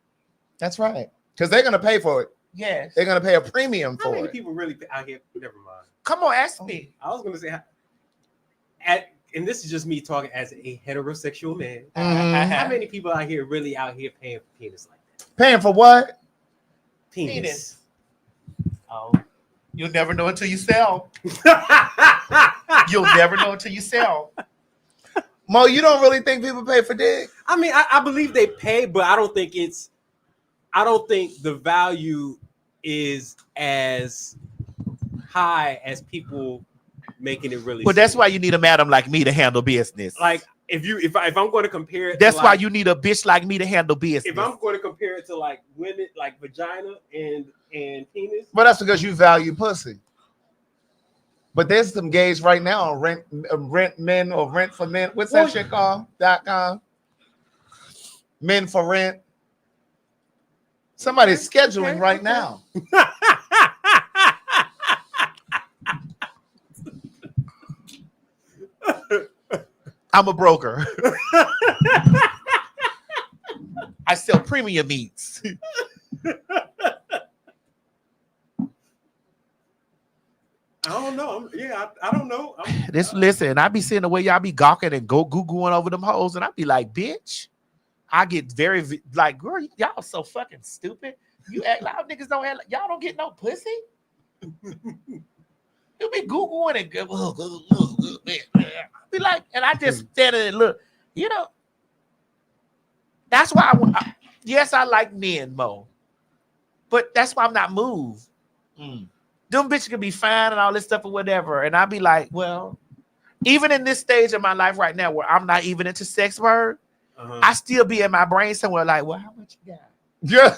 That's right. Because they're gonna pay for it. Yes. They're gonna pay a premium How for many it. people really out here? Never mind. Come on, ask me. I was gonna say, and this is just me talking as a heterosexual man. How many people out here really out here paying for penis like that? Paying for what? Penis. Oh, you'll never know until you sell. You'll never know until you sell. Mo, you don't really think people pay for dick? I mean, I believe they pay, but I don't think the value is as high as people making it really. Well, that's why you need a madam like me to handle business. Like if I'm going to compare it, that's to why like, you need a bitch like me to handle business. if I'm going to compare it to like women, like vagina and penis. But that's because you value pussy. But there's some gays right now on rent men or rent for men. What's that shit called? .com. Men for rent. Somebody's scheduling right now. I'm a broker. I sell premium meats. I don't know. I don't know. Listen, I be seeing the way y'all be gawking and googling over them hoes, and I be like, bitch. I get very like, girl, y'all so fucking stupid. You act like niggas don't act like y'all don't get no pussy. You be googling and be like, and I just stand there and look. You know, that's why yes, I like men, Mo, but that's why I'm not moved. Them bitches can be fine and all this stuff or whatever, and I be like, well, even in this stage of my life right now where I'm not even into sex word. I still be in my brain somewhere like, well, how much you got? Yeah.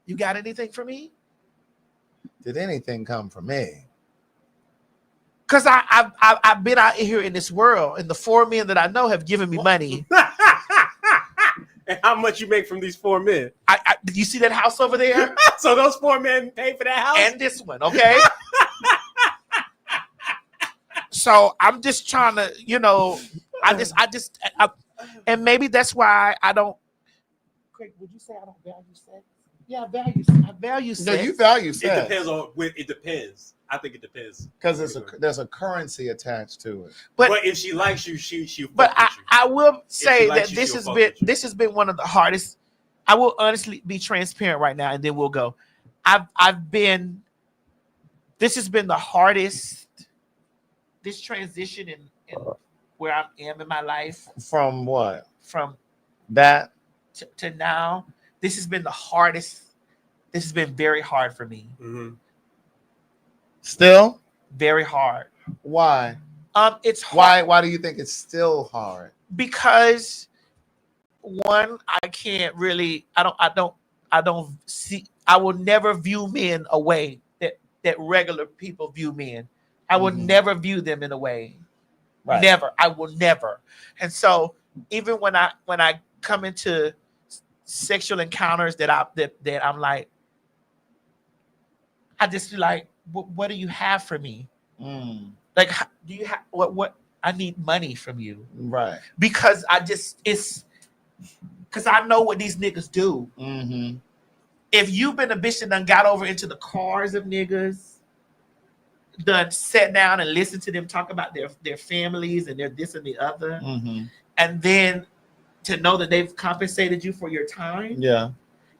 You got anything for me? Did anything come from me? Because I've been out here in this world, and the 4 men that I know have given me money. And how much you make from these 4 men? Did you see that house over there? So those 4 men pay for that house? And this one, okay? So I'm just trying to, you know, and maybe that's why I don't. Craig, would you say I don't value sex? Yeah, I value sex. No, you value sex. It depends on. It depends. I think it depends because there's a currency attached to it. But if she likes you, she. But I will say that this has been one of the hardest. I will honestly be transparent right now, and then we'll go. This has been the hardest. This transition in where I am in my life. From what? From that to now. This has been the hardest. This has been very hard for me. Still? Very hard. Why? It's hard. Why do you think it's still hard? Because one, I can't really. I don't see. I will never view men a way that that regular people view men. I will Mhm. never view them in a way. Right. Never. I will never. And so even when I come into sexual encounters that I'm like, I just be like, what do you have for me? Like, do you have what? I need money from you, Right. because it's because I know what these niggas do. Mm-hmm. If you've been a bitch that done got over into the cars of niggas, done sat down and listened to them talk about their families and their this and the other, Mm-hmm. and then to know that they've compensated you for your time, Yeah.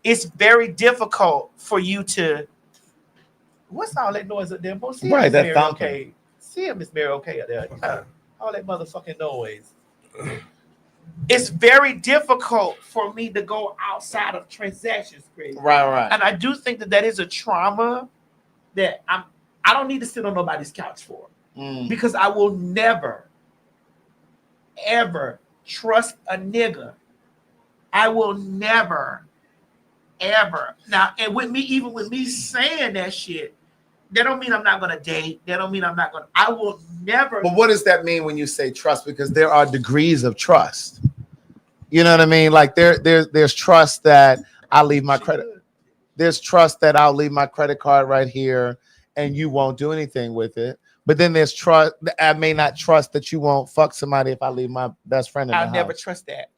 it's very difficult for you to. What's all that noise up there? Boy, see Right, Miss that Mary thumping. okay. See Miss Mary okay up there. All that motherfucking noise. It's very difficult for me to go outside of transactions, Chris. Right. And I do think that is a trauma that I don't need to sit on nobody's couch for, because I will never, ever trust a nigga. I will never, ever. Now, and even with me saying that shit, that don't mean I'm not gonna date. That don't mean I'm not gonna. I will never. But what does that mean when you say trust? Because there are degrees of trust. You know what I mean? Like there's trust that I leave my credit. There's trust that I'll leave my credit card right here and you won't do anything with it. But then there's trust. I may not trust that you won't fuck somebody if I leave my best friend in the I'll house. never trust that.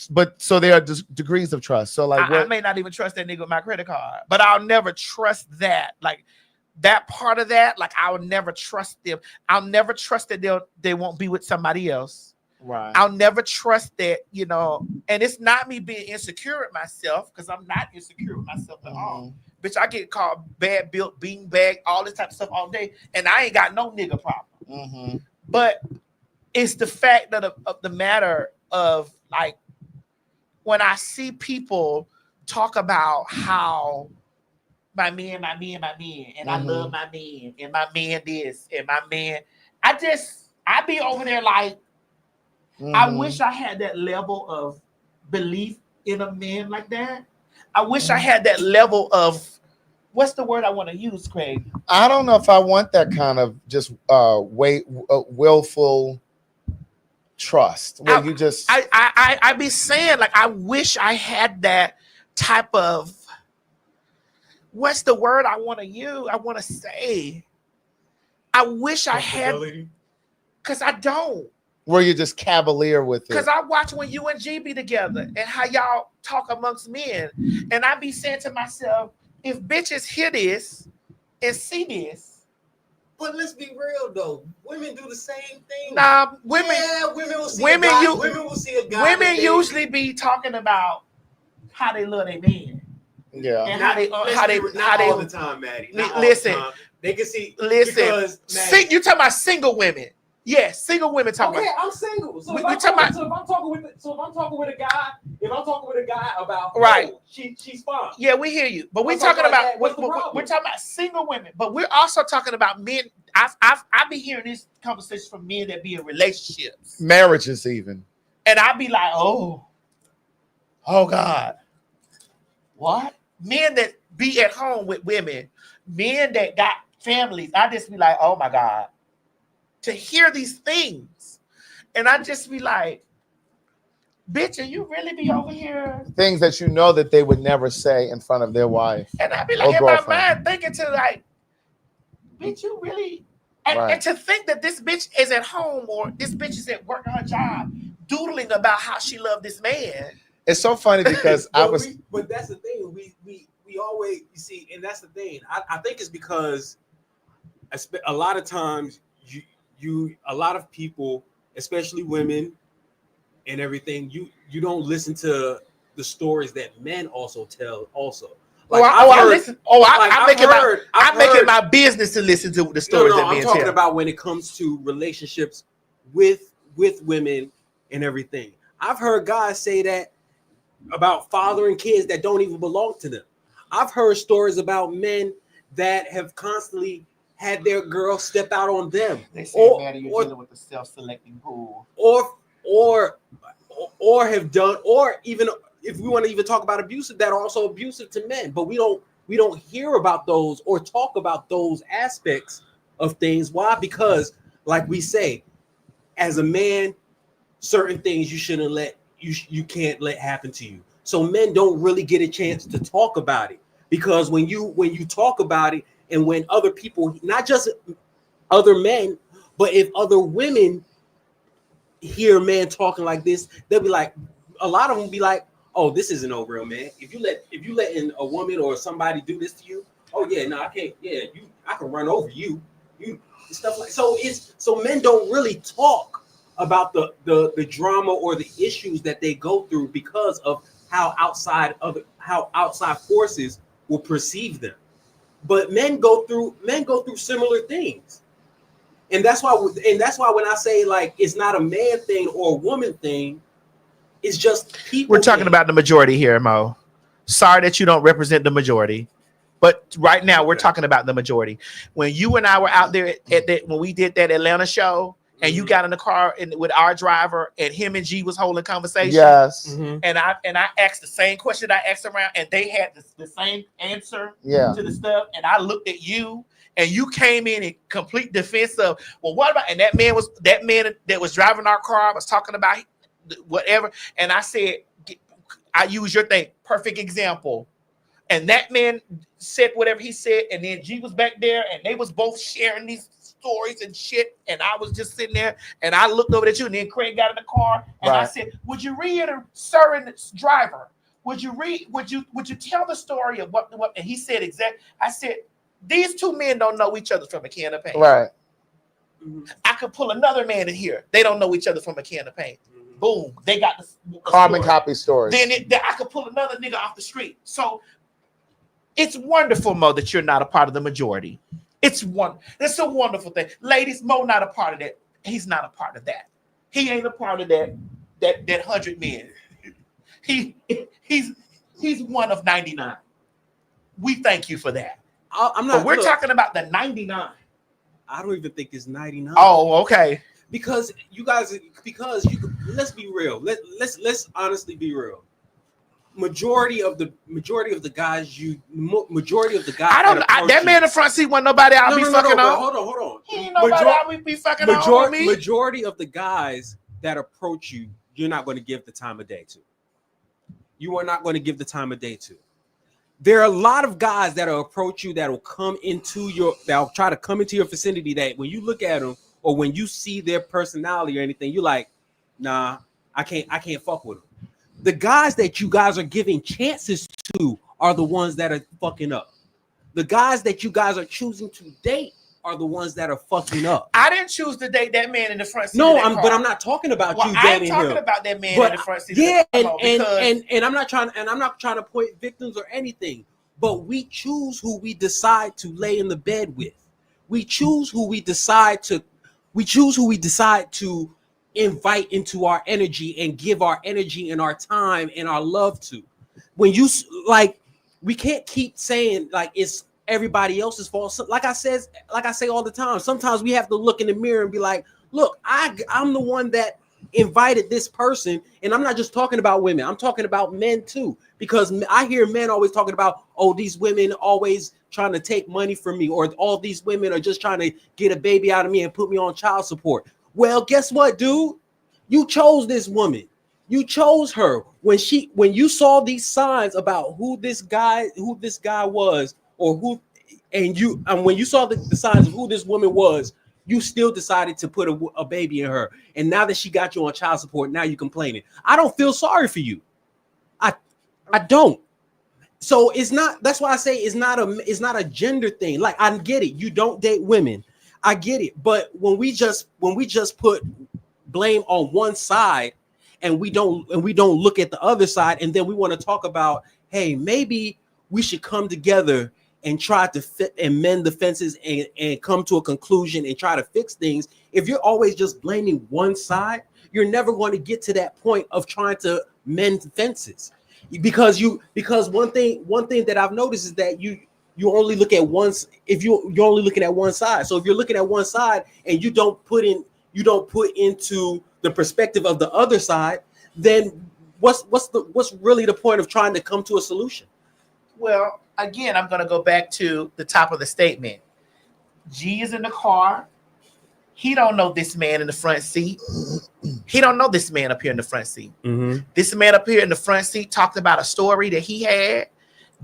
But so there are degrees of trust. So like, I may not even trust that nigga with my credit card, but I'll never trust that. Like that part of that, like I'll never trust them. I'll never trust that they won't be with somebody else. Right. I'll never trust that, and it's not me being insecure with myself, because I'm not insecure with myself at all. Bitch, I get called bad built, beanbag, all this type of stuff all day, and I ain't got no nigga problem. But it's the fact of the matter of, like, when I see people talk about how my man, and I love my man, and my man this, and my man, I be over there like, I wish I had that level of belief in a man like that. I wish I had that level of, what's the word I want to use, Craig? I don't know if I want that kind of just willful trust where you just. I be saying, like, I wish I had that type of, what's the word I want to use? I want to say, I wish I had, because I don't. Where you're just cavalier with it. Because I watch when you and G be together and how y'all talk amongst men. And I be saying to myself, if bitches hear this and see this. But let's be real though. Women do the same thing. Nah, women. Yeah, women will see a guy. Women will see a guy. Women usually be talking about how they love their man. Yeah. And not all the time, Maddie. Not listen. all the time. They can see. Listen. Because, You talking about single women. Yes, single women talking Okay, about. I'm single. So We if I'm talking talking with a guy about, right, oh, she's fine. Yeah, we hear you, but we're I'm talking talking about about that. we're talking about single women, but we're also talking about men. I be hearing these conversations from men that be in relationships, Marriages even, and I be like, oh God, what? Men that be at home with women, men that got families. I just be like, oh my God, to hear these things, and I just be like, bitch, and you really be over here? things that you know that they would never say in front of their wife. And I be like, in my mind, thinking to like, bitch, you really, and to think that this bitch is at home or this bitch is at work on her job, doodling about how she loved this man. It's so funny because but that's the thing. We always, you see, and that's the thing. I think it's because a lot of times a lot of people, especially women and everything, you don't listen to the stories that men also tell also. Like, I listen. I'm making my business to listen to the stories that men I'm talking tell. about when it comes to relationships with women and everything. I've heard guys say that about fathering kids that don't even belong to them. I've heard stories about men that have constantly had their girl step out on them. They say, Maddie, you're dealing with the self-selecting pool. Or have done, or even if we want to even talk about abusive, that are also abusive to men, but we don't we don't hear about those or talk about those aspects of things. Why? Because, like we say, as a man, certain things you shouldn't let you can't let happen to you. So men don't really get a chance to talk about it, because when you talk about it, and when other people, not just other men, but if other women hear a man talking like this, they'll be like, a lot of them be like, oh, this isn't no real man. If you letting a woman or somebody do this to you, oh yeah, no, I can't. Yeah, I can run over you. Stuff like so. So men don't really talk about the drama or the issues that they go through because of how outside forces will perceive them. But men go through similar things. And that's why when I say like it's not a man thing or a woman thing, it's just people. We're talking about the majority here, Mo. Sorry that you don't represent the majority, but right now we're talking about the majority. When you and I were out there when we did that Atlanta show, and you got in the car with our driver, and him and G was holding conversation. Yes. And I asked the same question I asked around, and they had the same answer to the stuff. And I looked at you. And you came in complete defense of, well, what about? And that man that was driving our car was talking about whatever. And I said, I use your thing, perfect example. And that man said whatever he said, and then G was back there, and they was both sharing these stories and shit. And I was just sitting there, and I looked over at you, and then Craig got in the car, and I said, would you sir and driver, would you tell the story of what? And he said I said, these two men don't know each other from a can of paint. Right. I could pull another man in here. They don't know each other from a can of paint. Boom. They got the carbon copy stories. Mm-hmm. Then I could pull another nigga off the street. So it's wonderful, Mo, that you're not a part of the majority. It's a wonderful thing. Ladies, Mo not a part of that. He's not a part of that. He ain't a part of that 100 men. He's one of 99. We thank you for that. I'm not. But we're talking about the 99. I don't even think it's 99. Oh, okay. Let's be real. Let's honestly be real. Majority of the guys. That man in the front seat wasn't nobody I'll be fucking on. Hold on. He ain't nobody I'll be fucking on me. Majority of the guys that approach you, you're not going to give the time of day to. You are not going to give the time of day to. There are a lot of guys that'll approach you that'll try to come into your vicinity, that when you look at them or when you see their personality or anything, you're like, nah, I can't fuck with them. The guys that you guys are giving chances to are the ones that are fucking up. The guys that you guys are choosing to date are the ones that are fucking up. I didn't choose to date that man in the front seat. No, but I'm not talking about you dating him. I'm talking about that man in the front seat. Yeah, and I'm not trying to point victims or anything, but we choose who we decide to lay in the bed with. We choose who we decide to invite into our energy and give our energy and our time and our love to. When you we can't keep saying like it's everybody else's fault. So, like I say all the time, sometimes we have to look in the mirror and be like, look, I'm the one that invited this person. And I'm not just talking about women, I'm talking about men too, because I hear men always talking about, oh, these women always trying to take money from me, or all these women are just trying to get a baby out of me and put me on child support. Well, guess what, dude? You chose this woman. You chose her when you saw these signs about who this guy was, or when you saw the signs of who this woman was, you still decided to put a baby in her. And now that she got you on child support, now you're complaining. I don't feel sorry for you. I don't. So it's not. That's why I say it's not a gender thing. Like, I get it. You don't date women. I get it. But when we just put blame on one side, and we don't look at the other side, and then we want to talk about, hey, maybe we should come together and try to fit and mend the fences and come to a conclusion and try to fix things. If you're always just blaming one side, you're never going to get to that point of trying to mend fences. Because one thing that I've noticed is that you only look at one. If you're only looking at one side, so if you're looking at one side and you don't put into the perspective of the other side, then what's really the point of trying to come to a solution? Well, again, I'm going to go back to the top of the statement. G is in the car. He don't know this man in the front seat. He don't know this man up here in the front seat. Mm-hmm. This man up here in the front seat talked about a story that he had.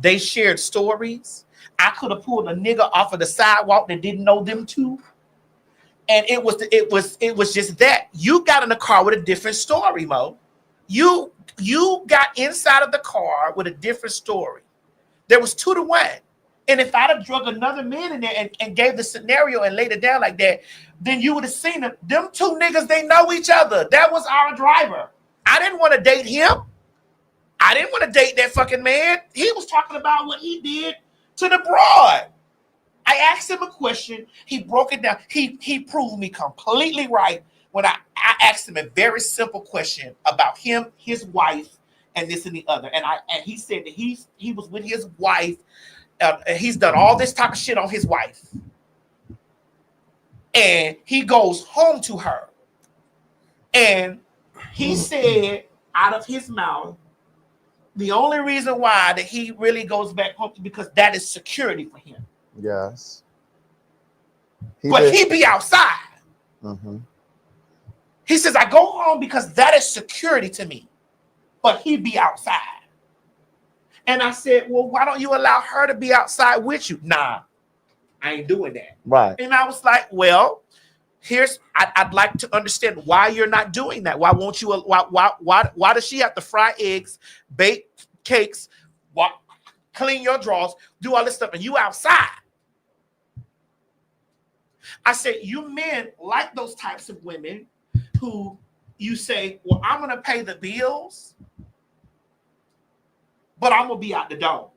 They shared stories. I could have pulled a nigga off of the sidewalk that didn't know them two. And it was just that. You got in the car with a different story, Mo. You got inside of the car with a different story. There was 2-1. And if I'd have drug another man in there and gave the scenario and laid it down like that, then you would have seen them. Them two niggas, they know each other. That was our driver. I didn't want to date him. I didn't want to date that fucking man. He was talking about what he did to the broad. I asked him a question. He broke it down. He proved me completely right when I asked him a very simple question about him, his wife, and this and the other. And he said that he was with his wife. He's done all this type of shit on his wife. And he goes home to her. And he said out of his mouth, the only reason why that he really goes back home is because that is security for him. Yes. He be outside. Mm-hmm. He says, I go home because that is security to me. But he be outside. And I said, well, why don't you allow her to be outside with you? Nah, I ain't doing that. Right. And I was like, well, I'd like to understand why you're not doing that. Why won't you? Why does she have to fry eggs, bake cakes, clean your drawers, do all this stuff, and you outside? I said, you men like those types of women who you say, well, I'm going to pay the bills, but I'm going to be out the door.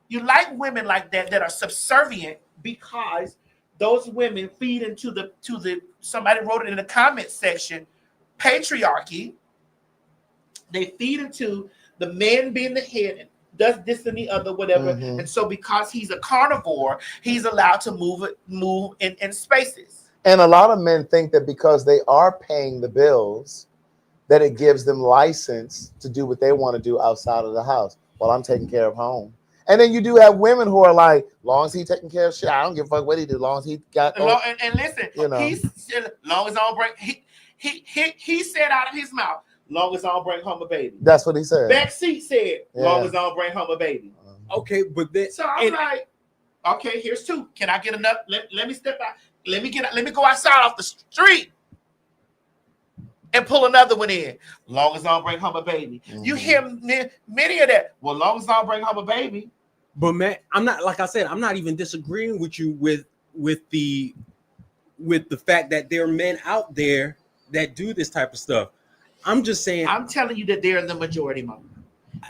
You like women like that are subservient because those women feed into the somebody wrote it in the comment section, patriarchy. They feed into the man being the head and does this and the other, whatever. Mm-hmm. And so because he's a carnivore, he's allowed to move in spaces. And a lot of men think that because they are paying the bills, that it gives them license to do what they want to do outside of the house while I'm taking care of home. And then you do have women who are like, long as he taking care of shit, I don't give a fuck what he do. Long as he got, And listen, you know, long as I don't bring, he said out of his mouth, long as I don't bring home a baby. That's what he said. Backseat said, long as I don't bring home a baby. Okay, but then so I'm like, okay, here's two. Can I get enough? Let me step out. Let me go outside off the street and pull another one in. Long as I don't bring home a baby. Mm-hmm. You hear many of that. Well, long as I don't bring home a baby. But man, I'm not, like I said, I'm not even disagreeing with you with the fact that there are men out there that do this type of stuff. I'm just saying. I'm telling you that they're in the majority, Mom.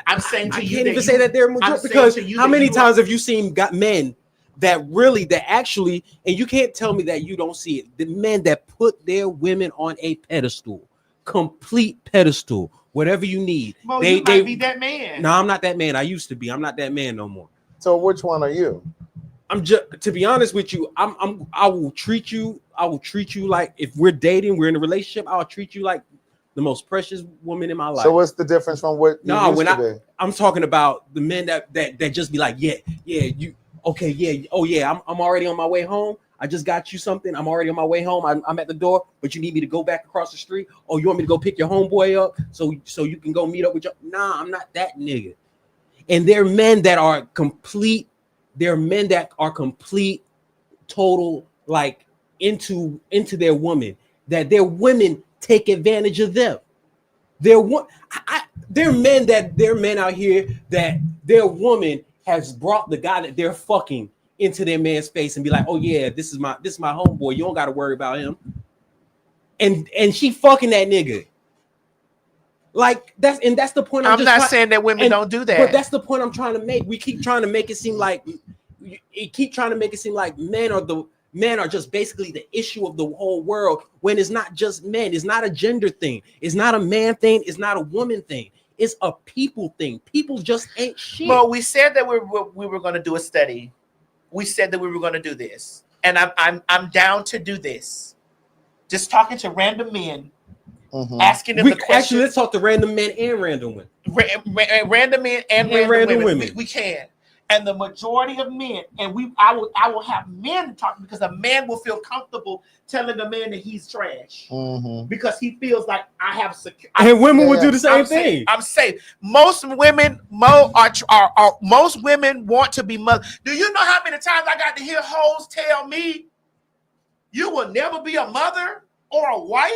I'm saying to I you. can't even say that they're majority because how many times have you seen men that actually, and you can't tell me that you don't see it, the men that put their women on a pedestal, complete pedestal, whatever you need. Well, you might be that man. No, I'm not that man. I used to be. I'm not that man no more. So which one are you? I'm just, to be honest with you, I will treat you like, if we're dating, we're in a relationship, I'll treat you like the most precious woman in my life. So what's the difference from what you used to be? I'm talking about the men that just be like, you okay, yeah, oh yeah, I'm already on my way home. I just got you something. I'm already on my way home. I'm at the door, but you need me to go back across the street. Oh, you want me to go pick your homeboy up so you can go meet up with your? Nah, I'm not that nigga. And there are men that are complete. There are men that are complete, total, like into their woman. That their women take advantage of them. There are men out here that their woman has brought the guy that they're fucking into their man's face and be like, oh yeah, this is my homeboy. You don't got to worry about him. And she fucking that nigga. Like that's the point. I'm not saying that women don't do that, but that's the point I'm trying to make. We keep trying to make it seem like men are just basically the issue of the whole world, when it's not just men. It's not a gender thing. It's not a man thing. It's not a woman thing. It's a people thing. People just ain't shit. Well, we said that we were going to do a study. We said that we were going to do this, and I'm down to do this. Just talking to random men asking them We the question. actually let's talk to random men and random women. Random men and random women. We can. And the majority of men, and I will have men talk because a man will feel comfortable telling a man that he's trash because he feels like I have security. And women would do the same thing. I'm safe. Most women, most women want to be mother. Do you know how many times I got to hear hoes tell me, "You will never be a mother or a wife"?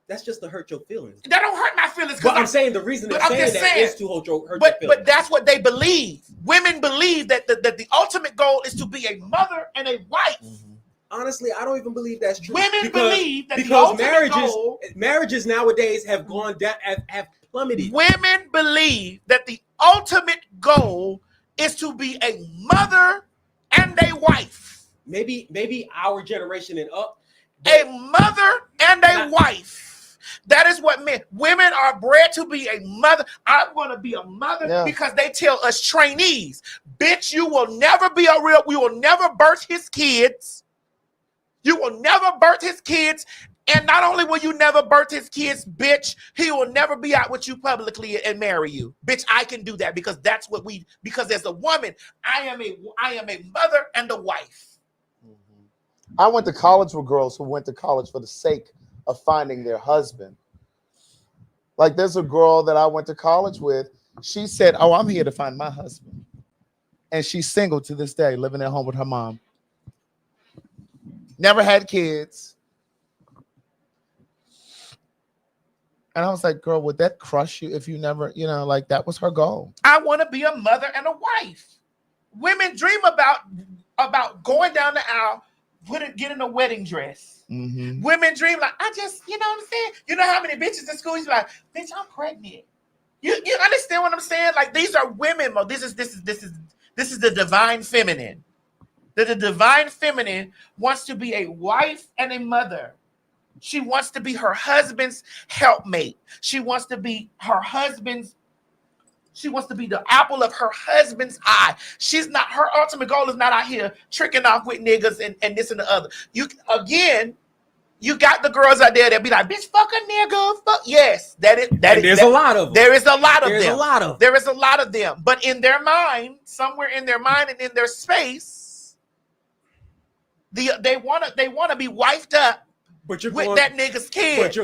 That's just to hurt your feelings. That don't hurt my feelings. But I'm saying the reason they're saying that is to hurt your feelings. But that's what they believe. Women believe that the ultimate goal is to be a mother and a wife. Honestly, I don't even believe that's true. Women believe that because the ultimate marriages nowadays have gone down, have plummeted. Women believe that the ultimate goal is to be a mother and a wife. Maybe our generation and up. A mother and a wife. That is what women are bred to be a mother. I'm going to be a mother because they tell us trainees, bitch, you will never be we will never birth his kids. You will never birth his kids. And not only will you never birth his kids, bitch, he will never be out with you publicly and marry you. Bitch, I can do that because that's what because as a woman, I am a mother and a wife. I went to college with girls who went to college for the sake of finding their husband. Like there's a girl that I went to college with. She said, "Oh, I'm here to find my husband." And she's single to this day, living at home with her mom. Never had kids. And I was like, girl, would that crush you if you never, like that was her goal. I want to be a mother and a wife. Women dream about going down the aisle, getting a wedding dress. Women dream like, I just, you know what I'm saying? You know how many bitches in school, you're like, bitch, I'm pregnant. You understand what I'm saying? Like these are women. This is the divine feminine. The divine feminine wants to be a wife and a mother. She wants to be her husband's helpmate. She wants to be the apple of her husband's eye. Her ultimate goal is not out here tricking off with niggas and this and the other. You got the girls out there that be like, bitch, fuck a nigga. Fuck. Yes, there's a lot of them. There is a lot of them. But in their mind, somewhere in their mind and in their space, they want to be wifed up. But that nigga's kid. But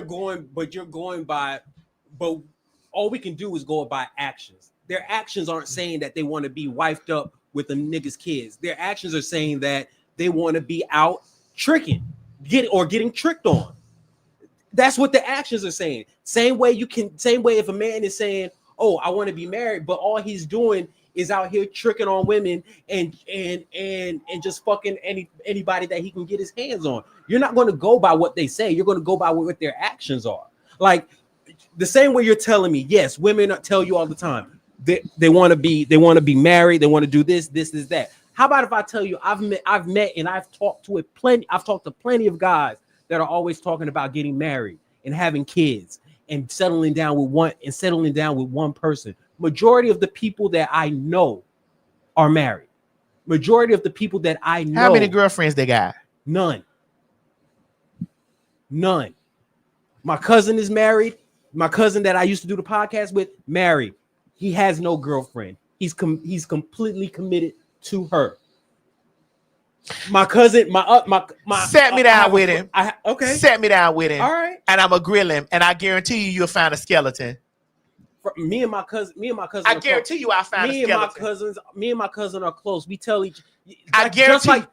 you're going by. But all we can do is go by actions. Their actions aren't saying that they want to be wifed up with a nigga's kids. Their actions are saying that they want to be out tricking, getting tricked on. That's what the actions are saying. Same way if a man is saying, "Oh, I want to be married," but all he's doing is out here tricking on women and just fucking anybody that he can get his hands on. You're not going to go by what they say. You're going to go by what their actions are. Like the same way you're telling me, yes, women tell you all the time they want to be married, they want to do this, that. How about if I tell you I've met and I've talked to plenty of guys that are always talking about getting married and having kids and settling down with one person. Majority of the people that I know are married. Majority of the people that I know. How many girlfriends they got? None. My cousin is married. My cousin that I used to do the podcast with, married. He has no girlfriend. He's completely committed to her. My cousin, set me down with him. Okay. Set me down with him. All right. And I'm gonna grill him, and I guarantee you'll find a skeleton. Me and my cousin. I guarantee you, I'll find a skeleton. Me and my cousin are close. We tell each. I guarantee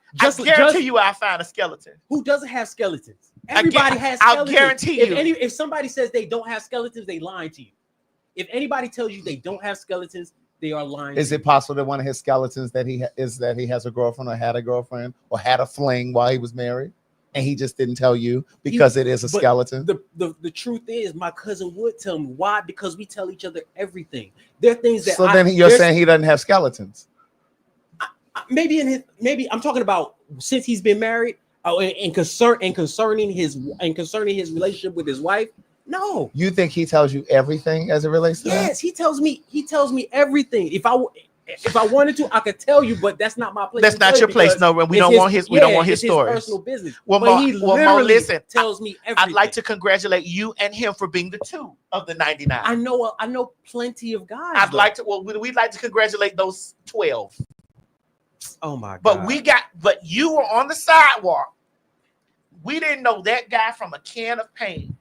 you, I'll find a skeleton. Who doesn't have skeletons? Everybody has skeletons. I'll guarantee you. If somebody says they don't have skeletons, they lying to you. If anybody tells you they don't have skeletons, they are lying. Is it possible that one of his skeletons that he has a girlfriend or had a girlfriend or had a fling while he was married, and he just didn't tell you because it is a skeleton? The truth is, my cousin would tell me. Why? Because we tell each other everything. There are things that. So then you're saying he doesn't have skeletons? Maybe I'm talking about since he's been married, and concerning his relationship with his wife. No. You think he tells you everything as it relates to that? Yes, he tells me everything. if I wanted to, I could tell you, but that's not my place. That's not your place. No, we don't want his. We don't want his stories. Personal business. Well, but he literally listen. tells me everything. I'd like to congratulate you and him for being the 2 of the 99. I know plenty of guys. I'd like to. Well, we'd like to congratulate those 12. Oh my God! But you were on the sidewalk. We didn't know that guy from a can of paint,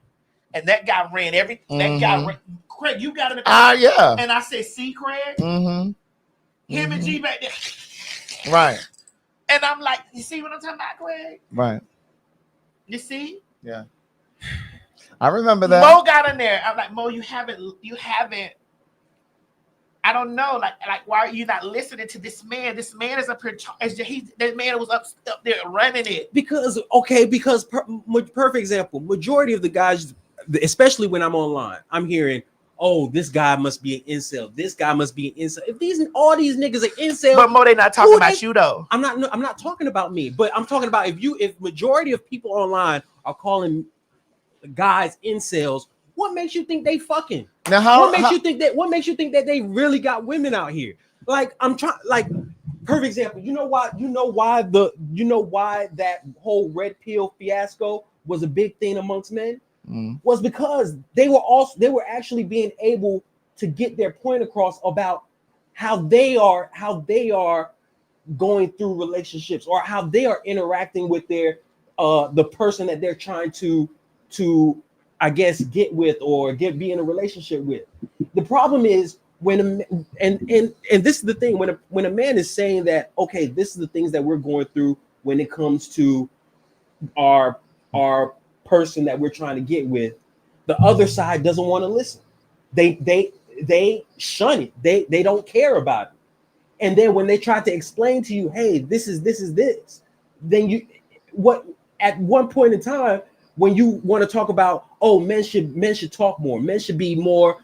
and that guy ran everything. That guy ran. Craig, you got in the car. yeah. And I said, "See, Craig." Him and G back there. Right. And I'm like, you see what I'm talking about, Craig? Right. You see? Yeah. I remember that. Mo got in there. I'm like, Mo, you haven't. I don't know, like, why are you not listening to this man? This man is up here. That man was up there running it. Because perfect example. Majority of the guys, especially when I'm online, I'm hearing, "Oh, this guy must be an incel. This guy must be an incel." If all these niggas are incel, but Mo, they not talking about you though. I'm not talking about me, but I'm talking about if majority of people online are calling guys incels, what makes you think they fucking? Now, what makes you think that they really got women out here? Like, I'm trying, like, perfect example. You know why that whole red pill fiasco was a big thing amongst men? Was because they were actually being able to get their point across about how they are going through relationships, or how they are interacting with their the person that they're trying to I guess get with or be in a relationship with. The problem is when this is the thing, when a man is saying that, okay, this is the things that we're going through when it comes to our person that we're trying to get with, the other side doesn't want to listen. They shun it. They don't care about it. And then when they try to explain to you, hey, this is this, then at one point in time, when you want to talk about, oh, men should talk more, men should be more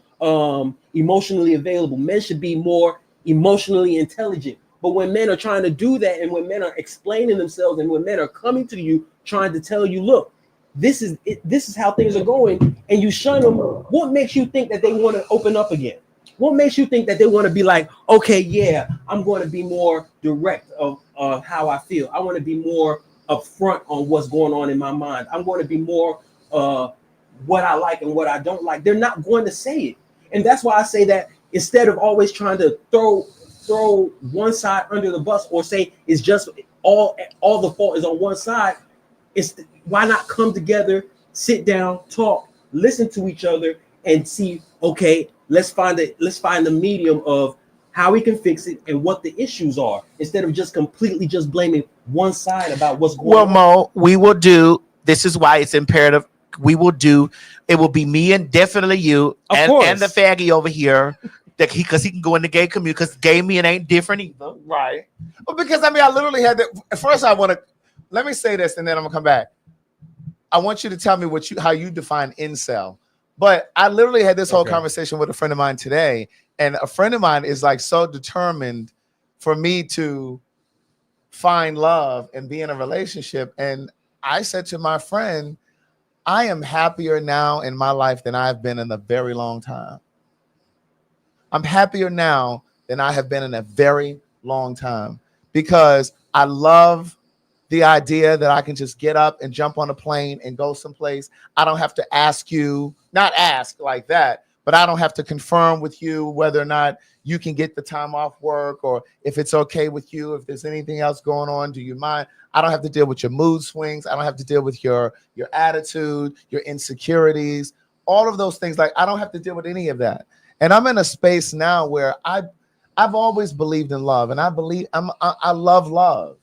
emotionally available, men should be more emotionally intelligent. But when men are trying to do that, and when men are explaining themselves, and when men are coming to you trying to tell you, look, this is how things are going, and you shun them, what makes you think that they want to open up again? What makes you think that they want to be like, okay, yeah, I'm going to be more direct of how I feel. I want to be more upfront on what's going on in my mind. I'm going to be more what I like and what I don't like. They're not going to say it. And that's why I say that instead of always trying to throw one side under the bus, or say it's just all the fault is on one side, why not come together, sit down, talk, listen to each other, and see, okay, let's find the medium of how we can fix it and what the issues are, instead of just completely just blaming one side about what's going on. Mo, we will do, this is why it's imperative, it will be me and definitely you and the faggy over here, because he can go in the gay community, because gay men ain't different either. Right. Well, because I literally had that. First, let me say this, and then I'm gonna come back. I want you to tell me how you define incel. But I literally had this whole conversation with a friend of mine today, and a friend of mine is like so determined for me to find love and be in a relationship. And I said to my friend, I am happier now in my life than I've been in a very long time. I'm happier now than I have been in a very long time, because I love the idea that I can just get up and jump on a plane and go someplace. I don't have to ask you, not ask like that, but I don't have to confirm with you whether or not you can get the time off work, or if it's okay with you, if there's anything else going on, do you mind? I don't have to deal with your mood swings. I don't have to deal with your attitude, your insecurities, all of those things. Like, I don't have to deal with any of that. And I'm in a space now where I've always believed in love, and I love love.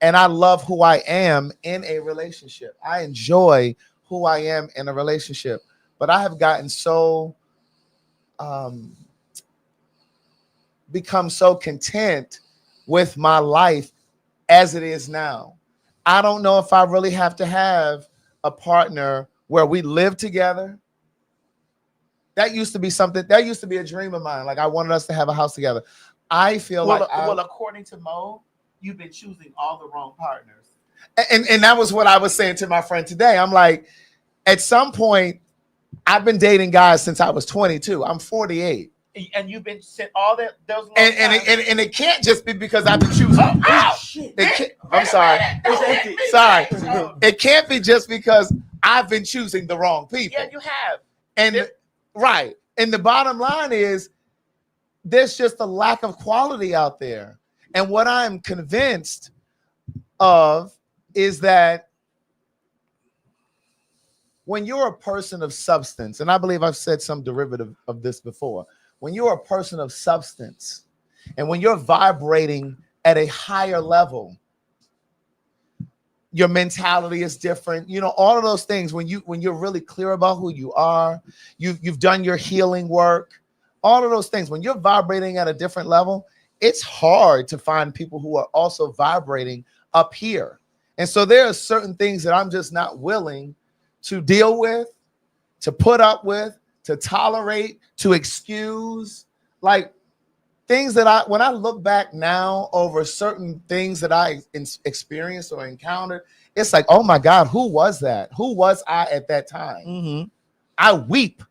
And I love who I am in a relationship. I enjoy who I am in a relationship. But I have gotten so, become so content with my life as it is now. I don't know if I really have to have a partner where we live together. That used to be a dream of mine. Like, I wanted us to have a house together. I feel according to Mo, you've been choosing all the wrong partners. And that was what I was saying to my friend today. I'm like, at some point, I've been dating guys since I was 22. I'm 48. and you've been sent all that those long and it can't just be because I've been choosing. I'm sorry. Sorry. It can't be just because I've been choosing the wrong people. Yeah, you have. And right. And the bottom line is there's just a lack of quality out there. And what I'm convinced of is that when you're a person of substance, and I believe I've said some derivative of this before, when you're a person of substance and when you're vibrating at a higher level, your mentality is different. You know, all of those things, when you're really clear about who you are, you've done your healing work, all of those things, when you're vibrating at a different level, it's hard to find people who are also vibrating up here. And so there are certain things that I'm just not willing to deal with, to put up with, to tolerate, to excuse, like things that when I look back now over certain things that I experienced or encountered, it's like, oh my God, who was that? Who was I at that time? I weep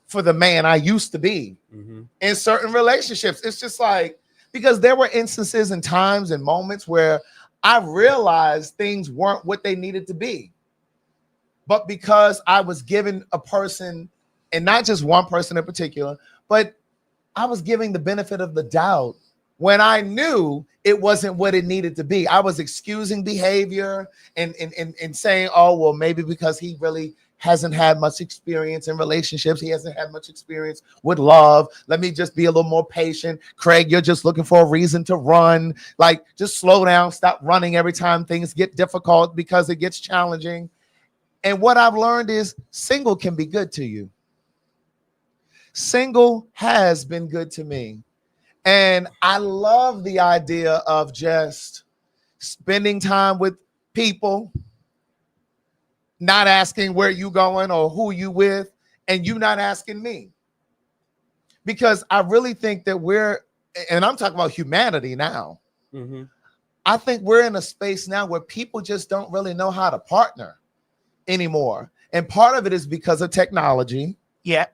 for the man I used to be in certain relationships. It's just like, because there were instances and times and moments where I realized things weren't what they needed to be. But because I was given a person, and not just one person in particular, but I was giving the benefit of the doubt when I knew it wasn't what it needed to be. I was excusing behavior and saying, oh, well, maybe because he really hasn't had much experience in relationships. He hasn't had much experience with love. Let me just be a little more patient. Craig, you're just looking for a reason to run. Like, just slow down, stop running every time things get difficult because it gets challenging. And what I've learned is single can be good to you. Single has been good to me. And I love the idea of just spending time with people, not asking where you going or who you with, and you not asking me. Because I really think that and I'm talking about humanity now. I think we're in a space now where people just don't really know how to partner anymore. And part of it is because of technology. Yeah.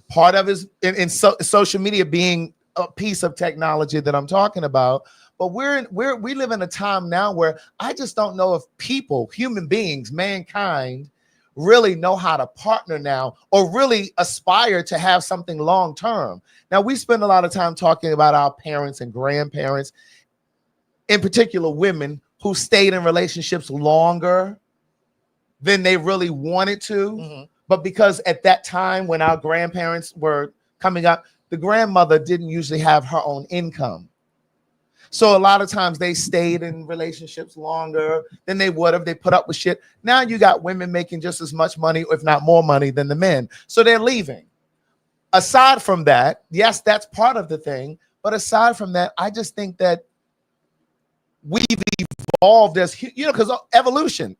Part of it is social media being a piece of technology that I'm talking about. But we live in a time now where I just don't know if people, human beings, mankind, really know how to partner now or really aspire to have something long term. Now, we spend a lot of time talking about our parents and grandparents, in particular women who stayed in relationships longer than they really wanted to. But because at that time when our grandparents were coming up, the grandmother didn't usually have her own income. So a lot of times they stayed in relationships longer than they would have. They put up with shit. Now you got women making just as much money, if not more money, than the men. So they're leaving. Aside from that, yes, that's part of the thing. But aside from that, I just think that we've evolved as, because evolution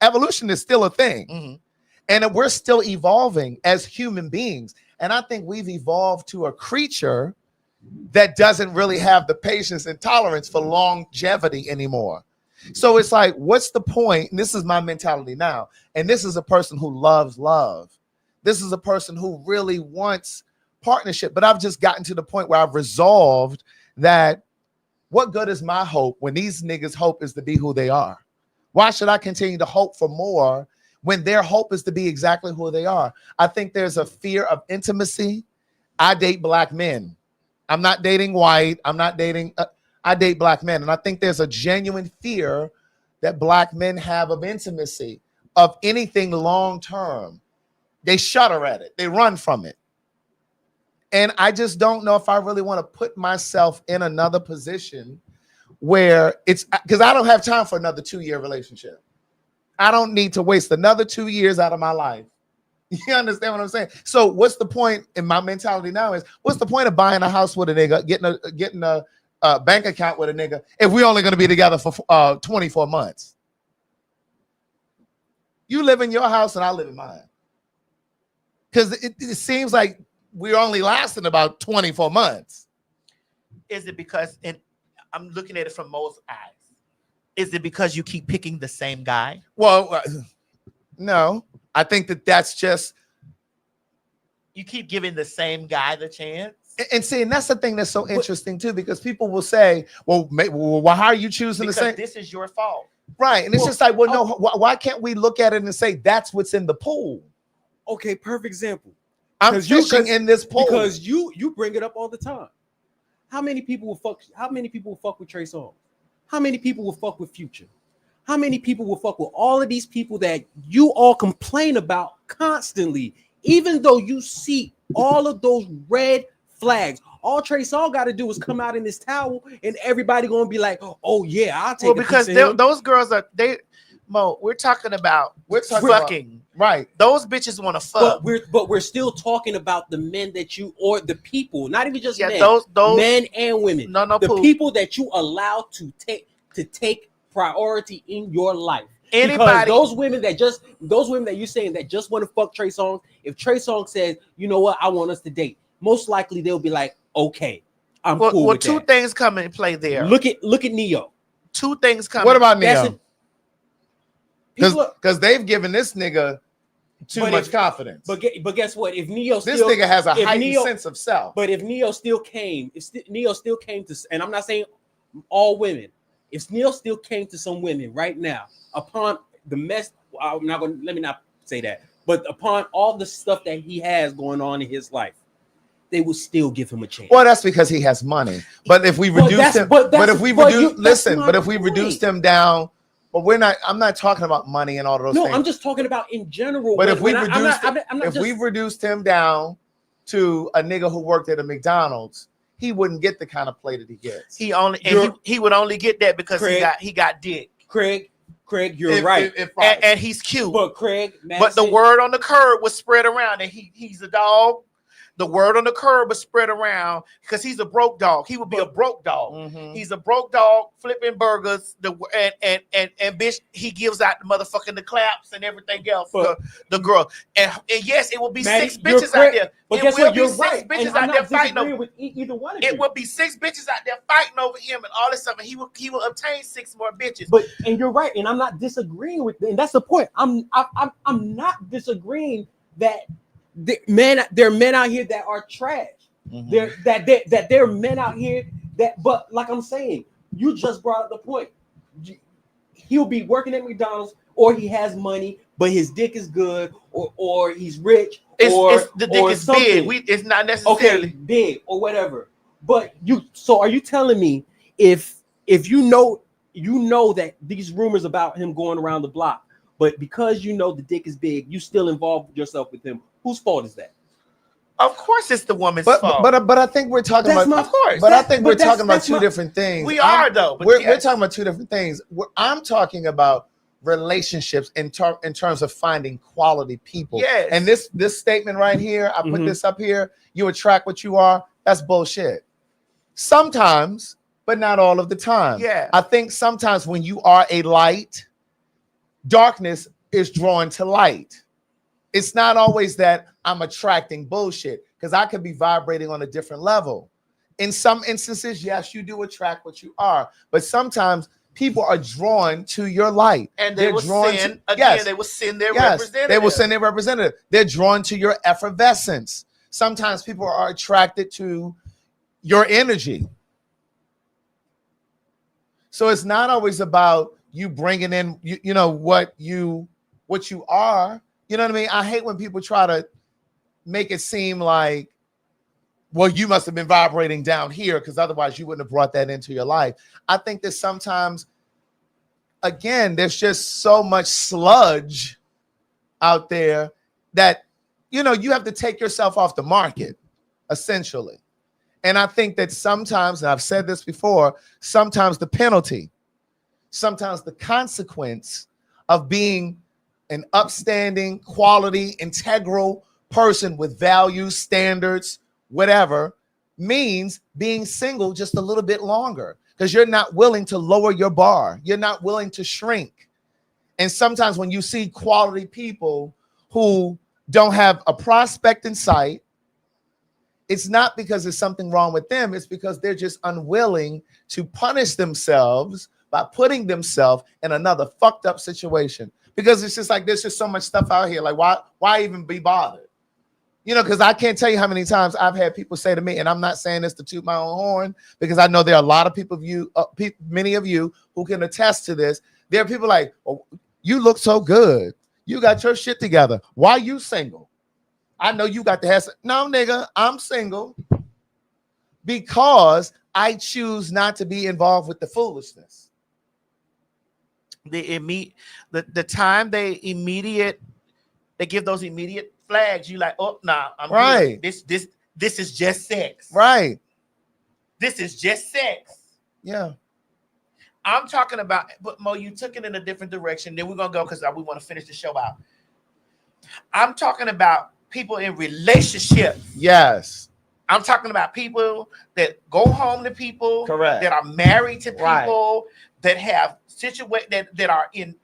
is still a thing. And we're still evolving as human beings. And I think we've evolved to a creature that doesn't really have the patience and tolerance for longevity anymore. So it's like, what's the point? And this is my mentality now. And this is a person who loves love. This is a person who really wants partnership. But I've just gotten to the point where I've resolved that what good is my hope when these niggas' hope is to be who they are? Why should I continue to hope for more when their hope is to be exactly who they are? I think there's a fear of intimacy. I date black men. I'm not dating white. I'm not dating. I date black men. And I think there's a genuine fear that black men have of intimacy, of anything long term. They shudder at it. They run from it. And I just don't know if I really want to put myself in another position where it's, because I don't have time for another 2-year relationship. I don't need to waste another 2 years out of my life. You understand what I'm saying? So what's the point in my mentality now is, what's the point of buying a house with a nigga, getting a bank account with a nigga, if we're only going to be together for 24 months? You live in your house and I live in mine. Because it seems like we're only lasting about 24 months. Is it because, and I'm looking at it from most eyes, is it because you keep picking the same guy? Well, no. I think that that's just, you keep giving the same guy the chance. And see, and that's the thing that's so interesting too, because people will say, well, how are you choosing Because the same? this is your fault. Right. And it's just like, well, no, why can't we look at it and say that's what's in the pool? Okay, perfect example. I'm fishing in this pool. Because you bring it up all the time. How many people will fuck with Trey Songz? How many people will fuck with Future? How many people will fuck with all of these people that you all complain about constantly, even though you see all of those red flags? All Trey Songz got to do is come out in this towel, and everybody gonna be like, "Oh yeah, I'll take." Well, because those girls are we're talking about fucking, right? Those bitches want to fuck. But we're still talking about the men that you, or the people, not even just men, those men and women. The people that you allow to take priority in your life. Because those women that you saying that just want to fuck Trey Songz, if Trey Songz says, you know what, I want us to date, most likely they'll be like, okay, I'm cool with two that. things come into play there. Look at Neo. Two things come. What about Neo? Because they've given this nigga too much confidence. But guess what? If Neo this nigga has a heightened sense of self. But if Neo still came, to, and I'm not saying all women, if Neo still came to some women right now upon the mess, I'm not going to, let me not say that, but upon all the stuff that he has going on in his life, they will still give him a chance. Well, that's because he has money. But if we reduce him, if we reduced him down, but I'm not talking about money and all of those things. No, I'm just talking about in general. But if we reduced him down to a nigga who worked at a McDonald's, he wouldn't get the kind of play that he gets. He would only get that because he got dick. Craig, you're right. And he's cute. But Craig, but the word on the curb was spread around that he's a dog. The word on the curb was spread around because he's a broke dog. He would be a broke dog. Mm-hmm. He's a broke dog flipping burgers. And bitch, he gives out the motherfucking the claps and everything else. The girl. And yes, it will be Maddie, 6 bitches out there. But it guess will what? be You're 6 right. bitches And out I'm there not fighting disagreeing over. with either one of It you. will be 6 bitches out there fighting over him and all this stuff, and he will obtain 6 more bitches. And you're right, and I'm not disagreeing with, and that's the point. I'm not disagreeing that there are men out here that are trash. Mm-hmm. There are men out here that, but like I'm saying, you just brought up the point. He'll be working at McDonald's, or he has money, but his dick is good, or he's rich, the dick is something. big. It's not necessarily big or whatever. But so are you telling me if you know that these rumors about him going around the block, but because you know the dick is big, you still involve yourself with him? Whose fault is that? Of course, it's the woman's fault. But I think we're talking about. Of course. But I think we're talking about two different things. We are though. We're talking about two different things. I'm talking about relationships in terms of finding quality people. Yes. And this statement right here, I put this up here. You attract what you are. That's bullshit. Sometimes, but not all of the time. Yeah. I think sometimes when you are a light, darkness is drawn to light. It's not always that I'm attracting bullshit, because I could be vibrating on a different level. In some instances, yes, you do attract what you are, but sometimes people are drawn to your light. And they will send they will send their representative. They will send their representative. They're drawn to your effervescence. Sometimes people are attracted to your energy. So it's not always about you bringing in, you know, what you are. You know what I mean? I hate when people try to make it seem like, well, you must have been vibrating down here because otherwise you wouldn't have brought that into your life. I think that sometimes, again, there's just so much sludge out there that, you know, you have to take yourself off the market, essentially. And I think that sometimes, and I've said this before, sometimes the penalty, sometimes the consequence of being an upstanding, quality, integral person with values, standards, whatever, means being single just a little bit longer because you're not willing to lower your bar. You're not willing to shrink. And sometimes when you see quality people who don't have a prospect in sight, it's not because there's something wrong with them. It's because they're just unwilling to punish themselves by putting themselves in another fucked up situation. Because it's just like, there's just so much stuff out here. Like, why even be bothered? You know, because I can't tell you how many times I've had people say to me, and I'm not saying this to toot my own horn, because I know there are a lot of people, many of you who can attest to this. There are people like, oh, you look so good. You got your shit together. Why you single? I know you got the hassle. No, nigga, I'm single because I choose not to be involved with the foolishness. The time they give those immediate flags, you like, oh nah, I'm right. Good. This is just sex. Right. This is just sex. Yeah. I'm talking about, but Mo, you took it in a different direction. Then we're gonna go because we want to finish the show out. I'm talking about people in relationships. Yes. I'm talking about people that go home to people. Correct. That are married to people. Right. That have that are in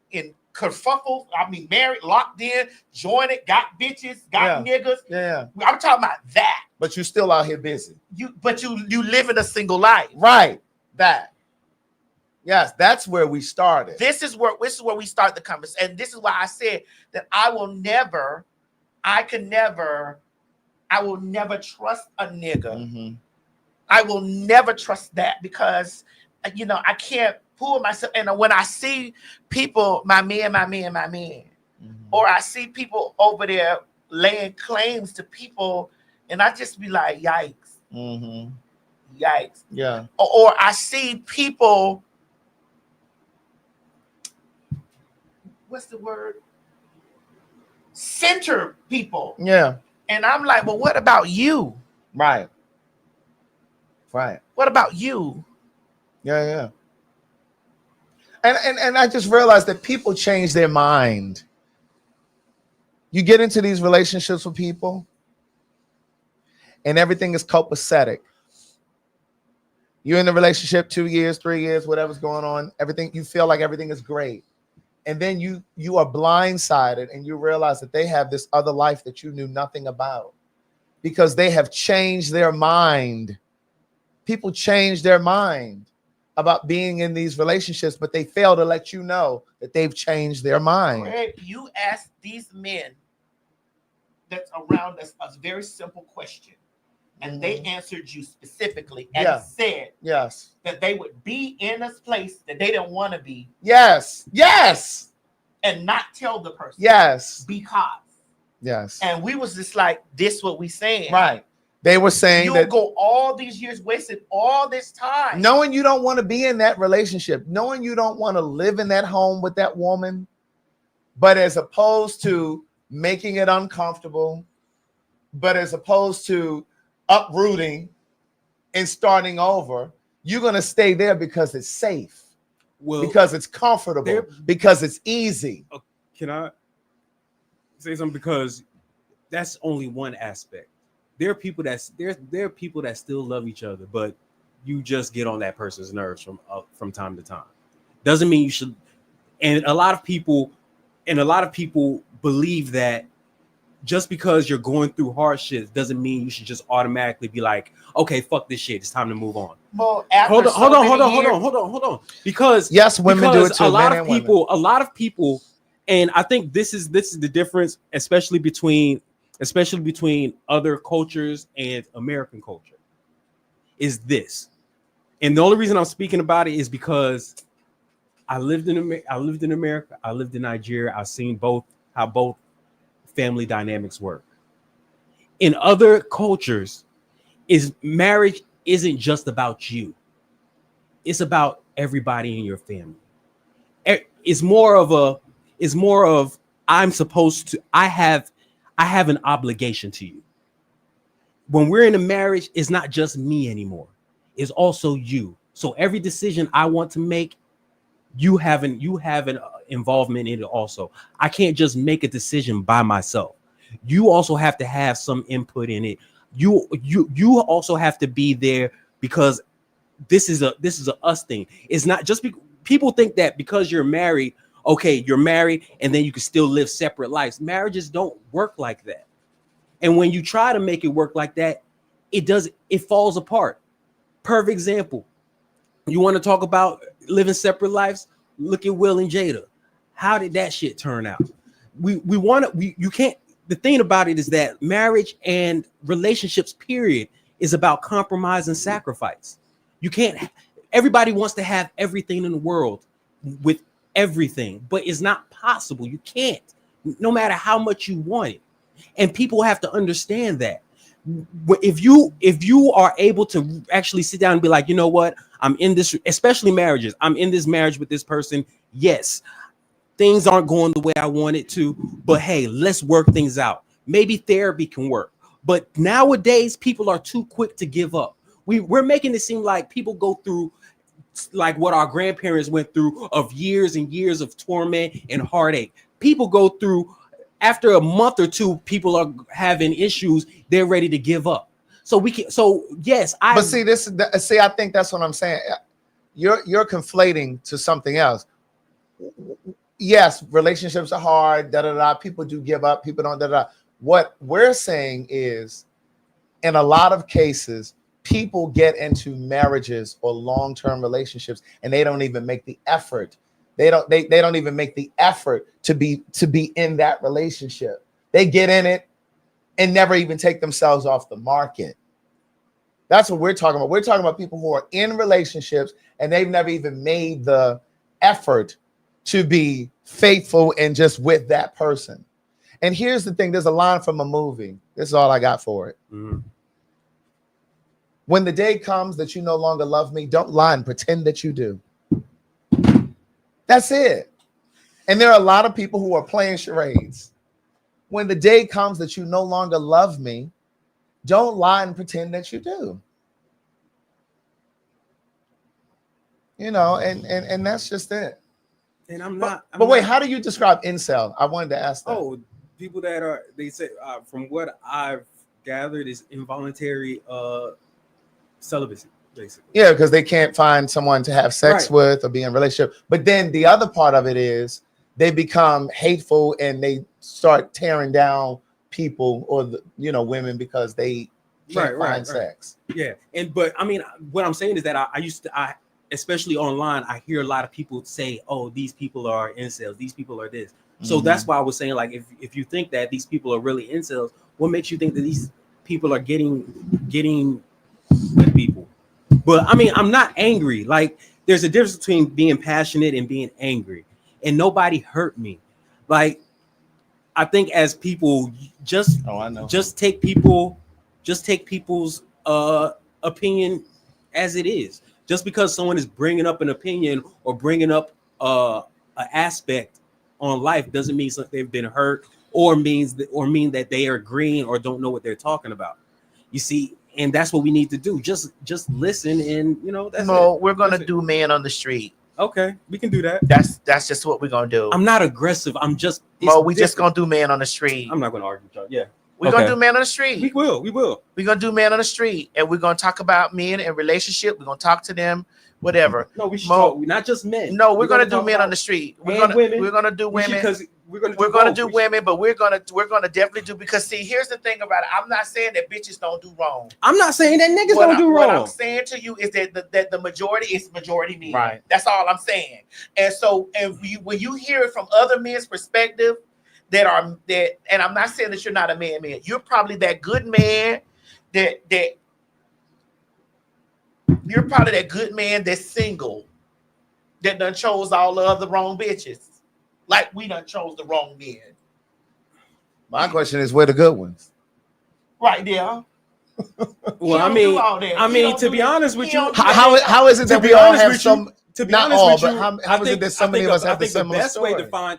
kerfuffle. I mean, married, locked in, joined, got bitches, got niggas. Yeah. I'm talking about that. But you still out here busy. You live in a single life. Right. That. Yes, that's where we started. This is where we start the conversation. And this is why I said that I will never trust a nigga. Mm-hmm. I will never trust that because I can't pull myself. And when I see people, my man, mm-hmm. or I see people over there laying claims to people, and I just be like, yikes. Mm-hmm. Yikes. Yeah. Or I see people, what's the word? Center people. Yeah. And I'm like, well, what about you? Right. Right. What about you? Yeah. And I just realized that people change their mind. You get into these relationships with people, and everything is copacetic. You're in the relationship 2 years, 3 years, whatever's going on. Everything, you feel like everything is great. And then you are blindsided and you realize that they have this other life that you knew nothing about because they have changed their mind. People change their mind about being in these relationships, but they fail to let you know that they've changed their mind. You ask these men that's around us a very simple question, and they answered you specifically and said that they would be in a place that they didn't want to be. Yes. And not tell the person. Yes. Because. Yes. And we was just like, this what we saying. Right. They were saying you'll that go all these years wasted all this time. Knowing you don't want to be in that relationship, knowing you don't want to live in that home with that woman, but as opposed to making it uncomfortable, but as opposed to uprooting and starting over, you're going to stay there because it's safe, because it's comfortable, because it's easy. Can I say something? Because that's only one aspect. There are people that still love each other, but you just get on that person's nerves from time to time. Doesn't mean you should. And a lot of people believe that just because you're going through hardship doesn't mean you should just automatically be like, okay, fuck this shit, it's time to move on. Well, hold on. Because women do it too. A lot of people, and I think this is the difference, especially between other cultures and American culture, is this. And the only reason I'm speaking about it is because I lived in America, I lived in Nigeria, I've seen how both family dynamics work. In other cultures, marriage isn't just about you. It's about everybody in your family. It's more of I have an obligation to you. When we're in a marriage, it's not just me anymore. It's also you. So every decision I want to make, you have an involvement in it also. I can't just make a decision by myself. You also have to have some input in it. You also have to be there because this is a us thing. It's not just people think that because you're married, okay, you're married and then you can still live separate lives. Marriages don't work like that. And when you try to make it work like that, it falls apart. Perfect example. You want to talk about living separate lives? Look at Will and Jada. How did that shit turn out? You can't. the thing about it is that marriage and relationships, period, is about compromise and sacrifice. You can't. Everybody wants to have everything in the world with everything, but it's not possible. You can't, no matter how much you want it. And people have to understand that. If you are able to actually sit down and be like, you know what, I'm in this, especially marriages, I'm in this marriage with this person. Yes, things aren't going the way I want it to, but hey, let's work things out. Maybe therapy can work. But nowadays, people are too quick to give up. We're making it seem like people go through like what our grandparents went through of years and years of torment and heartache. People go through, after a month or two, people are having issues, they're ready to give up. So yes, but see, I think that's what I'm saying. You're conflating to something else. Yes, relationships are hard, people do give up, people don't. What we're saying is, in a lot of cases, people get into marriages or long-term relationships and they don't even make the effort. They don't even make the effort to be in that relationship. They get in it and never even take themselves off the market. That's what we're talking about. We're talking about people who are in relationships and they've never even made the effort to be faithful and just with that person. And here's the thing, there's a line from a movie. This is all I got for it. Mm-hmm. When the day comes that you no longer love me, don't lie and pretend that you do. That's it. And there are a lot of people who are playing charades. When the day comes that you no longer love me, don't lie and pretend that you do. You know, and that's just it. And I'm not. But wait, how do you describe incel? I wanted to ask that. Oh, people that are, they say, from what I've gathered, is involuntary celibacy, basically. Yeah, because they can't find someone to have sex with or be in a relationship. But then the other part of it is they become hateful and they start tearing down people or women because they can't find sex. Yeah, but I mean, what I'm saying is that I especially online, I hear a lot of people say, "Oh, these people are incels. These people are this." So that's why I was saying, like, if you think that these people are really incels, what makes you think that these people are getting with people? But I mean, I'm not angry. Like, there's a difference between being passionate and being angry, and nobody hurt me. Like, I think as people, just take people's opinion as it is. Just because someone is bringing up an opinion or bringing up an aspect on life doesn't mean they've been hurt or mean that they are agreeing or don't know what they're talking about. You see, and that's what we need to do. Just listen, and that's it. We're gonna do man on the street. Okay, we can do that. That's just what we're gonna do. I'm not aggressive. I'm just. We just gonna do man on the street. I'm not gonna argue with y'all. Yeah. We're gonna do man on the street. We will. We're gonna do man on the street, and we're gonna talk about men and relationship. We're gonna talk to them, whatever. No, we should talk, not just men. No, we're gonna do men on the street. We're gonna do women because we're gonna do women, but we're gonna definitely do, because see, here's the thing about it. I'm not saying that bitches don't do wrong. I'm not saying that niggas don't do wrong. What I'm saying to you is that the majority is majority men. Right. That's all I'm saying. And so, when you hear it from other men's perspective, and I'm not saying that you're not a man. You're probably that good man that you're probably that good man that's single, that done chose all the other wrong bitches. Like we done chose the wrong men. My question is, where the good ones? Right there. Well, I mean, to be honest with you, how is it that we all have some? To be not honest all, with but you, how is it that so many of us have the similar story? I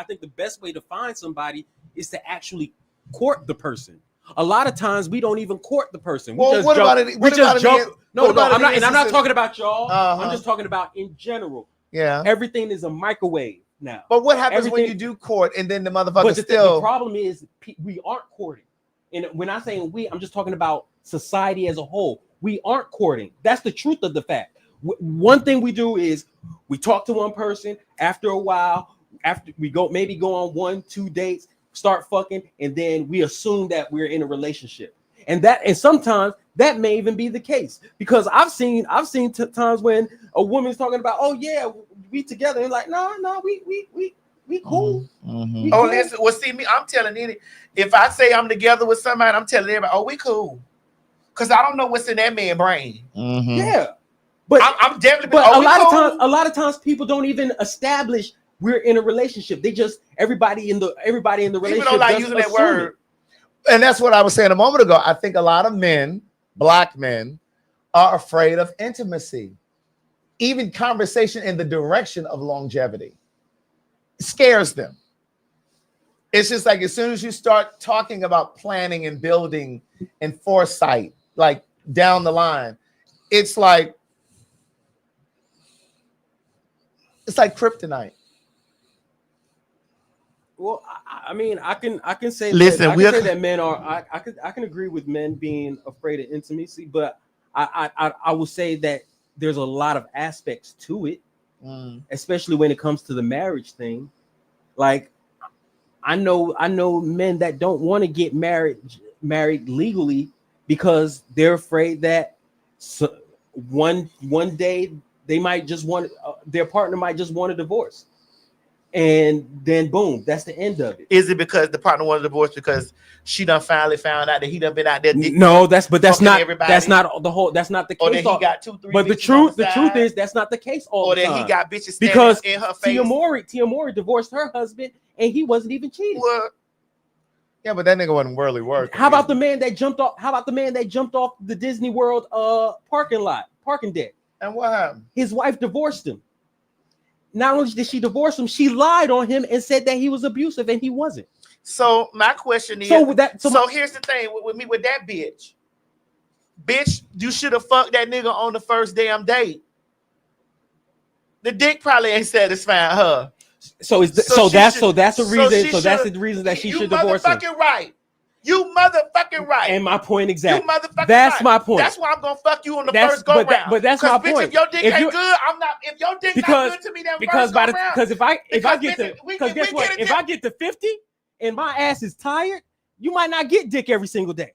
think the best way to find somebody is to actually court the person. A lot of times we don't even court the person. Well, what about it? We just jump. No, I'm not. And I'm not talking about y'all. I'm just talking about in general. Yeah. Everything is a microwave now. But what happens when you do court and then the motherfucker still? The problem is we aren't courting. And when I'm saying we, I'm just talking about society as a whole. We aren't courting. That's the truth of the fact. One thing we do is we talk to one person. After a while, after we go on 1-2 dates, start fucking, and then we assume that we're in a relationship. And sometimes that may even be the case, because I've seen times when a woman's talking about, oh yeah, we together, and like, no, We cool. We Oh, cool. listen. Well, see me. I'm telling you, if I say I'm together with somebody, I'm telling everybody, oh, we cool. Cause I don't know what's in that man's brain. Yeah, but I'm definitely. But a lot of times, people don't even establish we're in a relationship. They just everybody in the relationship. People don't like using that assume it. word. And that's what I was saying a moment ago. I think a lot of men, black men, are afraid of intimacy. Even conversation in the direction of longevity scares them. It's just like as soon as you start talking about planning and building and foresight, like down the line, it's like kryptonite. Well, I mean, I can say Listen, that, say that men are. I can agree with men being afraid of intimacy, but I will say that there's a lot of aspects to it, especially when it comes to the marriage thing. Like, I know men that don't want to get married legally because they're afraid that one day they might just want their partner might just want a divorce, and then boom, that's the end of it. Is it because the partner wanted a divorce because she done finally found out that he done been out there? No, that's not everybody? That's not the case. Or that he got 2-3. But the truth is that's not the case all the time. Or that he got bitches standing because in her face. Tia Mowry divorced her husband and he wasn't even cheating. Well, yeah, but that nigga wasn't worldly work. How about the man that jumped off? How about the man that jumped off the Disney World parking deck? And what happened? His wife divorced him. Not only did she divorce him, she lied on him and said that he was abusive, and he wasn't. So my question is, so here's the thing with me with that bitch. Bitch, you should have fucked that nigga on the first damn date. The dick probably ain't satisfying her. That's the reason that she should divorce him. You motherfucking right. You motherfucking right. And my point exactly. You motherfucking That's right. my point. That's why I'm gonna fuck you on the first go round. But that's my bitch, point. If your dick ain't good, I'm not. If your dick not good to me, that first go round. Because if I get to 50 and my ass is tired, you might not get dick every single day.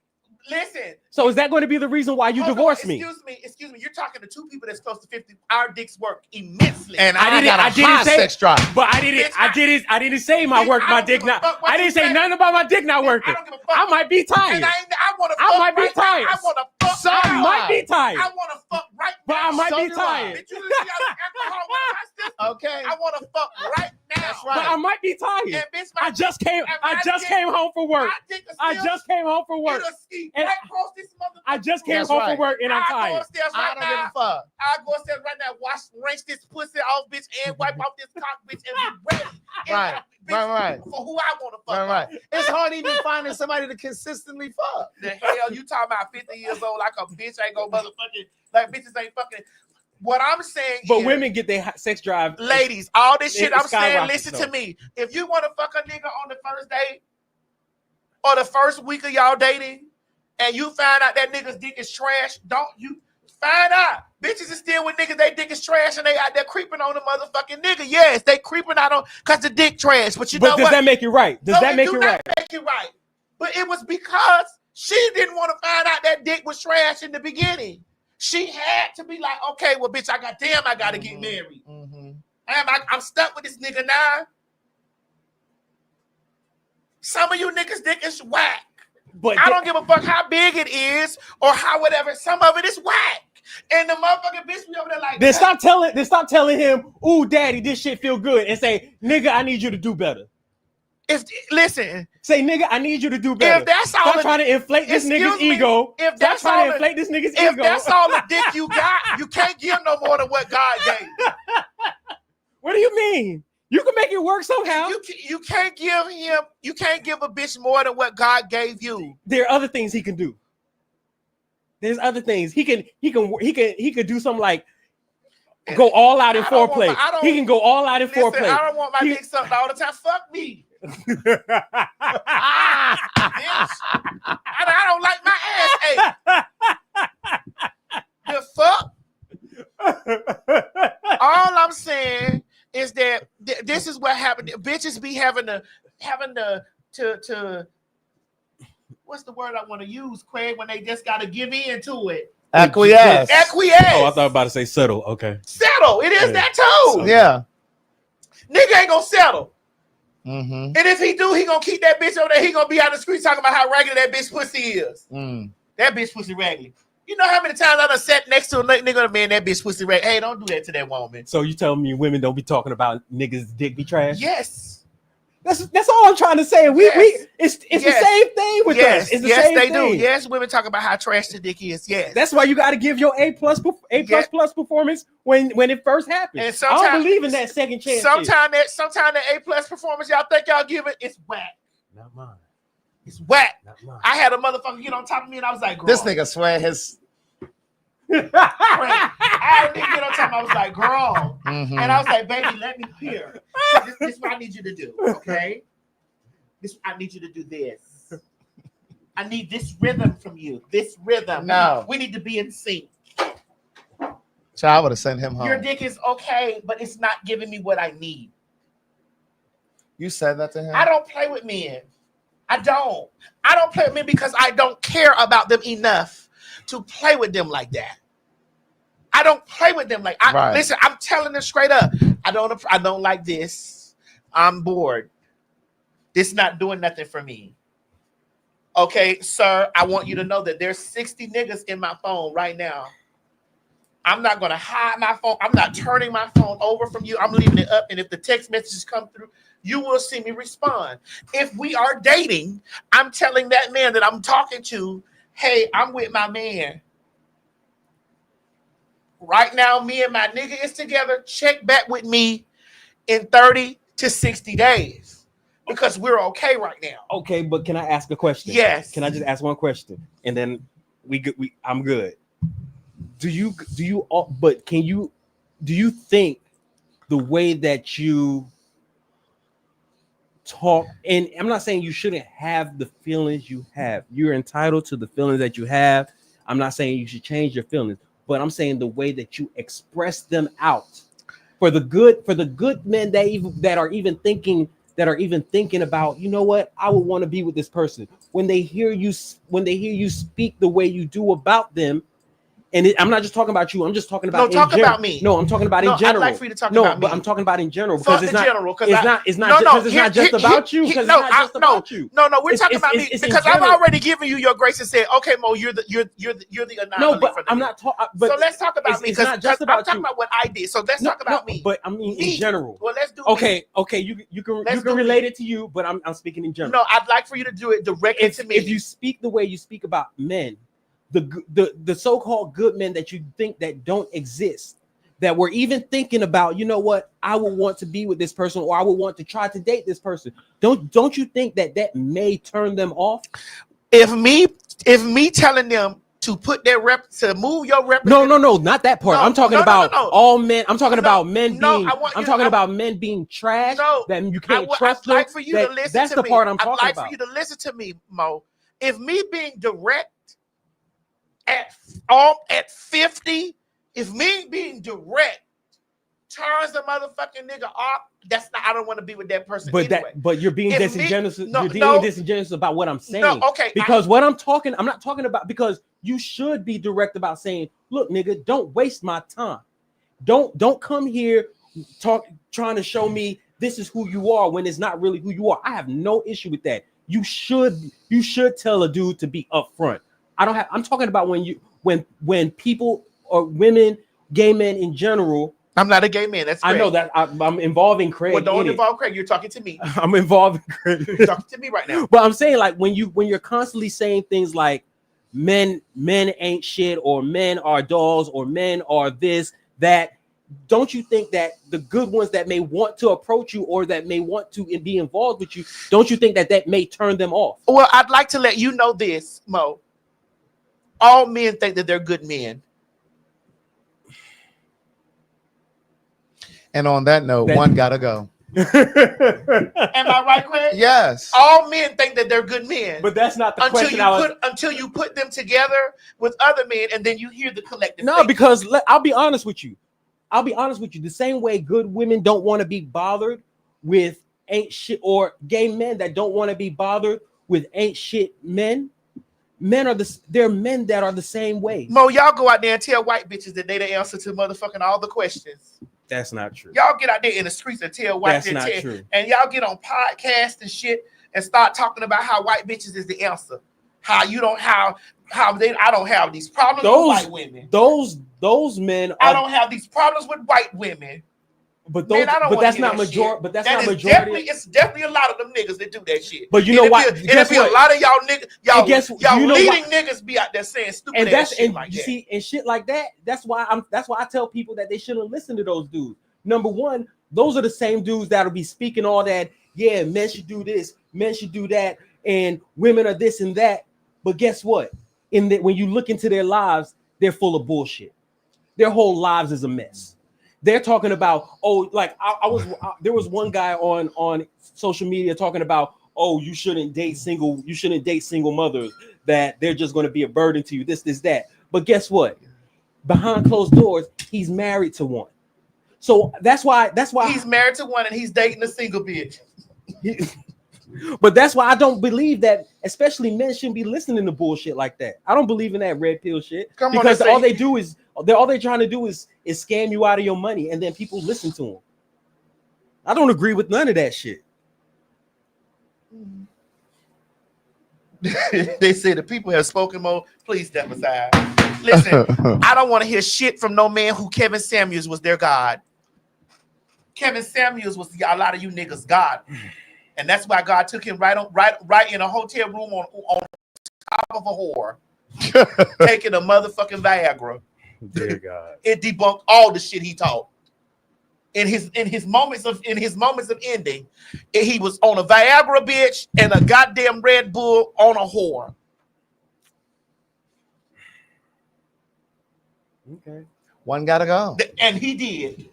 Listen. So is that going to be the reason why you divorce me? Excuse me. You're talking to two people that's close to 50. Our dicks work immensely. And I didn't say sex drive. But I didn't say my dick not. I didn't say nothing about my dick not working. I might be tired. I might be tired. I want to fuck. I might be tired. I want to fuck right now. But I might be tired. Okay. I want to fuck right now. That's right. But I might be tired. I just came home from work. I just came home from work. And I just came home from work and I'm tired. I don't give a fuck. I go upstairs right now, rinse this pussy off, bitch, and wipe off this cock, bitch, and be ready. Right. For who I want to fuck. Right. It's hard even finding somebody to consistently fuck. The hell you talking about 50 years old like a bitch ain't gonna motherfucking like bitches ain't fucking. What I'm saying but women get their sex drive. Ladies, all this shit I'm saying, listen to me. If you want to fuck a nigga on the first date or the first week of y'all dating and you find out that nigga's dick is trash, don't you find out. Bitches is still with niggas, they dick is trash and they out there creeping on the motherfucking nigga. Yes, they creeping out on because the dick trash. But know does that make it right? Does that make it right? Make it right. But it was because she didn't want to find out that dick was trash in the beginning. She had to be like, okay, well, bitch, I got to get married. I'm stuck with this nigga now. Some of you niggas dick is whack. But I don't give a fuck how big it is or how whatever. Some of it is whack. And the motherfucking bitch be over there like Then stop telling him, ooh, daddy, this shit feel good. And say, nigga, I need you to do better. Listen. Say, nigga, I need you to do better. If that's all Stop trying to inflate this nigga's ego. If that's trying to inflate this nigga's ego. If that's all the dick you got, you can't give no more than what God gave you. What do you mean? You can make it work somehow. You can't give a bitch more than what God gave you. There are other things he can do. There's other things. He can do something like go all out in foreplay. He can go all out in foreplay. I don't want my dick sucked all the time. Fuck me. I don't like my ass. The fuck? All I'm saying is that this is what happened. Bitches be having to what's the word I want to use, Craig, when they just gotta give in to it. Acquiesce. Oh, I thought about to say settle. Okay. Settle. It is that too. Yeah. Nigga ain't gonna settle. Mm-hmm. And if he do, he gonna keep that bitch over there. He gonna be out the street talking about how raggedy that bitch pussy is. That bitch pussy raggedy. You know how many times I done sat next to a nigga, man, that bitch pussy raggedy. Hey, don't do that to that woman. So you telling me women don't be talking about niggas' dick be trash? Yes. That's all I'm trying to say. It's the same thing with us. It's the same they thing. do. Yes, women talk about how trash the dick is. Yes. That's why you got to give your A plus performance when it first happens. And I don't believe in that second chance. Sometimes that A plus performance y'all think y'all give it's whack. Not mine. It's whack. Not mine. I had a motherfucker get on top of me and I was like, girl. This nigga swear his. I had a nigga get on top of me. I was like, girl. And I was like, baby, let me hear. So this is what I need you to do, okay? I need you to do this. I need this rhythm from you. This rhythm. No. We need to be in sync. So I would have sent him home. Your dick is okay, but it's not giving me what I need. You said that to him? I don't play with men. I don't play with men because I don't care about them enough to play with them like that. I don't play with them like listen, I'm telling them straight up. I don't like this. I'm bored. This not doing nothing for me. Okay, sir, I want you to know that there's 60 niggas in my phone right now. I'm not going to hide my phone. I'm not turning my phone over from you. I'm leaving it up. And if the text messages come through, you will see me respond. If we are dating, I'm telling that man that I'm talking to, hey, I'm with my man. Right now, me and my nigga is together. Check back with me in 30 to 60 days because we're okay right now. Okay, but can I ask a question? Yes. Can I just ask one question and then I'm good. Do you think the way that you talk, and I'm not saying you shouldn't have the feelings you have. You're entitled to the feelings that you have. I'm not saying you should change your feelings, but I'm saying the way that you express them out for the good men that are even thinking about, you know what, I would want to be with this person. When they hear you speak the way you do about them. And I'm not just talking about you. I'm just talking about about me. No, I'm talking about in general. I'd like for you to talk about me. But I'm talking about in general because it's not just about you. Because No, we're talking about me because I've already given you your grace and said, okay, Mo, you're the anomaly. No, but I'm not talking. So let's talk about me because I'm talking you. about what I did. So let's talk about me. But I mean in general. Well, let's do okay. You can relate it to you, but I'm speaking in general. No, I'd like for you to do it directly to me. If you speak the way you speak about men, the so-called good men that you think that don't exist, that we're even thinking about, you know what, I would want to be with this person or I would want to try to date this person. Don't you think that may turn them off? If me telling them to put their to move your rep. No, not that part. I'm talking about all men. I'm talking about men being. I'm talking about men being trash. That you can't trust them. I'd like for you to listen to me. That's the part I'm talking about. I'd like for you to listen to me, Mo. If me being direct at 50, if me being direct turns the motherfucking nigga off, that's not. I don't want to be with that person. But you're being disingenuous. You're being disingenuous about what I'm saying. No, okay. Because I'm not talking about because you should be direct about saying, look, nigga, don't waste my time. Don't come here trying to show me this is who you are when it's not really who you are. I have no issue with that. You should tell a dude to be upfront. I'm talking about when people or women, gay men in general. I'm not a gay man. That's Craig. I know that I'm involving Craig. Well, don't involve Craig. You're talking to me. I'm involving Craig. You're talking to me right now. But I'm saying like when you're constantly saying things like men ain't shit or men are dolls or men are this, that, don't you think that the good ones that may want to approach you or that may want to be involved with you, don't you think that may turn them off? Well, I'd like to let you know this, Mo. All men think that they're good men. And on that note, one gotta go. Am I right, Craig? Yes. All men think that they're good men. But that's not the question. Until you put them together with other men, and then you hear the collective. No, because I'll be honest with you. The same way good women don't want to be bothered with ain't shit, or gay men that don't want to be bothered with ain't shit men. There are men that are the same way. Mo, y'all go out there and tell white bitches that they the answer to motherfucking all the questions. That's not true. Y'all get out there in the streets and tell white That's not true. and y'all get on podcasts and shit and start talking about how white bitches is the answer. How you don't I don't have these problems with white women. Those men I don't have these problems with white women. But those, but that's not majority. But that's not majority. It's definitely a lot of them niggas that do that shit. But you know why? It'll be a lot of y'all niggas. Y'all you know leading why? Niggas be out there saying stupid And ass that's shit and like you that. see and shit like that. That's why I tell people that they shouldn't listen to those dudes. Number one, those are the same dudes that'll be speaking all that. Yeah, men should do this, men should do that, and women are this and that. But guess what? When you look into their lives, they're full of bullshit. Their whole lives is a mess. They're talking about, there was one guy on social media talking about, oh, you shouldn't date single mothers, that they're just going to be a burden to you, this, that. But guess what? Behind closed doors, he's married to one. So that's why he's married to one and he's dating a single bitch. But that's why I don't believe that, especially men shouldn't be listening to bullshit like that. I don't believe in that red pill shit. Because all they're trying to do is scam you out of your money, and then people listen to them. I don't agree with none of that shit. They say the people have spoken more. Please step aside. Listen, I don't want to hear shit from no man who Kevin Samuels was their God. Kevin Samuels was a lot of you niggas' God. And that's why God took him right in a hotel room on top of a whore, taking a motherfucking Viagra. Dear God. It debunked all the shit he taught. In his moments of ending, he was on a Viagra bitch and a goddamn Red Bull on a whore. Okay. One gotta go. And he did.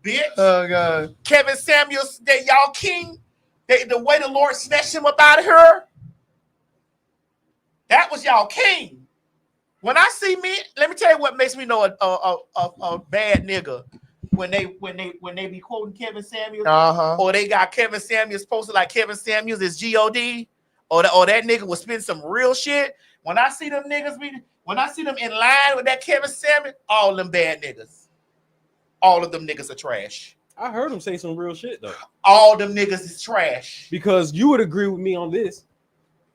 Bitch. Oh God. Kevin Samuels, that y'all king, the way the Lord snatched him up out of her, that was y'all king. When I see me, let me tell you what makes me know a bad nigga. When they be quoting Kevin Samuels, or they got Kevin Samuels posted like Kevin Samuels is God, or that nigga will spend some real shit. When I see them niggas when I see them in line with that Kevin Samuels, all them bad niggas. All of them niggas are trash. I heard him say some real shit though. All them niggas is trash. Because you would agree with me on this.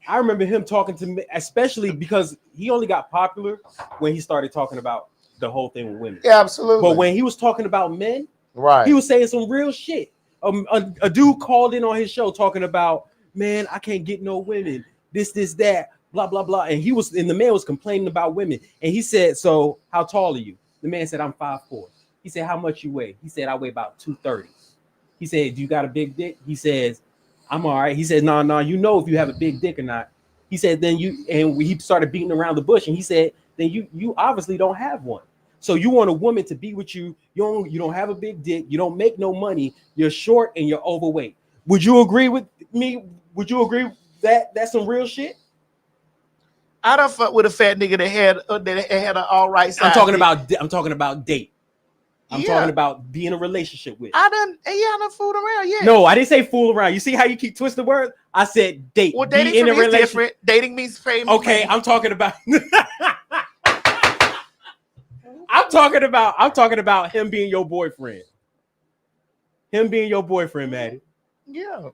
I remember him talking to me, especially because he only got popular when he started talking about the whole thing with women. Yeah, absolutely. But when he was talking about men, right, he was saying some real shit. A dude called in on his show talking about, man, I can't get no women. This, that, blah, blah, blah. And the man was complaining about women. And he said, so how tall are you? The man said, I'm 5'4". He said, how much you weigh? He said, I weigh about 230. He said, do you got a big dick? He says, I'm all right. He said, no, you know if you have a big dick or not. He said, he started beating around the bush, and he said, then you obviously don't have one. So you want a woman to be with you. You don't have a big dick. You don't make no money. You're short and you're overweight. Would you agree with me? Would you agree that that's some real shit? I done fuck with a fat nigga that had an all right side. I'm talking about date. I'm talking about being in a relationship with. I done fooled around, yeah. No, I didn't say fool around. You see how you keep twisting words? I said date. Well, dating is different. Dating means paying. Okay, I'm talking about I'm talking about him being your boyfriend. Him being your boyfriend, Maddie. Yeah.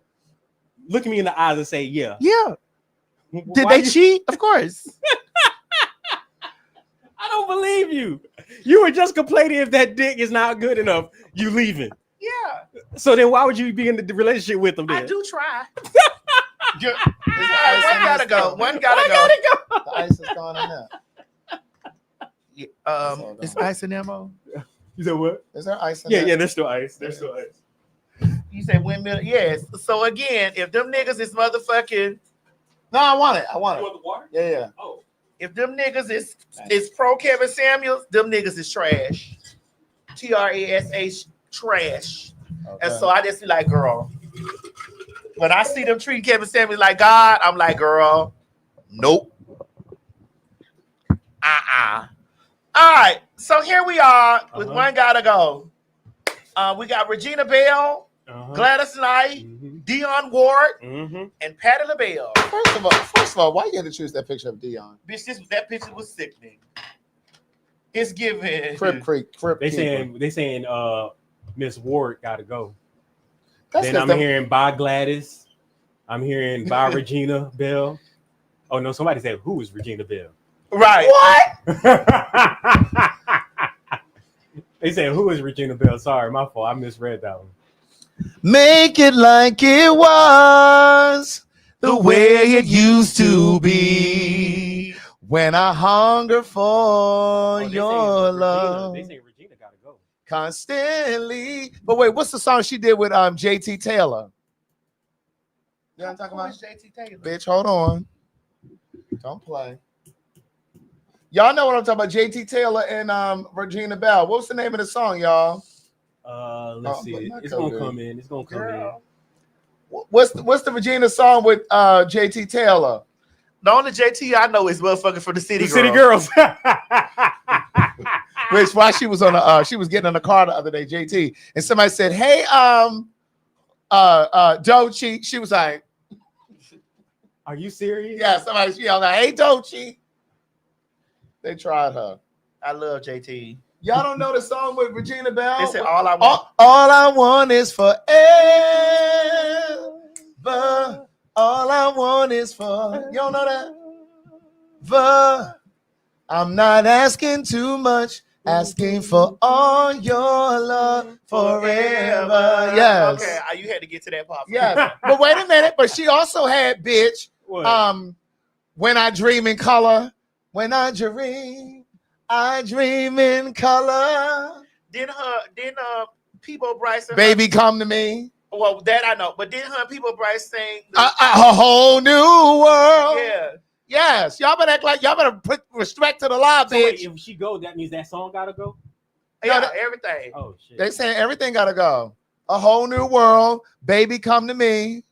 Look at me in the eyes and say, yeah. Yeah. Did they cheat? Of course. I don't believe you. You were just complaining if that dick is not good enough, you leaving. Yeah. So then why would you be in the relationship with him then? I do try. One gotta go. The ice is gone in there. Is ice in ammo? You said what? Is there ice in there? Yeah, there's still ice. There's still ice. You say windmill? Yes. So again, if them niggas is motherfucking. No, I want it. You want the water? Yeah. Oh. If them niggas is pro Kevin Samuels, them niggas is trash. TRASH, trash. Okay. And so I just be like, girl. When I see them treating Kevin Samuels like God, I'm like, girl, nope. All right. So here we are with one gotta go. We got Regina Bell Gladys Knight, Dionne Ward, and Patti LaBelle. First of all, why you had to choose that picture of Dionne? Bitch, that picture was sickening. It's giving. Crip They saying Miss Ward got to go. Then I'm hearing by Gladys. I'm hearing by Regina Bell. Oh no, somebody said who is Regina Bell? Right. What? They said who is Regina Bell? Sorry, my fault. I misread that one. Make it like it was the way it used to be when I hunger for your love. They say Regina gotta go. Constantly. But wait, what's the song she did with JT Taylor? You know what I'm talking about? JT Taylor. Bitch, hold on. Don't play. Y'all know what I'm talking about. JT Taylor and Regina Bell. What's the name of the song, y'all? Let's see. It's gonna come in. It's gonna come in. What's the Regina song with JT Taylor? The only JT I know is motherfucking for the City Girls. City Girls. Which while she was on she was getting in the car the other day, JT, and somebody said, "Hey, Doechii." She was like, "Are you serious?" Yeah, somebody she yelled, "Hey, Doechii." They tried her. I love JT. Y'all don't know the song with Regina Bell? They said, "All I want." All I want is forever. All I want is for. You don't know that? I'm not asking too much, asking for all your love forever. Yes. Okay, you had to get to that part. Yes. But wait a minute. But she also had, bitch, what? When I Dream in Color. When I dream in color. Then Peebo Bryce. Baby, come to me. Well, that I know. But then her and Peebo Bryce sang a whole new world. Yeah. Yes. Y'all better act like y'all better put respect to the law, bitch. Wait, if she go, that means that song gotta go? Yeah, everything. Oh shit. They saying everything gotta go. A whole new world. Baby, come to me.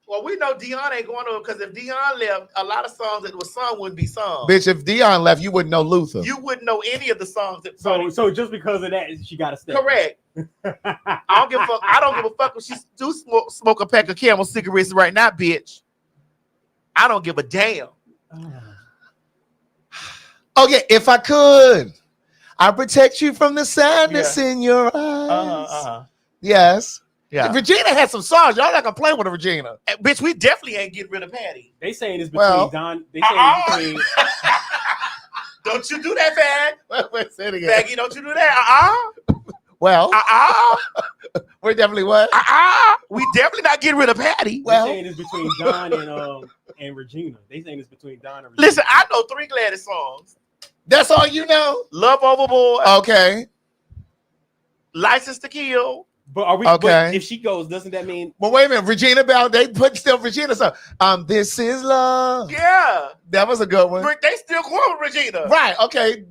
Well, we know Dionne ain't going to, because if Dionne left, a lot of songs that was sung wouldn't be sung. Bitch, if Dionne left, you wouldn't know Luther. You wouldn't know any of the songs that. So just because of that, she got to stay. Correct. I don't give a fuck. I don't give a fuck if she do smoke a pack of Camel cigarettes right now, bitch. I don't give a damn. Oh yeah, if I could, I'd protect you from the sadness in your eyes. Yes. Yeah. Regina had some songs. Y'all not gonna play with Regina. Bitch, we definitely ain't getting rid of Patty. They saying it's between Don. They saying it's between. Don't you do that, Phag. Say it again. Phaggy, don't you do that. Well. We're definitely what? We definitely not getting rid of Patty. Well. They saying it's between Don and Regina. They saying it's between Don and Regina. Listen, I know 3 Gladys songs. That's all you know? Love Overboard. Okay. License to Kill. But are we? Okay. But if she goes, doesn't that mean? Well, wait a minute. Regina Bell. They put still Regina song. This is love. Yeah, that was a good one. They still going with Regina. Right. Okay.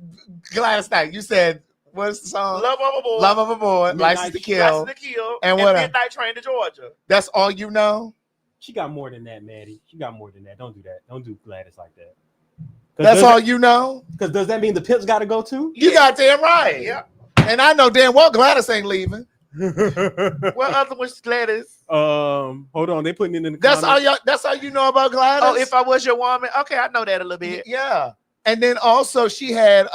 Gladys Knight. You said what's the song? Love Overboard. Love Overboard. License to Kill. License to Kill. And what? Midnight Train to Georgia. That's all you know. She got more than that, Maddie. She got more than that. Don't do that. Don't do Gladys like that. That's all you know. Because does that mean the Pips got to go too? You got damn right. Yeah. And I know damn well Gladys ain't leaving. What other was Gladys? Hold on, they putting it in the that's comments. all y'all. That's all you know about Gladys. Oh, if I was your woman, okay, I know that a little bit. Yeah, and then also she had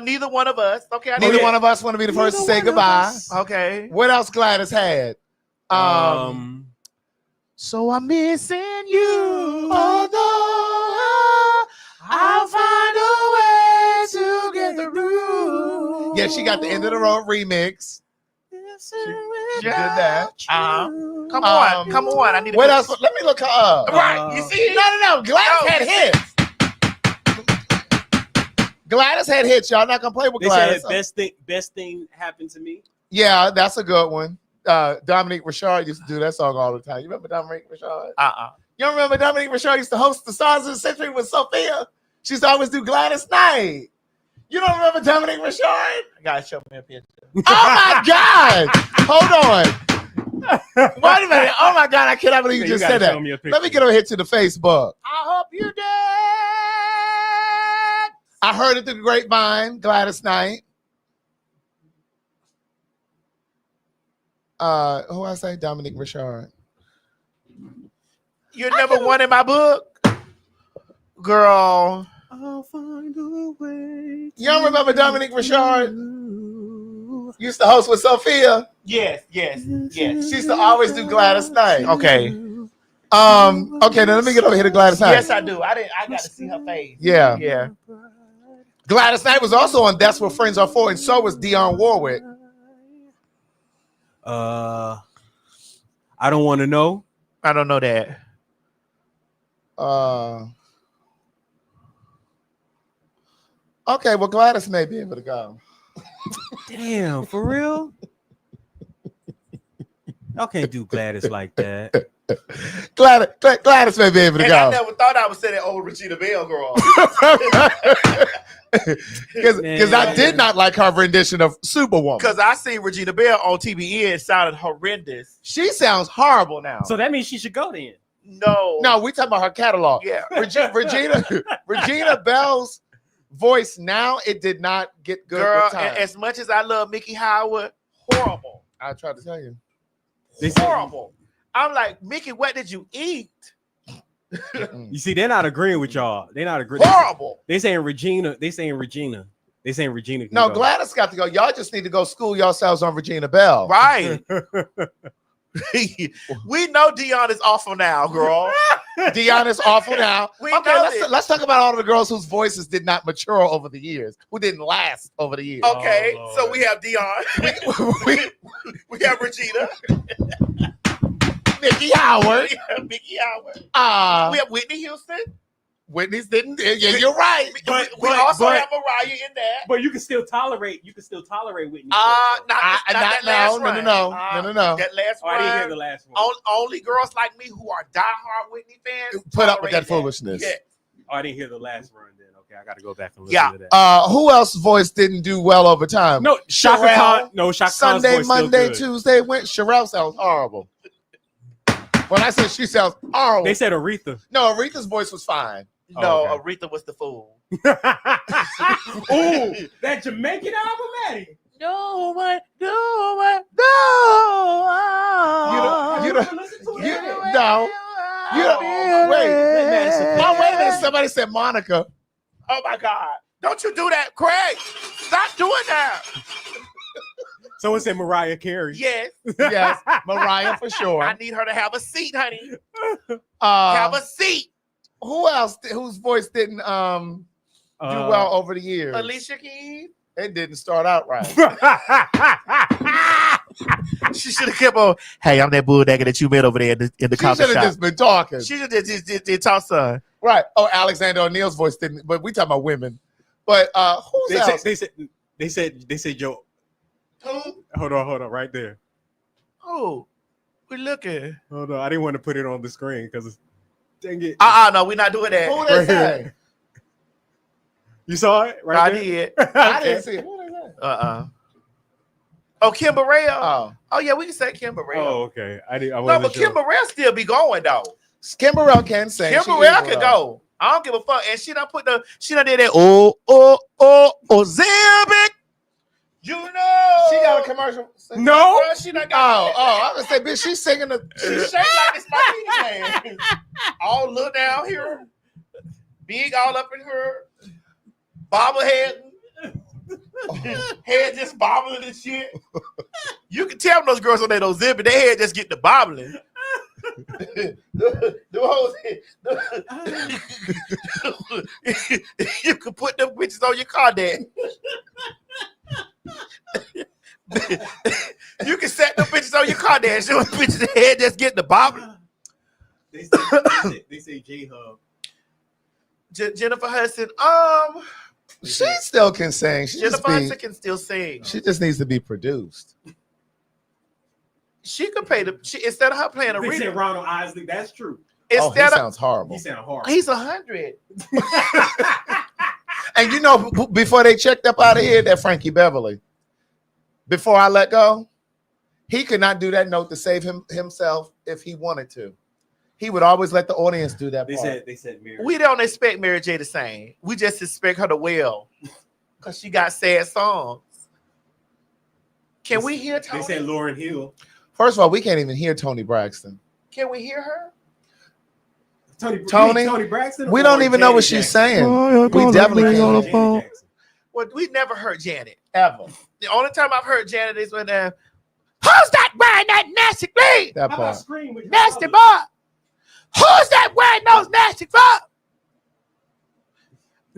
neither one of us. Okay, neither one of us want to be the first to say goodbye. Okay, what else Gladys had? So I'm missing you, although I'll find a way to get through. Yeah, she got the End of the Road remix. She did that. Come on. I need to. What else? Let me look her up. Right, you see? No. Gladys had hits. Gladys had hits. Y'all not gonna play with Gladys. Best thing happened to me. Yeah, that's a good one. Dominique Richard used to do that song all the time. You remember Dominique Richard? You don't remember Dominique Richard used to host the Stars of the Century with Sophia? She used to always do Gladys Knight. You don't remember Dominique Richard? I gotta show me a picture. Oh my God! Hold on. Wait a minute. Oh my God! I cannot believe you just said that. Let me get over here to the Facebook. I hope you did. I heard it through the grapevine. Gladys Knight. Who I say? Dominique Richard. You're number one in my book, girl. I'll find a way. You don't remember Dominique Richard? Used to host with Sophia. Yes. She used to always do Gladys Knight. Okay. Okay, now let me get over here to Gladys Knight. Yes, I do. I got to see her face. Yeah. Gladys Knight was also on That's What Friends Are For, and so was Dionne Warwick. I don't want to know. I don't know that. Okay, well, Gladys may be able to go. Damn, for real? Y'all can't do Gladys like that. Gladys may be able to And go. I never thought I would say that old Regina Bell girl. Because I did not like her rendition of Superwoman. Because I seen Regina Bell on TBN, it sounded horrendous. She sounds horrible now. So that means she should go then. No, we talking about her catalog. Yeah. Regina Bell's voice now, it did not get good Girl, with time. as much as I love Mickey Howard, horrible. I tried to tell you. Horrible. I'm like, Mickey, what did you eat? You see, they're not agreeing with y'all. They're not agreeing. Horrible. They saying Regina. They saying Regina. Can No, go. Gladys got to go. Y'all just need to go school yourselves on Regina Bell. Right. We know Dion is awful now, girl. Dion is awful now. We Okay, know it. let's talk about all of the girls whose voices did not mature over the years, who didn't last over the years. Okay, so we have Dion. we have Regina. Mickey Howard. Mickey Howard. We have Whitney Houston. Whitney's didn't. Yeah, you're right. We also have Mariah in that. But you can still tolerate. Whitney. Not that last run. No. That last Oh, run. I didn't hear the last one. Only girls like me who are diehard Whitney fans Put up with that tolerate foolishness. Yeah. Oh, I didn't hear the last run. Then okay, I got to go back and listen to that. Who else's voice didn't do well over time? No, Shaka Sherelle. Khan. No, Shaka Khan's Sunday, voice still Monday, good. Tuesday, Wednesday. Sherelle sounds horrible. When I said she sounds horrible, They said Aretha. no. Aretha's voice was fine. No, Oh, okay. Aretha was the fool. Ooh, that Jamaican album, Maddie. No. Wait a minute. Somebody said Monica. Oh my God! Don't you do that, Craig? Stop doing that. Someone said Mariah Carey. Yes, Yes, Mariah for sure. I need her to have a seat, honey. Uh, Have a seat. Who else whose voice didn't do well over the years? Alicia Keys. It didn't start out right. She should have kept on. Hey, I'm that bulldagger that you met over there in the She coffee should have shop. just been talking. She should have just talk, son. Right. Oh, Alexander O'Neal's voice didn't, but we talking about women. But who's else? They said Joe. Who? Hold on, right there. Oh, we looking. Hold on, I didn't want to put it on the screen because, dang it. No, we're not doing that. Who they say? You saw it right I there? did. I didn't see it. Who they say? Oh, Kim Burrell. Oh yeah, we can say Kim Burrell. Oh, okay. I no, wasn't but sure. Kim Burrell still be going though. Kim Burrell can sing. Kim She Burrell evil, can though. go. I don't give a fuck. And she done did that. Zambic. You know. She got a commercial. No. Girl, she done got I was gonna say, bitch, she's singing the. She shaped like this martini man. All look down here. Big all up in her. Bobblehead. Head just bobbling and shit. You can tell those girls on that Ozempic, they head just get the bobbling. You can put them bitches on your car, Dad. You can set them bitches on your car, Dad. Show them bitches the head just get the bobbling. They say J-Hub. Jennifer Hudson. She still can sing. Jennifer Hudson can still sing. She just needs to be produced. She could pay instead of her playing a They said reader. Ronald Isley. That's true. He Instead of sounds horrible. He sounds horrible. he's 100. And you know, before they checked up out of here, that Frankie Beverly. Before I let go, he could not do that note to save himself if he wanted to. He would always let the audience do that part. They said Mary. We don't expect Mary J to sing. We just expect her to wail because she got sad songs. Can we hear They Tony? said Lauryn Hill. First of all, we can't even hear Toni Braxton. Can we hear her? Tony Braxton. We don't even know what she's saying. We definitely can't. On the phone. Well, we never heard Janet ever. The only time I've heard Janet is when who's that wearing that nasty green? That How about part. Scream with your Nasty mother? boy. Who's that wearing those nasty clothes?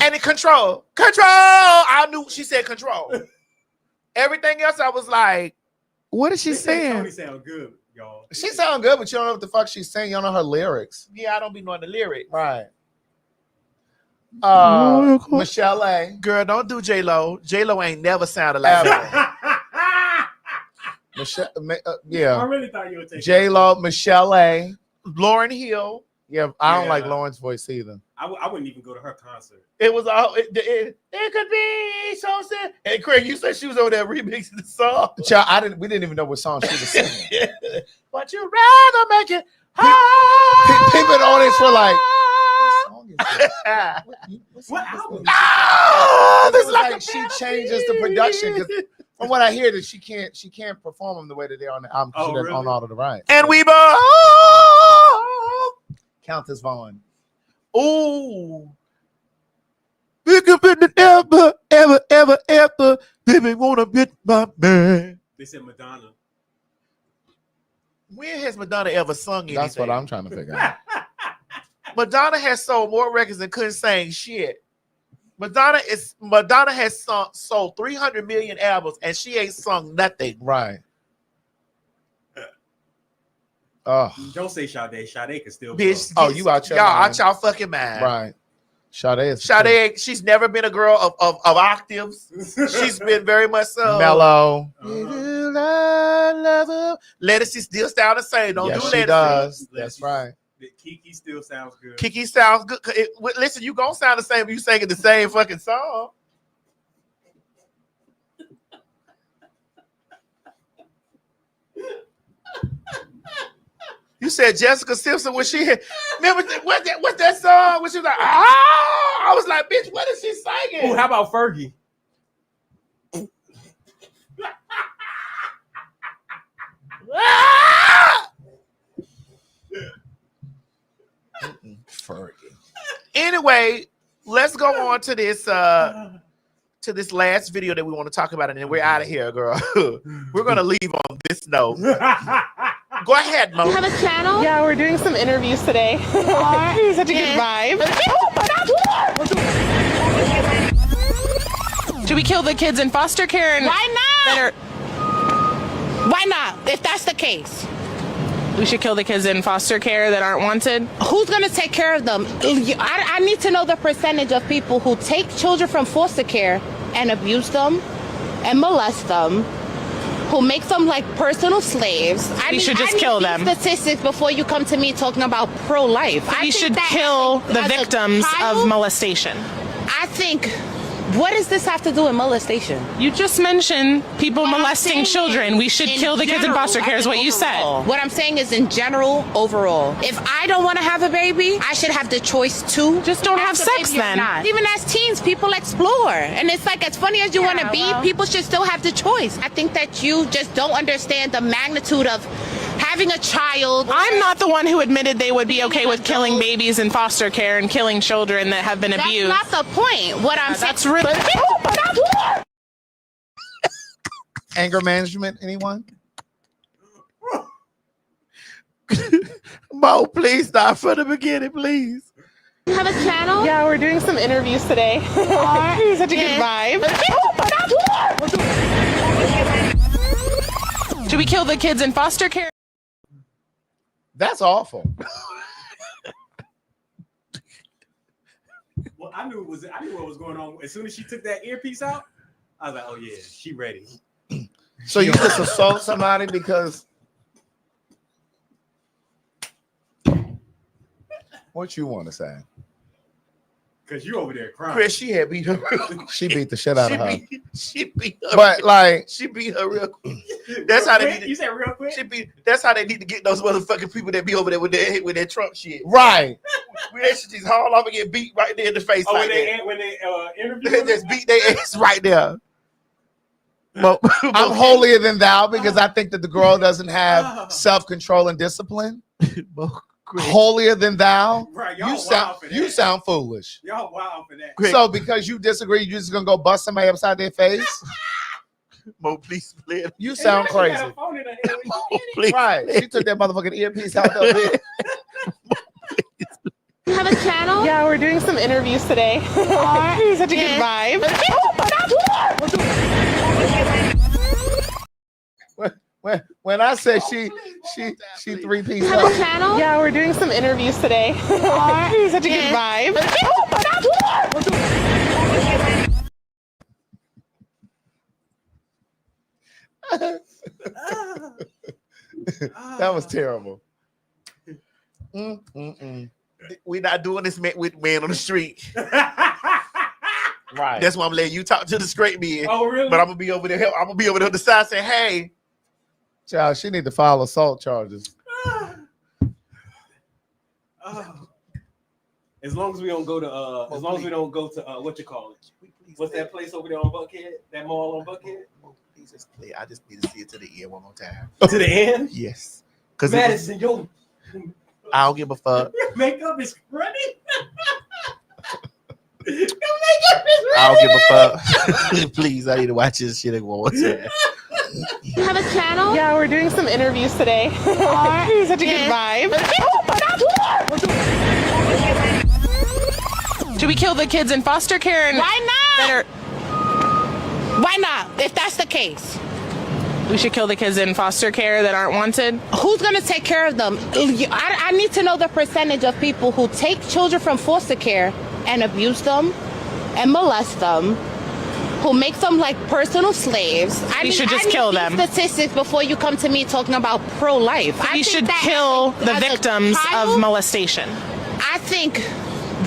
And the control. I knew she said control. Everything else, I was like, what is she saying? Tony sound good, y'all. She sound good, but you don't know what the fuck she's saying. You don't know her lyrics. Yeah, I don't be knowing the lyrics. Right. Michelle A. Girl, don't do J-Lo. J-Lo ain't never sounded like that. Michelle, I yeah. really thought you would take J-Lo, Michelle A. Lauren Hill. Yeah, I don't Yeah. like Lauren's voice either. I wouldn't even go to her concert. It was all it could be so sad. And Craig, you said she was over there remixing the song. Child, we didn't even know what song she was singing. But you rather make it hard. People in the audience were like, What album? this is like she changes the production. 'Cause from what I hear, that she can't perform them the way that they're on the album. 'Cause she doesn't own all of the rights. And we both Countess Vaughn. ooh. Pick up in the ever, baby, wanna get my man. They said Madonna. When has Madonna ever sung anything? That's what I'm trying to figure out. Madonna has sold more records than couldn't sing shit. Madonna has sold 300 million albums and she ain't sung nothing. Right. Oh, Don't say Sade. Sade can still Bitch, oh, you out your y'all mind. out y'all fucking mind. Right. Sade. Sade, she's never been a girl of octaves. She's been very much so mellow. Lettuce still sound the same. Don't Yes, do she lettuce. does. That's right. Kiki still sounds good. Kiki sounds good. Listen, you gonna sound the same if you singing the same fucking song. You said Jessica Simpson when she had, remember what's that song when she was like, I was like, bitch, what is she singing? Oh, how about Fergie? Fergie. Anyway, let's go on to this last video that we want to talk about, and then we're out of here, girl. We're gonna leave on this note. Go ahead, Mo. You have a channel? Yeah, we're doing some interviews today. Such a good vibe. Should we kill the kids in foster care? And Why not? Why not? If that's the case. We should kill the kids in foster care that aren't wanted. Who's going to take care of them? I need to know the percentage of people who take children from foster care and abuse them and molest them, who make them like personal slaves. We should just kill them. Statistics before you come to me talking about pro-life. We should kill the victims of molestation. I think, what does this have to do with molestation? You just mentioned people molesting children. We should kill the kids in foster care is what you said. What I'm saying is in general, overall. If I don't want to have a baby, I should have the choice to. Just don't have sex then. Even as teens, people explore. And it's like, as funny as you want to be, people should still have the choice. I think that you just don't understand the magnitude of having a child. I'm not the one who admitted they would be okay with killing babies in foster care and killing children that have been abused. That's not the point. What I'm saying. That's really... Anger management, anyone? Mo, please start from the beginning, please. You have a channel? Yeah, we're doing some interviews today. Such a good vibe. Should we kill the kids in foster care? That's awful. Well, I knew what was going on. As soon as she took that earpiece out, I was like, oh yeah, she ready. So you just assault somebody because what you want to say? Because you over there crying. Chris, she had beat her. She beat the shit out of her. She beat her. But like, she beat her real quick. That's how they need to, You said real quick? That's how they need to get those motherfucking people that be over there with their Trump shit. right. We should just haul off and get beat right there in the face. Oh, like when they interview they just beat their ass right there. I'm holier than thou because I think that the girl doesn't have self-control and discipline. Holier than thou. Right, You sound foolish. Y'all wild for that. So because you disagree, you're just gonna go bust somebody upside their face? Please, please. You sound crazy. Please, right. She took that motherfucking earpiece out of it. You have a channel? Yeah, we're doing some interviews today. Such a good vibe. When I said she 3-piece. You have a channel? Yeah, we're doing some interviews today. Such a good vibe. That was terrible. We're not doing this with man on the street. Right. That's why I'm letting you talk to the straight men. Oh, really? But I'm gonna be over there. I'm gonna be over there on the side saying, "Hey, child, she need to file assault charges." As long as we don't go to what you call it? What's that place over there on Buckhead? That mall on Buckhead? Please just play. I just need to see it to the end one more time. To the end? Yes. Because Madison, yo, I don't give a fuck. your makeup is running. I don't give a fuck. Please, I need to watch this shit one more time. You have a channel? Yeah, we're doing some interviews today. Such a good vibe. Should we kill the kids in foster care? Why not? Why not? If that's the case. We should kill the kids in foster care that aren't wanted. Who's going to take care of them? I need to know the percentage of people who take children from foster care and abuse them and molest them, who make them like personal slaves. We should just kill them. Statistics before you come to me talking about pro-life. We should kill the victims of molestation. I think,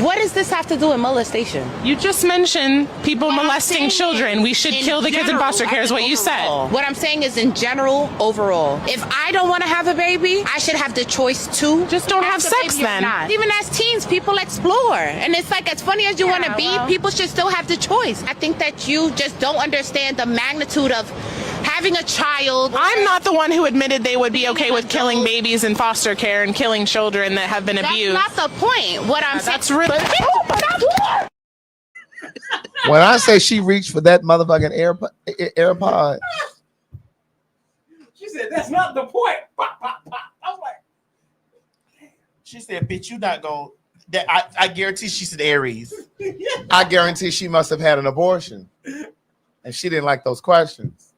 what does this have to do with molestation? You just mentioned people molesting children. We should kill the kids in foster care is what you said. What I'm saying is in general, overall. If I don't want to have a baby, I should have the choice to. Just don't have sex then. Even as teens, people explore. And it's like, as funny as you want to be, people should still have the choice. I think that you just don't understand the magnitude of having a child. I'm not the one who admitted they would be okay with killing babies in foster care and killing children that have been abused. That's not the point. What I'm saying. That's really. When I say she reached for that motherfucking AirPod. She said, that's not the point. Pop, pop, pop. I was like, She said, "Bitch, you not gonna." That I guarantee she's an Aries. I guarantee she must have had an abortion, and she didn't like those questions.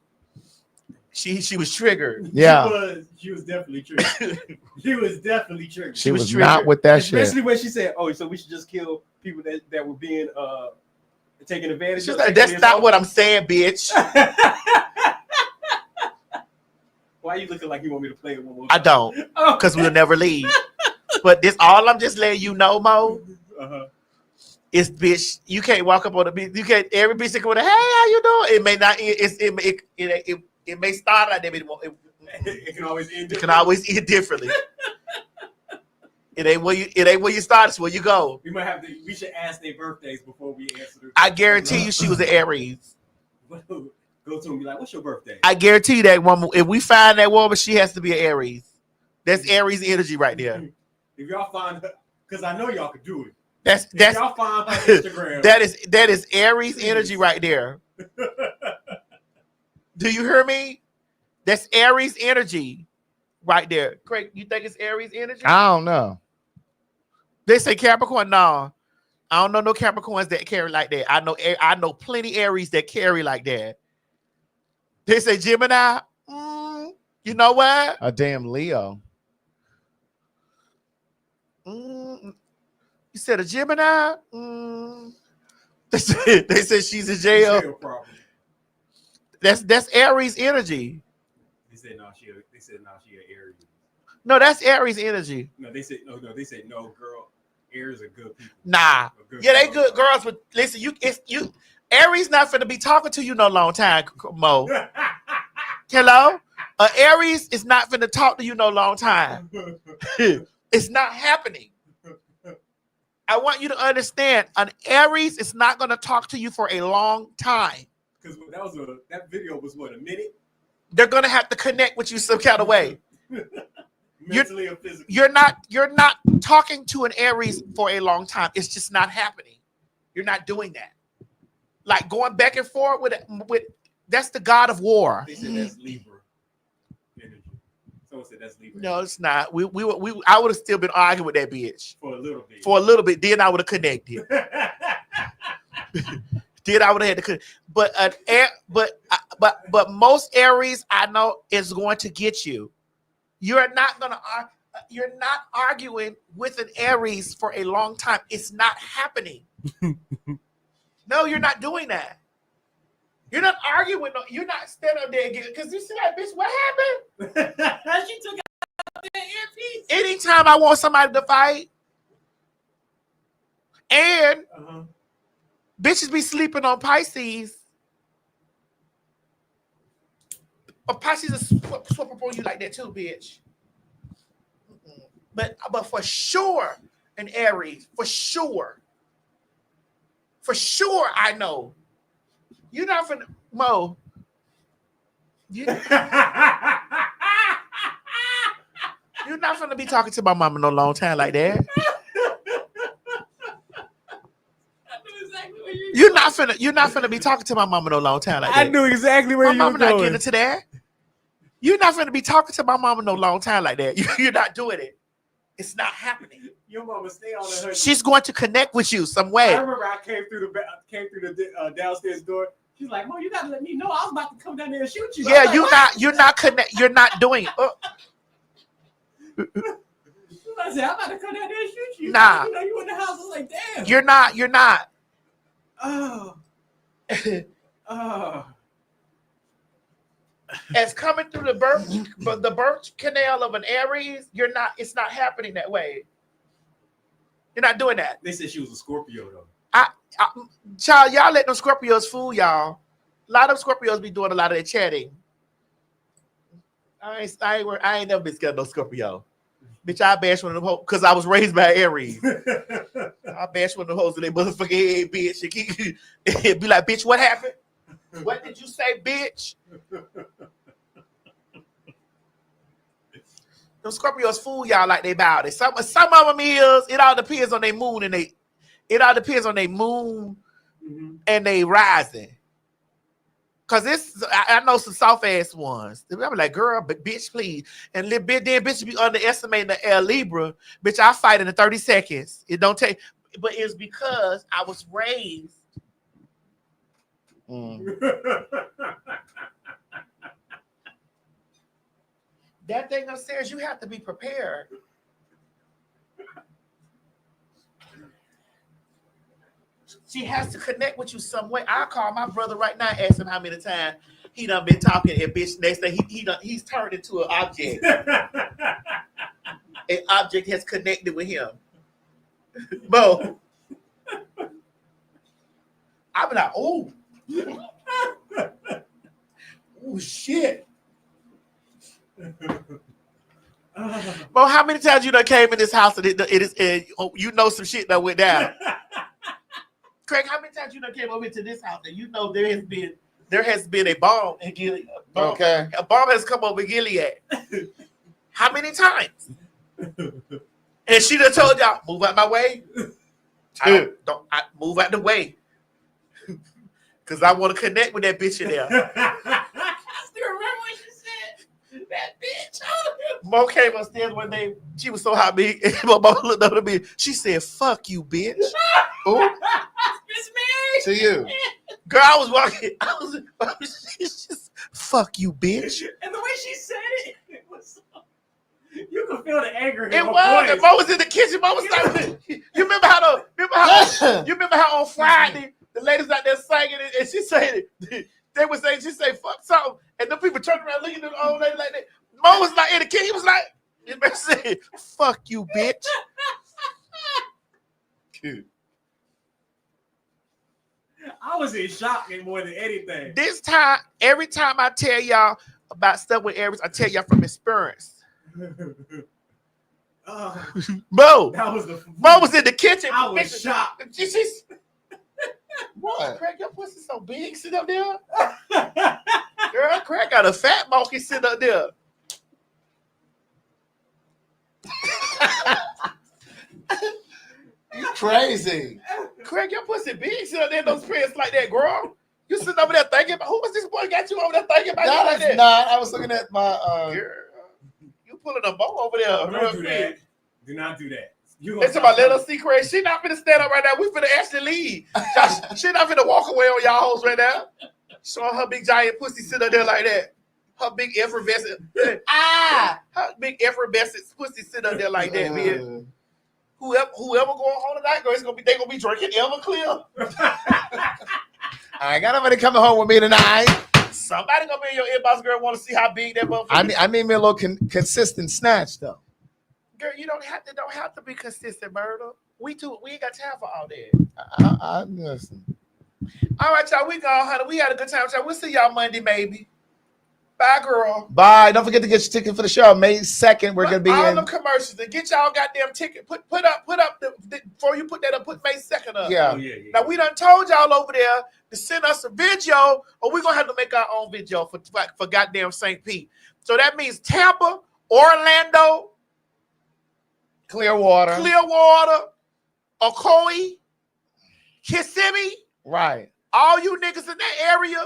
She was triggered. Yeah, she was definitely triggered. She was definitely triggered. she was not with that shit. Especially when she said, "Oh, so we should just kill people that were being taken advantage She's of." like, "That's not what I'm saying, bitch." Why are you looking like you want me to play it one more time? I don't, because we'll never leave. But this, all I'm just letting you know, Mo, is bitch. You can't walk up on the bitch. You can't. Every bitch can with a hey, how you doing? It may not. It may start like that, but it can always end. It can always end differently. It ain't where you start. It's where you go. We might have to. We should ask their birthdays before we answer their I guarantee you, she was an Aries. Go to them and be like, "What's your birthday?" I guarantee you that woman. If we find that woman, she has to be an Aries. That's Aries energy right there. If y'all find her, because I know y'all could do it. That's y'all find her Instagram. that is Aries energy right there. Do you hear me? That's Aries energy right there. Craig, you think it's Aries energy? I don't know. They say Capricorn. No, I don't know no Capricorns that carry like that. I know plenty Aries that carry like that. They say Gemini. You know what? A damn Leo. You said a Gemini? They said she's a jail. That's Aries energy. They said no, she an Aries. No, that's Aries energy. No, they said no. They said no, girl. Aries are good people. Nah, yeah, they good girls, but listen, you Aries not finna be talking to you no long time, Mo. Hello, Aries is not finna talk to you no long time. It's not happening. I want you to understand, an Aries is not gonna talk to you for a long time. Because that video was what, a minute? They're gonna have to connect with you some kind of way. Mentally or physically. You're not talking to an Aries for a long time. It's just not happening. You're not doing that. Like going back and forth with that's the god of war. They said that's Libra energy. Someone said that's Libra. No, it's not. I would have still been arguing with that bitch For a little bit. For a little bit. Then I would have connected. Then I would have had to connect. But most Aries I know is going to get you. You're not arguing with an Aries for a long time. It's not happening. No, you're not doing that. You're not arguing. You're not standing up there again. Because you see that bitch, what happened? She took out that earpiece. Anytime I want somebody to fight, and bitches be sleeping on Pisces. Pisces will swap up on you like that too, bitch. But for sure, an Aries, for sure, I know. You're not finna, Mo. You're not finna be talking to my mama no long time like that. You're not finna be talking to my mama no long time like that. I knew exactly where you were My mama not going. getting into that. You're not finna be talking to my mama no long time like that. You're not doing it. It's not happening. Your mama stay on her. She's going to connect with you some way. I remember I came through the downstairs door. She's like, "Mom, you gotta let me know. I was about to come down there and shoot you." Yeah, like, you're not doing it. I said, "I'm about to come down there and shoot you." Nah. You know, you in the house. I was like, "Damn." You're not. Oh. Oh. As coming through the birth canal of an Aries, it's not happening that way. You're not doing that. They said she was a Scorpio though. Child, y'all let them Scorpios fool y'all. A lot of Scorpios be doing a lot of their chatting. I ain't never been scared of no Scorpio. Bitch, I bash one of them hoes because I was raised by Aries. I bash one of them hoes in their motherfucking head, bitch. And be like, bitch, what happened? What did you say, bitch? Them Scorpios fool y'all like they about it. Some of them is, it all depends on their moon and they rising. Cause I know some soft ass ones. They be like, girl, but bitch, please. And then bitch be underestimating the L Libra. Bitch, I fight in 30 seconds. It don't take, but it's because I was raised. That thing upstairs, you have to be prepared. She has to connect with you some way. I'll call my brother right now, ask him how many times he done been talking, and bitch, next day he's turned into an object. An object has connected with him. Bo. I be like, oh. Oh, shit. Bo, how many times you done came in this house and you know some shit that went down? Craig, how many times you done came over to this house and you know there has been a bomb in Gilead? Okay. A bomb has come over Gilead. How many times? And she done told y'all, move out my way. Move out the way. Because I want to connect with that bitch in there. I still remember what she said. That bitch. Mo came upstairs one day. She was so happy. My mom looked up at me. She said, fuck you, bitch. Who? Miss Mary. To you. Girl, I was walking. She's just, fuck you, bitch. And the way she said it was so, you could feel the anger in It her was. voice. And Mo was in the kitchen. Mo was like, you remember how on Friday the ladies out there singing it, and she said it. They were saying, she said, fuck something. And the people turned around looking at the old lady like that. Mo was like in the kitchen. He was like, you better say, fuck you, bitch. I was in shock more than anything. This time, every time I tell y'all about stuff with Aries, I tell y'all from experience. Mo That was Mo was in the kitchen. I was shocked. What? Craig, your pussy so big sitting up there. Girl, Craig got a fat monkey sitting up there. You crazy. Craig, your pussy big sitting up there in those pants like that, girl. You sitting over there thinking about who was this boy got you over there thinking about? No, that's like not. I was looking at my girl. You pulling a bow over there. Don't do that. Do not do that. It's about let us see Craig. She not finna stand up right now. We finna actually leave. She not finna walk away on y'all hoes right now. Showing her big giant pussy sit up there like that. Her big effervescent. Her big effervescent pussy sit up there like that, man. Whoever going home tonight, girl, they gonna be drinking Everclear. I got nobody coming home with me tonight. Somebody gonna be in your inbox, girl. Want to see how big that motherfucker is. I need me a little consistent snatch though. Girl, you don't have to be consistent, murder. We ain't got time for all that. I listen. All right, y'all. We gone, honey. We had a good time, y'all. We'll see y'all Monday, maybe. Bye, girl. Bye. Don't forget to get your ticket for the show. May 2nd, we're gonna be all in. All the commercials. To get y'all goddamn ticket. Put up the before you put that up. Put May 2nd up. Yeah. Now we done told y'all over there to send us a video, or we're gonna have to make our own video for goddamn St. Pete. So that means Tampa, Orlando, Clearwater, Ocoee, Kissimmee. Right. All you niggas in that area.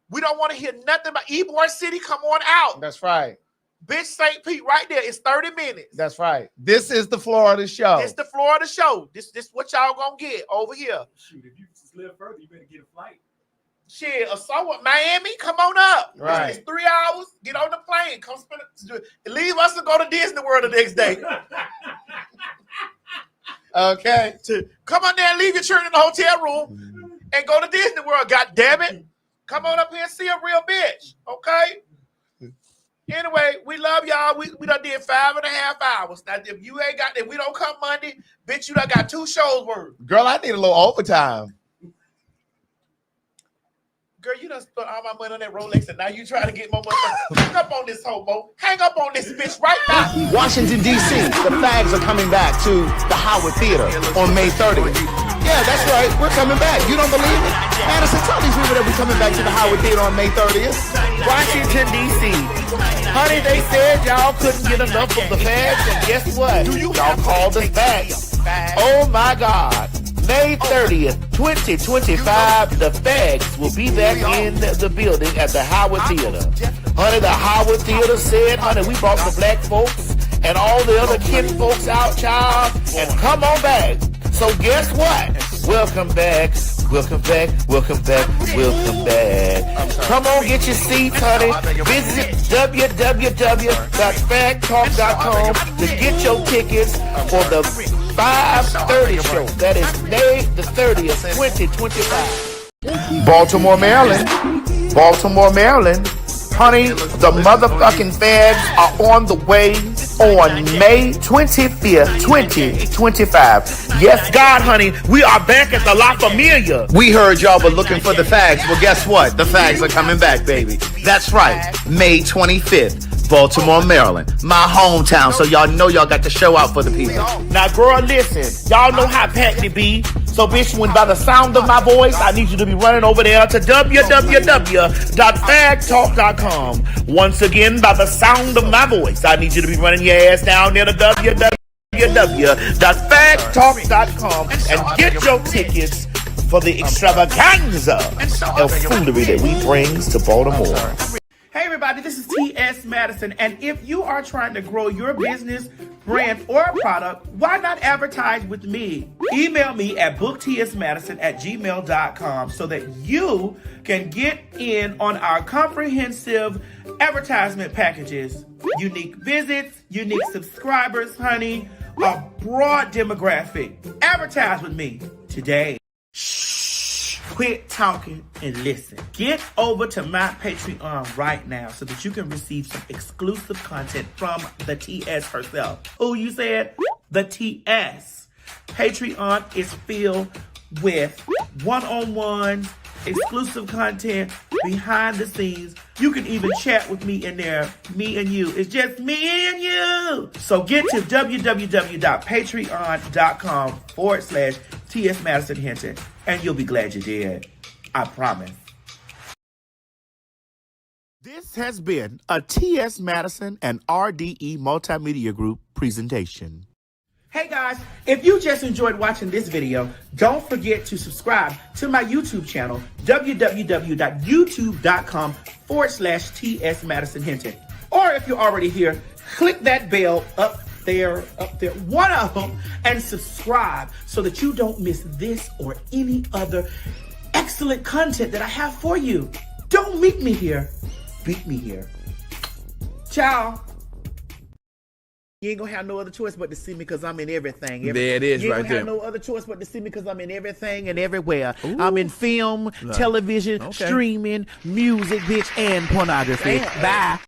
We don't want to hear nothing about Ybor City. Come on out. That's right. Bitch, St. Pete right there. It's 30 minutes. That's right. This is the Florida show. This the Florida show. This what y'all gonna get over here. Shoot, if you just live further, you better get a flight. Shit, or somewhat. Miami, come on up. Right. It's 3 hours. Get on the plane. Come spend it. Leave us and go to Disney World the next day. Okay. Come on there and leave your children in the hotel room and go to Disney World. God damn it. Come on up here and see a real bitch, okay? Anyway, we love y'all. We done did 5.5 hours. Now, if you ain't got that, we don't come Monday, bitch, you done got 2 shows worth. Girl, I need a little overtime. Girl, you done spent all my money on that Rolex, and now you trying to get more money. Hang up on this homo. Hang up on this bitch right now. Washington, D.C., the Phags are coming back to the Howard Theater on May 30th. Yeah, that's right. We're coming back. You don't believe it? Madison, tell these people that we're coming back to the Howard Theater on May 30th. Washington, D.C. Honey, they said y'all couldn't get enough of the Phags, and guess what? Y'all called us back. Oh, my God. May 30th, 2025, the Phags will be back in the building at the Howard Theater. Honey, the Howard Theater said, honey, we brought the black folks and all the other kin folks out, child, and come on back. So guess what? Welcome back. Welcome back. Welcome back. Welcome back. Come on, get your seats, honey. Visit www.PhagTawlk.com to get your tickets for the 5:30 show. That is May the 30th, 2025. Baltimore, Maryland. Honey, the motherfucking Phags are on the way on May 25th, 2025. Yes, God, honey, we are back at the La Familia. We heard y'all were looking for the Phags. Well, guess what? The Phags are coming back, baby. That's right. May 25th. Baltimore, Maryland, my hometown, so y'all know y'all got to show out for the people. Now, girl, listen, y'all know how packed it be. So, bitch, when by the sound of my voice, I need you to be running over there to www.PhagTawlk.com. Once again, by the sound of my voice, I need you to be running your ass down there to www.PhagTawlk.com and get your tickets for the extravaganza of foolery that we brings to Baltimore. Hey everybody, this is T.S. Madison, and if you are trying to grow your business, brand, or product, why not advertise with me? Email me at booktsmadison@gmail.com so that you can get in on our comprehensive advertisement packages. Unique visits, unique subscribers, honey, a broad demographic. Advertise with me today. Quit talking and listen. Get over to my Patreon right now so that you can receive some exclusive content from the TS herself. Who you said? The TS. Patreon is filled with one-on-ones, exclusive content, behind the scenes. You can even chat with me in there. Me and you. It's just me and you. So get to www.patreon.com/TS T.S. Madison Hinton, and you'll be glad you did. I promise. This has been a T.S. Madison and RDE Multimedia Group presentation. Hey guys, if you just enjoyed watching this video, don't forget to subscribe to my YouTube channel, www.youtube.com/TS Madison Hinton. Or if you're already here, click that bell up there, one of them, and subscribe so that you don't miss this or any other excellent content that I have for you. Don't meet me here, beat me here. Ciao. You ain't gonna have no other choice but to see me because I'm in everything. There it is you ain't right gonna there. have no other choice but to see me because I'm in everything and everywhere. I'm in film, television, Okay. streaming, music, bitch, and pornography. Bye.